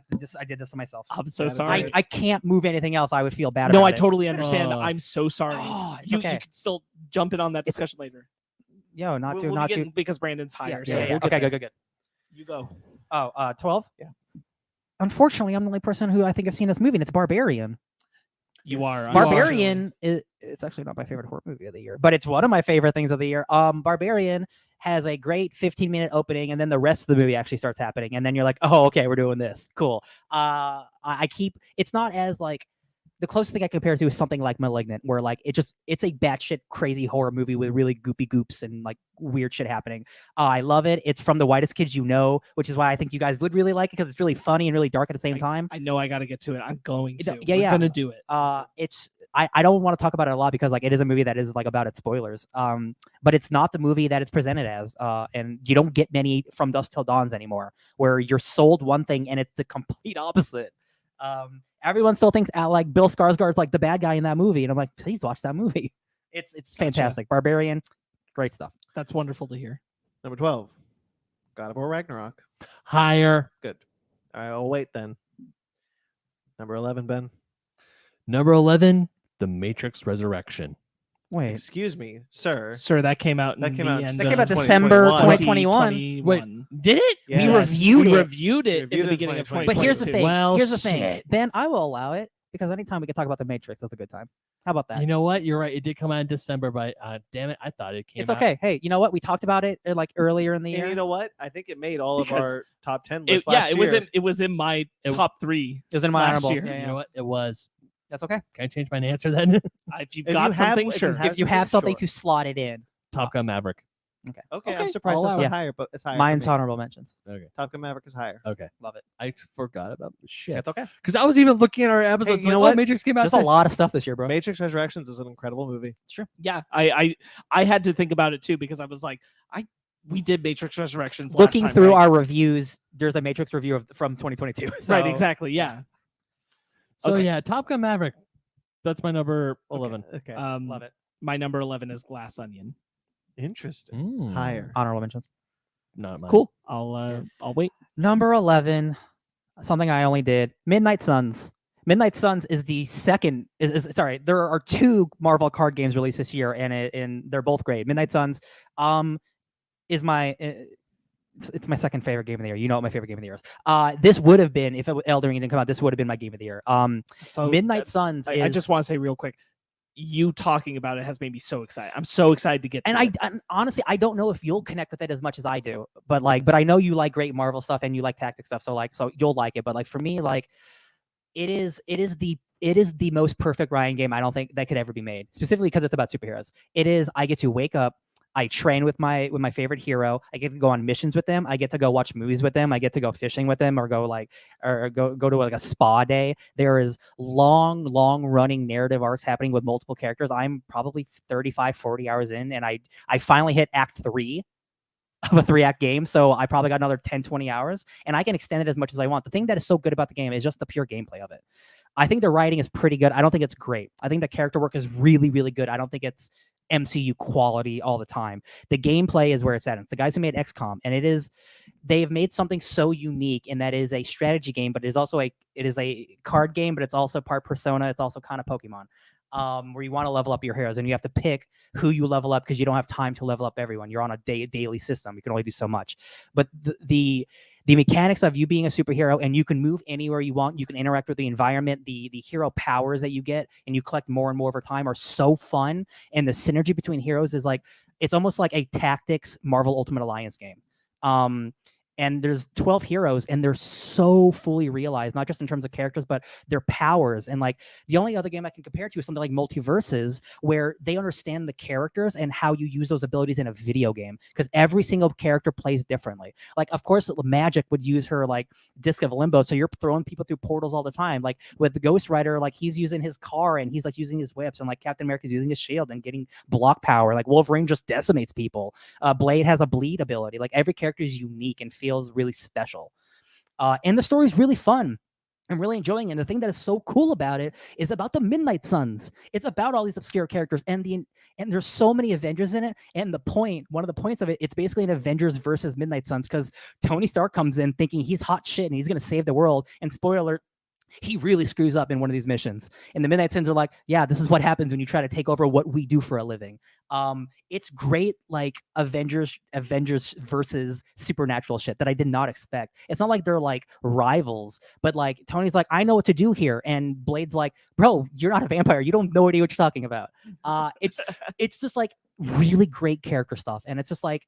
did this to myself. I'm so sorry. I can't move anything else. I would feel bad No, about I it. totally understand. Oh. I'm so sorry. Oh, it's you okay. can still jump in on that It's- discussion later. Yo, not We'll too, be not getting- too. because Brandon's higher. Yeah, so yeah, we'll get Okay, there. good. You go. Oh, 12? Yeah. Unfortunately, I'm the only person who I think has seen this movie, and it's Barbarian. You are. Barbarian it's actually not my favorite horror movie of the year, but it's one of my favorite things of the year. Barbarian has a great 15-minute opening, and then the rest of the movie actually starts happening, and then you're like, oh, okay, we're doing this. Cool. It's not as like the closest thing I compare it to is something like Malignant, where like it's a batshit crazy horror movie with really goopy goops and like weird shit happening. I love it. It's from the whitest kids you know, which is why I think you guys would really like it because it's really funny and really dark at the same time. I know I got to get to it. I'm going to. Yeah, We're gonna do it. I don't want to talk about it a lot because like it is a movie that is like about its spoilers. But it's not the movie that it's presented as. And you don't get many From Dusk Till Dawns anymore, where you're sold one thing and it's the complete opposite. Everyone still thinks like Bill Skarsgård's like the bad guy in that movie, and I'm like, please watch that movie. It's fantastic. Barbarian, great stuff. That's wonderful to hear. Number 12, God of War Ragnarok. Higher. Good. All right, I'll wait then. Number 11, Ben. Number 11, The Matrix Resurrection. Wait, Excuse me, sir. Sir, that came out. That came out December 2021. 2021. Wait, did it? Yes. We reviewed We it. reviewed it Reviewed in the it beginning of 2022. 2022. But here's the thing. Well, here's the thing. shit. Ben, I will allow it because anytime we can talk about the Matrix, that's a good time. How about that? You know what? You're right. It did come out in December, but damn it, I thought it came It's out. okay. Hey, you know what? We talked about it like earlier in the year. And you know what? I think it made all of Because our top 10 It, lists yeah, last it year. was in my top 3. It was in my last honorable. year. Yeah, You yeah. know what? It was. That's okay. Can I change my answer then? If you've If got you have- something, if you sure. have- If you have something sure. to slot it in, Top Gun Maverick. Okay, Okay, I'm surprised I'll that's allow not it. higher, but it's higher. for mine's me. honorable mentions. Okay. Top Gun Maverick is higher. Okay. Love it. I forgot about the shit. That's okay. Because I was even looking at our episodes. you know like, what? Oh, Matrix came out. There's a lot of stuff this year, bro. Matrix Resurrections is an incredible movie. It's true. Yeah, I had to think about it too because I was like, we did Matrix Resurrections. last Looking time, through right? our reviews, there's a Matrix review from 2022. right, so- exactly, yeah. So Okay. yeah, Top Gun Maverick. That's my number 11. Okay. Love it. My number 11 is Glass Onion. Interesting. Mm. Higher. Honorable mentions. Not mine. Cool. I'll wait. Number 11, something I only did. Midnight Suns. Midnight Suns is the second. Sorry, there are 2 Marvel card games released this year, and they're both great. Midnight Suns, is my. It's my second favorite game of the year. You know what my favorite game of the year is. This would have been if Elden Ring didn't come out. This would have been my game of the year. So Midnight Suns. I just want to say real quick, you talking about it has made me so excited. I'm so excited to get to it. And honestly, I don't know if you'll connect with it as much as I do, but I know you like great Marvel stuff and you like tactic stuff, so you'll like it. But for me, it is the most perfect Ryan game I don't think that could ever be made, specifically because it's about superheroes. It is. I get to wake up. I train with my favorite hero. I get to go on missions with them. I get to go watch movies with them. I get to go fishing with them, or go to a spa day. There is long running narrative arcs happening with multiple characters. I'm probably 35, 40 hours in, and I finally hit Act 3 of a 3-act game. So I probably got another 10, 20 hours, and I can extend it as much as I want. The thing that is so good about the game is just the pure gameplay of it. I think the writing is pretty good. I don't think it's great. I think the character work is really, really good. I don't think it's MCU quality all the time. The gameplay is where it's at. It's the guys who made XCOM, and they've made something so unique, and that is a strategy game, but it is a card game, but it's also part Persona. It's also kind of Pokemon, where you want to level up your heroes, and you have to pick who you level up because you don't have time to level up everyone. You're on a daily system. You can only do so much. But the mechanics of you being a superhero, and you can move anywhere you want. You can interact with the environment. The hero powers that you get and you collect more and more over time are so fun. And the synergy between heroes is it's almost like a tactics Marvel Ultimate Alliance game. And there's 12 heroes, and they're so fully realized, not just in terms of characters, but their powers. And the only other game I can compare to is something like Multiverses, where they understand the characters and how you use those abilities in a video game, because every single character plays differently. Of course, Magic would use her Disc of Limbo, so you're throwing people through portals all the time. With the Ghost Rider, he's using his car and he's using his whips, and Captain America's using his shield and getting block power. Wolverine just decimates people. Blade has a bleed ability. Every character is unique and feels really special. And the story is really fun. I'm really enjoying it. And the thing that is so cool about it is about the Midnight Suns. It's about all these obscure characters, and there's so many Avengers in it. And one of the points of it, it's basically an Avengers versus Midnight Suns, because Tony Stark comes in thinking he's hot shit and he's going to save the world. And spoiler alert, he really screws up in one of these missions. And the Midnight Suns are like, yeah, this is what happens when you try to take over what we do for a living. It's great, Avengers versus supernatural shit that I did not expect. It's not like they're rivals, but Tony's like, I know what to do here. And Blade's like, bro, you're not a vampire. You don't know what you're talking about. It's just really great character stuff. And it's just like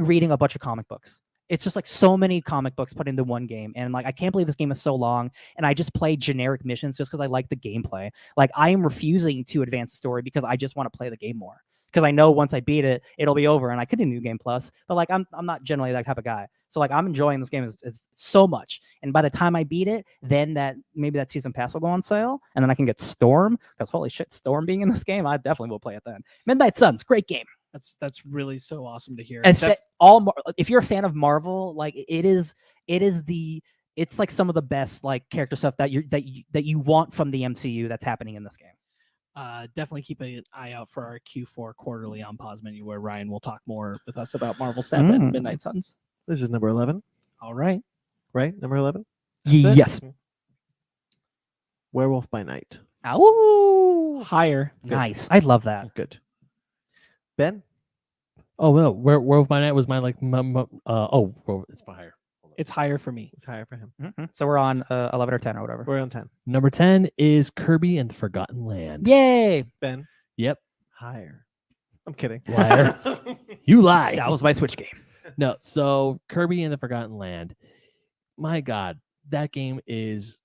reading a bunch of comic books. it's just like so many comic books put into one game, and like I can't believe this game is so long. And I just play generic missions just because I like the gameplay. Like I am refusing to advance the story because I just want to play the game more. Because I know once I beat it, it'll be over, and I could do New Game Plus. But like I'm not generally that type of guy. So like I'm enjoying this game is so much. And by the time I beat it, then maybe that season pass will go on sale, and then I can get Storm. Because holy shit, Storm being in this game, I definitely will play it then. Midnight Suns, great game. That's really so awesome to hear. If you're a fan of Marvel, like it's like some of the best like character stuff that you want from the MCU that's happening in this game. Definitely keep an eye out for our Q4 quarterly on pause menu, where Ryan will talk more with us about Marvel Snap and Midnight Suns. This is number 11. All right. Right? Number 11? Yes. Werewolf by Night. Oh, higher. Good. Nice. I love that. Good. Ben? Oh, no. Werewolf by Night was my, like, it's higher. It's higher for me. It's higher for him. Mm-hmm. So we're on 11 or 10 or whatever. We're on 10. Number 10 is Kirby and the Forgotten Land. Yay. Ben? Yep. Higher. I'm kidding. Liar. You lie. That was my Switch game. No, so Kirby and the Forgotten Land. My God, that game it's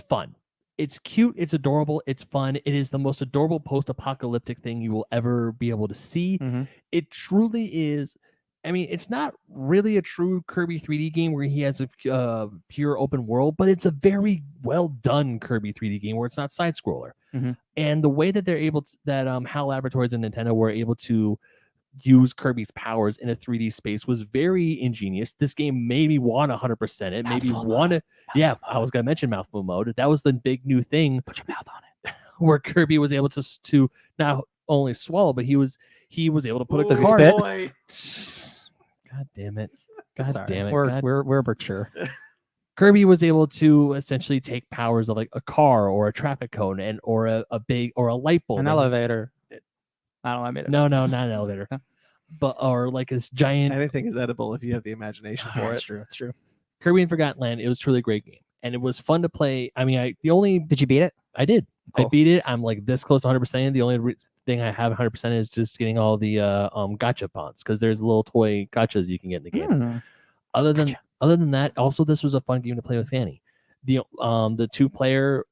fun. It's cute. It's adorable. It's fun. It is the most adorable post-apocalyptic thing you will ever be able to see. Mm-hmm. It truly is. I mean, it's not really a true Kirby 3D game where he has a pure open world, but it's a very well done Kirby 3D game where it's not side scroller. Mm-hmm. And the way that they're able to, that HAL Laboratories and Nintendo were able to use Kirby's powers in a 3D space was very ingenious. This game made me want 100%. It made me want to. Yeah, I was gonna mention mouthful mode. That was the big new thing. Put your mouth on it. Where Kirby was able to not only swallow, but he was able to put Does a he card. spit? God damn it! God damn it! We're mature. Kirby was able to essentially take powers of like a car or a traffic cone and or a light bulb. An elevator. I don't know. I made it. No, not an elevator. But or like this giant. Anything is edible if you have the imagination for it. That's true. That's true. Kirby and Forgotten Land. It was truly a great game, and it was fun to play. I mean, Did you beat it? I did. Cool. I beat it. I'm like this close to 100%. The only thing I have 100% is just getting all the gacha pawns because there's little toy gachas you can get in the game. Other than that, also this was a fun game to play with Fanny. The 2-player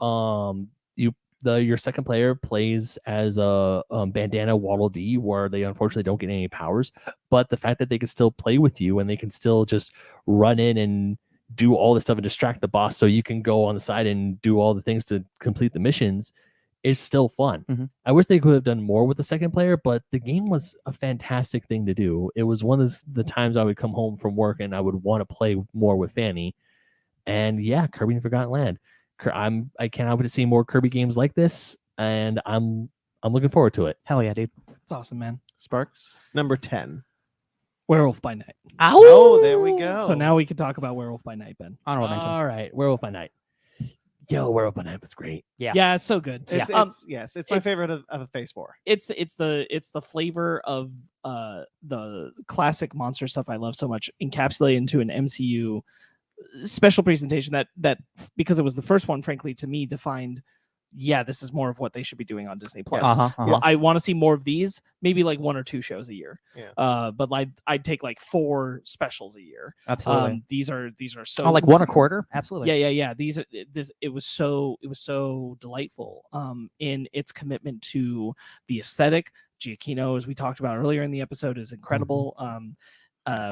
your second player plays as a bandana Waddle Dee, where they unfortunately don't get any powers, but the fact that they can still play with you and they can still just run in and do all this stuff and distract the boss so you can go on the side and do all the things to complete the missions is still fun. Mm-hmm. I wish they could have done more with the second player, but the game was a fantastic thing to do. It was one of the times I would come home from work and I would want to play more with Fanny. And yeah, Kirby and Forgotten Land. I cannot wait to see more Kirby games like this, and I'm looking forward to it. Hell yeah, dude. It's awesome, man. Sparks? Number 10. Werewolf by Night. Ow! Oh, there we go. So now we can talk about Werewolf by Night, Ben. Honorable mention. All right, Werewolf by Night. Yo, Werewolf by Night was great. Yeah, it's so good. It's my favorite of Phase 4. It's the flavor of the classic monster stuff I love so much, encapsulated into an MCU special presentation that because it was the first one, frankly, to me defined, this is more of what they should be doing on Disney Plus. Well, I want to see more of these, maybe like 1 or 2 shows a year. But I'd take like 4 specials a year. Absolutely. These are so like 1 a quarter. Absolutely. Yeah. It was so delightful in its commitment to the aesthetic. Giacchino, as we talked about earlier in the episode, is incredible.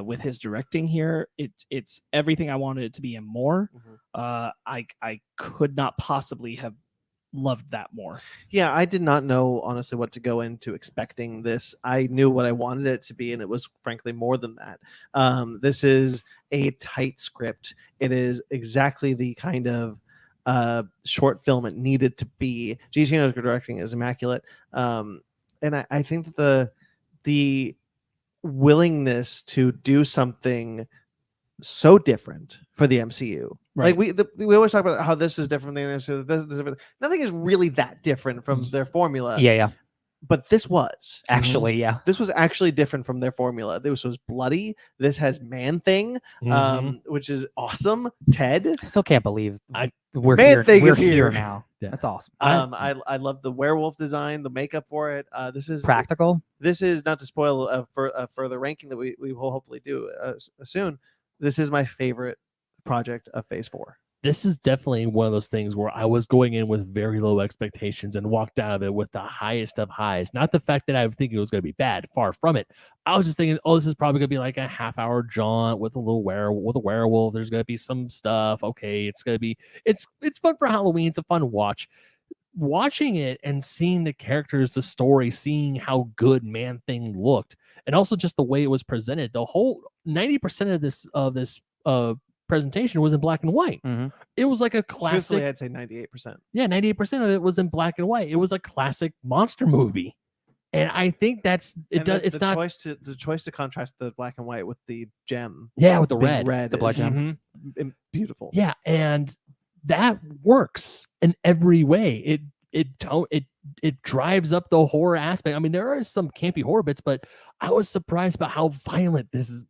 With his directing here, it's everything I wanted it to be and more. I could not possibly have loved that more. Yeah, I did not know honestly what to go into expecting this. I knew what I wanted it to be, and it was frankly more than that. This is a tight script. It is exactly the kind of short film it needed to be. Giacchino's directing is immaculate, and I think that the willingness to do something so different for the MCU. Right. Like we always talk about how this is different than the MCU. This is different. Nothing is really that different from their formula. Yeah. But this was Actually, yeah. This was actually different from their formula. This was bloody. This has Man-Thing, which is awesome. Ted. I still can't believe we're Man-Thing here. We're is here here now. That's awesome. I love the werewolf design, the makeup for it. This is Practical. This is not to spoil for the ranking that we will hopefully do soon. This is my favorite project of Phase 4. This is definitely one of those things where I was going in with very low expectations and walked out of it with the highest of highs. Not the fact that I was thinking it was going to be bad, far from it. I was just thinking, oh, this is probably going to be like a half-hour jaunt with a werewolf. There's going to be some stuff. Okay, it's going to be it's fun for Halloween. It's a fun watch. Watching it and seeing the characters, the story, seeing how good Man-Thing looked, and also just the way it was presented. The whole 90% of this presentation was in black and white. Mm-hmm. It was like a classic. Truthfully, I'd say 98%. Yeah, 98% of it was in black and white. It was a classic monster movie, and I think that's it. It's not the choice to contrast the black and white with the gem. Yeah, with the big red, the blood gem. Beautiful. Yeah, and that works in every way. It drives up the horror aspect. I mean, there are some campy horror bits, but I was surprised about how violent this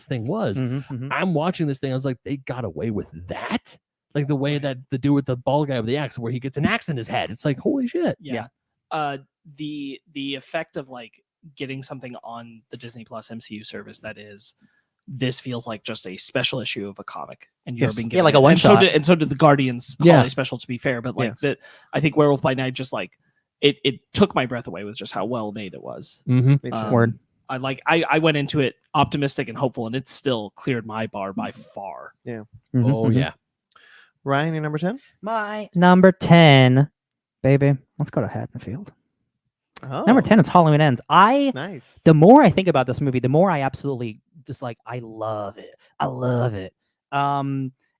thing was. I'm watching this thing. I was like, they got away with that. Like the way that the dude with the bald guy with the axe, where he gets an axe in his head. It's like, holy shit. Yeah. The effect of like getting something on the Disney Plus MCU service that is, this feels like just a special issue of a comic, and you're being given like a one shot. And so did the Guardians holiday special, to be fair. But like that, I think Werewolf by Night just like it took my breath away with just how well made it was. Word. I went into it optimistic and hopeful, and it still cleared my bar by far. Yeah. Oh yeah. Ryan, your number 10? My number 10, baby. Let's go to Haddonfield. Oh. Number 10 is Halloween Ends. Nice. The more I think about this movie, the more I absolutely just like, I love it. I love it.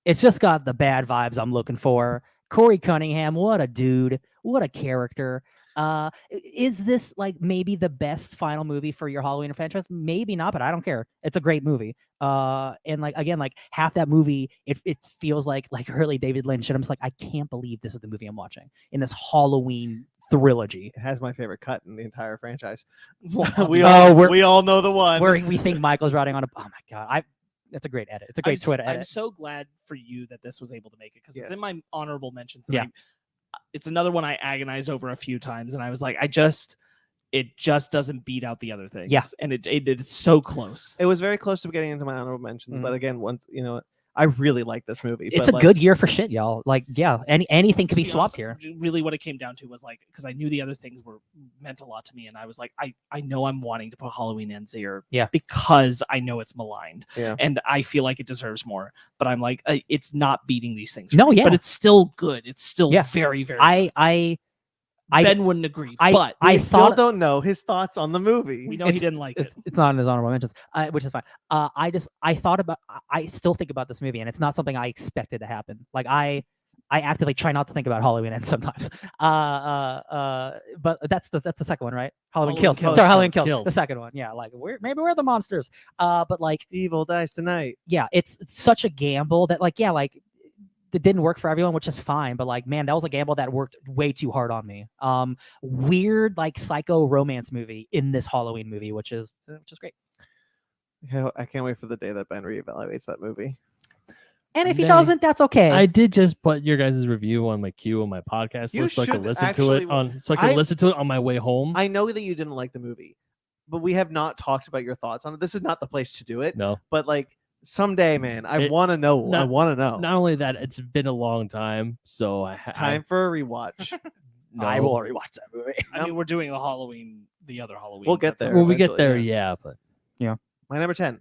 It's just got the bad vibes I'm looking for. Corey Cunningham, what a dude. What a character. Is this like maybe the best final movie for your Halloween franchise? Maybe not, but I don't care. It's a great movie. And like again, like half that movie, it feels like early David Lynch, and I'm just like, I can't believe this is the movie I'm watching in this Halloween trilogy. It has my favorite cut in the entire franchise. we all know the one where we think Michael's riding on a. Oh my god, that's a great edit. It's a great Twitter edit. I'm so glad for you that this was able to make it, because it's in my honorable mentions. Yeah. It's another one I agonized over a few times, and I was like, it just doesn't beat out the other things. Yeah. And it's so close. It was very close to getting into my honorable mentions, but again, once I really like this movie. It's a good year for shit, y'all. Like, yeah, anything could be swapped here. Really, what it came down to was like, because I knew the other things meant a lot to me, and I was like, I know I'm wanting to put Halloween Ends here, because I know it's maligned, and I feel like it deserves more. But I'm like, it's not beating these things. No, but it's still good. It's still very, very. Good. Ben wouldn't agree, but we still don't know his thoughts on the movie. We know he didn't like it. It's not in his honorable mentions, which is fine. I still think about this movie, and it's not something I expected to happen. Like I actively try not to think about Halloween Ends sometimes. But that's the second one, right? Halloween Kills. Sorry, Halloween Kills. The second one, yeah. Like maybe we're the monsters. But like evil dies tonight. Yeah, it's such a gamble that it didn't work for everyone, which is fine. But like, man, that was a gamble that worked way too hard on me. Weird, like psycho romance movie in this Halloween movie, which is great. I can't wait for the day that Ben reevaluates that movie. And if he doesn't, that's okay. I did just put your guys' review on my queue on my podcast list, so I can listen to it on my way home. I know that you didn't like the movie, but we have not talked about your thoughts on it. This is not the place to do it. No, but like someday, man, I want to know. I want to know. Not only that, it's been a long time, so time for a rewatch. No. I will rewatch that movie. I mean, we're doing the other Halloween. We'll get there. Well, we get there, but my number 10,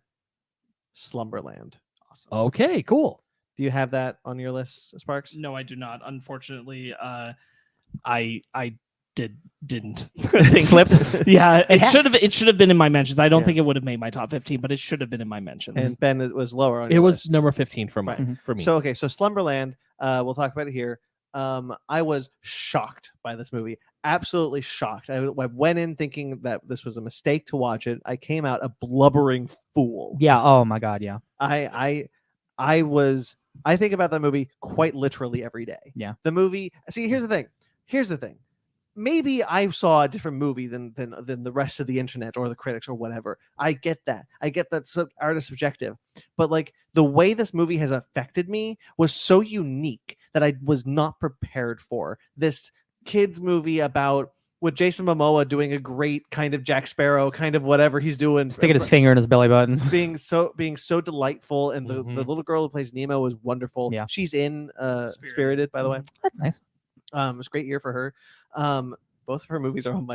Slumberland. Awesome. Okay, cool. Do you have that on your list, Sparks? No, I do not. Unfortunately, I didn't slipped. Yeah, it should have been in my mentions. I don't think it would have made my top 15, but it should have been in my mentions. And Ben, it was lower on it. Your was list. Number 15 for me. So Slumberland. We'll talk about it here. I was shocked by this movie. Absolutely shocked. I went in thinking that this was a mistake to watch it. I came out a blubbering fool. Yeah. Oh my God. Yeah. I think about that movie quite literally every day. Yeah. The movie. See, here's the thing. Maybe I saw a different movie than the rest of the internet or the critics or whatever. I get that. Art is subjective. But like the way this movie has affected me was so unique that I was not prepared for. This kids movie about with Jason Momoa doing a great kind of Jack Sparrow, kind of whatever he's doing, Sticking his finger in his belly button. being so delightful, and the little girl who plays Nemo is wonderful. Yeah. She's in Spirited, by the way. That's nice. It's a great year for her. Both of her movies are on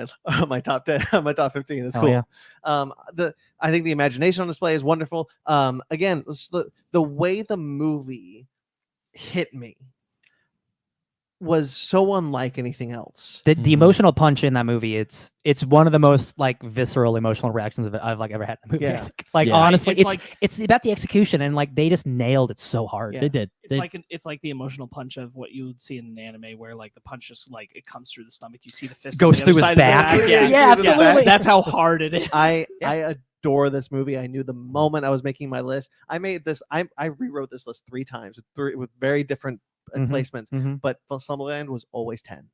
my top 10, on my top 15. It's cool. Yeah. I think the imagination on display is wonderful. Again, the way the movie hit me was so unlike anything else. The emotional punch in that movie, it's one of the most like visceral emotional reactions I've like ever had in a movie. Yeah. Honestly, It's it's about the execution, and like they just nailed it so hard. Yeah. They did. It's like the emotional punch of what you would see in an anime, where like the punch just like it comes through the stomach. You see the fist Goes on the through other his side of the back. Yeah, absolutely. That's how hard it is. I adore this movie. I knew the moment I was making my list. I rewrote this list 3 times with very different placements, but Slumberland was always 10.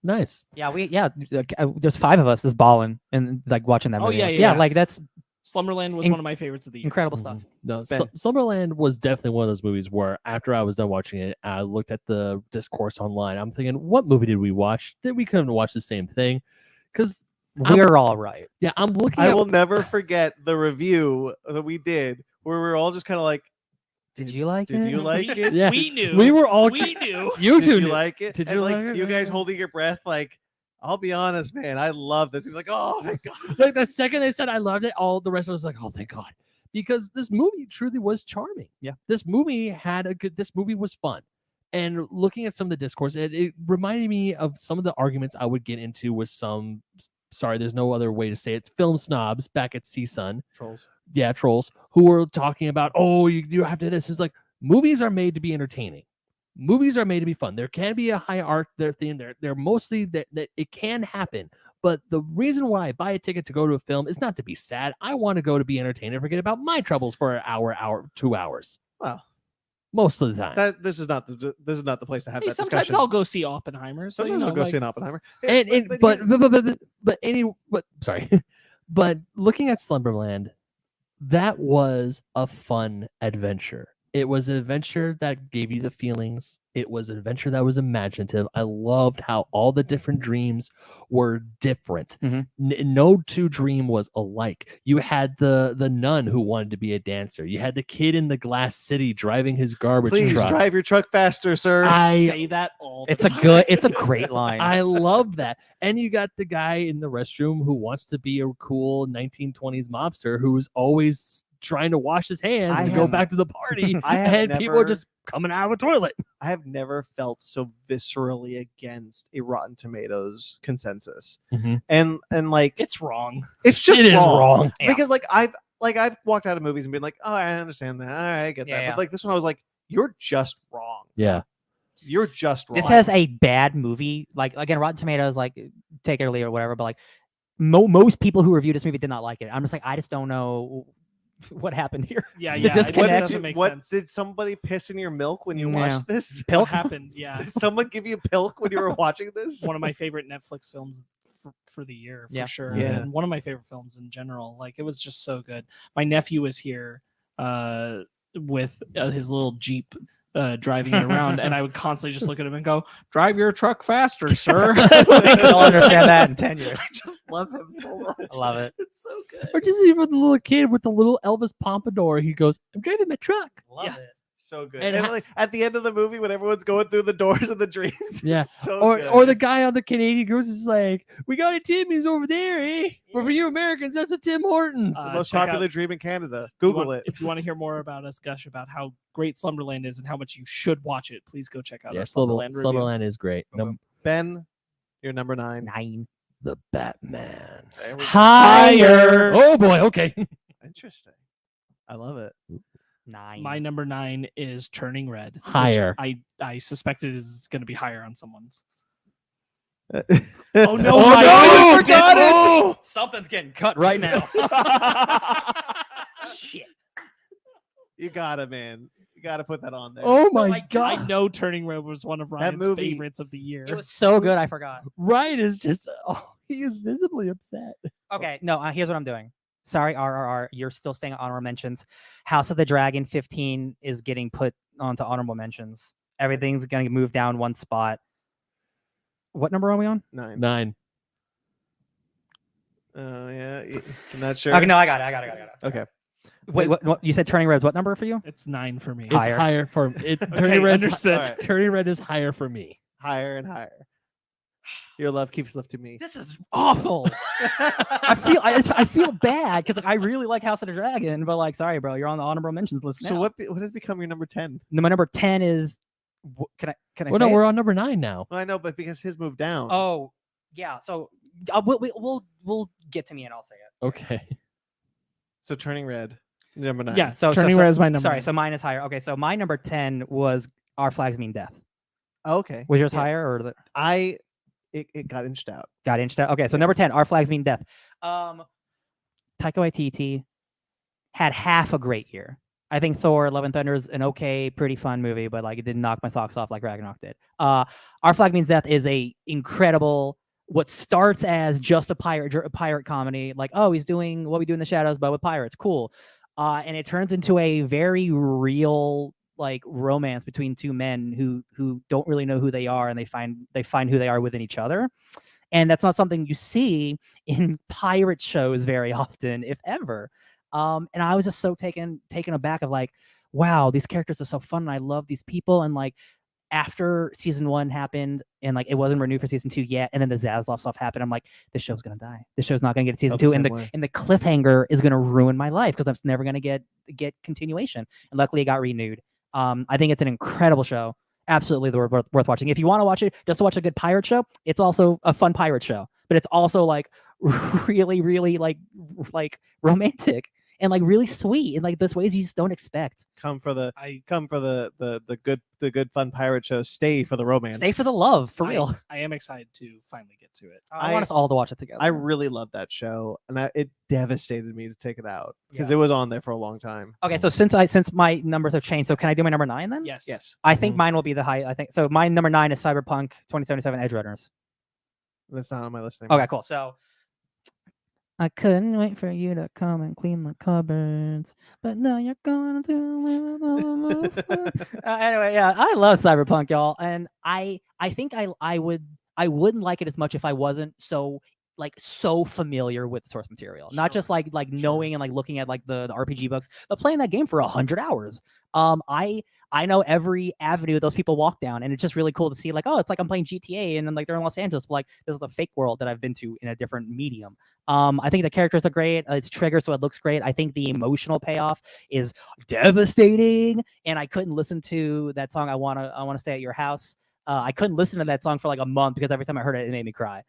Nice. There's 5 of us just balling and like watching that movie. Yeah. Like that's Slumberland was one of my favorites of the year. incredible stuff. No, Slumberland was definitely one of those movies where after I was done watching it, I looked at the discourse online. I'm thinking, what movie did we watch? That we couldn't watch the same thing, because We're all right. Yeah, I'm looking. I will never forget the review that we did where we were all just kind of like, Did you like it? Did you like it? Yeah. We knew. We were all. We knew. You Did two you knew. like it? Did And you like like it? you guys holding your breath, like, I'll be honest, man, I love this. He's like, oh my god. Like the second they said I loved it, all the rest of us was like, oh thank God, because this movie truly was charming. Yeah, this movie had a good. This movie was fun, and looking at some of the discourse, it reminded me of some of the arguments I would get into with some. Sorry, there's no other way to say it. Film snobs back at CSUN. Trolls. Yeah, trolls who were talking about, oh, you have to this. It's like movies are made to be entertaining. Movies are made to be fun. There can be a high art there thing. They're mostly that it can happen. But the reason why I buy a ticket to go to a film is not to be sad. I want to go to be entertained and forget about my troubles for an hour, 2 hours. Well, most of the time. this is not the place to have that Sometimes discussion. I'll go see Oppenheimer. So, Sometimes I'll go see an Oppenheimer. Sorry, but looking at Slumberland, that was a fun adventure. It was an adventure that gave you the feelings. It was an adventure that was imaginative. I loved how all the different dreams were different. No 2 dream was alike. You had the nun who wanted to be a dancer. You had the kid in the glass city driving his garbage Please truck. drive your truck faster, sir. I say that all the time. It's a great line. I love that. And you got the guy in the restroom who wants to be a cool 1920s mobster who's always trying to wash his hands to go back to the party. And people are just coming out of a toilet. I have never felt so viscerally against a Rotten Tomatoes consensus. And like it's wrong. It's just It is wrong. because like I've walked out of movies and been like, oh, I understand that. All right, I get that. But like this one, I was like, you're just wrong. Yeah. You're just wrong. This has a bad movie. Like again, Rotten Tomatoes, like take it or leave it or whatever. But like most people who reviewed this movie did not like it. I'm just like, I just don't know what happened here. Yeah. The disconnect. Doesn't make What sense. did somebody piss in your milk when you watched this? What happened? Yeah. Did someone give you pilk when you were watching this? One of my favorite Netflix films for the year, for sure. Yeah. And one of my favorite films in general. Like it was just so good. My nephew was here with his little Jeep driving it around, and I would constantly just look at him and go, drive your truck faster, sir. I'll understand that in 10 years. I just love him so much. I love it. It's so good. Or just even the little kid with the little Elvis pompadour. He goes, I'm driving my truck. Love it. So good. And And like, at the end of the movie, when everyone's going through the doors of the dreams, Yeah. so good. Or the guy on the Canadian Goose is like, we got a Timmy's over there, eh? But for you Americans, that's a Tim Hortons. It's the most check popular out- dream in Canada. Google it. If you want to hear more about us gush about how great Slumberland is and how much you should watch it, please go check out our Slumberland review. Slumberland is great. Ben, you're number 9. 9. The Batman. There we go. Higher. Oh boy, okay. Interesting. I love it. 9. My number 9 is Turning Red. which Higher. I suspect it is going to be higher on someone's. Oh Oh no! I forgot it. Oh! Something's getting cut right now. Shit. You gotta, man. You gotta put that on there. Oh my I god. know Turning Red was one of Ryan's movie- favorites of the year. It was so good, I forgot. Ryan is just, he is visibly upset. Okay, no, here's what I'm doing. Sorry, RRR, you're still staying on honorable mentions. House of the Dragon 15 is getting put onto honorable mentions. Everything's gonna move down one spot. What number are we on? 9. 9. Yeah. I'm not sure. Okay, no, I got it. Okay. Wait, what you said? Turning Red's what number for you? It's 9 for me. It's Higher. higher for it. Okay, Turning Red's understood. Alright. Turning Red is higher for me. Higher and higher. Your love keeps lifting me. This is awful. I feel bad because I really like House of the Dragon, but like, sorry, bro, you're on the honorable mentions list now. So what has become your number 10? My number 10 is. Can I? Well, say no, it? we're on number 9 now. Well, I know, but because his moved down. Oh, yeah. So we'll get to me and I'll say it. Okay. So Turning Red, number 9. Yeah, So Turning Red is my number. Sorry, 9. so mine is higher. Okay, so my number 10 was Our Flags Mean Death. Oh, okay. Was yours Yeah. higher or It got inched out. got inched out? Okay, so number 10, Our Flags Mean Death. Taika Waititi had half a great year. I think Thor: Love and Thunder is an okay, pretty fun movie, but like it didn't knock my socks off like Ragnarok did. Our Flag Means Death is a incredible. What starts as just a pirate comedy, like, oh, he's doing What We Do in the Shadows, but with pirates, cool. And it turns into a very real like romance between two men who don't really know who they are, and they find who they are within each other. And that's not something you see in pirate shows very often, if ever. And I was just so taken aback of like, wow, these characters are so fun, and I love these people. And like, after season 1 happened and like it wasn't renewed for season 2 yet, and then the Zaslav stuff happened, I'm like, this show's gonna die. This show's not gonna get a season 2, and the cliffhanger is gonna ruin my life because I'm never gonna get continuation. And luckily, it got renewed. I think it's an incredible show. Absolutely worth watching. If you want to watch it just to watch a good pirate show, it's also a fun pirate show, but it's also like really, really like romantic and like really sweet in like those ways you just don't expect. Come for the good fun pirate show. Stay for the romance. Stay for the love, for real. I am excited to finally get to it. I want us all to watch it together. I really love that show, and it devastated me to take it out because Yeah. it was on there for a long time. Okay, so since my numbers have changed, so can I do my number 9 then? Yes. Yes, I think mine will be the high. I think so. My number 9 is Cyberpunk 2077 Edge Runners. that's not on my list anymore. Okay, cool. So I couldn't wait for you to come and clean the cupboards, but now you're going to. Anyway, yeah, I love Cyberpunk, y'all, and I think I wouldn't like it as much if I wasn't so familiar with source material, not just like knowing and like looking at like the RPG books, but playing that game for 100 hours. I know every avenue those people walk down, and it's just really cool to see like, oh, it's like I'm playing GTA and then like they're in Los Angeles, but like this is a fake world that I've been to in a different medium. I think the characters are great. It's triggered, so it looks great. I think the emotional payoff is devastating, and I couldn't listen to that song. I wanna stay at your house. I couldn't listen to that song for like a month because every time I heard it, it made me cry.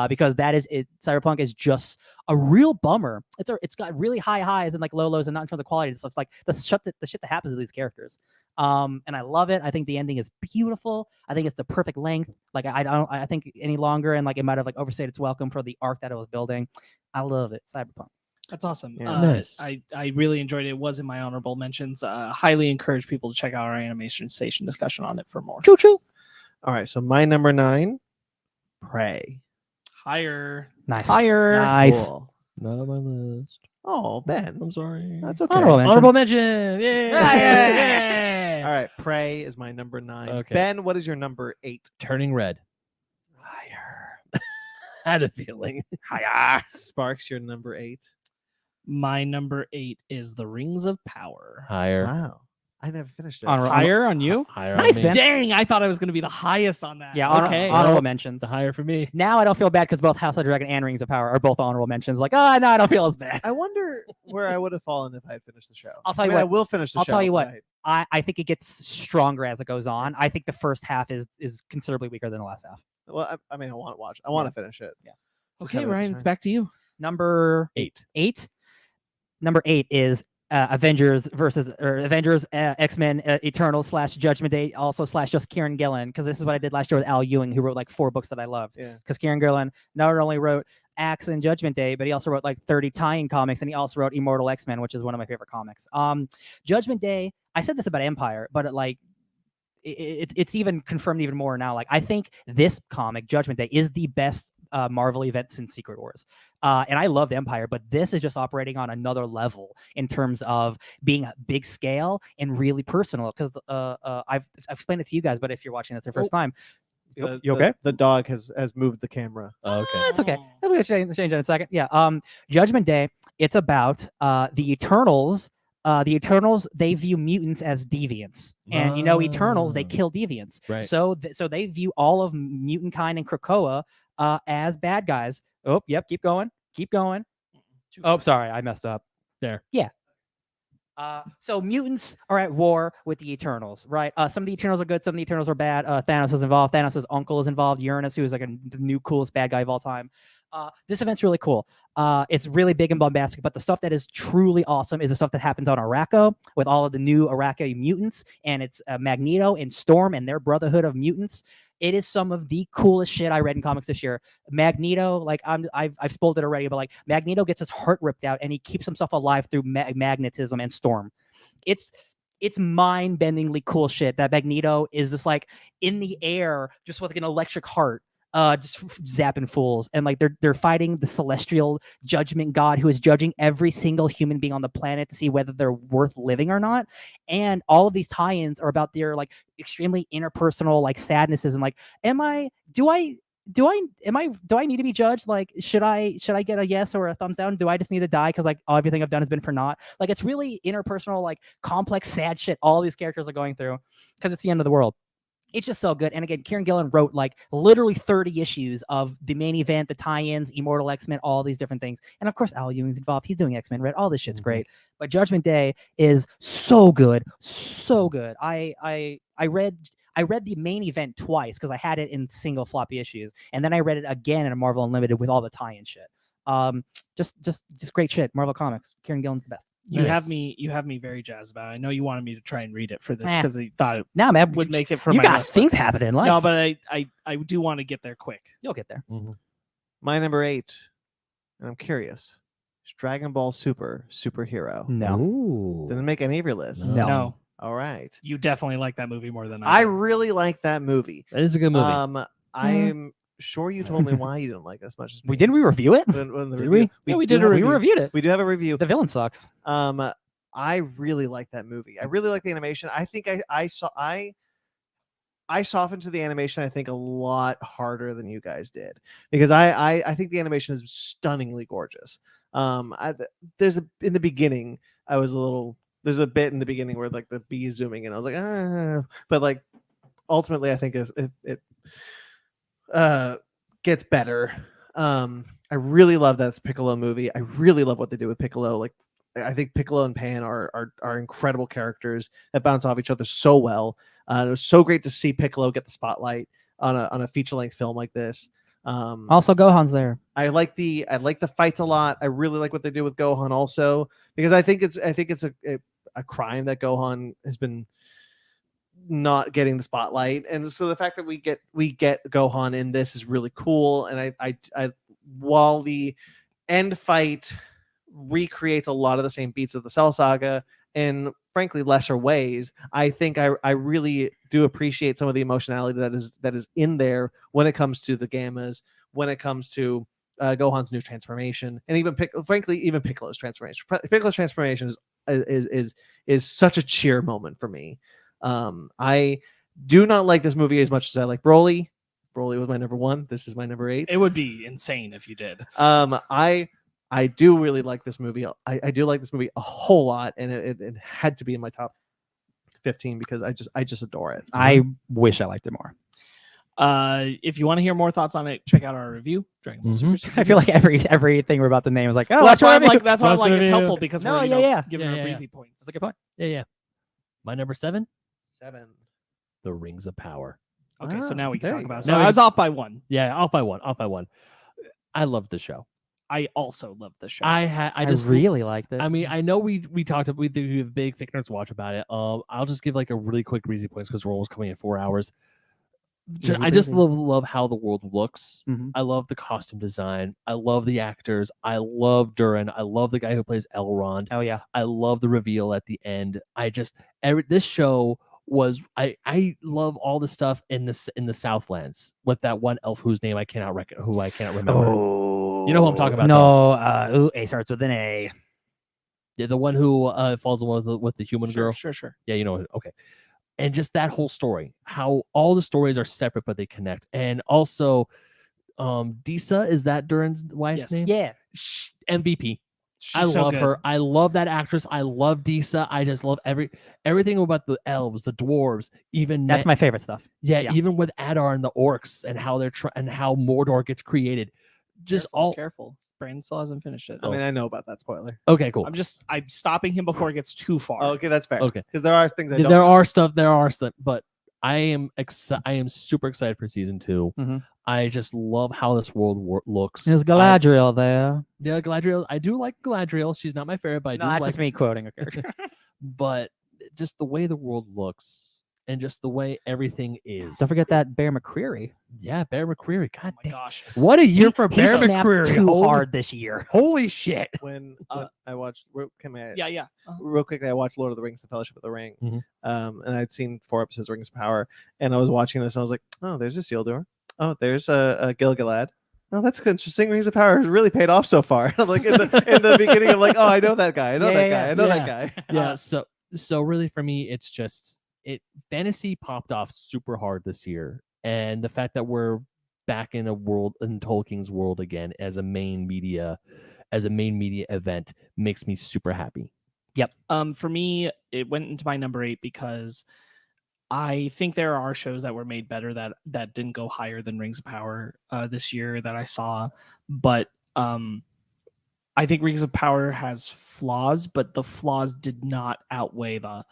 Because that is it. Cyberpunk is just a real bummer. It's got really high highs and like low lows, and not in terms of quality. So it's like the shit that happens to these characters. And I love it. I think the ending is beautiful. I think it's the perfect length. Like I think any longer, and like it might have like overstayed its welcome for the arc that it was building. I love it. Cyberpunk. That's awesome. Yeah. Nice. I really enjoyed it. It was in my honorable mentions. Highly encourage people to check out our animation station discussion on it for more. Choo choo. All right, so my number 9, Prey. Higher. Nice. Higher. Nice. Cool. Not on my list. Oh, Ben. I'm sorry. That's okay. Honorable mention. Honorable mention. Yeah. All right, Prey is my number 9. Okay. Ben, what is your number 8? Turning Red. Higher. I had a feeling. Hiya. Sparks, your number 8. My number 8 is The Rings of Power. Higher. Wow, I never finished it. Higher on you? Higher Nice, on me. Ben. Dang, I thought I was going to be the highest on that. Yeah. Okay. Honorable mentions. The higher for me. Now I don't feel bad because both House of the Dragon and Rings of Power are both honorable mentions. Like, oh no, I don't feel as bad. I wonder where I would have fallen if I had finished the show. I'll tell you I mean, what. I will finish the I'll show. tell you what. but I think it gets stronger as it goes on. I think the first half is considerably weaker than the last half. I mean, I want to watch. I want to finish it. Yeah. Just Okay, haven't had Ryan, time. it's back to you. Number 8. 8. Number 8 is Avengers X-Men Eternals / Judgment Day, also / just Kieran Gillen, because this is what I did last year with Al Ewing, who wrote like 4 books that I loved. Yeah. Because Kieran Gillen not only wrote Axe and Judgment Day, but he also wrote like 30 tie-in comics, and he also wrote Immortal X-Men, which is one of my favorite comics. Judgment Day, I said this about Empire, but it's even confirmed even more now. Like, I think this comic, Judgment Day, is the best Marvel event since Secret Wars. And I loved Empire, but this is just operating on another level in terms of being a big scale and really personal. Because I've explained it to you guys, but if you're watching this the first time, you okay? The dog has moved the camera. Okay. It's okay. We'll change it in a second. Yeah. Judgment Day. It's about the Eternals. The Eternals, they view mutants as deviants, and Eternals, they kill deviants. Right. So they view all of mutant kind and Krakoa as bad guys. Oh, yep. Keep going. Oh, sorry, I messed up. There. Yeah. So mutants are at war with the Eternals, right? Some of the Eternals are good, some of the Eternals are bad. Thanos is involved. Thanos' uncle is involved. Uranus, who is like the new coolest bad guy of all time. This event's really cool. It's really big and bombastic, but the stuff that is truly awesome is the stuff that happens on Arakko with all of the new Arakko mutants, and it's Magneto and Storm and their brotherhood of mutants. It is some of the coolest shit I read in comics this year. Magneto, like I've spoiled it already, but like Magneto gets his heart ripped out and he keeps himself alive through magnetism and Storm. It's mind-bendingly cool shit that Magneto is just like in the air, just with like an electric heart, just zapping fools, and like they're fighting the celestial judgment god who is judging every single human being on the planet to see whether they're worth living or not. And all of these tie-ins are about their like extremely interpersonal like sadnesses and like, do I need to be judged? Like, should I get a yes or a thumbs down? Do I just need to die because like everything I've done has been for naught? Like, it's really interpersonal, like complex, sad shit all these characters are going through because it's the end of the world. It's just so good. And again, Kieran Gillen wrote like literally 30 issues of the main event, the tie-ins, Immortal X-Men, all these different things. And of course, Al Ewing's involved. He's doing X-Men, right? All this shit's great. But Judgment Day is so good. So good. I read the main event twice because I had it in single floppy issues. And then I read it again in a Marvel Unlimited with all the tie-in shit. Just great shit. Marvel Comics. Kieran Gillen's the best. You have me very jazzed about it. I know you wanted me to try and read it for this because I thought it man, would make it for you my got list. things happening in life. No, but I do want to get there quick. You'll get there. My number 8, and I'm curious, is Dragon Ball Super Superhero. No. Ooh. Didn't make any of your lists. No. All right. You definitely like that movie more than I do. really like that movie. That is a good movie. I'm sure you told me why you didn't like it as much as me. Did we review it? Did we? Yeah, we did a review. We reviewed it. We do have a review. The villain sucks. I really like that movie. I really like the animation. I think I softened to the animation, I think, a lot harder than you guys did, because I think the animation is stunningly gorgeous. In the beginning, there's a bit in the beginning where like the bee is zooming and I was like, but like ultimately I think it gets better. I really love that it's a Piccolo movie. I really love what they do with Piccolo. Like, I think Piccolo and Pan are incredible characters that bounce off each other so well. It was so great to see Piccolo get the spotlight on a feature length film like this. Also, Gohan's there. I like the fights a lot. I really like what they do with Gohan also, because I think it's a crime that Gohan has been not getting the spotlight, and so the fact that we get Gohan in this is really cool. And I while the end fight recreates a lot of the same beats of the Cell Saga in frankly lesser ways, I think I really do appreciate some of the emotionality that is in there when it comes to the Gammas, when it comes to Gohan's new transformation, and even Piccolo's transformation. Piccolo's transformation is such a cheer moment for me. I do not like this movie as much as I like Broly. Broly was my number 1. This is my number 8. It would be insane if you did. I do really like this movie. I do like this movie a whole lot, and it had to be in my top 15 because I just adore it. I wish I liked it more. If you want to hear more thoughts on it, check out our review, Dragon Ball Super. I feel like everything we're about to name is like, oh, well, that's why I'm like it's helpful because we're giving her breezy points. That's a good point. Yeah. My number 7. 7. The Rings of Power. Okay, so now we can talk about it. So I was off by 1. Yeah, off by one. I love the show. I also love the show. I just really liked it. I mean, I know we talked about, we have big Thick Nerds watch about it. I'll just give like a really quick breezy points because we're almost coming in 4 hours. I just love how the world looks. I love the costume design. I love the actors. I love Durin. I love the guy who plays Elrond. Oh yeah. I love the reveal at the end. This show was I love all the stuff in the Southlands with that one elf whose name I cannot remember. Oh, You know who I'm talking about, No, A starts with an A. Yeah, the one who falls in love with the human girl. Sure. Yeah, you know. Okay. And just that whole story, how all the stories are separate but they connect. And also, Disa, is that Durin's wife's name? Yeah. MVP. She's I so love good. her. I love that actress. I love Disa. I just love everything about the elves, the dwarves, even That's my favorite stuff. yeah, even with Adar and the orcs and how and how Mordor gets created. Just careful. Brandon still hasn't finished it. I mean, I know about that spoiler. Okay, cool. I'm stopping him before it gets too far. Oh, okay, that's fair. Okay, because there are things I don't. There are stuff, but I am super excited for season 2. Mm-hmm. I just love how this world looks. There's Galadriel there. Yeah, Galadriel. I do like Galadriel. She's not my favorite, but I do That's like just me quoting a character. But just the way the world looks and just the way everything is. Don't forget that Bear McCreary. Yeah, Bear McCreary. God Oh my damn. gosh. What a year for He Bear snapped McCreary. too hard this year. Holy shit. When I watched, Yeah. real quickly, I watched Lord of the Rings: The Fellowship of the Ring, Mhm. And I'd seen 4 episodes of Rings of Power, and I was watching this, and I was like, oh, there's Isildur. Oh, there's a Gil-galad. Oh, that's interesting. Rings of Power has really paid off so far. I'm like in the beginning, I'm like, oh, I know that guy. I know that guy. I know that guy. Yeah. So really for me, it's just fantasy popped off super hard this year, and the fact that we're back in Tolkien's world again as a main media event makes me super happy. For me, it went into my number 8 because I think there are shows that were made better that didn't go higher than Rings of Power this year that I saw, but I think Rings of Power has flaws, but the flaws did not outweigh the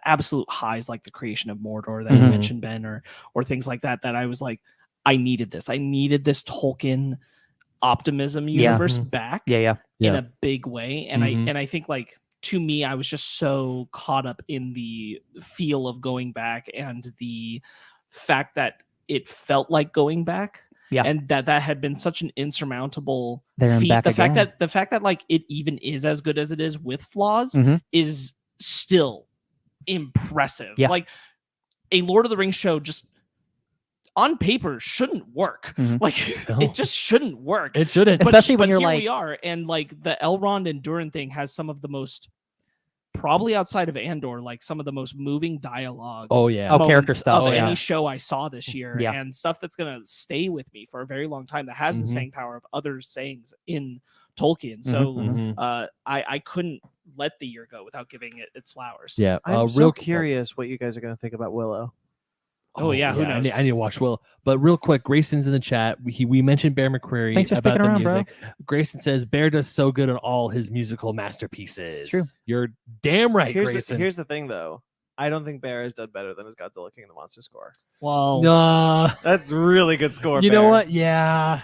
absolute highs, like the creation of Mordor that you mentioned, Ben, or things like that. That I was like, I needed this. I needed this Tolkien optimism universe back in a big way, and I think like. To me, I was just so caught up in the feel of going back and the fact that it felt like going back, and that had been such an insurmountable feat. The fact that like it even is as good as it is with flaws is still impressive. Like a Lord of the Rings show just on paper shouldn't work. Like it just shouldn't work. It shouldn't, especially when but you're here like, we are, and like the Elrond and Durin thing has some of the most, probably outside of Andor, like some of the most moving dialogue. Character stuff of any show I saw this year, and stuff that's gonna stay with me for a very long time. That has the staying power of other sayings in Tolkien. So I couldn't let the year go without giving it its flowers. Yeah, I'm so curious what you guys are gonna think about Willow. Who knows? I need to watch Will. But real quick, Grayson's in the chat. We mentioned Bear McCreary. Thanks for sticking around, bro. Grayson says Bear does so good on all his musical masterpieces. True. You're damn right, Grayson. Here's the thing, though. I don't think Bear has done better than his Godzilla King of the Monsters score. Well, no, that's really good score. You Bear. know what? Yeah,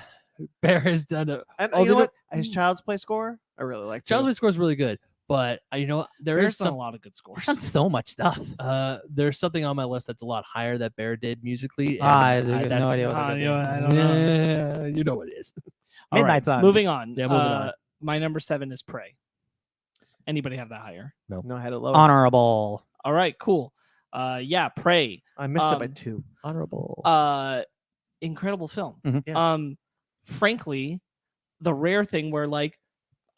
Bear has done it. And you know what? His Child's Play score, I really like. Child's Play score is really good. But you know, there's a lot of good scores. Done so much stuff. There's something on my list that's a lot higher that Bear did musically. I have no idea what I don't know. You know what it is. Midnight Suns. Moving on. Yeah, moving on. My number 7 is Prey. Does anybody have that higher? No, I had it lower. Honorable. All right, cool. Prey. I missed it by 2. Honorable. Incredible film. Yeah. Frankly, the rare thing where like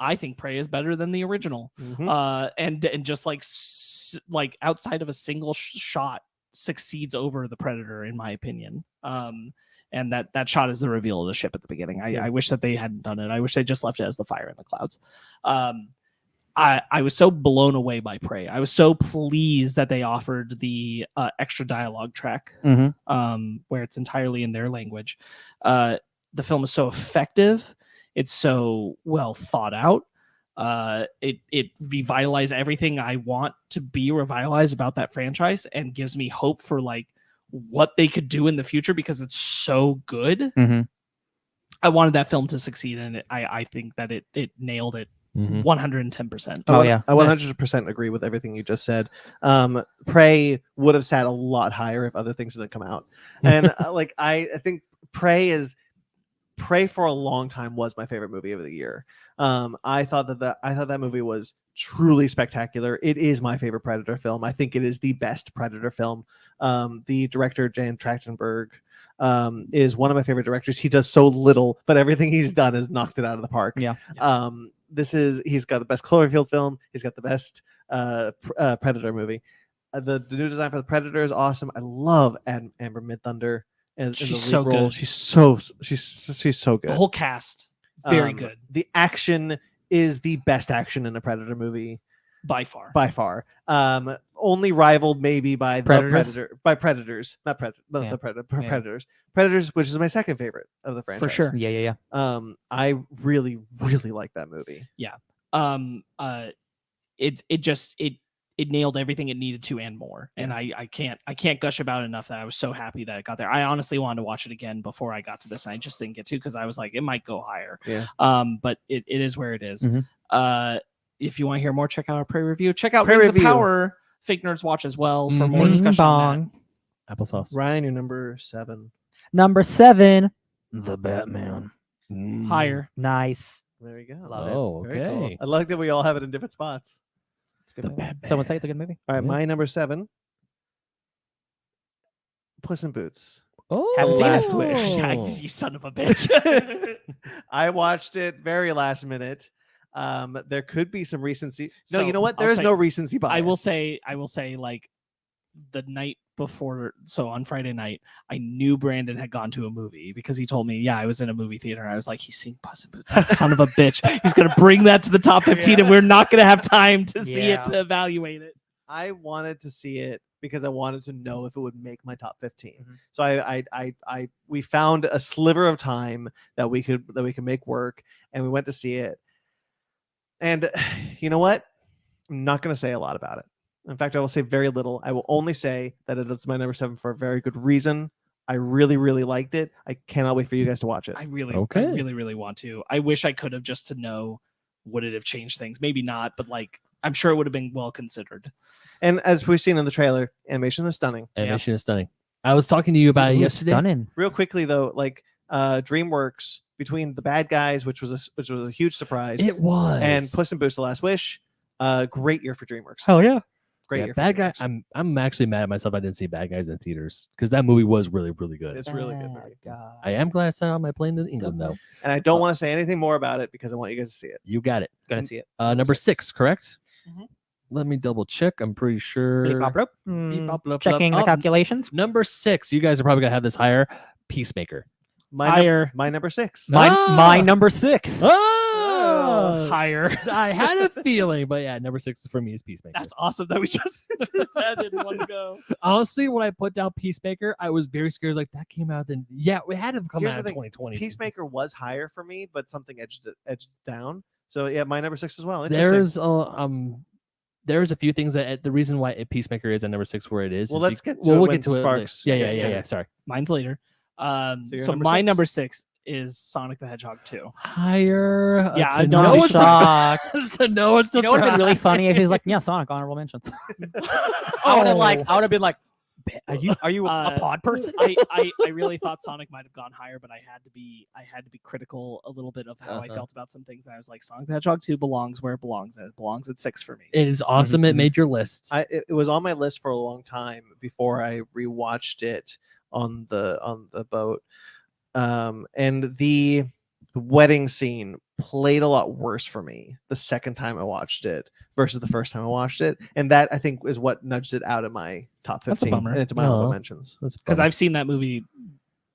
I think Prey is better than the original. And just like outside of a single shot succeeds over the Predator, in my opinion. And that shot is the reveal of the ship at the beginning. I wish that they hadn't done it. I wish they just left it as the fire in the clouds. I was so blown away by Prey. I was so pleased that they offered the extra dialogue track, where it's entirely in their language. The film is so effective. It's so well thought out. It revitalized everything I want to be revitalized about that franchise, and gives me hope for like what they could do in the future because it's so good. I wanted that film to succeed, and I think that it nailed it 110%. I 100% agree with everything you just said. Prey would have sat a lot higher if other things didn't come out, and I think Prey for a long time was my favorite movie of the year. I thought that movie was truly spectacular. It is my favorite Predator film. I think it is the best Predator film. The director Jan Trachtenberg is one of my favorite directors. He does so little, but everything he's done has knocked it out of the park. Yeah. He's got the best Cloverfield film. He's got the best Predator movie. The new design for the Predator is awesome. I love Amber Midthunder in the lead so role. good. She's so good. The whole cast, very good The action is the best action in a Predator movie by far. by far. Only rivaled maybe by Predators? Predators, not Predator, Yeah. the Predator, Yeah. Predators, which is my second favorite of the franchise. For sure. Yeah. I really like that movie. It nailed everything it needed to and more. And I can't gush about it enough that I was so happy that it got there. I honestly wanted to watch it again before I got to this, and I just didn't get to because I was like, it might go higher. Yeah. But it is where it is. Mhm. If you want to hear more, check out our pre-review. Check out Prey Rings of review. Power, Fake Nerds Watch as well for more Bing discussion on bong. Applesauce. Ryan, you're number 7. Number 7, the Batman. that. Higher. Nice. There you go. Love it. Oh, Very cool. okay. I like that we all have it in different spots. It's a good movie. Someone say it's a good movie. All right, Yeah. my number 7, Puss in Boots. Oh, Haven't seen it. Last Wish. Yeah, you son of a bitch. I watched it very last minute. There could be some recency. No, So, you know what? I'll There is say- no recency bias. I will say like the night before, so on Friday night, I knew Brandon had gone to a movie because he told me, yeah, I was in a movie theater. I was like, he's seeing Puss in Boots. That son of a bitch. He's gonna bring that to the top 15, and we're not gonna have time to see it Yeah. to evaluate it. I wanted to see it because I wanted to know if it would make my top 15. Mhm. So we found a sliver of time that we could make work, and we went to see it. And you know what? I'm not going to say a lot about it. In fact, I will say very little. I will only say that it is my number 7 for a very good reason. I really liked it. I cannot wait for you guys to watch it. I really Okay. really want to. I wish I could have, just to know, would it have changed things? Maybe not, but like I'm sure it would have been well considered. And as we've seen in the trailer, animation is stunning. Animation is stunning. I was talking to you about it Ooh, yesterday. Stunning. Real quickly though, like DreamWorks, between The Bad Guys, which was a huge surprise, It was. and Puss in Boots: The Last Wish, great year for DreamWorks. Hell yeah. Great Yeah, year. Bad for Guy. DreamWorks. I'm actually mad at myself I didn't see Bad Guys in theaters because that movie was really good. It's really good Bad movie. guy. I am glad I sat on my plane to England though. And I don't want to say anything more about it because I want you guys to see it. You got it. Gonna see it. Number 6, correct? Mhm. Let me double check. I'm pretty sure. Beep, bop, bloop. Beep, bop, bloop, Checking bloop. the Oh, calculations. Number 6. You guys are probably gonna have this higher. Peacemaker. Higher. My number 6. My number 6. Oh, Higher. I had a feeling, but yeah, number 6 for me is Peacemaker. That's awesome that we just did that in one go. Honestly, when I put down Peacemaker, I was very scared. Like that came out then. Yeah, it had to come Here's out in the thing, 2020. Peacemaker was higher for me, but something edged down. So yeah, my number 6 as well. Interesting. There's a few things that the reason why Peacemaker is at number 6 where it is. Well, is let's get to we'll it get when to it. later. Sparks Yeah. gets to it. Sorry. Mine's later. your So number my 6? number 6 is Sonic the Hedgehog 2. Higher. Yeah, to I don't know be it's shocked. so no, it's You know what would have been really funny if he's like, yeah, Sonic honorable mentions. I would have been like, are you a pod person? I really thought Sonic might have gone higher, but I had to be critical a little bit of how I felt about some things. And I was like, Sonic the Hedgehog 2 belongs where it belongs, and it belongs at 6 for me. It is awesome. It Mhm. made your list. It was on my list for a long time before I rewatched it on the boat. And the wedding scene played a lot worse for me the second time I watched it versus the first time I watched it, and that I think is what nudged it out of my top That's a 15 bummer. and into my honorable Aw. mentions. Because I've seen that movie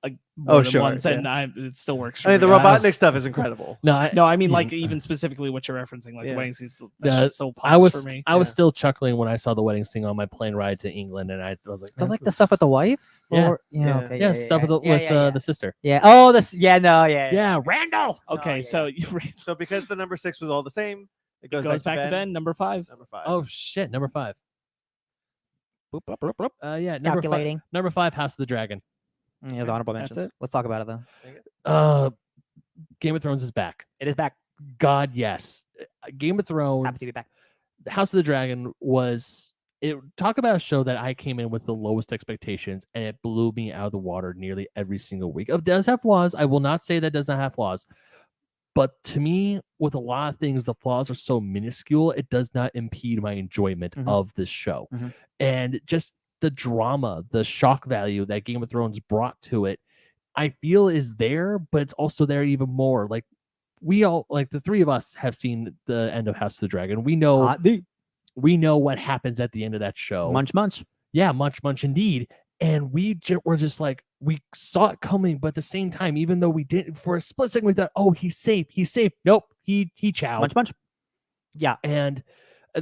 like more than sure, once, yeah. and it still works. For I mean, the me. Robotnik stuff is incredible. no, I mean, yeah. like even specifically what you're referencing, like Yeah. the wedding scene. That's Yeah, just so I pops was for me. I was Yeah. still chuckling when I saw the wedding scene on my plane ride to England, and I was like, Is that like the stuff with the wife? Yeah. Or, yeah. Yeah. Okay. yeah, stuff with the sister. Yeah. Oh, this. Yeah. No. Yeah. Yeah, Randall. Okay, yeah, so So because the number 6 was all the same, it it goes back to Ben, number 5. Number 5. Oh shit, number 5. Boop, boop, boop, boop. Yeah, number 5. Calculating. Number 5, House of the Dragon. Yeah, the honorable That's mentions. it. Let's talk about it though. Game of Thrones is back. It is back. God, yes. Game of Thrones. Happy to be back. House of the Dragon was it. Talk about a show that I came in with the lowest expectations, and it blew me out of the water nearly every single week. It does have flaws. I will not say that it does not have flaws, But to me, with a lot of things, the flaws are so minuscule, it does not impede my enjoyment of this show. And just the drama, the shock value that Game of Thrones brought to it, I feel is there, but it's also there even more. Like we all, like the three of us have seen the end of House of the Dragon. We know what happens at the end of that show. Munch. Yeah, much indeed. And were just like, we saw it coming, but at the same time, even though we didn't, for a split second, we thought, oh, he's safe. Nope, he chowed. Munch. Yeah. And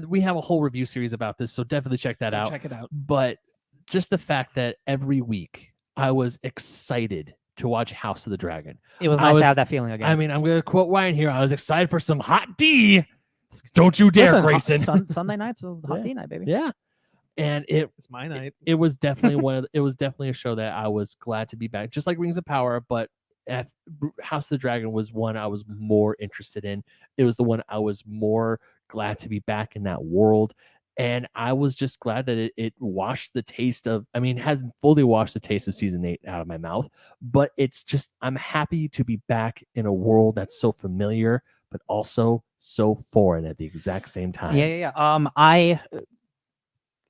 we have a whole review series about this, so definitely check that out. Check it out. But just the fact that every week I was excited to watch House of the Dragon. It was nice to have that feeling again. I mean, I'm going to quote Ryan here. I was excited for some hot D. Don't you dare, Grayson. Sunday nights was hot D night, baby. Yeah. And it's my night. It was definitely it was definitely a show that I was glad to be back, just like Rings of Power. But House of the Dragon was one I was more interested in. It was the one I was more glad to be back in that world. And I was just glad that it washed the taste of, I mean, it hasn't fully washed the taste of season 8 out of my mouth, but it's just, I'm happy to be back in a world that's so familiar, but also so foreign at the exact same time. Yeah. I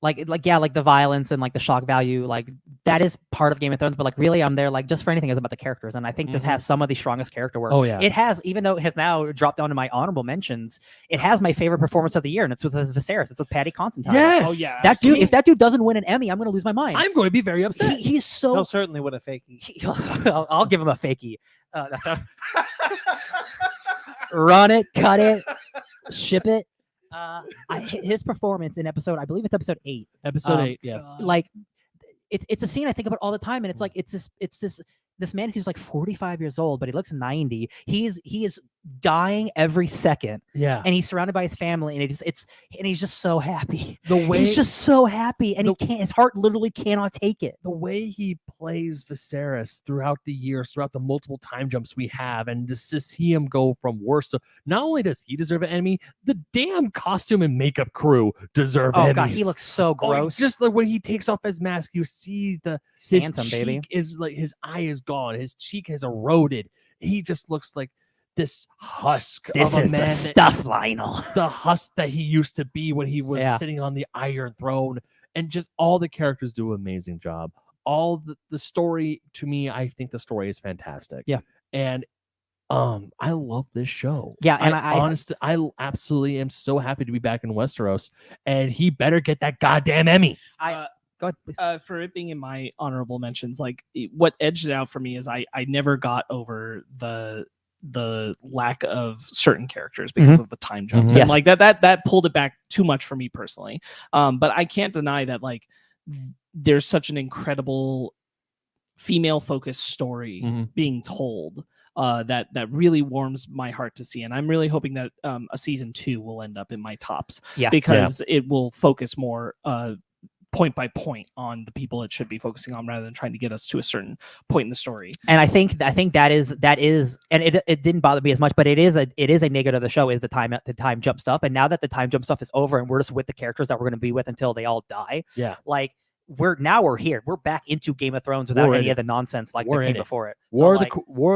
like the violence and like the shock value, like that is part of Game of Thrones, but like really I'm there like just for anything is about the characters. And I think this has some of the strongest character work. Oh yeah. It has, even though it has now dropped down to my honorable mentions, it has my favorite performance of the year, and it's with Viserys. It's with Paddy Considine. Yes. Oh yeah. That dude, if that dude doesn't win an Emmy, I'm gonna lose my mind. I'm going to be very upset. He's so He'll certainly win a fakie. I'll give him a fakie. That's how run it, cut it, ship it. His performance in episode, I believe it's episode 8. Episode 8, yes. Like it's a scene I think about all the time, and it's like it's this man who's like 45 years old, but he looks 90. He is dying every second. Yeah. And he's surrounded by his family, and he's just so happy. He's just so happy, and his heart literally cannot take it. The way he plays Viserys throughout the years, throughout the multiple time jumps we have, and just to see him go from worst to, not only does he deserve an Emmy, the damn costume and makeup crew deserve Emmys. Oh god, he looks so gross. Just like when he takes off his mask, you see his cheek baby. Is like his eye is gone, his cheek has eroded. He just looks like this husk this of a is man the stuff, Lionel. The husk that he used to be when he was sitting on the Iron Throne. And just all the characters do an amazing job. All the story, to me, I think the story is fantastic. Yeah. And I love this show. Yeah, and I absolutely am so happy to be back in Westeros, and he better get that goddamn Emmy. Go ahead, please. For it being in my honorable mentions, like what edged it out for me is I never got over the lack of certain characters because of the time jumps. And like that pulled it back too much for me personally. But I can't deny that like there's such an incredible female focused story being told that really warms my heart to see. And I'm really hoping that a season 2 will end up in my tops because it will focus more point by point on the people it should be focusing on rather than trying to get us to a certain point in the story. And I think that is, and it didn't bother me as much, but it is a negative of the show is the time jump stuff. And now that the time jump stuff is over and we're just with the characters that we're going to be with until they all die. Yeah. Like we're here. We're back into Game of Thrones without any of the nonsense like that came before it. War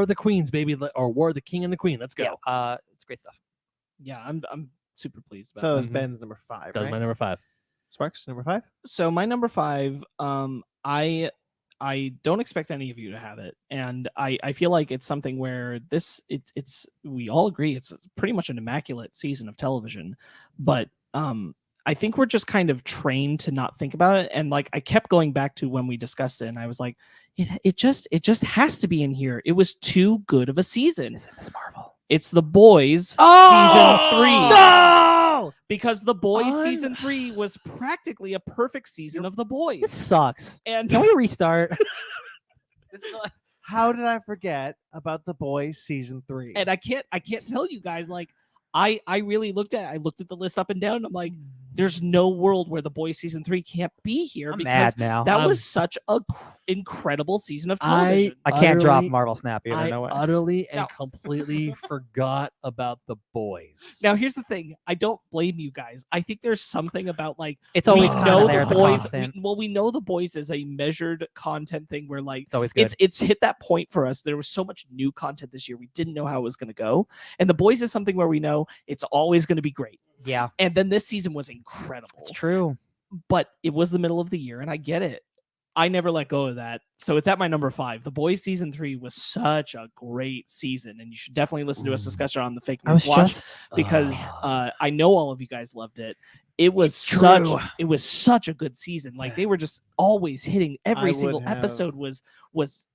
of the Queens, baby, or War of the King and the Queen. Let's go. Yeah, it's great stuff. Yeah, I'm super pleased about so it's Ben's number 5. That was my number 5. Sparks, number 5. So my number 5, I don't expect any of you to have it, and I feel like it's something where it's we all agree it's pretty much an immaculate season of television, but I think we're just kind of trained to not think about it, and like I kept going back to when we discussed it, and I was like, it just has to be in here. It was too good of a season. Is it Miss Marvel? It's The Boys season 3. No! Because The Boys season 3 was practically a perfect season of The Boys. This sucks. And can we restart? How did I forget about The Boys season 3? And I can't tell you guys, like I really looked at the list up and down, and I'm like, there's no world where The Boys season 3 can't be here I'm because mad now. that was such a incredible season of television. I can't drop utterly- Marvel Snap either. I No way. utterly and Now- completely forgot about The Boys. Now, here's the thing. I don't blame you guys. I think there's something about like It's always we kind know of there The at the Boys. constant. We know The Boys is a measured content thing where like It's always good. it's hit that point for us. There was so much new content this year. We didn't know how it was going to go. And The Boys is something where we know it's always going to be great. Yeah, And then this season was incredible. it's true. But it was the middle of the year, and I get it. I never let go of that. So it's at my number 5. The Boys season 3 was such a great season, and you should definitely listen to us discuss it on the Fake I was News Watch just because I know all of you guys loved it. It was such a good season. Like they were just always hitting. Every single episode was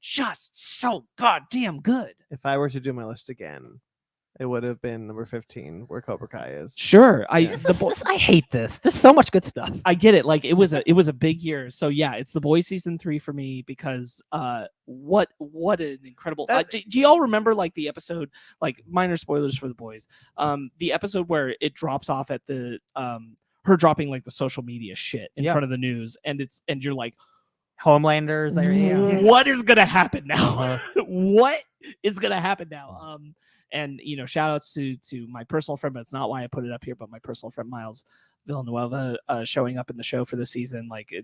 just so goddamn good. If I were to do my list again, it would have been number 15, where Cobra Kai is. Sure, Yeah. I hate this. There's so much good stuff. I get it. Like it was a big year. So yeah, it's The Boys season 3 for me because what an incredible. Do y'all remember like the episode? Like minor spoilers for The Boys. The episode where it drops off at the her dropping like the social media shit in front of the news, and you're like, Homelanders. what is gonna happen now? Uh-huh. What is gonna happen now? And shout outs to my personal friend, but it's not why I put it up here, but my personal friend Miles Villanueva showing up in the show for the season. Like he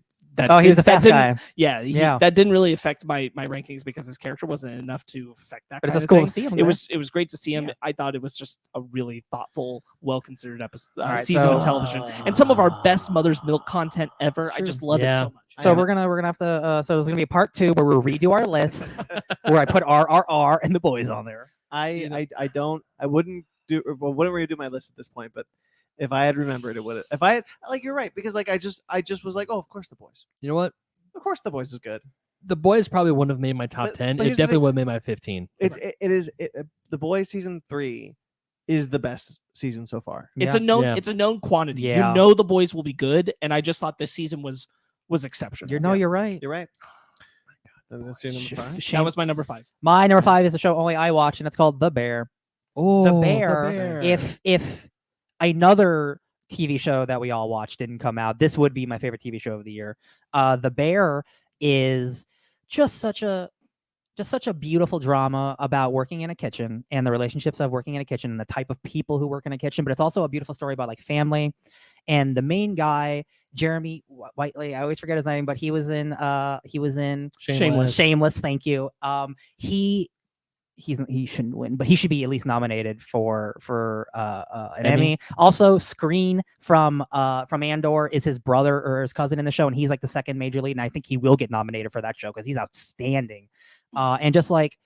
was a fast guy. Yeah. That didn't really affect my rankings because his character wasn't enough to affect that. But it's kind just of cool thing. to see him. It was great to see him. Yeah. I thought it was just a really thoughtful, well considered episode Right, season of television, and some of our best Mother's Milk content ever. It's I true. just love it so much. So we're gonna have to. So there's gonna be a part 2 where we'll redo our lists, where I put RRR and The Boys on there. I wouldn't redo my list at this point, but if I had remembered, it would. If I had, like, you're right, because like I just was like, oh, of course The Boys. You know what? Of course The Boys is good. The Boys probably wouldn't have made my top 10. but It here's the definitely thing. would have made my 15. The Boys season 3 is the best season so far. It's Yeah. a known quantity. Yeah. You know The Boys will be good, and I just thought this season was exceptional. You're right. You're right. Then that's your number 5. That was my number 5. My number 5 is a show only I watch, and it's called The Bear. Oh, The Bear. If another TV show that we all watch didn't come out, this would be my favorite TV show of the year. The Bear is just such a beautiful drama about working in a kitchen and the relationships of working in a kitchen and the type of people who work in a kitchen. But it's also a beautiful story about like family. And the main guy, Jeremy Whiteley, I always forget his name, but he was in Shameless. Shameless. Thank you. He shouldn't win, but he should be at least nominated for an Emmy. Also, Screen from Andor is his brother or his cousin in the show, and he's like the second major lead, and I think he will get nominated for that show because he's outstanding. And just like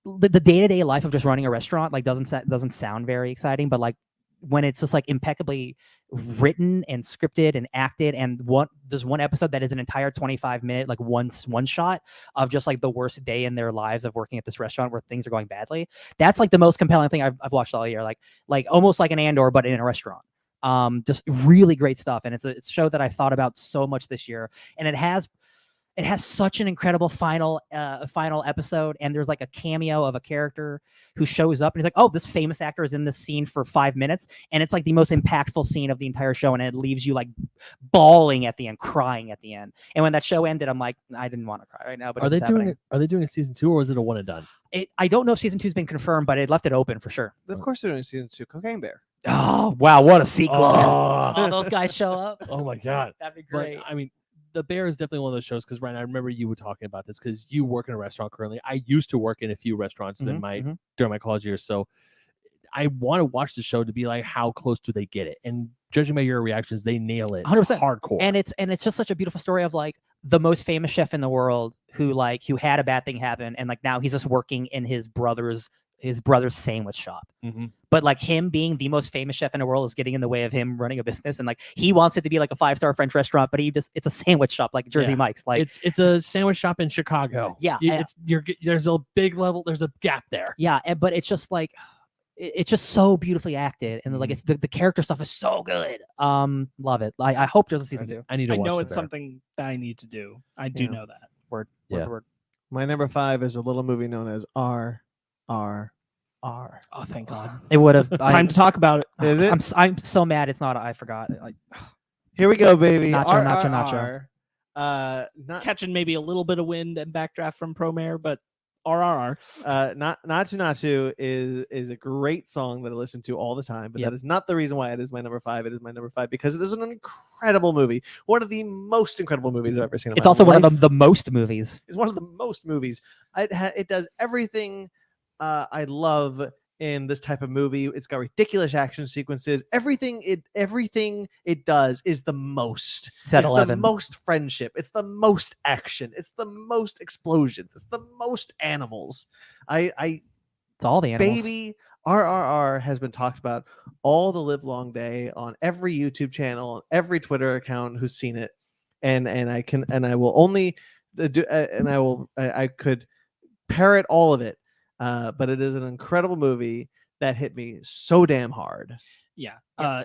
the day-to-day life of just running a restaurant, like doesn't sound very exciting, but like when it's just like impeccably written and scripted and acted, and there's one episode that is an entire 25-minute like one shot of just like the worst day in their lives of working at this restaurant where things are going badly. That's like the most compelling thing I've watched all year, like almost like an Andor but in a restaurant. Just really great stuff, and it's a show that I thought about so much this year, and it has such an incredible final episode, and there's like a cameo of a character who shows up, and he's like, oh, this famous actor is in this scene for 5 minutes, and it's like the most impactful scene of the entire show, and it leaves you like bawling at the end, crying at the end. And when that show ended, I'm like, I didn't want to cry right now, but Are they doing a season 2, or was it a one and done? I don't know if season 2's been confirmed, but it left it open for sure. Of course they're doing season 2. Cocaine Bear. Oh wow, what a sequel! Oh. All those guys show up. Oh my god, That'd be But, great. I mean, The Bear is definitely one of those shows because Ryan, I remember you were talking about this because you work in a restaurant currently. I used to work in a few restaurants during my college years, so I want to watch the show to be like, how close do they get it? And judging by your reactions, they nail it 100%. hardcore. And it's just such a beautiful story of like the most famous chef in the world who had a bad thing happen, and like now he's just working in his brother's sandwich shop. But like him being the most famous chef in the world is getting in the way of him running a business, and like he wants it to be like a 5-star French restaurant, but it's a sandwich shop like Jersey Mike's. Like it's a sandwich shop in Chicago. Yeah, there's a big level, there's a gap there. Yeah, but it's just like it's just so beautifully acted, and like it's the character stuff is so good. Love it. I hope there's a season 2. I need to watch know The it's Bear. something that I need to do. I do know that. Word. My number 5 is a little movie known as RRR. Oh, thank God. It would have Time to talk about it. Is it? I'm so mad it's not. I forgot. Like, Here we go, baby. Nacho, RRR. nacho. Not Catching maybe a little bit of wind and backdraft from Promare, but RRR. Nacho Nacho is a great song that I listen to all the time, but that is not the reason why it is my number 5. It is my number 5 because it is an incredible movie. One of the most incredible movies I've ever seen. It's also one of the most movies. It's one of the most movies. It does everything I love in this type of movie. It's got ridiculous action sequences. Everything it does is the most. It's at the 11. most friendship. It's the most action. It's the most explosions. It's the most animals. It's all the animals. Baby, RRR has been talked about all the live long day on every YouTube channel, on every Twitter account who's seen it, and I will only do I could parrot all of it. But it is an incredible movie that hit me so damn hard. Yeah.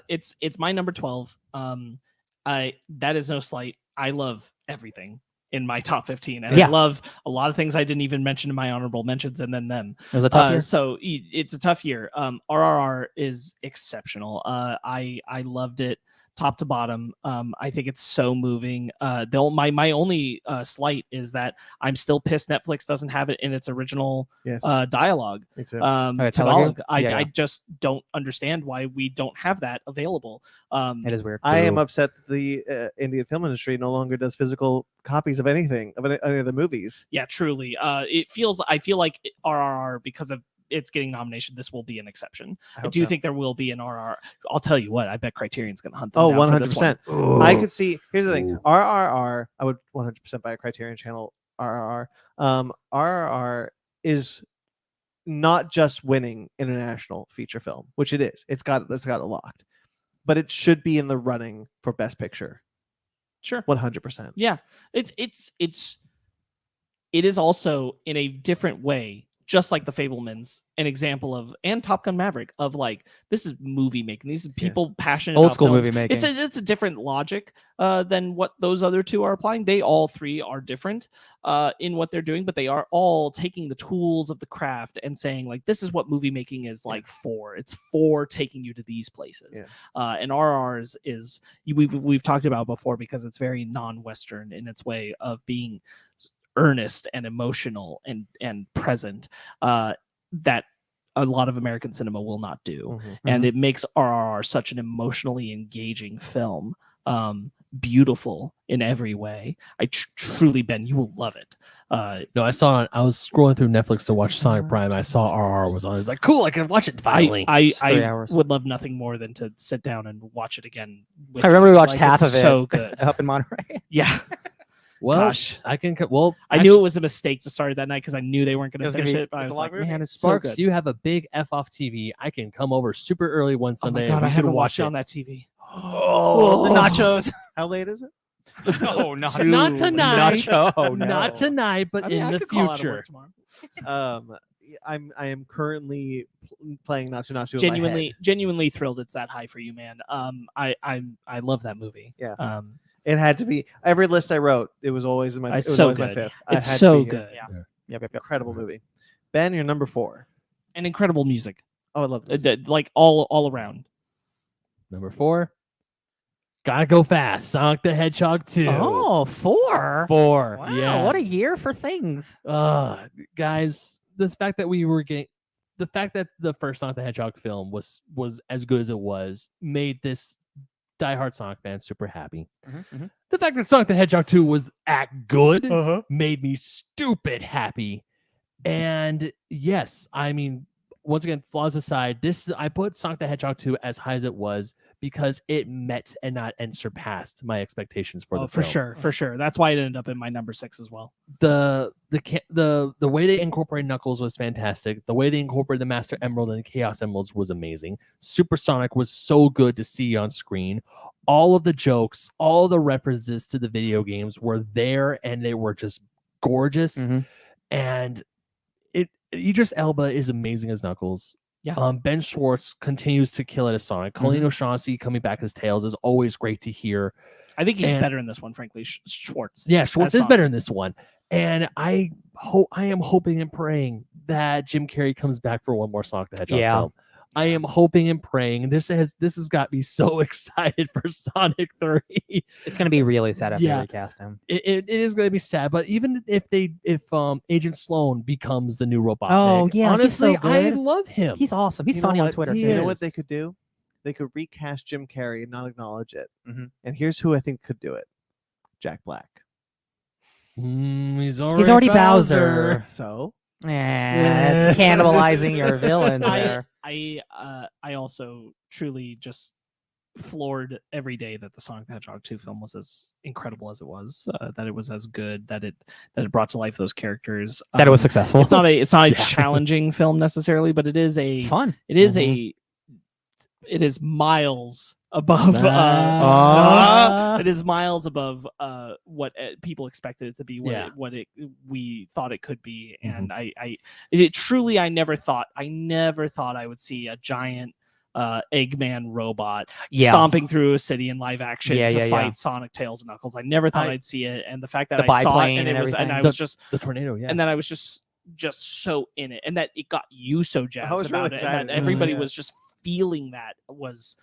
It's my number 12. That is no slight. I love everything in my top 15, and I love a lot of things I didn't even mention in my honorable mentions, and then them. It was a tough year. So it's a tough year. RRR is exceptional. I loved it top to bottom. I think it's so moving. My only slight is that I'm still pissed Netflix doesn't have it in its original dialogue. Tagalog. I just don't understand why we don't have that available. It is weird. I am upset that the Indian film industry no longer does physical copies of anything, of any of the movies. Yeah, truly. I feel like RRR, because of it's getting nomination, this will be an exception. I do think there will be an RR. I'll tell you what, I bet Criterion's going to hunt them down 100%. I could see, here's the thing, RRR, I would 100% buy a Criterion Channel RRR. RRR is not just winning international feature film, which it is. It's got it locked, but it should be in the running for Best Picture. Sure, 100%. Yeah, it is also in a different way, just like The Fabelmans, an example of, and Top Gun Maverick, of like, this is movie making. These are people passionate old about school films. movie making. It's a different logic than what those other two are applying. They all three are different in what they're doing, but they are all taking the tools of the craft and saying, like, this is what movie making is like for. It's for taking you to these places. And RR's is we've talked about before, because it's very non-Western in its way of being earnest and emotional and present, that a lot of American cinema will not do. And it makes RRR such an emotionally engaging film, beautiful in every way. I truly, Ben, you will love it. No, I was scrolling through Netflix to watch Sonic Prime. I saw RRR was on. I was like, cool, I can watch it finally. I would love nothing more than to sit down and watch it again. I remember we watched half of it. So good. Up in Monterey. Yeah. Well, gosh, I knew it was a mistake to start it that night because I knew they weren't going to finish it. But I was like, man, it's Sparks, so good. you have a big F off TV. I can come over super early one Sunday. Oh my God, I haven't watched it on that TV. Oh, the nachos. How late is it? No, not tonight. Nacho, no. Not tonight, but in the future. I am currently playing Nacho Nacho. Genuinely thrilled it's that high for you, man. I love that movie. Yeah. It had to be. Every list I wrote, it was always in my. It's so good. My fifth. It's so good. Yeah. Incredible movie. Ben, you're number 4. And incredible music. Oh, I love it. Like all around. Number 4. Gotta go fast. Sonic the Hedgehog 2. Oh, 4. 4. Wow, yes. what a year for things. Guys, the fact that the first Sonic the Hedgehog film was as good as it was made this diehard Sonic fan super happy. The fact that Sonic the Hedgehog 2 was good made me stupid happy. And yes, I mean, once again, flaws aside, I put Sonic the Hedgehog 2 as high as it was because it met and surpassed my expectations for the film. For sure. That's why it ended up in my number 6 as well. The way they incorporated Knuckles was fantastic. The way they incorporated the Master Emerald and the Chaos Emeralds was amazing. Supersonic was so good to see on screen. All of the jokes, all the references to the video games were there, and they were just gorgeous. And Idris Elba is amazing as Knuckles. Yeah. Ben Schwartz continues to kill it as Sonic. Colleen O'Shaughnessy coming back as Tails is always great to hear. I think he's better in this one, frankly. Schwartz. Yeah, Schwartz is better in this one. And I am hoping and praying that Jim Carrey comes back for one more Sonic the Hedgehog film. I am hoping and praying. This has got me so excited for Sonic 3. It's gonna be really sad if they Yeah. recast him. It is going to be sad, but even if Agent Sloan becomes the new Robotnik, Oh, yeah, he's honestly, so I good. Know him. He's awesome. He's You know funny on what? Twitter He too. You know what is. they could do? They could recast Jim Carrey and not acknowledge it. Mhm. And here's who I think could do it: Jack Black. He's He's already Bowser. So Yeah, it's cannibalizing your villains there. I also truly just floored every day that the Sonic the Hedgehog 2 film was as incredible as it was, that it was as good, that it brought to life those characters. That it was successful. It's not a Yeah. challenging film necessarily, but it is It's fun. it is it is miles above it is miles above what people expected it to be, we thought it could be. And it truly, I never thought I would see a giant Eggman robot stomping through a city in live action to fight Sonic, Tails, and Knuckles. I never thought I'd see it, and the fact that The I saw it biplane and and it was, and everything. I was just the tornado, yeah. and then I was just so in it, and that it got you so jazzed was about really it, excited. and that everybody Yeah. was just feeling that was.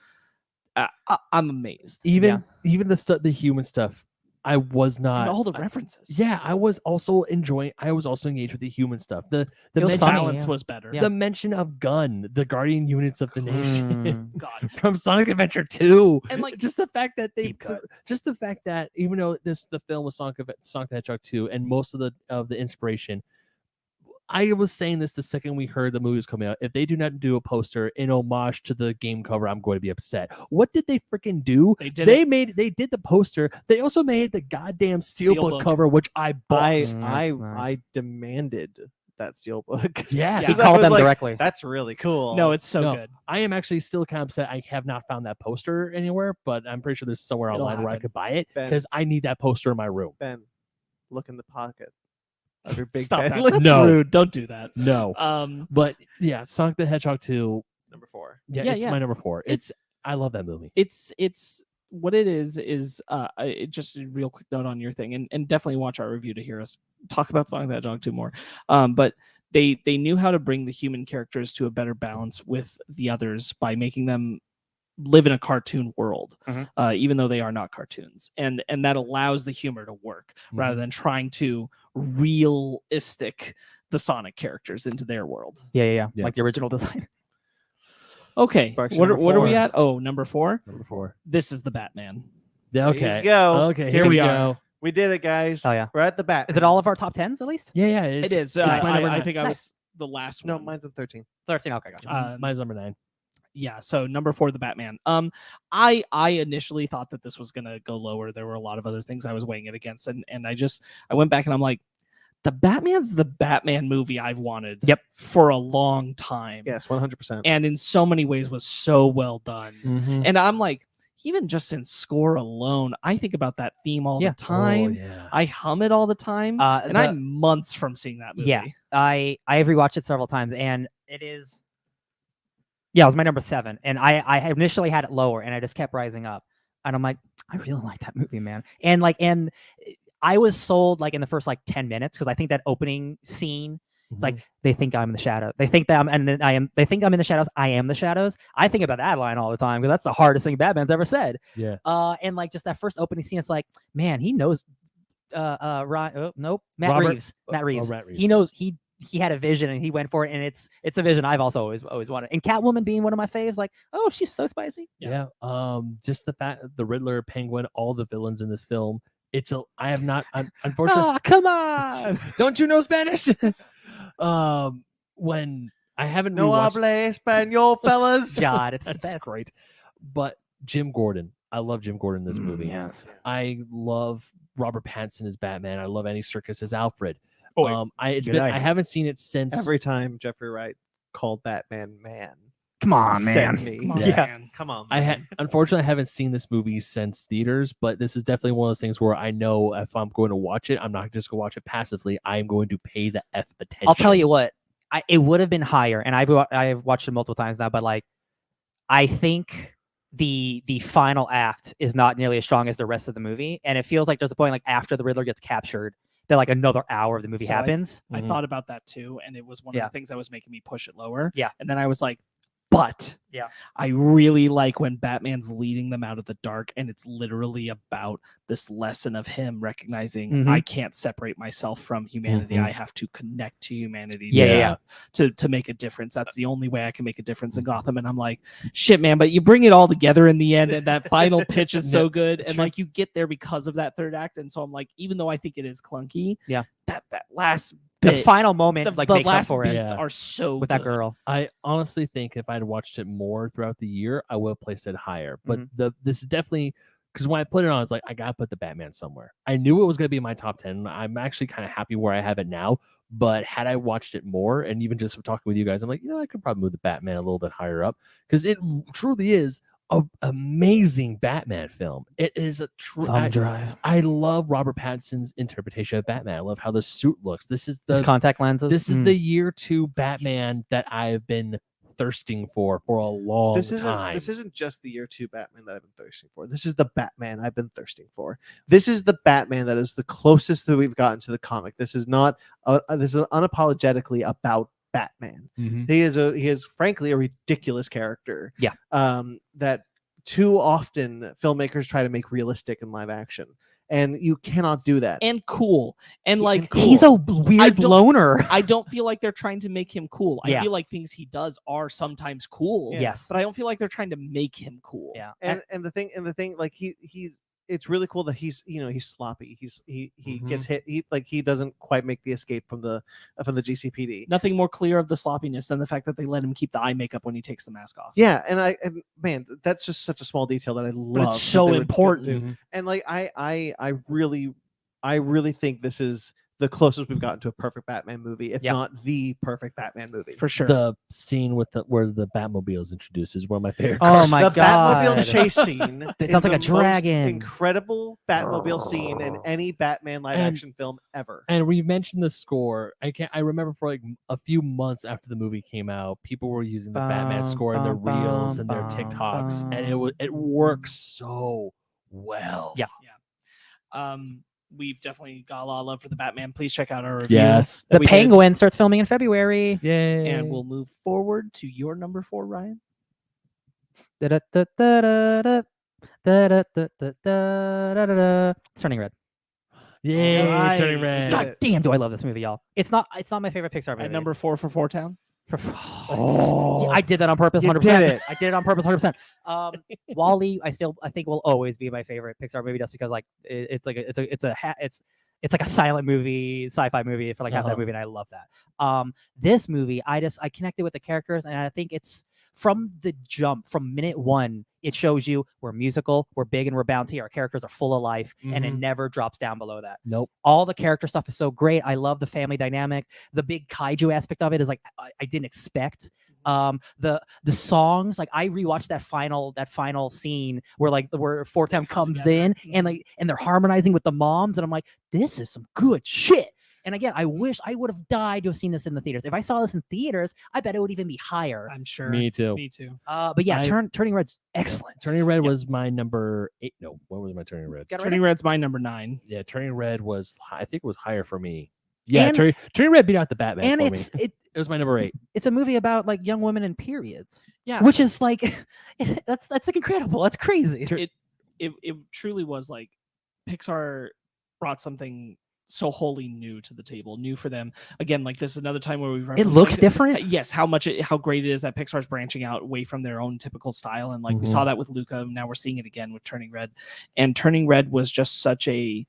I'm amazed. Even the human stuff, I was not. And all the references. Yeah, I was also engaged with the human stuff. The It was mention, funny, balance yeah. was better. the mention of Gun, the guardian units of the nation. God. From Sonic Adventure 2. And, like, just the fact that Deep cut. even though the film was Sonic the Hedgehog 2 and most of the inspiration, I was saying this the second we heard the movie was coming out. If they do not do a poster in homage to the game cover, I'm going to be upset. What did they freaking do? They did They did the poster. They also made the goddamn steelbook Steelbook. cover, which I bought. I nice. demanded that steelbook. Yes. He I called was them like, directly. That's really cool. No, it's so No, good. I am actually still kind of upset. I have not found that poster anywhere, but I'm pretty sure there's somewhere It'll online where I happen. could buy it Ben. because I need that poster in my room. Ben, look in the pocket of your big Stop Ben. that. That's No. rude. Don't do that. No. But yeah, Sonic the Hedgehog 2. Number 4. Yeah, Yeah, it's yeah. my number 4. I love that movie. It's what it is just a real quick note on your thing, and definitely watch our review to hear us talk about Sonic the Hedgehog 2 more. But they knew how to bring the human characters to a better balance with the others by making them live in a cartoon world, even though they are not cartoons, and that allows the humor to work rather than trying to realistic the Sonic characters into their world. Yeah. Yeah. Like the original design. Okay, Sparks what number are we 4. at? Oh, number 4. Number 4. This is the Batman. Yeah, There okay. you go. Okay, Here we are. go. We did it, guys. Oh, yeah. We're at the bat. Is it all of our top 10s at least? Yeah, It is. it's my I number 9. think I Nice. was the last No, one. mine's in 13. 13. Okay, gotcha. Mine's number 9. Yeah, so number 4, the Batman. I initially thought that this was gonna go lower. There were a lot of other things I was weighing it against, and I went back and I'm like, the Batman's the Batman movie I've wanted for a long time. Yes, 100%. And in so many ways was so well done. Mm-hmm. And I'm like, even just in score alone, I think about that theme all the time. yeah. I hum it all the time. And I'm months from seeing that movie. Yeah. I have rewatched it several times, and it is. Yeah, it was my number 7, and I initially had it lower, and I just kept rising up, and I'm like, I really like that movie, man, and I was sold like in the first 10 minutes because I think that opening scene, it's like they think I'm in the shadow, they think that they think I'm in the shadows, I am the shadows. I think about that line all the time because that's the hardest thing Batman's ever said. Yeah. And just that first opening scene, it's like, man, he knows. Matt Reeves. He knows he had a vision and he went for it, and it's a vision I've also always wanted. And Catwoman being one of my faves, like, oh, she's so spicy. Yeah. Just the fact the Riddler, Penguin, all the villains in this film. I have not unfortunately. Oh, come on! Don't you know Spanish? When I haven't No rewatched- habla español, fellas. God, it's the That's best. great. But Jim Gordon, I love Jim Gordon in this movie. Yes. I love Robert Pattinson as Batman. I love Andy Serkis as Alfred. Oh, I haven't seen it since. Every time Jeffrey Wright called Batman man. Come on, send man. me. Come on, Yeah. man. Come on. Unfortunately, I haven't seen this movie since theaters, but this is definitely one of those things where I know if I'm going to watch it, I'm not just going to watch it passively. I am going to pay the attention. I'll tell you what, it would have been higher, and I've watched it multiple times now, but I think the final act is not nearly as strong as the rest of the movie, and it feels like there's a point after the Riddler gets captured that another hour of the movie So happens. I thought about that too, and it was one of the things that was making me push it lower. Yeah. And then I was like, But Yeah. I really like when Batman's leading them out of the dark, and it's literally about this lesson of him recognizing I can't separate myself from humanity. I have to connect to humanity to make a difference. That's the only way I can make a difference in Gotham. And I'm like, shit, man, but you bring it all together in the end, and that final pitch is so good. And like you get there because of that third act. And so I'm like, even though I think it is clunky, that last the final moment like the makes up last for it beats are so with good. that girl. I honestly think if I'd watched it more throughout the year, I would have placed it higher. But this is definitely because when I put it on, I was like, I gotta put the Batman somewhere. I knew it was gonna be in my top 10. I'm actually kind of happy where I have it now. But had I watched it more, and even just talking with you guys, I'm like, I could probably move the Batman a little bit higher up because it truly is an amazing Batman film. It is a true drive. I love Robert Pattinson's interpretation of Batman. I love how the suit looks. This is His contact lenses. This is the year 2 Batman that I've been thirsting for a long time. This isn't just the year 2 Batman that I've been thirsting for. This is the Batman I've been thirsting for. This is the Batman that is the closest that we've gotten to the comic. This is not. This is unapologetically about Batman. He is frankly a ridiculous character. Yeah. That too often filmmakers try to make realistic in live action, and you cannot do that. And cool. And like cool. He's a weird loner. I don't feel like they're trying to make him cool. I Yeah. feel like things he does are sometimes cool. Yes. But I don't feel like they're trying to make him cool. Yeah. And the thing like he's it's really cool that he's sloppy. He gets hit. He doesn't quite make the escape from the GCPD. Nothing more clear of the sloppiness than the fact that they let him keep the eye makeup when he takes the mask off. Yeah, and man, that's just such a small detail that I love. But it's so important. And like I really think this is the closest we've gotten to a perfect Batman movie, if not the perfect Batman movie. For sure. The scene with where the Batmobile is introduced is one of my favorite. Oh my the god! Batmobile chase scene. It sounds like a most dragon. Incredible Batmobile scene in any Batman live action film ever. And we mentioned the score. I remember for like a few months after the movie came out, people were using the Batman score in their reels and their TikToks, and it works so well. Yeah. We've definitely got a lot of love for the Batman. Please check out our review. Yes. The Penguin starts filming in February. Yay. And we'll move forward to your number 4, Ryan. It's Turning Red. Yay, Right. Turning Red. God damn, do I love this movie, y'all. It's not my favorite Pixar movie. At number 4 for 4 Town. Yeah, I did that on purpose. 100%. did it. I did it on purpose. 100%. WALL-E, I think will always be my favorite Pixar movie, just because like it's like a silent movie, sci-fi movie for like half that movie, and I love that. This movie, I connected with the characters, and I think it's from the jump, from minute 1, it shows you we're musical, we're big, and we're bounty. Our characters are full of life, and it never drops down below that. Nope. All the character stuff is so great. I love the family dynamic. The big kaiju aspect of it is like I didn't expect. The songs, like I rewatched that final scene where Fourth Time comes in and they're harmonizing with the moms, and I'm like, this is some good shit. And again, I wish I would have died to have seen this in the theaters. If I saw this in theaters, I bet it would even be higher. I'm sure. Me too. But yeah, Turning Red's excellent. Turning Red was my number 8. No, what was my Turning Red? Turning Red's my number 9. Yeah, Turning Red was, I think it was higher for me. Yeah, Turning Red beat out the Batman. And for me. It was my number 8. It's a movie about like young women in periods. Yeah. Which is like that's like incredible. That's crazy. It truly was like Pixar brought something so wholly new to the table, new for them. Again, like this is another time where we've it looks different. Yes, how great it is that Pixar's branching out away from their own typical style, and like we saw that with Luca, and now we're seeing it again with Turning Red. And Turning Red was just such a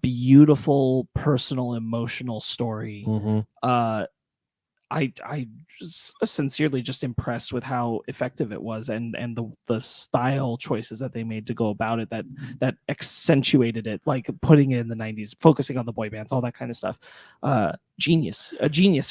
beautiful, personal, emotional story. I sincerely just impressed with how effective it was, and the style choices that they made to go about it that accentuated it, like putting it in the 90s, focusing on the boy bands, all that kind of stuff. A genius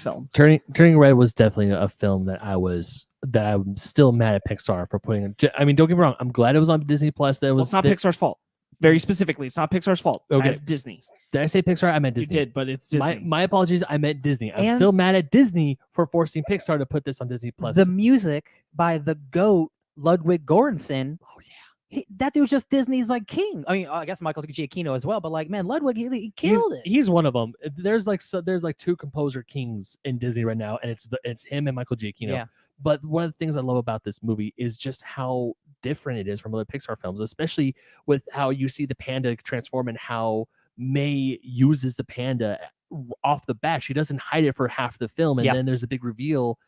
film. Turning Red was definitely a film that I'm still mad at Pixar for putting it. I mean, don't get me wrong, I'm glad it was on Disney Plus. It's not Pixar's fault. Very specifically, it's not Pixar's fault. Okay. It's Disney's. Did I say Pixar? I meant Disney. You did, but it's Disney. My apologies. I meant Disney. I'm still mad at Disney for forcing Pixar to put this on Disney Plus. The music by the GOAT Ludwig Göransson. Oh yeah. that dude's just Disney's like king. I mean, I guess Michael Giacchino as well, but like, man, Ludwig, he killed it. He's one of them. There's like two composer kings in Disney right now, and it's him and Michael Giacchino. Yeah. But one of the things I love about this movie is just how different it is from other Pixar films, especially with how you see the panda transform and how May uses the panda off the bat. She doesn't hide it for half the film, and then there's a big reveal.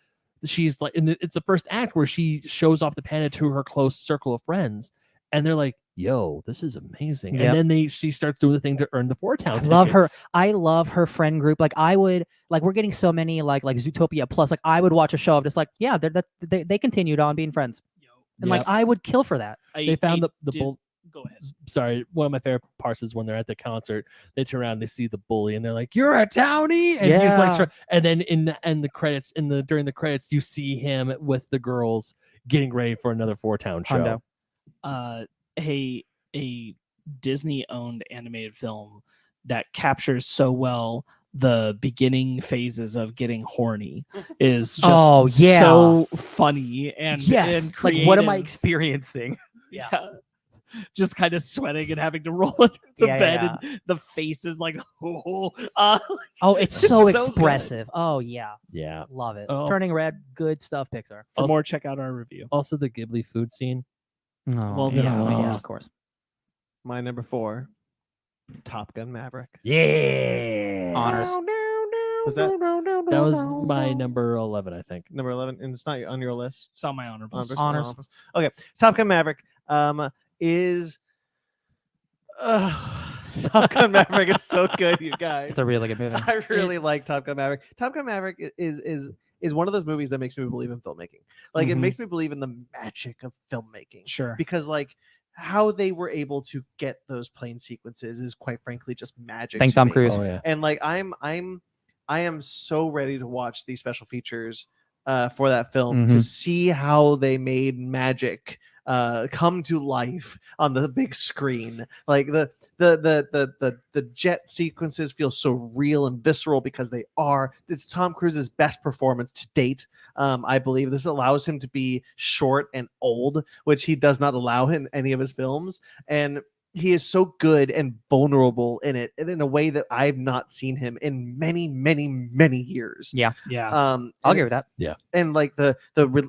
She's like, and it's the first act where she shows off the panda to her close circle of friends, and they're like, "Yo, this is amazing." And then she starts doing the thing to earn the 4 town tickets. Love her. I love her friend group. Like I would, like we're getting so many like Zootopia Plus. Like I would watch a show of just like, yeah, they continued on being friends, and like I would kill for that. They found the bull. Go ahead. Sorry, one of my favorite parts is when they're at the concert. They turn around, they see the bully, and they're like, "You're a townie!" And he's like, and then in the credits, during the credits, you see him with the girls getting ready for another 4 town show. A Disney-owned animated film that captures so well the beginning phases of getting horny is just so funny and creative. Like, what am I experiencing? Yeah. Just kind of sweating and having to roll under the bed, and the face is like, it's so expressive. Good. Oh yeah, love it. Turning red, good stuff, Pixar. For more, check out our review. Also, the Ghibli food scene. Oh, well, of course. My number 4, Top Gun Maverick. Yeah, honors. That was my number 11, I think. Number 11, and it's not on your list. It's on my honors. Okay, Top Gun Maverick. Is Top Gun Maverick is so good, you guys. It's a really good movie. I really like Top Gun Maverick. Top Gun Maverick is one of those movies that makes me believe in filmmaking. Like it makes me believe in the magic of filmmaking. Sure. Because like how they were able to get those plane sequences is quite frankly just magic. Thank Tom Cruise. Oh, yeah. And like I am so ready to watch these special features for that film to see how they made magic come to life on the big screen. Like the jet sequences feel so real and visceral because they are. It's Tom Cruise's best performance to date. I believe this allows him to be short and old, which he does not allow in any of his films. And he is so good and vulnerable in it, and in a way that I've not seen him in many, many, many years. Yeah. Yeah. I'll agree with that. Yeah. And like the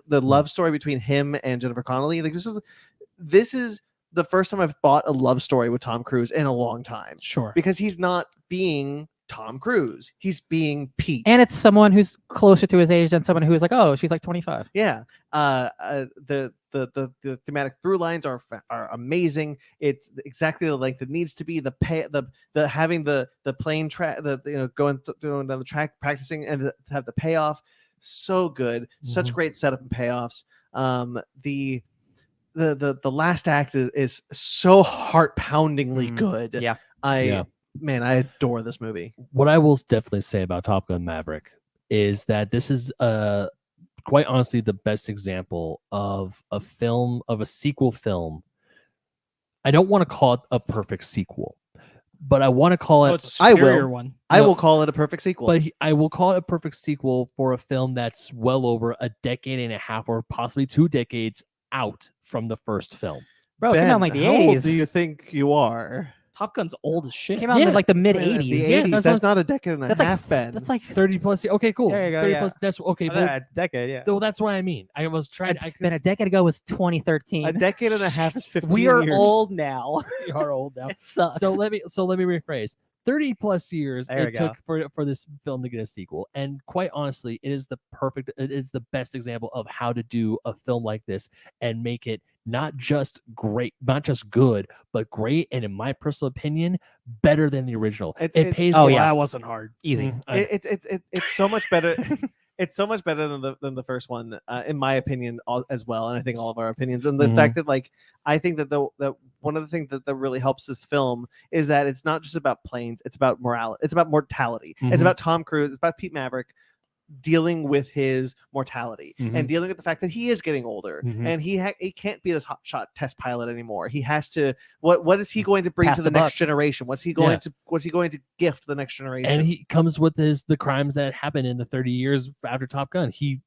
love story between him and Jennifer Connelly, like this is the first time I've bought a love story with Tom Cruise in a long time. Sure. Because he's not being Tom Cruise. He's being Pete. And it's someone who's closer to his age than someone who's like, oh, she's like 25. Yeah. The thematic through lines are amazing. It's exactly the length it needs to be. The having the plane track, going down the track, practicing, and to have the payoff, so good. Such great setup and payoffs. The last act is so heart-poundingly good. Yeah. Man, I adore this movie. What I will definitely say about Top Gun Maverick is that this is quite honestly the best example of a sequel film. I don't want to call it a perfect sequel, but I want to call it. It's a superior one. I will call it a perfect sequel. But I will call it a perfect sequel for a film that's well over a decade and a half, or possibly 2 decades out from the first film. Bro, it came out in like the how 80s. old do you think you are? Top Gun's old as shit. Came out in like the mid 80s. The 80s. That's not a decade and a half, Ben. That's like 30 plus. Okay, cool. There you go, 30 yeah. plus. That's okay. a decade, yeah. Well, that's what I mean. I was trying. Man, a decade ago was 2013. A decade and a half is 15 We are years. old now. We are old now. It sucks. So let me rephrase. 30 plus years There it we go. took for this film to get a sequel, and quite honestly, it is the best example of how to do a film like this and make it not just great, not just good, but great, and in my personal opinion, better than the original. It pays. Oh off. yeah, that wasn't hard. Easy. It's so much better. It's so much better than the first one, in my opinion, as well, and I think all of our opinions. And the fact that, like, I think that that one of the things that really helps this film is that it's not just about planes; it's about morality. It's about mortality. It's about Tom Cruise. It's about Pete Maverick dealing with his mortality and dealing with the fact that he is getting older and he can't be this hotshot test pilot anymore. He has to. What is he going to bring Pass to the the next buck. generation? What's he going to gift the next generation? And he comes with the crimes that happened in the 30 years after Top Gun. He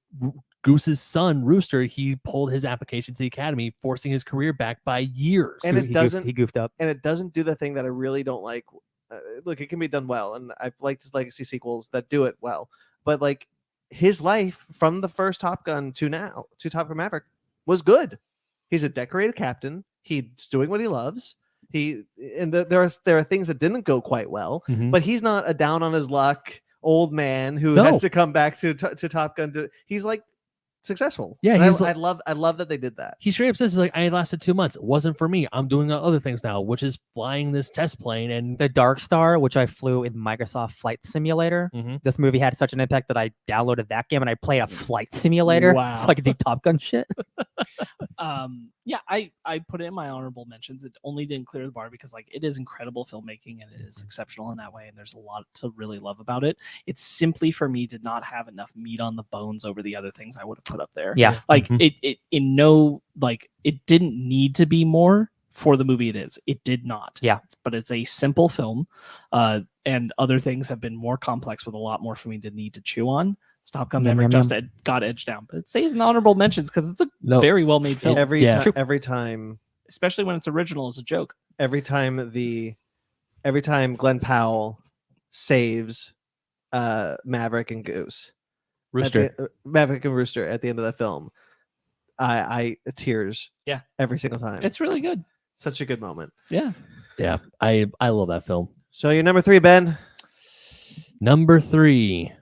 Goose's son, Rooster, he pulled his application to the academy, forcing his career back by years. And he goofed up. And it doesn't do the thing that I really don't like. Look, it can be done well, and I've liked legacy sequels that do it well. But like his life from the first Top Gun to now, to Top Gun Maverick, was good. He's a decorated captain. He's doing what he loves. There are things that didn't go quite well, but he's not a down on his luck old man who has to come back to Top Gun. He's like successful. Yeah, and he's I love that they did that. He straight up says, like, I lasted 2 months. It wasn't for me. I'm doing other things now, which is flying this test plane. And The Dark Star, which I flew in Microsoft Flight Simulator. This movie had such an impact that I downloaded that game and I played a flight simulator so I could do Top Gun shit. Yeah, I put it in my honorable mentions. It only didn't clear the bar because like it is incredible filmmaking and it is exceptional in that way, and there's a lot to really love about it. It simply for me did not have enough meat on the bones over the other things I would have put up there. Yeah. Like it didn't need to be more for the movie it is. It did not. Yeah. But it's a simple film. And other things have been more complex with a lot more for me to need to chew on. Top Gun Maverick just got edged down, but it stays in honorable mentions because it's a very well made film. Every time, especially when it's original as a joke. Every time Glenn Powell saves Maverick and Goose, Maverick and Rooster at the end of the film, I tears. Yeah, every single time. It's really good. Such a good moment. Yeah. I love that film. So your number 3, Ben. Number 3,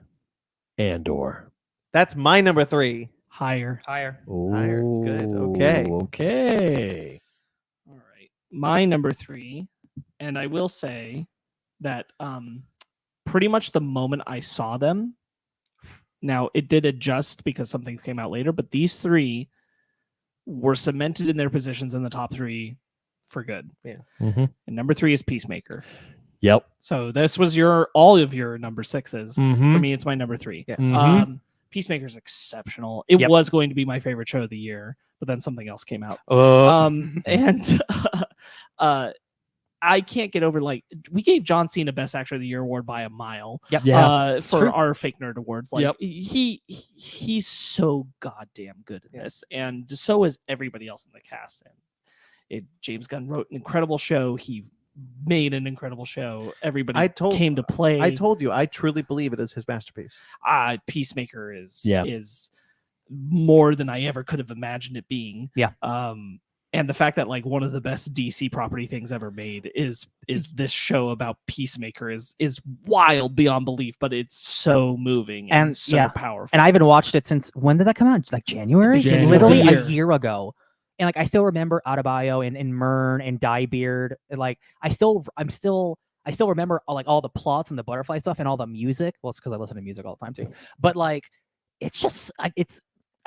Andor. That's my number 3. Higher. Ooh, Higher. Good. Okay. All right. My number 3, and I will say that pretty much the moment I saw them, now it did adjust because some things came out later, but these 3 were cemented in their positions in the top 3 for good. Yeah. And number 3 is Peacemaker. Yep. So this was all of your number 6s. For me, it's my number 3. Yes. Peacemaker's exceptional. It was going to be my favorite show of the year, but then something else came out. And I can't get over, like, we gave John Cena Best Actor of the Year award by a mile. Yep. For our Fake Nerd Awards. Like he's so goddamn good at this, and so is everybody else in the cast. And James Gunn wrote an incredible show. He made an incredible show. Everybody came to play. I told you, I truly believe it is his masterpiece. Peacemaker is more than I ever could have imagined it being. Yeah. And the fact that like one of the best DC property things ever made is this show about Peacemaker is wild beyond belief, but it's so moving and so powerful. And I haven't watched it since, when did that come out? Like January? Literally a year ago. And like I still remember Adebayo and Myrn and Diebeard. And like I still remember like all the plots and the butterfly stuff and all the music. Well, it's because I listen to music all the time too. But like it's just I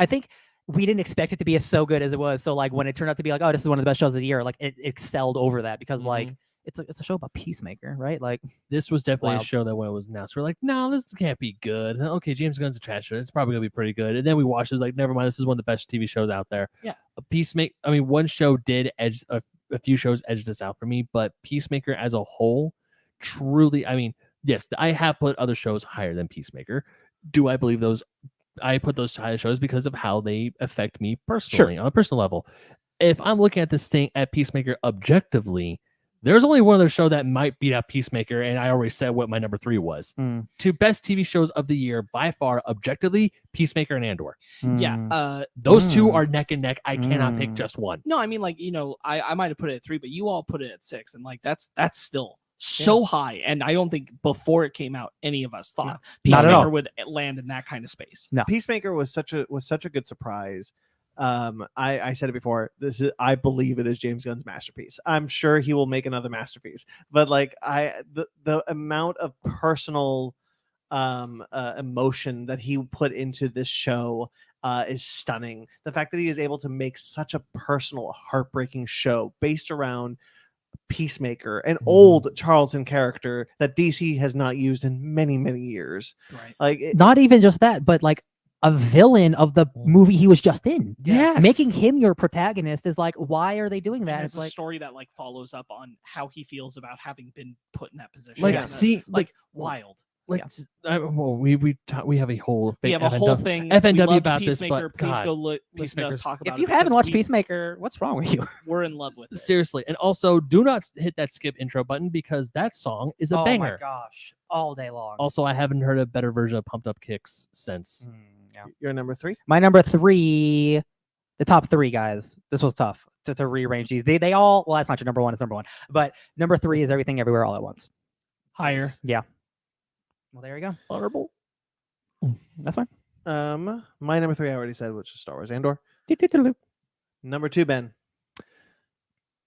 think we didn't expect it to be so good as it was. So like when it turned out to be like, oh, this is one of the best shows of the year, like it excelled over that because like it's a show about Peacemaker, right? Like this was definitely a show that when it was announced, we're like, no, this can't be good. Okay, James Gunn's a trash show. It's probably gonna be pretty good. And then we watched it, was like, never mind, this is one of the best TV shows out there. Yeah. Peacemaker. I mean, one show did edge a few shows edged this out for me, but Peacemaker as a whole, truly, I mean, yes, I have put other shows higher than Peacemaker. Do I believe those? I put those higher shows because of how they affect me personally on a personal level. If I'm looking at this thing at Peacemaker objectively, there's only one other show that might beat out Peacemaker, and I already said what my number 3 was. Two best TV shows of the year by far, objectively, Peacemaker and Andor. Yeah. Those two are neck and neck. I cannot pick just one. No, I mean, like, I might have put it at 3, but you all put it at 6, and like that's still so high. And I don't think before it came out, any of us thought Peacemaker would land in that kind of space. No. Peacemaker was such a good surprise. I said it before, I believe it is James Gunn's masterpiece. I'm sure he will make another masterpiece, but like the amount of personal emotion that he put into this show is stunning. The fact that he is able to make such a personal, heartbreaking show based around Peacemaker, an old Charlton character that DC has not used in many years. Right. Like not even just that, but like a villain of the movie he was just in. Yes. Making him your protagonist is like, why are they doing that? It's a story that like follows up on how he feels about having been put in that position. Like, wild. let's. Well, we have a whole We have a whole thing. FNW we loved about this, Peacemaker. but Please God, go listen to us Peacemaker's- talk about If it. you haven't because watched Peacemaker, what's wrong with you? we're in love with it. seriously, and also do not hit that skip intro button because that song is a Oh banger. my gosh, all day long. Also, I haven't heard a better version of Pumped Up Kicks since. Yeah. Your number 3. My number 3, the top 3 guys. This was tough to rearrange these. They all. Well, that's not your number 1. It's number 1. But number 3 is Everything Everywhere All at Once. Higher. Yeah. Well, there you go. Honorable. That's fine. My number 3 I already said, which is Star Wars Andor. Doo-doo-doo-doo. Number 2, Ben.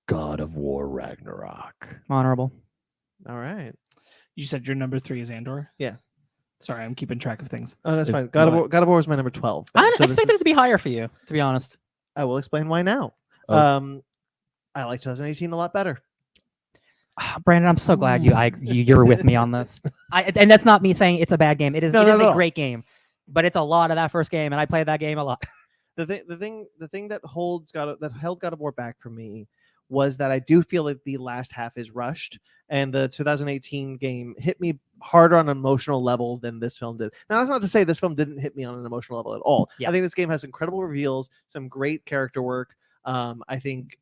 God of War Ragnarok. Honorable. All right. You said your number 3 is Andor? Yeah. Sorry, I'm keeping track of things. Oh, that's If- fine. God of War is my number 12. Ben. I So this expected is- it to be higher for you, to be honest. I will explain why now. Oh. I like 2018 a lot better. Brandon, I'm so glad you're with me on this. And that's not me saying it's a bad game. It is a great game, but it's a lot of that first game, and I played that game a lot. The thing that held God of War back for me was that I do feel like the last half is rushed, and the 2018 game hit me harder on an emotional level than this film did. Now, that's not to say this film didn't hit me on an emotional level at all. Yeah. I think this game has incredible reveals, some great character work. I think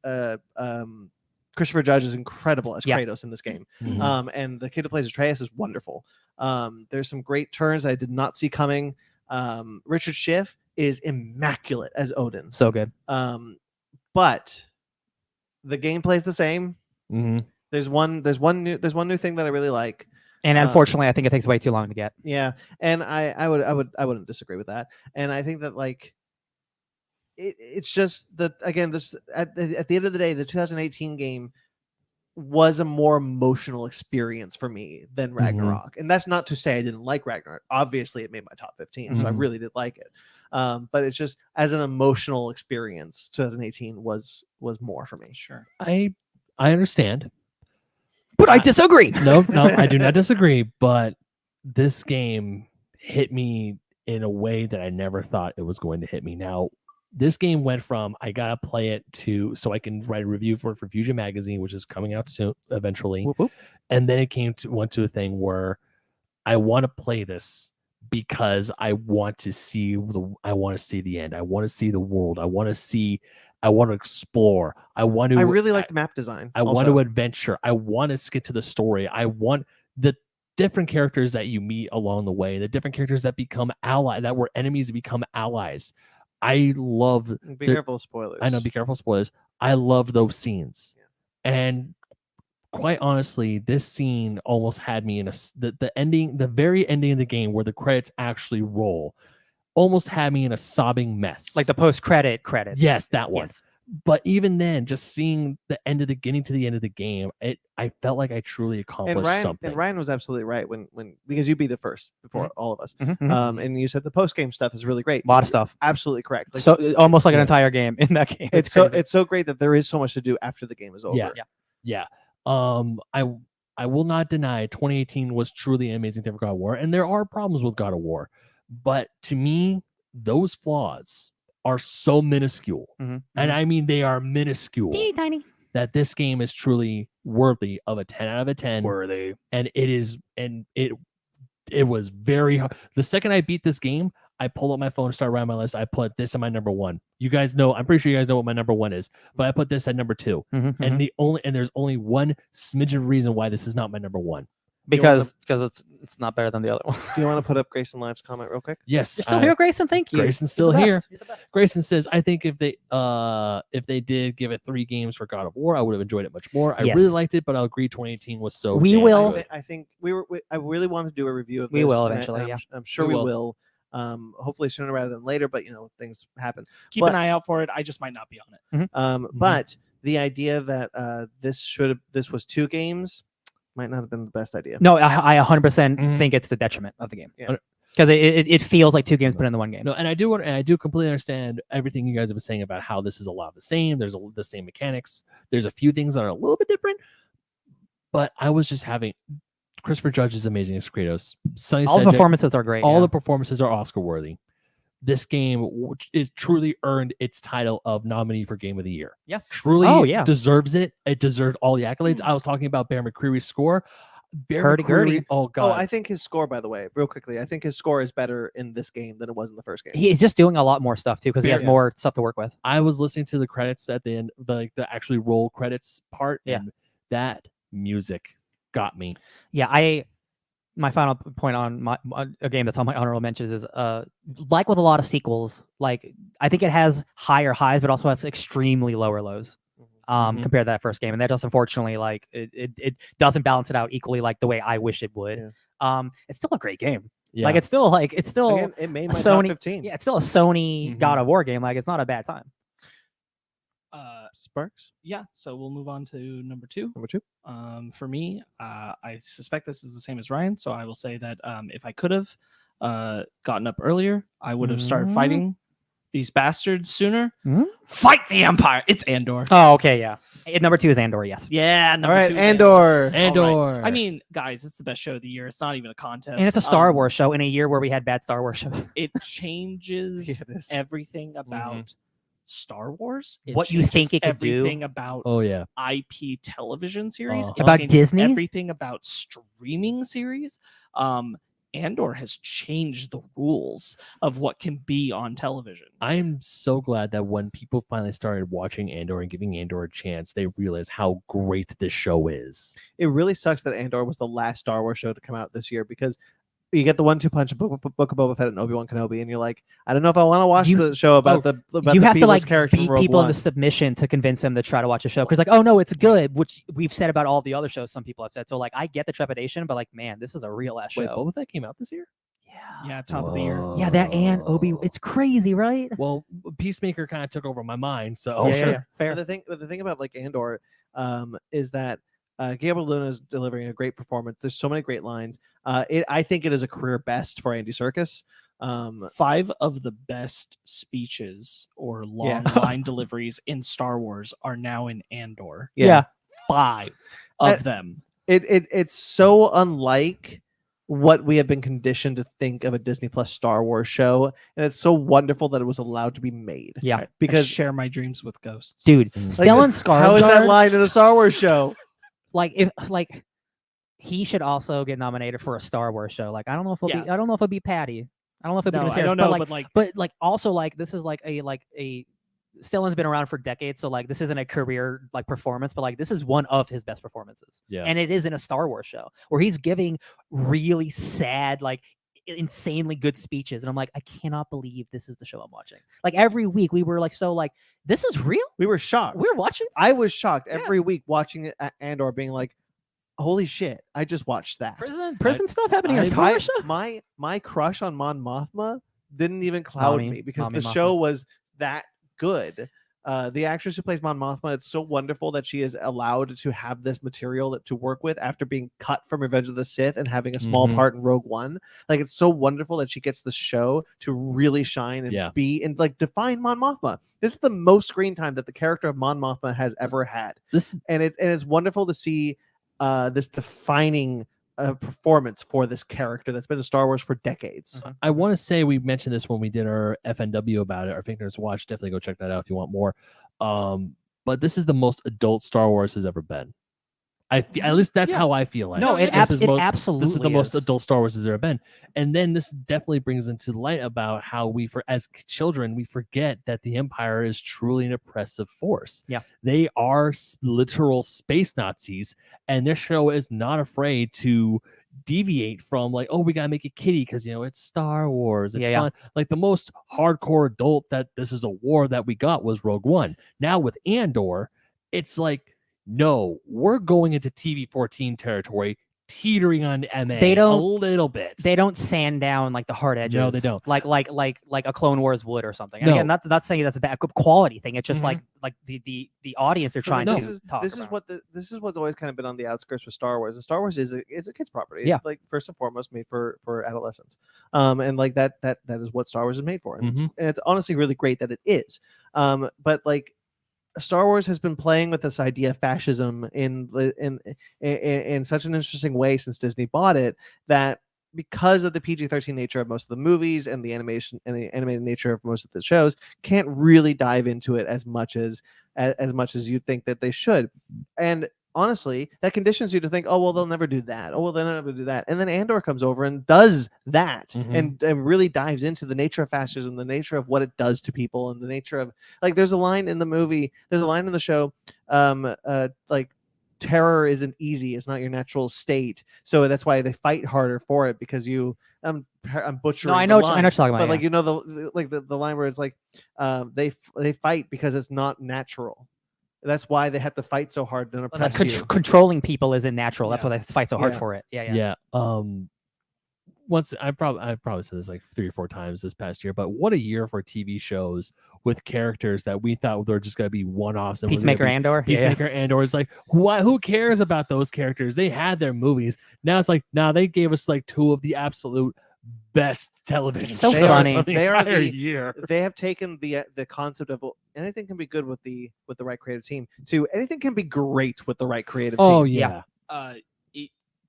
Christopher Judge is incredible as Kratos in this game. Mhm. And the kid who plays Atreus is wonderful. There's some great turns I did not see coming. Richard Schiff is immaculate as Odin. So good. But the gameplay is the same. Mhm. There's one new thing that I really like. And unfortunately, I think it takes way too long to get. Yeah, and I wouldn't disagree with that. And I think that like it's just that again, this at the end of the day, the 2018 game was a more emotional experience for me than Ragnarok. And that's not to say I didn't like Ragnarok. Obviously, it made my top 15, so I really did like it. But it's just as an emotional experience, 2018 was more for me. Sure. I understand. But I disagree. No, I do not disagree. But this game hit me in a way that I never thought it was going to hit me. Now, this game went from I gotta play it to so I can write a review for Fusion Magazine, which is coming out soon eventually. Whoop, whoop. And then it went to a thing where I want to play this because I want to see the end. I want to see the world. I want to explore. I really like the map design. I want to adventure. I want to get to the story. I want the different characters that you meet along the way, the different characters that become that were enemies to become allies. I love. Be careful of spoilers. I know. Be careful of spoilers. I love those scenes, and quite honestly, this scene almost had me in the very ending of the game where the credits actually roll, almost had me in a sobbing mess. Like the post-credits. Yes, that one. Yes. But even then, just seeing getting to the end of the game, I felt like I truly accomplished something. And Ryan was absolutely right when because you beat it first before all of us. Mhm. And you said the post game stuff is really great. A lot of stuff. Absolutely correct. Like, So almost like an entire game in that game. it's so great that there is so much to do after the game is over. Yeah. I will not deny 2018 was truly an amazing thing for God of War, and there are problems with God of War, but to me, those flaws are so minuscule, and I mean they are minuscule, tiny, that this game is truly worthy of a 10 out of a 10. worthy. And it was very hard. The second I beat this game, I pulled up my phone and started writing my list. I put this in my number 1. You guys know, I'm pretty sure you guys know what my number 1 is, but I put this at number 2. And there's only one smidgen of reason why this is not my number 1. Because it's not better than the other one. Do you want to put up Grayson Live's comment real quick? Yes, You're still here, Grayson. Thank you. Grayson's still here. You're the best. Grayson says, I think if they did give it 3 games for God of War, I would have enjoyed it much more. I Yes. really liked it, but I'll agree 2018 was so We damn will- good. I think I really want to do a review of this. We will and eventually, yeah. I'm sure We we will. will. Hopefully sooner rather than later, but things happen. Keep an eye out for it. I just might not be on it. But the idea that this was 2 games might not have been the best idea. No, I 100% Mhm. think it's the detriment of the game. Yeah. Because it feels like 2 games put in the one game. No, and I do completely understand everything you guys have been saying about how this is a lot of the same. There's the same mechanics. There's a few things that are a little bit different, but I was just having Christopher Judge is amazing as Kratos. Sonny All the Sedgwick, performances are great. all yeah. the performances are Oscar worthy. This game which is truly earned its title of nominee for Game of the Year. Yeah. Truly Oh, yeah. deserves it. It deserves all the accolades. I was talking about Bear McCreary's score. Hurdy-gurdy. Oh god. Oh, I think his score, by the way, real quickly, I think his score is better in this game than it was in the first game. He's just doing a lot more stuff too because he has Yeah. more stuff to work with. I was listening to the credits at the end, the actually roll credits part, Yeah. and that music got me. Yeah, my final point on a game that's on my honorable mentions is like with a lot of sequels, like I think it has higher highs but also has extremely lower lows compared to that first game, and that just unfortunately like it doesn't balance it out equally like the way I wish it would. It's still a great game. Yeah. Like it's still Again, it made my Sony top 15. Yeah, it's still a Sony God of War game. Like it's not a bad time. Sparks. Yeah, so we'll move on to number 2. Number 2. For me, I suspect this is the same as Ryan, so I will say that if I could have gotten up earlier, I would have started fighting these bastards sooner. Fight the Empire! It's Andor. Oh, okay, yeah. Number 2 is Andor, yes. Yeah, number All right, 2 is Andor. Andor. I mean, guys, it's the best show of the year. It's not even a contest. And it's a Star Wars show in a year where we had bad Star Wars shows. It changes Yeah, it is. everything about Star Wars. What you think it could do. Everything about Oh yeah. IP television series. It About changes Disney? Everything about streaming series. Andor has changed the rules of what can be on television. I'm so glad that when people finally started watching Andor and giving Andor a chance, they realized how great this show is. It really sucks that Andor was the last Star Wars show to come out this year because you get the 1-2 punch of Book of Boba Fett and Obi-Wan Kenobi, and you're like, I don't know if I want to watch the show about the you have to like character beat from Rogue people One. into submission to convince them to try to watch a show because like, oh no, it's good, which we've said about all the other shows. Some people have said. So like, I get the trepidation, but like, man, this is a real ass Wait, show. Boba Fett came out this year? Yeah, top of the year. Yeah, that and Obi, it's crazy, right? Well, Peacemaker kind of took over my mind, so Fair. But the thing about like Andor is that Gabriel Luna is delivering a great performance. There's so many great lines. I think it is a career best for Andy Serkis. 5 of the best speeches or long line deliveries in Star Wars are now in Andor. Yeah. 5 of them. It's so unlike what we have been conditioned to think of a Disney Plus Star Wars show, and it's so wonderful that it was allowed to be made. Yeah, because I share my dreams with ghosts. dude, Stellan Skarsgård. How is that line in a Star Wars show? Like he should also get nominated for a Star Wars show. Like I don't know if it'll be Patty. I don't know if it'll be Miss I don't Harris, know, but also like this is like a Stellan's been around for decades, so like this isn't a career like performance, but like this is one of his best performances. Yeah. And it is in a Star Wars show where he's giving really sad, like insanely good speeches. And I'm like, I cannot believe this is the show I'm watching. Like every week we were like, so like, this is real? We were shocked. We're watching this? I was shocked every week watching it at Andor being like, holy shit, I just watched that. Prison stuff happening in a Star Wars show? My crush on Mon Mothma didn't even cloud me because the show was that good. The actress who plays Mon Mothma, it's so wonderful that she is allowed to have this material to work with after being cut from Revenge of the Sith and having a small part in Rogue One. Like it's so wonderful that she gets the show to really shine and be and like define Mon Mothma. This is the most screen time that the character of Mon Mothma has ever had. And it's wonderful to see this defining performance for this character that's been in Star Wars for decades. I want to say we mentioned this when we did our FNW about it, our Fake Nerds Watch. Definitely go check that out if you want more. But this is the most adult Star Wars has ever been. At least that's how I feel like. No, it absolutely this is the most adult Star Wars has ever been. And then this definitely brings into light about how we, as children, we forget that the Empire is truly an oppressive force. Yeah, they are literal space Nazis, and this show is not afraid to deviate from like, oh, we gotta make it kiddie because it's Star Wars. It's fun. Like the most hardcore adult that this is a war that we got was Rogue One. Now with Andor, it's like, no, we're going into TV-14 territory, teetering on MA a little bit. They don't sand down like the hard edges. No, they don't. Like a Clone Wars would or something. No. Again, not saying that's a bad quality thing. It's just like the audience they're trying to talk about. This is what's always kind of been on the outskirts with Star Wars. Star Wars is a kids property. Yeah. Like first and foremost made for adolescents. And like that is what Star Wars is made for. And it's honestly really great that it is. But like Star Wars has been playing with this idea of fascism in such an interesting way since Disney bought it, that because of the PG-13 nature of most of the movies and the animation and the animated nature of most of the shows, can't really dive into it as much as you'd think that they should. And honestly, that conditions you to think, oh, well, they'll never do that. Oh, well, they'll never do that. And then Andor comes over and does that and really dives into the nature of fascism, the nature of what it does to people, and the nature of, like, there's a line in the movie, there's a line in the show, like, terror isn't easy. It's not your natural state. So that's why they fight harder for it, because I'm butchering. No, I know the line, I know what you're talking about. but like, yeah. you know, the line where it's like, they fight because it's not natural. That's why they have to fight so hard to oppress you. Controlling people isn't natural. That's Yeah. why they fight so hard Yeah. for it. Yeah. Once I've probably said this like 3 or 4 times this past year, but what a year for TV shows with characters that we thought were just going to be one-offs. And Peacemaker Andor. Peacemaker Andor. It's like, who cares about those characters? They had their movies. Now it's like, they gave us like 2 of the absolute best television It's so shows funny. of the They are entire the- year. They have taken the concept of, well, anything can be good with the right creative team to anything can be great with the right creative team. Oh yeah.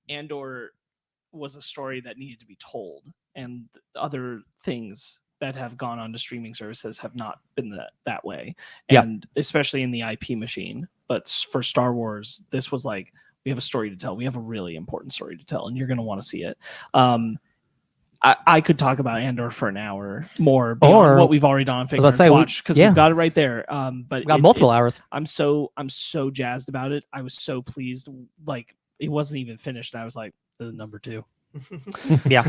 Andor was a story that needed to be told, and other things that have gone on to streaming services have not been that way. Yep. And especially in the IP machine. But for Star Wars, this was like, we have a story to tell. We have a really important story to tell, and you're going to want to see it. I could talk about Andor for an hour more, beyond what we've already done on Figure and Watch, because we've got it right there. But we got multiple hours. I'm so jazzed about it. I was so pleased. Like, it wasn't even finished, and I was like, number 2. Yeah.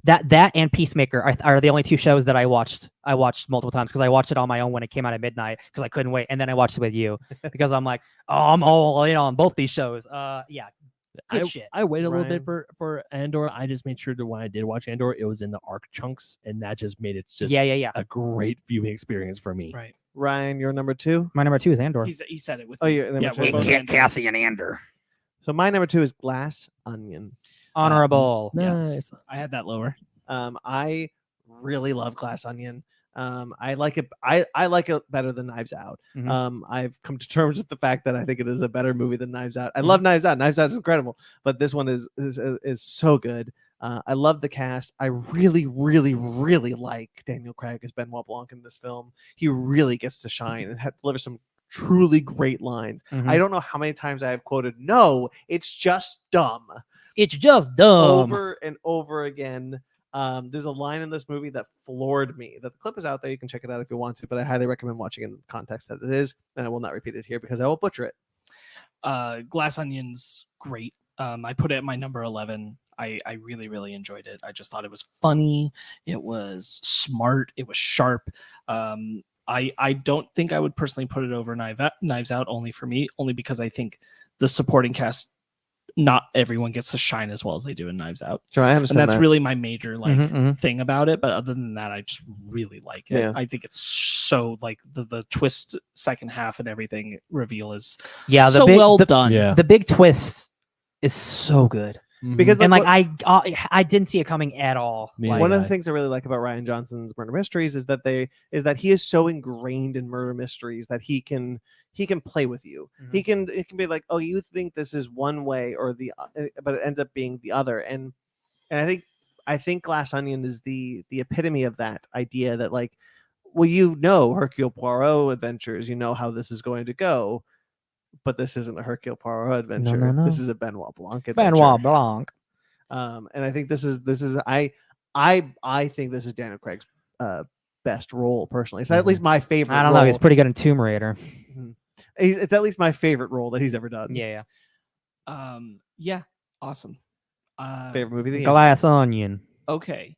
That and Peacemaker are the only 2 shows that I watched multiple times, because I watched it on my own when it came out at midnight because I couldn't wait, and then I watched it with you because I'm like, oh, I'm all in on both these shows. Good shit. I waited a little bit Ryan? for Andor. I just made sure that when I did watch Andor, it was in the arc chunks, and that just made it just a great viewing experience for me. Right. Ryan, you're number 2. My number 2 is Andor. He said it with Oh, me. you're number 2. we're both Andor. Cassian Andor. So my number 2 is Glass Onion. Honorable. Nice. I had that lower. I really love Glass Onion. I like it. I like it better than Knives Out. Mhm. I've come to terms with the fact that I think it is a better movie than Knives Out. I love Knives Out. Knives Out is incredible, but this one is so good. I love the cast. I really, really, really like Daniel Craig as Benoit Blanc in this film. He really gets to shine and delivers some truly great lines. Mhm. I don't know how many times I have quoted, "No, it's just dumb," It's just dumb. over and over again. There's a line in this movie that floored me. The clip is out there. You can check it out if you want to, but I highly recommend watching it in the context that it is, and I will not repeat it here because I will butcher it. Glass Onion's great. I put it at my number 11. I really, really enjoyed it. I just thought it was funny. It was smart. It was sharp. I don't think I would personally put it over Knives Out, only because I think the supporting cast, not everyone gets to shine as well as they do in Knives Out. Sure, I understand. And that's that. really my major Mhm. thing about it. But other than that, I just really like it. Yeah. I think it's so, like, the twist second half and everything reveal is the well done. Yeah. The big twist is so good. because And like, I didn't see it coming at all. Me Like, one of I- the things I really like about Ryan Johnson's murder mysteries is that he is so ingrained in murder mysteries that he can play with you. Mhm. It can be like, oh, you think this is one way or but it ends up being the other. And I think Glass Onion is the epitome of that idea that, like, well, Hercule Poirot adventures, you know how this is going to go, but this isn't a Hercule Poirot adventure. no. This is a Benoit Blanc adventure. Benoit Blanc. And I think this is I think this is Daniel Craig's best role personally. It's at least my favorite. I don't know. He's pretty good in Tomb Raider. It's at least my favorite role that he's ever done. Yeah. Yeah, awesome. Favorite movie of the year. Glass Onion. Okay.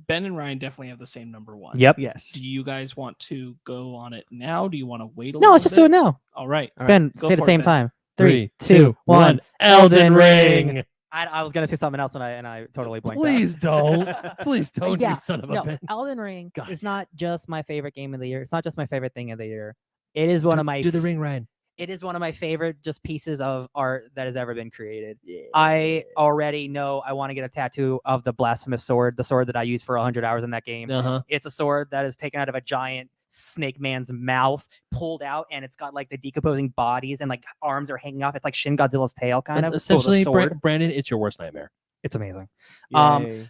Ben and Ryan definitely have the same number 1. Yep. Yes. Do you guys want to go on it now? Do you want to wait a No, little let's just do it bit? now. All right. All right, Ben, go say it at for the it, same Ben. time. 3, 3, 2, 1. Elden Ring. I was gonna say something else and I totally blanked. Please don't. out. Please don't, Yeah, you son of a No, bitch. Elden Ring God. is not just my favorite game of the year. It's not just my favorite thing of the year. It is one of my Do the ring, Ryan. it is one of my favorite just pieces of art that has ever been created. I already know I want to get a tattoo of the blasphemous sword, the sword that I used for 100 hours in that game. Uh-huh. It's a sword that is taken out of a giant snake man's mouth, pulled out, and it's got like the decomposing bodies and like arms are hanging off. It's like Shin Godzilla's tail kind of. Essentially, sword. Brandon, it's your worst nightmare. It's amazing. Yay.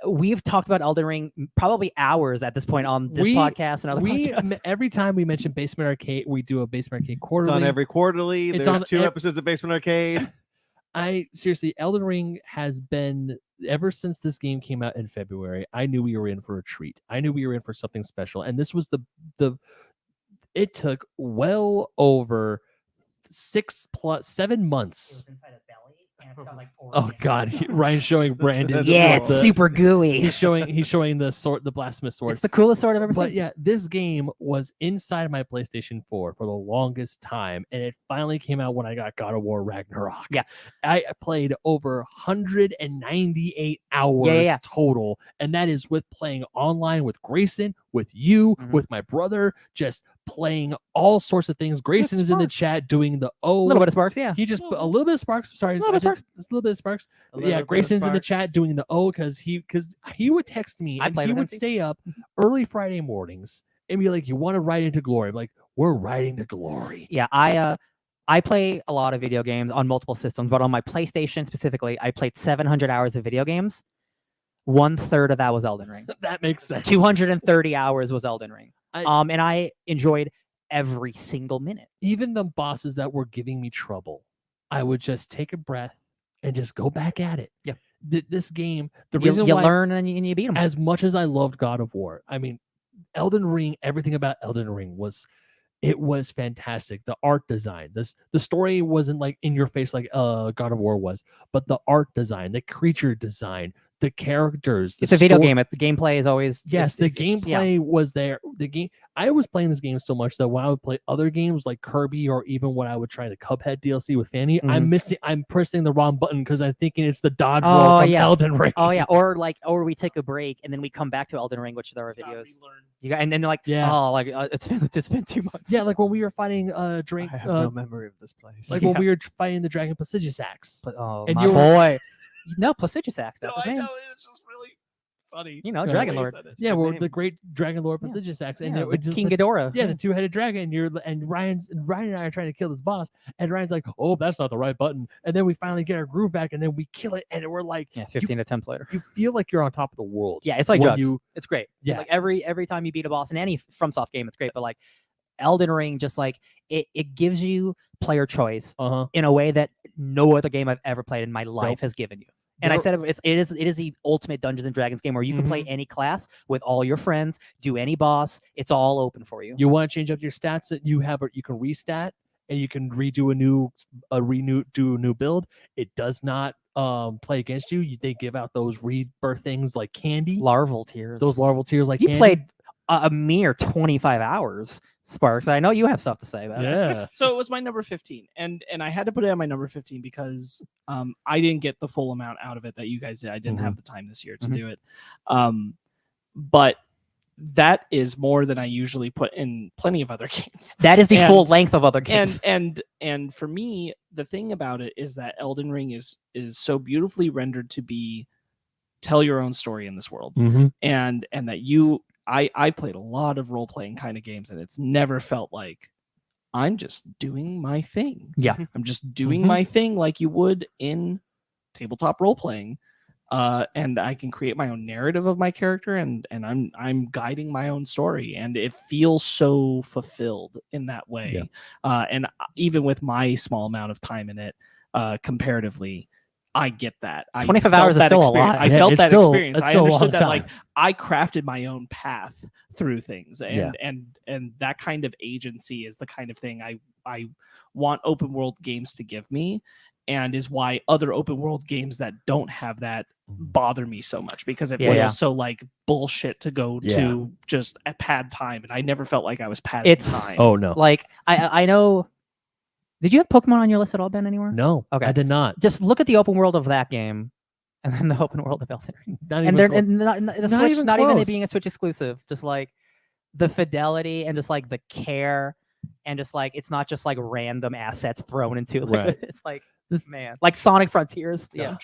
We've talked about Elden Ring probably hours at this point on this podcast and other podcasts. Every time we mention Basement Arcade, we do a Basement Arcade It's quarterly. on every quarterly. It's There's on 2 episodes of Basement Arcade. Seriously, Elden Ring has been, ever since this game came out in February, I knew we were in for a treat. I knew we were in for something special. And this was it took well over 7 months. Oh God, Ryan's showing Brandon. Yeah, it's super gooey. He's showing the sword, the blasphemous sword. It's the coolest sword I've ever seen. But yeah, this game was inside my PlayStation 4 for the longest time, and it finally came out when I got God of War Ragnarok. Yeah, I played over 198 hours total, and that is with playing online with Grayson, with you, with my brother, just playing all sorts of things. Grayson is in the chat doing the a little bit of Sparks. Yeah, he just a little bit of Sparks. Sorry, a little bit of Sparks. Yeah, Grayson's in the chat doing the because he would text me and he would stay up early Friday mornings and be like, "You want to ride into glory?" I'm like, "We're riding to glory." Yeah, I play a lot of video games on multiple systems, but on my PlayStation specifically, I played 700 hours of video games. 1/3 of that was Elden Ring. That makes sense. 230 hours was Elden Ring. And I enjoyed every single minute. Even the bosses that were giving me trouble, I would just take a breath and just go back at it. Yeah. This game, you learn and you beat them. As much as I loved God of War, I mean, Elden Ring, everything about Elden Ring was fantastic. The art design, the story wasn't like in your face like God of War was, but the art design, the creature design, the characters. It's a video game. The gameplay is always the gameplay was there. I was playing this game so much that when I would play other games like Kirby or even when I would try the Cuphead DLC with Fanny, I'm pressing the wrong button because I'm thinking it's the dodge roll from Elden Ring. Oh yeah, or we take a break and then we come back to Elden Ring, which there are videos. And then they're like, it's been 2 months. Yeah, like when we were fighting Drink. I have no memory of this place. Like when we were fighting the Dragon Placidusax. And my boy. No, Placidusax. That's his name. I know, it's just really funny. Dragon Lord. Yeah, we're the great Dragon Lord Placidusax, and King Ghidorah. Yeah, the 2-headed dragon. Ryan and I are trying to kill this boss, and Ryan's like, "Oh, that's not the right button." And then we finally get our groove back, and then we kill it, and we're like, 15 attempts later. You feel like you're on top of the world. Yeah, it's like drugs. It's great. Yeah, like every time you beat a boss in any FromSoft game, it's great. But like Elden Ring, just like it gives you player choice in a way that no other game I've ever played in my life has given you. And I said it is the ultimate Dungeons and Dragons game where you can play any class with all your friends, do any boss. It's all open for you. You want to change up your stats that you have, you can restat and you can redo a new build. It does not play against you. They give out those rebirth things like candy, larval tears. Those larval tears like you candy. Played a mere 25 hours. Sparks, I know you have stuff to say about it. So it was my number 15, and I had to put it on my number 15 because I didn't get the full amount out of it that you guys did. I didn't have the time this year to do it, but that is more than I usually put in plenty of other games. That is the full length of other games. And for me, the thing about it is that Elden Ring is so beautifully rendered to be tell your own story in this world, and that I played a lot of role-playing kind of games, and it's never felt like I'm just doing my thing. Yeah. I'm just doing my thing like you would in tabletop role-playing. And I can create my own narrative of my character, and I'm guiding my own story, and it feels so fulfilled in that way. And even with my small amount of time in it, comparatively, I get that. 25 hours is still a lot. I felt that experience. I understood that like I crafted my own path through things, and that kind of agency is the kind of thing I want open world games to give me, and is why other open world games that don't have that bother me so much, because it feels so like bullshit to go to just a pad time, and I never felt like I was padding time. Oh no. Like I know. Did you have Pokemon on your list at all, Ben, anywhere? No. Okay. I did not. Just look at the open world of that game and then the open world of Elden Ring. Not even it being a Switch exclusive. Just like the fidelity and just like the care and just like it's not just like random assets thrown into it. It's like man, like Sonic Frontiers. Yeah. I'm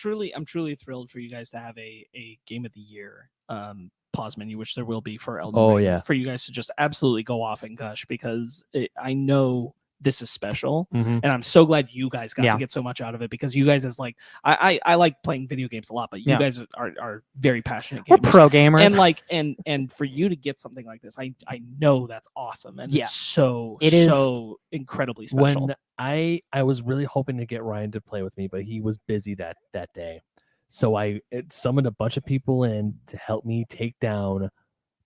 truly thrilled for you guys to have a Game of the Year pause menu, which there will be for Elden Ring. For you guys to just absolutely go off and gush, because I know this is special. Mhm. And I'm so glad you guys got Yeah. to get so much out of it, because you guys is like, I like playing video games a lot, but you guys are very passionate We're gamers. pro gamers. And like, and for you to get something like this, I know that's awesome. And it's so incredibly special. When I was really hoping to get Ryan to play with me, but he was busy that day. So I summoned a bunch of people in to help me take down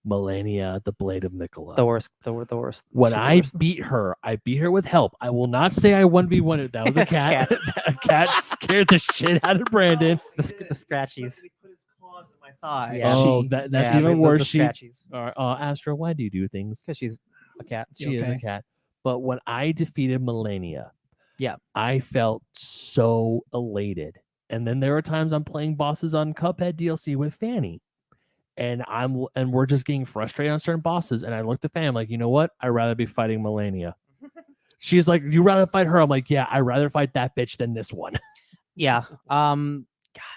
Melania, the Blade of Mikola. The worst. When She's the I worst. beat her with help. I will not say I 1v1 it. That was a cat. A cat scared the shit out of Brandon. The scratchies. He put his claws in my thigh. Yeah. Oh, that's even worse. The She, scratchies. Astra, why do you do things? Because she's a cat. She is a cat. But when I defeated Melania, Yeah. I felt so elated. And then there are times I'm playing bosses on Cuphead DLC with Fanny. And we're just getting frustrated on certain bosses. And I looked at Fanny, I'm like, you know what? I'd rather be fighting Melania. She's like, you rather fight her? I'm like, yeah, I'd rather fight that bitch than this one. Yeah. God,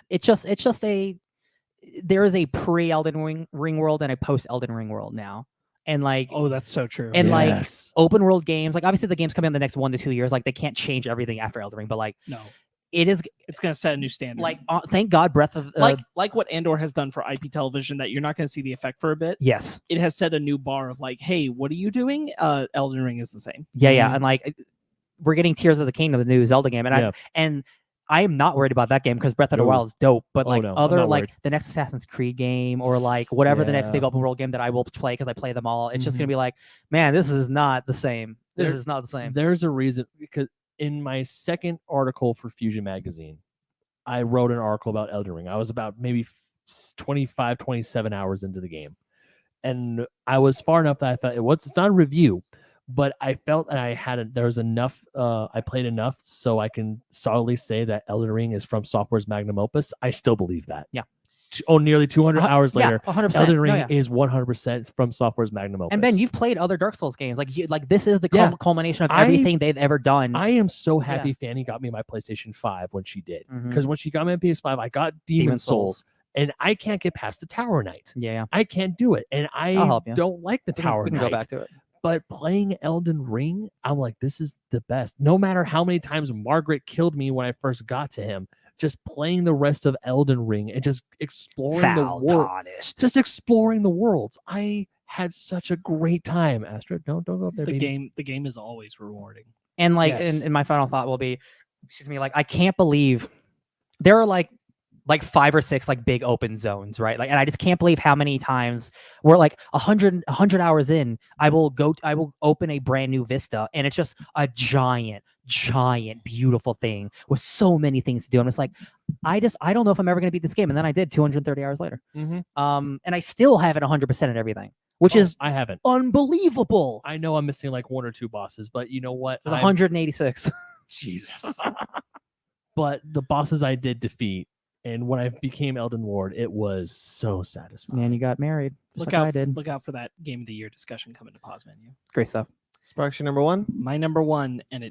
it's just there is a pre Elden Ring world and a post Elden Ring world now. And like, Oh, that's so true. and like Yes. open world games, like obviously the games coming in the next 1 to 2 years, like they can't change everything after Elden Ring, but like no, it's gonna set a new standard. like thank God Breath of like what Andor has done for IP television, that you're not gonna see the effect for a bit. yes. It has set a new bar of like, hey, what are you doing? Elden Ring is the same. Yeah, and like we're getting Tears of the Kingdom, the new Zelda game, and Yeah. I am not worried about that game because Breath of the No. Wild is dope. But Oh, like no, I'm other not like worried. the next Assassin's Creed game or like whatever the next Yeah. big open world game that I will play because I play them all, it's just Mhm. gonna be like, man, this is not the same. This There- is not the same. There's a reason, because in my second article for Fusion Magazine, I wrote an article about Elden Ring. I was about maybe 25, 27 hours into the game. And I was far enough that I thought it's not a review, but I felt that there was enough, I played enough so I can solidly say that Elden Ring is from Software's magnum opus. I still believe that. Yeah. Nearly 200 hours later, 100%. Elden Ring No, yeah. is 100% from Software's magnum opus. And Ben, you've played other Dark Souls games. Like this is the Yeah. culmination of everything they've ever done. I am so happy Fanny got me my PlayStation 5 when she did. Mhm. Because when she got my PS5, I got Demon Souls, and I can't get past the Tower Knight. Yeah. I can't do it. And I'll I help you. don't like the Tower We can Knight. go back to it. But playing Elden Ring, I'm like, this is the best. No matter how many times Margaret killed me when I first got to him, just playing the rest of Elden Ring and just exploring the world. Just exploring the worlds. I had such a great time. Astrid, don't go up there, baby. The game is always rewarding. And like, Yes. and my final thought will be, excuse me, like I can't believe there are like 5 or 6 like big open zones, right? Like, and I just can't believe how many times we're like 100 hours in, I will open a brand new vista, and it's just a giant, beautiful thing with so many things to do. I'm just like, I don't know if I'm ever gonna beat this game, and then I did 230 hours later. Mhm. And I still haven't 100% at everything, which is I haven't. unbelievable. I know I'm missing like 1 or 2 bosses, but you know what? There's 186. Jesus. But the bosses I did defeat, and when I became Elden Lord, it was so satisfying. Man, you got married. Just like I did. Look out for that Game of the Year discussion coming to pause menu. Great stuff. Sparks, your number one? My number one, and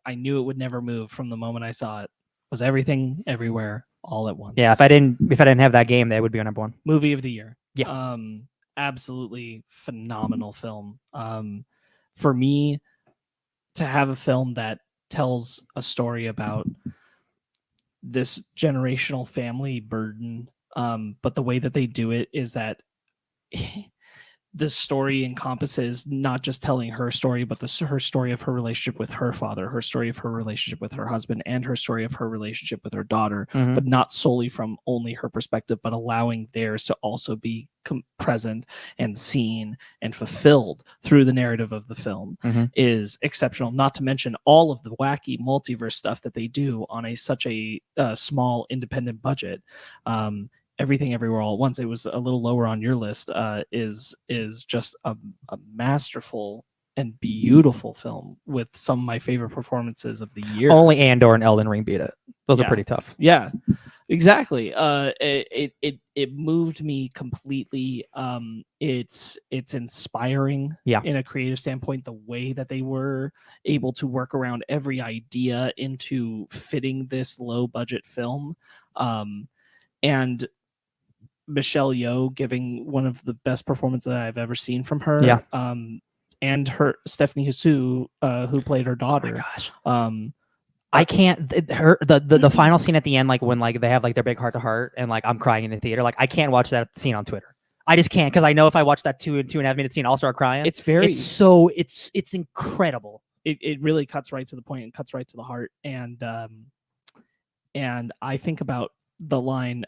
I knew it would never move from the moment I saw it, was Everything Everywhere All at Once. Yeah, if I didn't have that game, that would be our number one. Movie of the year. Yeah. Absolutely phenomenal film. For me, to have a film that tells a story about this generational family burden, but the way that they do it is that the story encompasses not just telling her story, but her story of her relationship with her father, her story of her relationship with her husband, and her story of her relationship with her daughter, Mhm. but not solely from only her perspective, but allowing theirs to also be present and seen and fulfilled through the narrative of the film Mhm. is exceptional. Not to mention all of the wacky multiverse stuff that they do on such a small independent budget. Everything Everywhere All at Once, it was a little lower on your list, is just a masterful and beautiful film with some of my favorite performances of the year. Only Andor and Elden Ring beat it. Those Yeah. are pretty tough. Yeah, exactly. It moved me completely. It's inspiring in a creative standpoint, the way that they were able to work around every idea into fitting this low budget film. And Michelle Yeoh giving one of the best performances that I've ever seen from her. Yeah. and her Stephanie Hsu, who played her daughter. Oh my gosh. I can't the final scene at the end, like when like they have like their big heart to heart and like I'm crying in the theater, like I can't watch that scene on Twitter. I just can't, because I know if I watch that 2.5 minute scene, I'll start crying. It's incredible. It really cuts right to the point and cuts right to the heart. And I think about the line,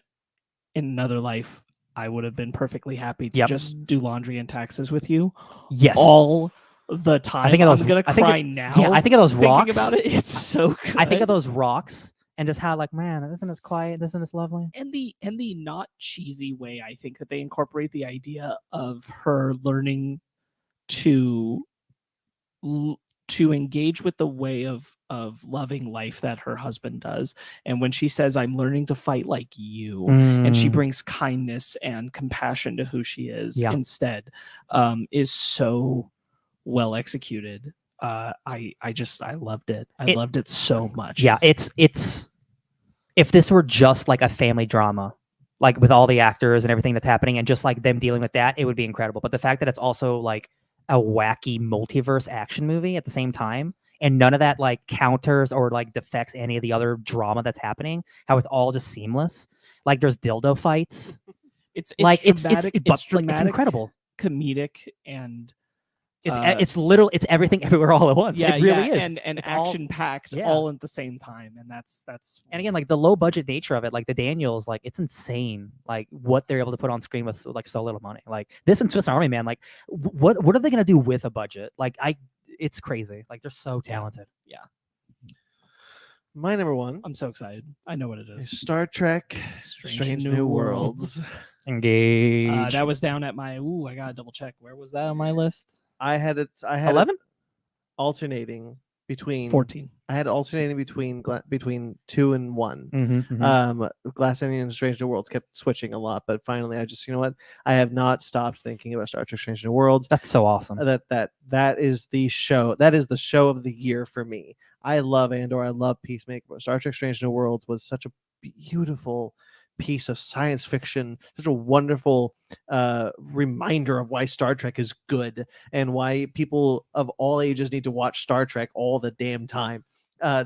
"In another life, I would have been perfectly happy to just do laundry and taxes with you." Yes. All the time. I'm gonna cry now. Yeah, I think of those rocks. Thinking about it, it's so good. I think of those rocks and just how, like, man, isn't this quiet? Isn't this lovely? And the not cheesy way, I think, that they incorporate the idea of her learning to engage with the way of loving life that her husband does. And when she says, "I'm learning to fight like you," and she brings kindness and compassion to who she is instead, is so well executed. I loved it. I loved it so much. Yeah, it's if this were just like a family drama, like with all the actors and everything that's happening and just like them dealing with that, it would be incredible. But the fact that it's also like a wacky multiverse action movie at the same time, and none of that like counters or like defects any of the other drama that's happening, how it's all just seamless. Like there's dildo fights. It's dramatic, it's incredible, comedic, and it's everything everywhere all at once. It really is. And action packed all at the same time. And that's and again, like the low budget nature of it, like the Daniels, like it's insane, like what they're able to put on screen with like so little money. Like this and Swiss Army Man, like what are they gonna do with a budget? Like it's crazy. Like they're so talented. Yeah. My number one. I'm so excited. I know what it is. Star Trek Strange New Worlds. Engage. That was down at my I gotta double check. Where was that on my list? I had 11 alternating between 14. I had alternating between 2 and 1. Glass Onion and Strange New Worlds kept switching a lot, but finally I just, you know what? I have not stopped thinking about Star Trek Strange New Worlds. That's so awesome. That is the show. That is the show of the year for me. I love Andor. I love Peacemaker. But Star Trek Strange New Worlds was such a beautiful piece of science fiction, such a wonderful reminder of why Star Trek is good and why people of all ages need to watch Star Trek all the damn time.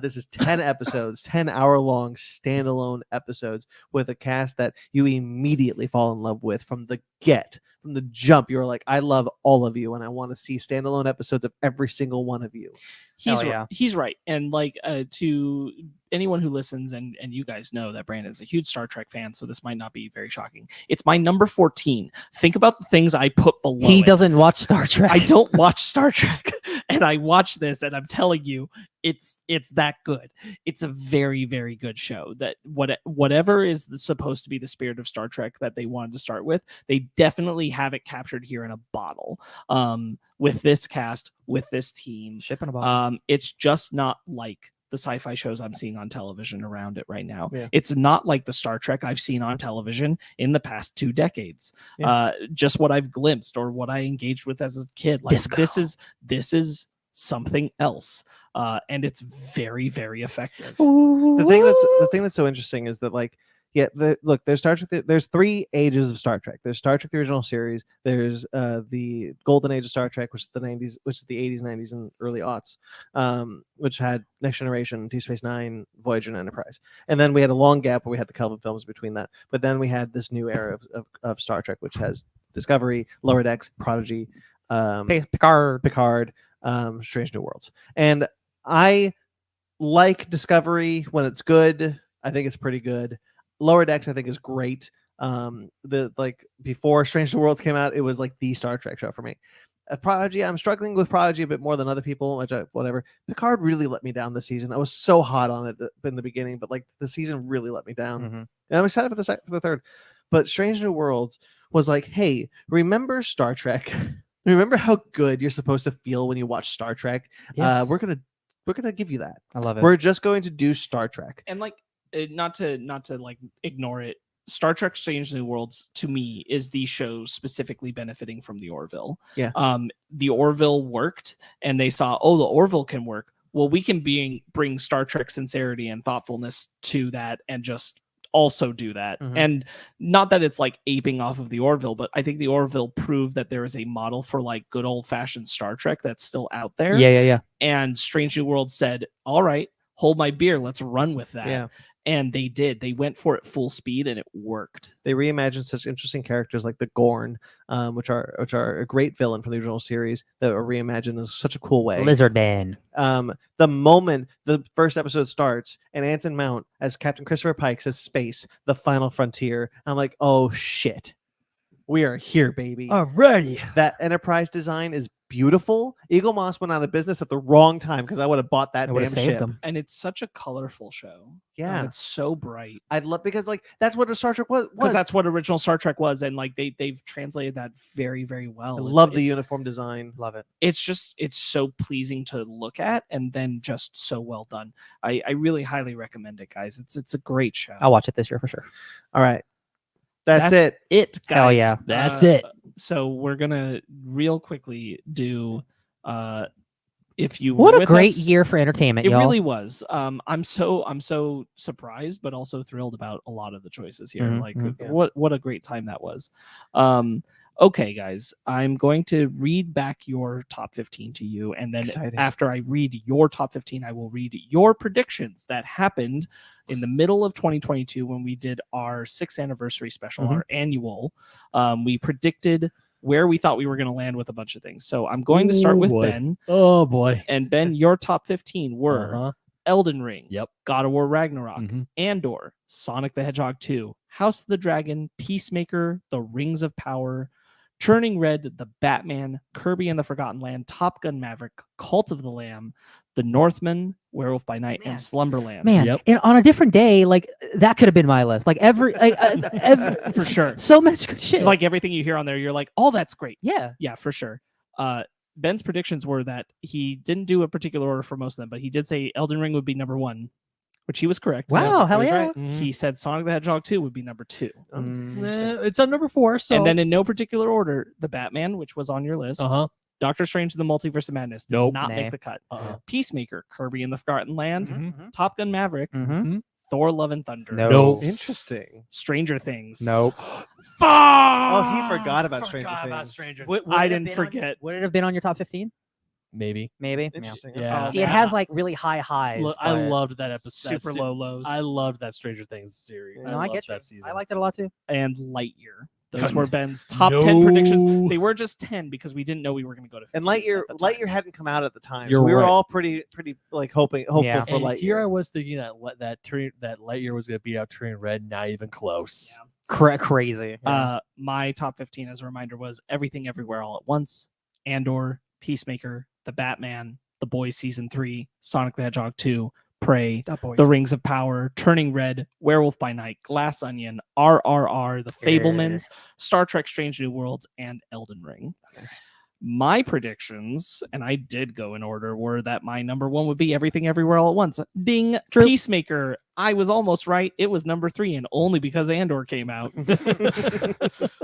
This is 10 episodes, 10-hour-long standalone episodes with a cast that you immediately fall in love with from the jump. You're like, I love all of you, and I want to see standalone episodes of every single one of you. He's right. And like to anyone who listens, and you guys know that Brandon's a huge Star Trek fan, so this might not be very shocking. It's my number 14. Think about the things I put below. He doesn't watch Star Trek. I don't watch Star Trek, and I watch this, and I'm telling you, it's that good. It's a very, very good show. That whatever is supposed to be the spirit of Star Trek that they wanted to start with, they definitely have it captured here in a bottle. With this cast, with this team, shipping a bottle. It's just not like the sci-fi shows I'm seeing on television around it right now. Yeah. It's not like the Star Trek I've seen on television in the past 2 decades. Yeah. Just what I've glimpsed or what I engaged with as a kid. Like this is something else. And it's very, very effective. The thing that's so interesting is that, like, there's Star Trek. There's 3 ages of Star Trek. There's Star Trek the original series. There's the golden age of Star Trek, which is the 90s, which is the 80s, 90s, and early aughts, which had Next Generation, Deep Space Nine, Voyager, and Enterprise. And then we had a long gap where we had the Kelvin films between that. But then we had this new era of Star Trek, which has Discovery, Lower Decks, Prodigy, Picard, Strange New Worlds. And I like Discovery when it's good. I think it's pretty good. Lower Decks, I think, is great. Before Strange New Worlds came out, it was like the Star Trek show for me. Prodigy, I'm struggling with Prodigy a bit more than other people, whatever. Picard really let me down this season. I was so hot on it in the beginning, but like the season really let me down. And I'm excited for the third. But Strange New Worlds was like, hey, remember Star Trek? Remember how good you're supposed to feel when you watch Star Trek? Yes. We're gonna give you that. I love it. We're just going to do Star Trek. And like, not to like ignore it, Star Trek Strange New Worlds to me is the show specifically benefiting from the Orville. Yeah. The Orville worked, and they saw, the Orville can work. Well, we can bring Star Trek sincerity and thoughtfulness to that, and just also do that. And not that it's like aping off of the Orville, but I think the Orville proved that there is a model for like good old fashioned Star Trek that's still out there. Yeah. And Strange New World said, all right, hold my beer, let's run with that. Yeah. And they did. They went for it full speed, and it worked. They reimagined such interesting characters like the Gorn, which are a great villain from the original series that were reimagined in such a cool way. Lizard Man. The moment the first episode starts and Anson Mount as Captain Christopher Pike says "Space, the final frontier," I'm like, oh shit, we are here, baby. Already. That Enterprise design is beautiful. Eagle Moss went out of business at the wrong time because I would have bought that damn saved ship. them. And it's such a colorful show. Yeah, it's so bright. I'd love because like that's what a Star Trek was. Because that's what original Star Trek was, and like they've translated that very, very well. I love the uniform design. Love it. It's so pleasing to look at, and then just so well done. I really highly recommend it, guys. It's a great show. I'll watch it this year for sure. All right, that's it. It, guys. Hell yeah. That's it. So we're gonna real quickly do if you What were a great us, year for entertainment, it y'all. really was. I'm so surprised, but also thrilled about a lot of the choices here. Mhm, Like mhm. what a great time that was. Okay, guys, I'm going to read back your top 15 to you, and then Exciting. after I read your top 15, I will read your predictions that happened in the middle of 2022 when we did our 6th anniversary special, our annual. We predicted where we thought we were going to land with a bunch of things. So I'm going to start Ooh, with boy. Ben. Oh boy. And Ben, your top 15 were Elden Ring, Yep. God of War Ragnarok, Mhm. Andor, Sonic the Hedgehog 2, House of the Dragon, Peacemaker, The Rings of Power, Turning Red, The Batman, Kirby and the Forgotten Land, Top Gun Maverick, Cult of the Lamb, The Northman, Werewolf by Night, and Slumberland. Man, Yep. and on a different day, like that could have been my list. Like every For sure. So much good shit. Like everything you hear on there, you're like, oh, that's great. yeah. Yeah, for sure. Ben's predictions were that he didn't do a particular order for most of them, but he did say Elden Ring would be number 1, which he was correct. Wow, hell he was yeah. right. He said Sonic the Hedgehog 2 would be number 2. It's on number 4. So And then in no particular order, The Batman, which was on your list, uh-huh. Doctor Strange and the Multiverse of Madness did Nope. not Nah. make the cut. Uh-huh. Peacemaker, Kirby and the Forgotten Land, Mhm. Top Gun Maverick, Mm-hmm. Thor Love and Thunder, No. Nope. Interesting. Stranger Things. Nope. Oh, he forgot about Stranger Things. I didn't forget. Would it have been on your top 15? Maybe. Maybe. Yeah. Interesting. Yeah. See, it has like really high highs. Look, I but- loved that episode. Super low lows. I loved that Stranger Things series. No, No, I loved get you. that season. I liked it a lot too. and Lightyear. Those were Ben's top 10 predictions. They were just 10 because we didn't know we were going to go to 15 And Lightyear, at the time. Lightyear hadn't come out at the time, You're so we were right. all pretty like hopeful Yeah. for And Lightyear. here I was thinking that Lightyear was going to beat out Turning Red. Not even close. Crazy. My top 15, as a reminder, was Everything Everywhere All at Once, Andor, Peacemaker, The Batman, The Boys Season 3, Sonic the Hedgehog 2, Prey, The Rings of Power, Turning Red, Werewolf by Night, Glass Onion, RRR, The Fablemans, Star Trek Strange New Worlds, and Elden Ring. My predictions, and I did go in order, were that my number 1 would be Everything Everywhere All at Once. Ding! True. Peacemaker. I was almost right. It was number 3, and only because Andor came out.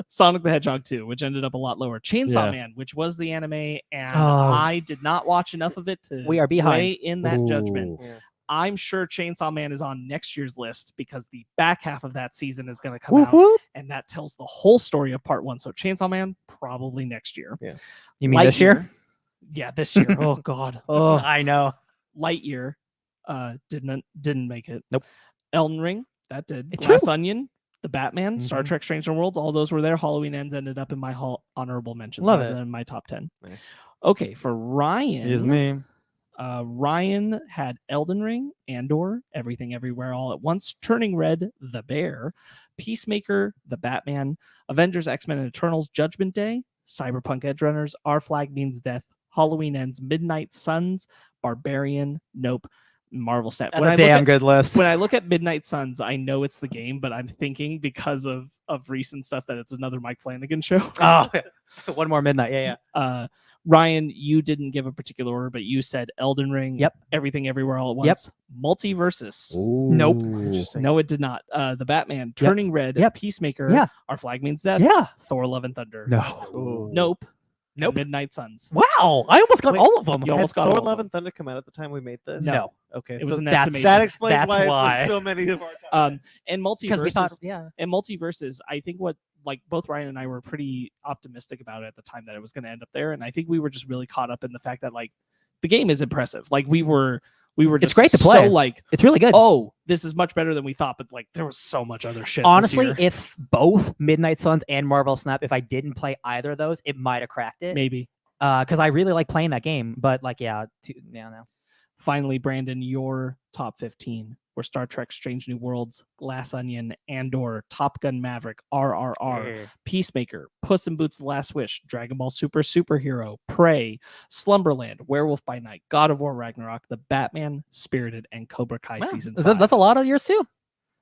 Sonic the Hedgehog 2, which ended up a lot lower. Chainsaw Yeah. Man, which was the anime, and Oh. I did not watch enough of it to We are behind. weigh in that judgment. Ooh. Yeah. I'm sure Chainsaw Man is on next year's list because the back half of that season is going to come Whoop, out, whoop. and that tells the whole story of part 1. So Chainsaw Man probably next year. You mean this year? Yeah, this year. Oh God. Oh, I know. Lightyear didn't make it. Nope. Elden Ring, that did. It's Glass true. Onion, The Batman, Star Trek Strange New Worlds, all those were there. Halloween Ends ended up in my honorable mentions Love rather it. than my top 10. Nice. Okay, for Ryan. me. Ryan had Elden Ring, Andor, Everything Everywhere All at Once, Turning Red, The Bear, Peacemaker, The Batman, Avengers, X-Men, and Eternals, Judgment Day, Cyberpunk Edgerunners, Our Flag Means Death, Halloween Ends, Midnight Suns, Barbarian, Nope, Marvel Snap. That's a damn good list. When I look at Midnight Suns, I know it's the game, but I'm thinking because of recent stuff that it's another Mike Flanagan show. Oh, one more midnight. Yeah. Ryan, you didn't give a particular order, but you said Elden Ring, Yep. Everything Everywhere All at Yep. Once, Multiversus. Nope. Interesting. No, it did not. The Batman, Turning Red, Yep. Peacemaker, Yeah. Our Flag Means Death, Yeah. Thor Love and Thunder. No. Nope. Nope. Midnight Suns. Wow, I almost got Wait, all of them. You almost got Thor: all of Love them. and Thunder come out at the time we made this? No, Okay. It was an that's- estimation. That explains That's why, why. it's so many of our top And because we thought, multiverses. And multiverses, I think what like both Ryan and I were pretty optimistic about it at the time that it was going to end up there, and I think we were just really caught up in the fact that like the game is impressive. Like we were just It's great to play. So like, it's really good. oh, this is much better than we thought, but like there was so much other shit. Honestly, this year. if both Midnight Suns and Marvel Snap, if I didn't play either of those, it might have cracked it. maybe. Because I really like playing that game. But like, no. Finally, Brandon, your top 15 were Star Trek: Strange New Worlds, Glass Onion, Andor, Top Gun: Maverick, RRR, Peacemaker, Puss in Boots: The Last Wish, Dragon Ball Super Superhero, Prey, Slumberland, Werewolf by Night, God of War: Ragnarok, The Batman, Spirited, and Cobra Kai Wow. season 5. That's a lot of yours too.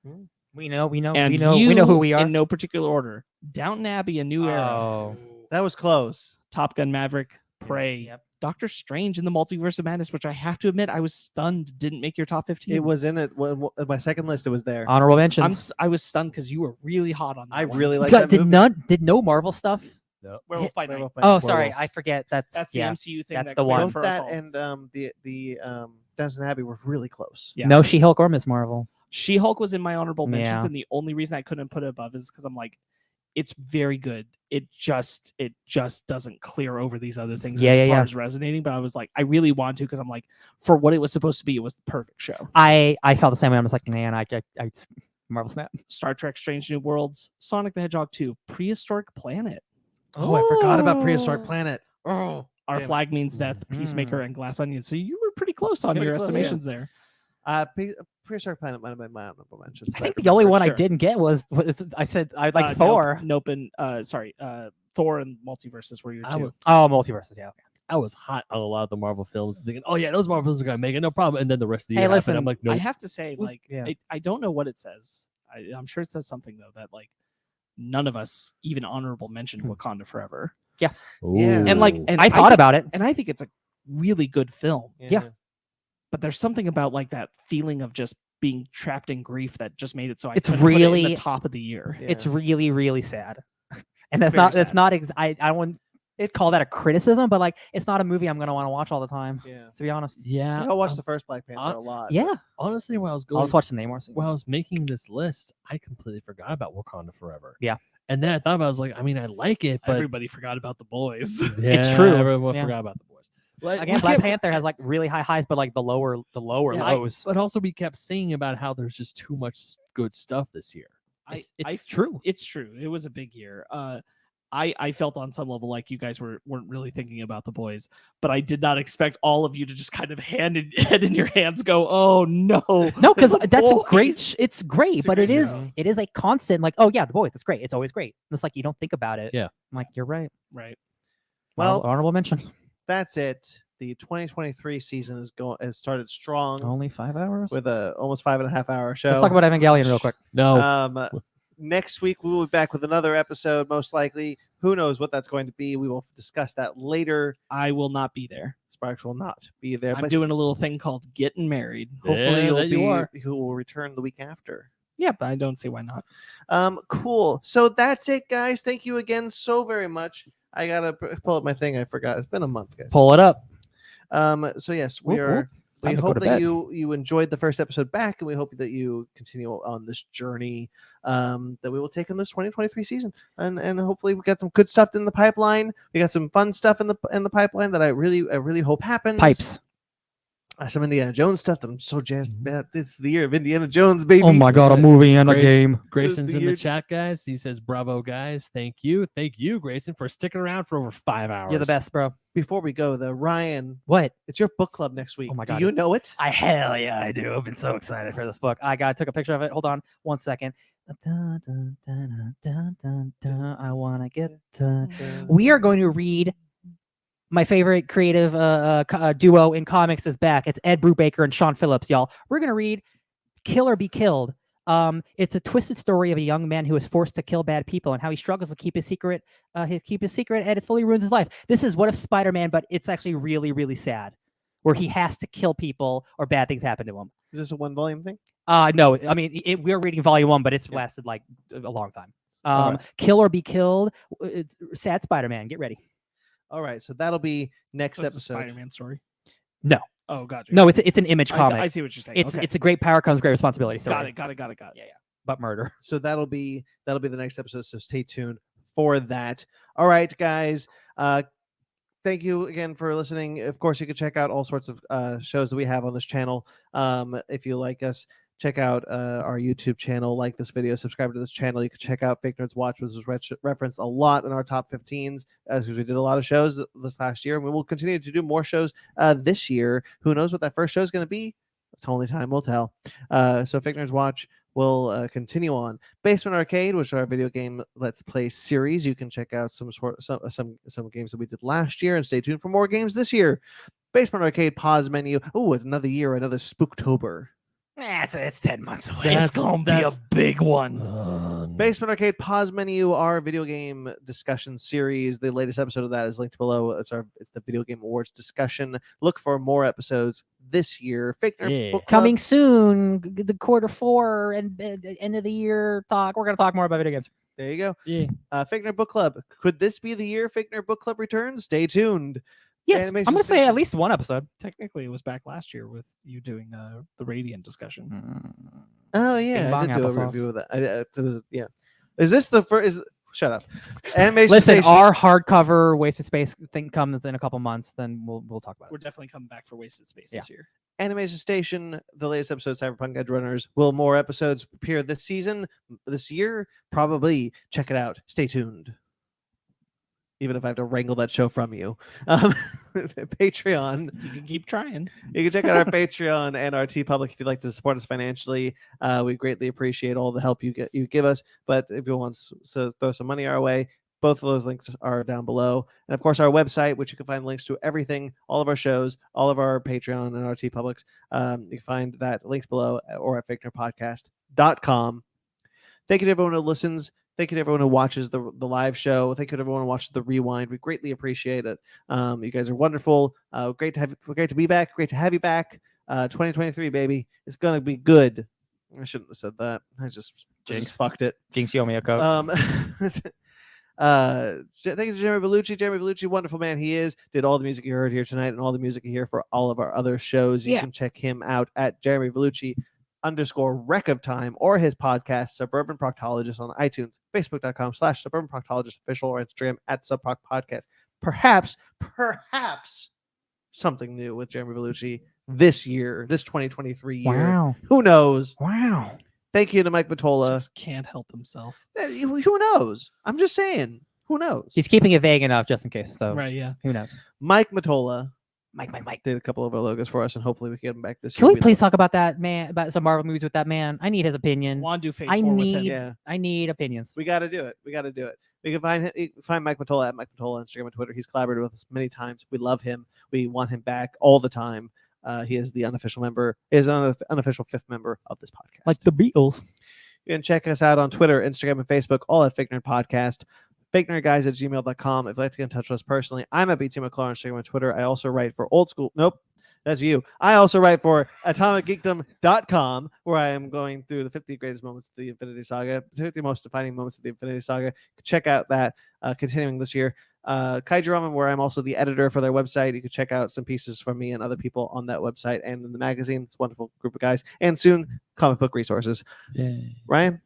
Mm. We know And we know who we are. in no particular order. Downton Abbey: A New Era, Oh. That was close. Top Gun: Maverick, Prey, Yep. Doctor Strange in the Multiverse of Madness, which I have to admit I was stunned didn't make your top 15. It was in it. My second list, it was there. Honorable mentions. I was stunned because you were really hot on that. I one. really like God, that movie. did no Marvel stuff? Werewolf by Night. Werewolf by Oh, Night. sorry, Werewolf. I forget. That's the yeah. MCU thing. that's that the cleared one. Both for us that all. and the Downton Abbey were really close. Yeah. No She-Hulk or Miss Marvel. She-Hulk was in my honorable mentions, Yeah. and the only reason I couldn't put it above is because I'm like, it's very good. It just doesn't clear over these other things as far as resonating. But I was like, I really want to because I'm like, for what it was supposed to be, it was the perfect show. I felt the same way. I was like, man, I Marvel Snap. Star Trek: Strange New Worlds, Sonic the Hedgehog 2, Prehistoric Planet, Oh, I forgot about Prehistoric Planet. Oh, Our damn it. Flag Means Death, Peacemaker, and Glass Onion. So you were pretty close on Pretty your close, yeah. estimations there. Prehistoric Planet might have been my honorable mentions. I think the only one I Sure. didn't get was I said I like Thor. Nope, and Thor and Multiverses were your I two. would- Oh, multiverses. Yeah. Okay. I was hot on a lot of the Marvel films, thinking, "Oh yeah, those Marvel films are gonna make it, no problem." And then the rest of the Hey, year happened. listen, I'm like, I "Nope." have to say, like, yeah. I don't know what it says. I'm sure it says something though that like none of us even honorable mentioned Wakanda Forever. Yeah. And like, and I thought think- about it. and I think it's a really good film. Yeah. But there's something about like that feeling of just being trapped in grief that just made it so I It's couldn't put it in the really- top of the year. Yeah. It's really, really sad. And It's that's not. very It's sad. not. I don't want to call that a criticism, but like, it's not a movie I'm gonna want to watch all the time. Yeah. To be honest. Yeah, I watched the first Black Panther a lot. Yeah. honestly, when I was I'll going, just watch the Namor scenes. when I was making this list, I completely forgot about Wakanda Forever. Yeah. And then I thought about, I was like, I mean, I like it, but Everybody forgot about the boys. yeah, true. Everyone Yeah. forgot about the boys. But Again, we Black kept- Panther has like really high highs, but like the lower yeah, lows. but also we kept saying about how there's just too much good stuff this year. It's true. It's true. It was a big year. I felt on some level like you guys weren't really thinking about the boys, but I did not expect all of you to just kind of head in your hands go, oh no. No, because the that's a boys." great. It's great, It's a but great it is show. it is a constant. Like, oh yeah, the boys. It's great. It's always great. It's like you don't think about it. Yeah. I'm like, you're right. Right. Well, Honorable mention. that's it. The 2023 season has started strong Only 5 hours. with a almost 5.5 hour show. Let's talk about Evangelion real quick. No, Next week we will be back with another episode, most likely. Who knows what that's going to be? We will discuss that later. I will not be there. Sparks will not be there, I'm but doing a little thing called getting married. hopefully Yeah, you'll that you be are. who will return the week after. Yeah, but I don't see why not. Cool. So that's it, guys. Thank you again so very much. I gotta pull up my thing. I forgot. It's been a month, guys. Pull it up. So yes, we Whoop, are. whoop. We Time to go hope to that bed. you enjoyed the first episode back, and we hope that you continue on this journey that we will take in this 2023 season. And hopefully we got some good stuff in the pipeline. We got some fun stuff in the pipeline that I really hope happens. Pipes. Some Indiana Jones stuff that I'm so jazzed about. It's the year of Indiana Jones, baby. Oh my god, a movie and a Great. game. Grayson's in the year- chat, guys. He says, "Bravo, guys! Thank you, Grayson, for sticking around for over 5 hours. You're the best, bro. Before we go, though, Ryan, What? it's your book club next week. Oh my Do God. you know it? Hell yeah, I do. I've been so excited for this book. I took a picture of it. Hold on 1 second. Dun, dun, dun, dun, dun, dun, I wanna get the. We are going to read. My favorite creative duo in comics is back. It's Ed Brubaker and Sean Phillips, y'all. We're gonna read "Kill or Be Killed." It's a twisted story of a young man who is forced to kill bad people and how he struggles to keep his secret. And it slowly ruins his life. This is What If Spider-Man, but it's actually really, really sad, where he has to kill people or bad things happen to him. Is this a 1 volume thing? No, I mean we're reading volume 1, but it's Yeah. lasted like a long time. All right. Kill or Be Killed. It's sad Spider-Man. Get ready. All right, so that'll be next So it's a episode. Spider-Man story. No. Oh, gotcha. No, it's an Image I comic. see what you're saying. It's Okay. it's a great power comes great responsibility story. Got it. Yeah. But murder. So that'll be the next episode. So stay tuned for that. All right, guys. Thank you again for listening. Of course, you can check out all sorts of shows that we have on this channel. If you like us, check out our YouTube channel, like this video, subscribe to this channel. You can check out Fake Nerds Watch, which was referenced a lot in our top 15s, because we did a lot of shows this past year, and we will continue to do more shows this year. Who knows what that first show is going to be? It's only time will tell. So Fake Nerds Watch will continue on. Basement Arcade, which is our video game Let's Play series. You can check out some games that we did last year, and stay tuned for more games this year. Basement Arcade pause menu. Oh, it's another year, another Spooktober. It's 10 months away. It's gonna be a big one. Basement Arcade pause menu, our video game discussion series. The latest episode of that is linked below. It's the Video Game Awards discussion. Look for more episodes this year. Fake Nerd Book Club. Coming soon, the Q4 and end of the year talk. We're gonna talk more about video games. There you go. Yeah. Fake Nerd Book Club. Could this be the year Fake Nerd Book Club returns? Stay tuned. Yes, Animation I'm gonna say Station. at least one episode. Technically, it was back last year with you doing the Radiant discussion. Oh yeah, Bing I bong did do a applesauce. review of that. It was, yeah. Is this the first? Shut up. Animation Listen, Station. our hardcover Wasted Space thing comes in a couple months. Then we'll talk about We're it. definitely coming back for Wasted Space this year. Animation Station, the latest episode of Cyberpunk Edge Runners. Will more episodes appear this season, this year? Probably. Check it out. Stay tuned. Even if I have to wrangle that show from you. Patreon. You can keep trying. You can check out our Patreon and our TeePublic if you'd like to support us financially. We greatly appreciate all the help you give us. But if you want to throw some money our way, both of those links are down below. And of course, our website, which you can find links to everything, all of our shows, all of our Patreon and our TeePublics. You can find that linked below or at fakenerdpodcast.com. Thank you to everyone who listens. Thank you to everyone who watches the live show. Thank you to everyone who watches the rewind. We greatly appreciate it. You guys are wonderful. Great to be back. Great to have you back. 2023, baby. It's gonna be good. I shouldn't have said that. I just fucked it. Jinx, you owe me a coat. Thank you to Jeremy Bellucci. Jeremy Bellucci, wonderful man he is. Did all the music you heard here tonight and all the music you hear for all of our other shows. You can check him out at Jeremy Bellucci _Wreck of Time or his podcast Suburban Proctologist on iTunes, Facebook.com/Suburban Proctologist official, or Instagram at SubProc Podcast. Perhaps something new with Jeremy Bellucci this year, this 2023 year. Wow. Who knows? Wow. Thank you to Mike Matola. Just can't help himself. Who knows? I'm just saying. Who knows? He's keeping it vague enough just in case. So Right, yeah. who knows? Mike Matola Mike. did a couple of our logos for us, and hopefully we can get him back this Can year. we please talk about that man? About some Marvel movies with that man? I need his opinion. Want to do phase I 4 with need- him. Yeah, I need opinions. we got to do it. You can find Mike Matola at Mike Matola on Instagram and Twitter. He's collaborated with us many times. We love him. We want him back all the time. He is the unofficial member. He is an unofficial 5th member of this podcast. Like the Beatles. You can check us out on Twitter, Instagram, and Facebook, all at Fake Nerd Podcast. FakeNerdGuys@gmail.com. If you'd like to get in touch with us personally, I'm at BT McClure on Instagram and Twitter. I also write for Old School. Nope, that's you. I also write for AtomicGeekdom.com, where I am going through the 50 greatest moments of the Infinity Saga, 50 most defining moments of the Infinity Saga. Check out that continuing this year. Kaiju Ramen, where I'm also the editor for their website. You can check out some pieces from me and other people on that website and in the magazine. It's a wonderful group of guys. And soon, comic book resources. Yay. Ryan?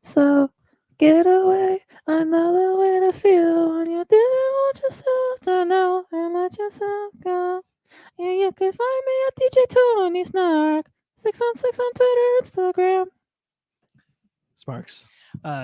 So get away, another way to feel when you didn't want yourself to know and let yourself go. Yeah, you can find me at DJ Tony Snark 616 on Twitter, Instagram. Sparks.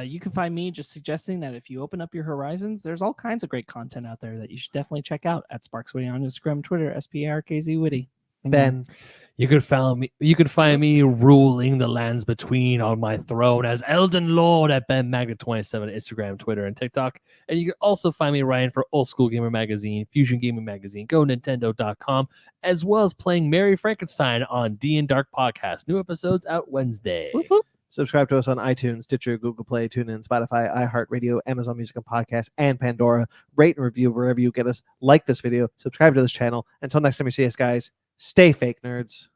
You can find me just suggesting that if you open up your horizons, there's all kinds of great content out there that you should definitely check out at Sparks Witty on Instagram, Twitter, SPARKZ Witty. Ben. You could find me ruling the lands between on my throne as Elden Lord at Ben Magnet 27 Instagram, Twitter, and TikTok. And you can also find me writing for Old School Gamer Magazine, Fusion Gaming Magazine, GoNintendo.com, as well as playing Mary Frankenstein on D and Dark Podcast. New episodes out Wednesday. Whoop. Subscribe to us on iTunes, Stitcher, Google Play, TuneIn, Spotify, iHeartRadio, Amazon Music and Podcast, and Pandora. Rate and review wherever you get us. Like this video. Subscribe to this channel. Until next time you see us, guys, stay fake nerds.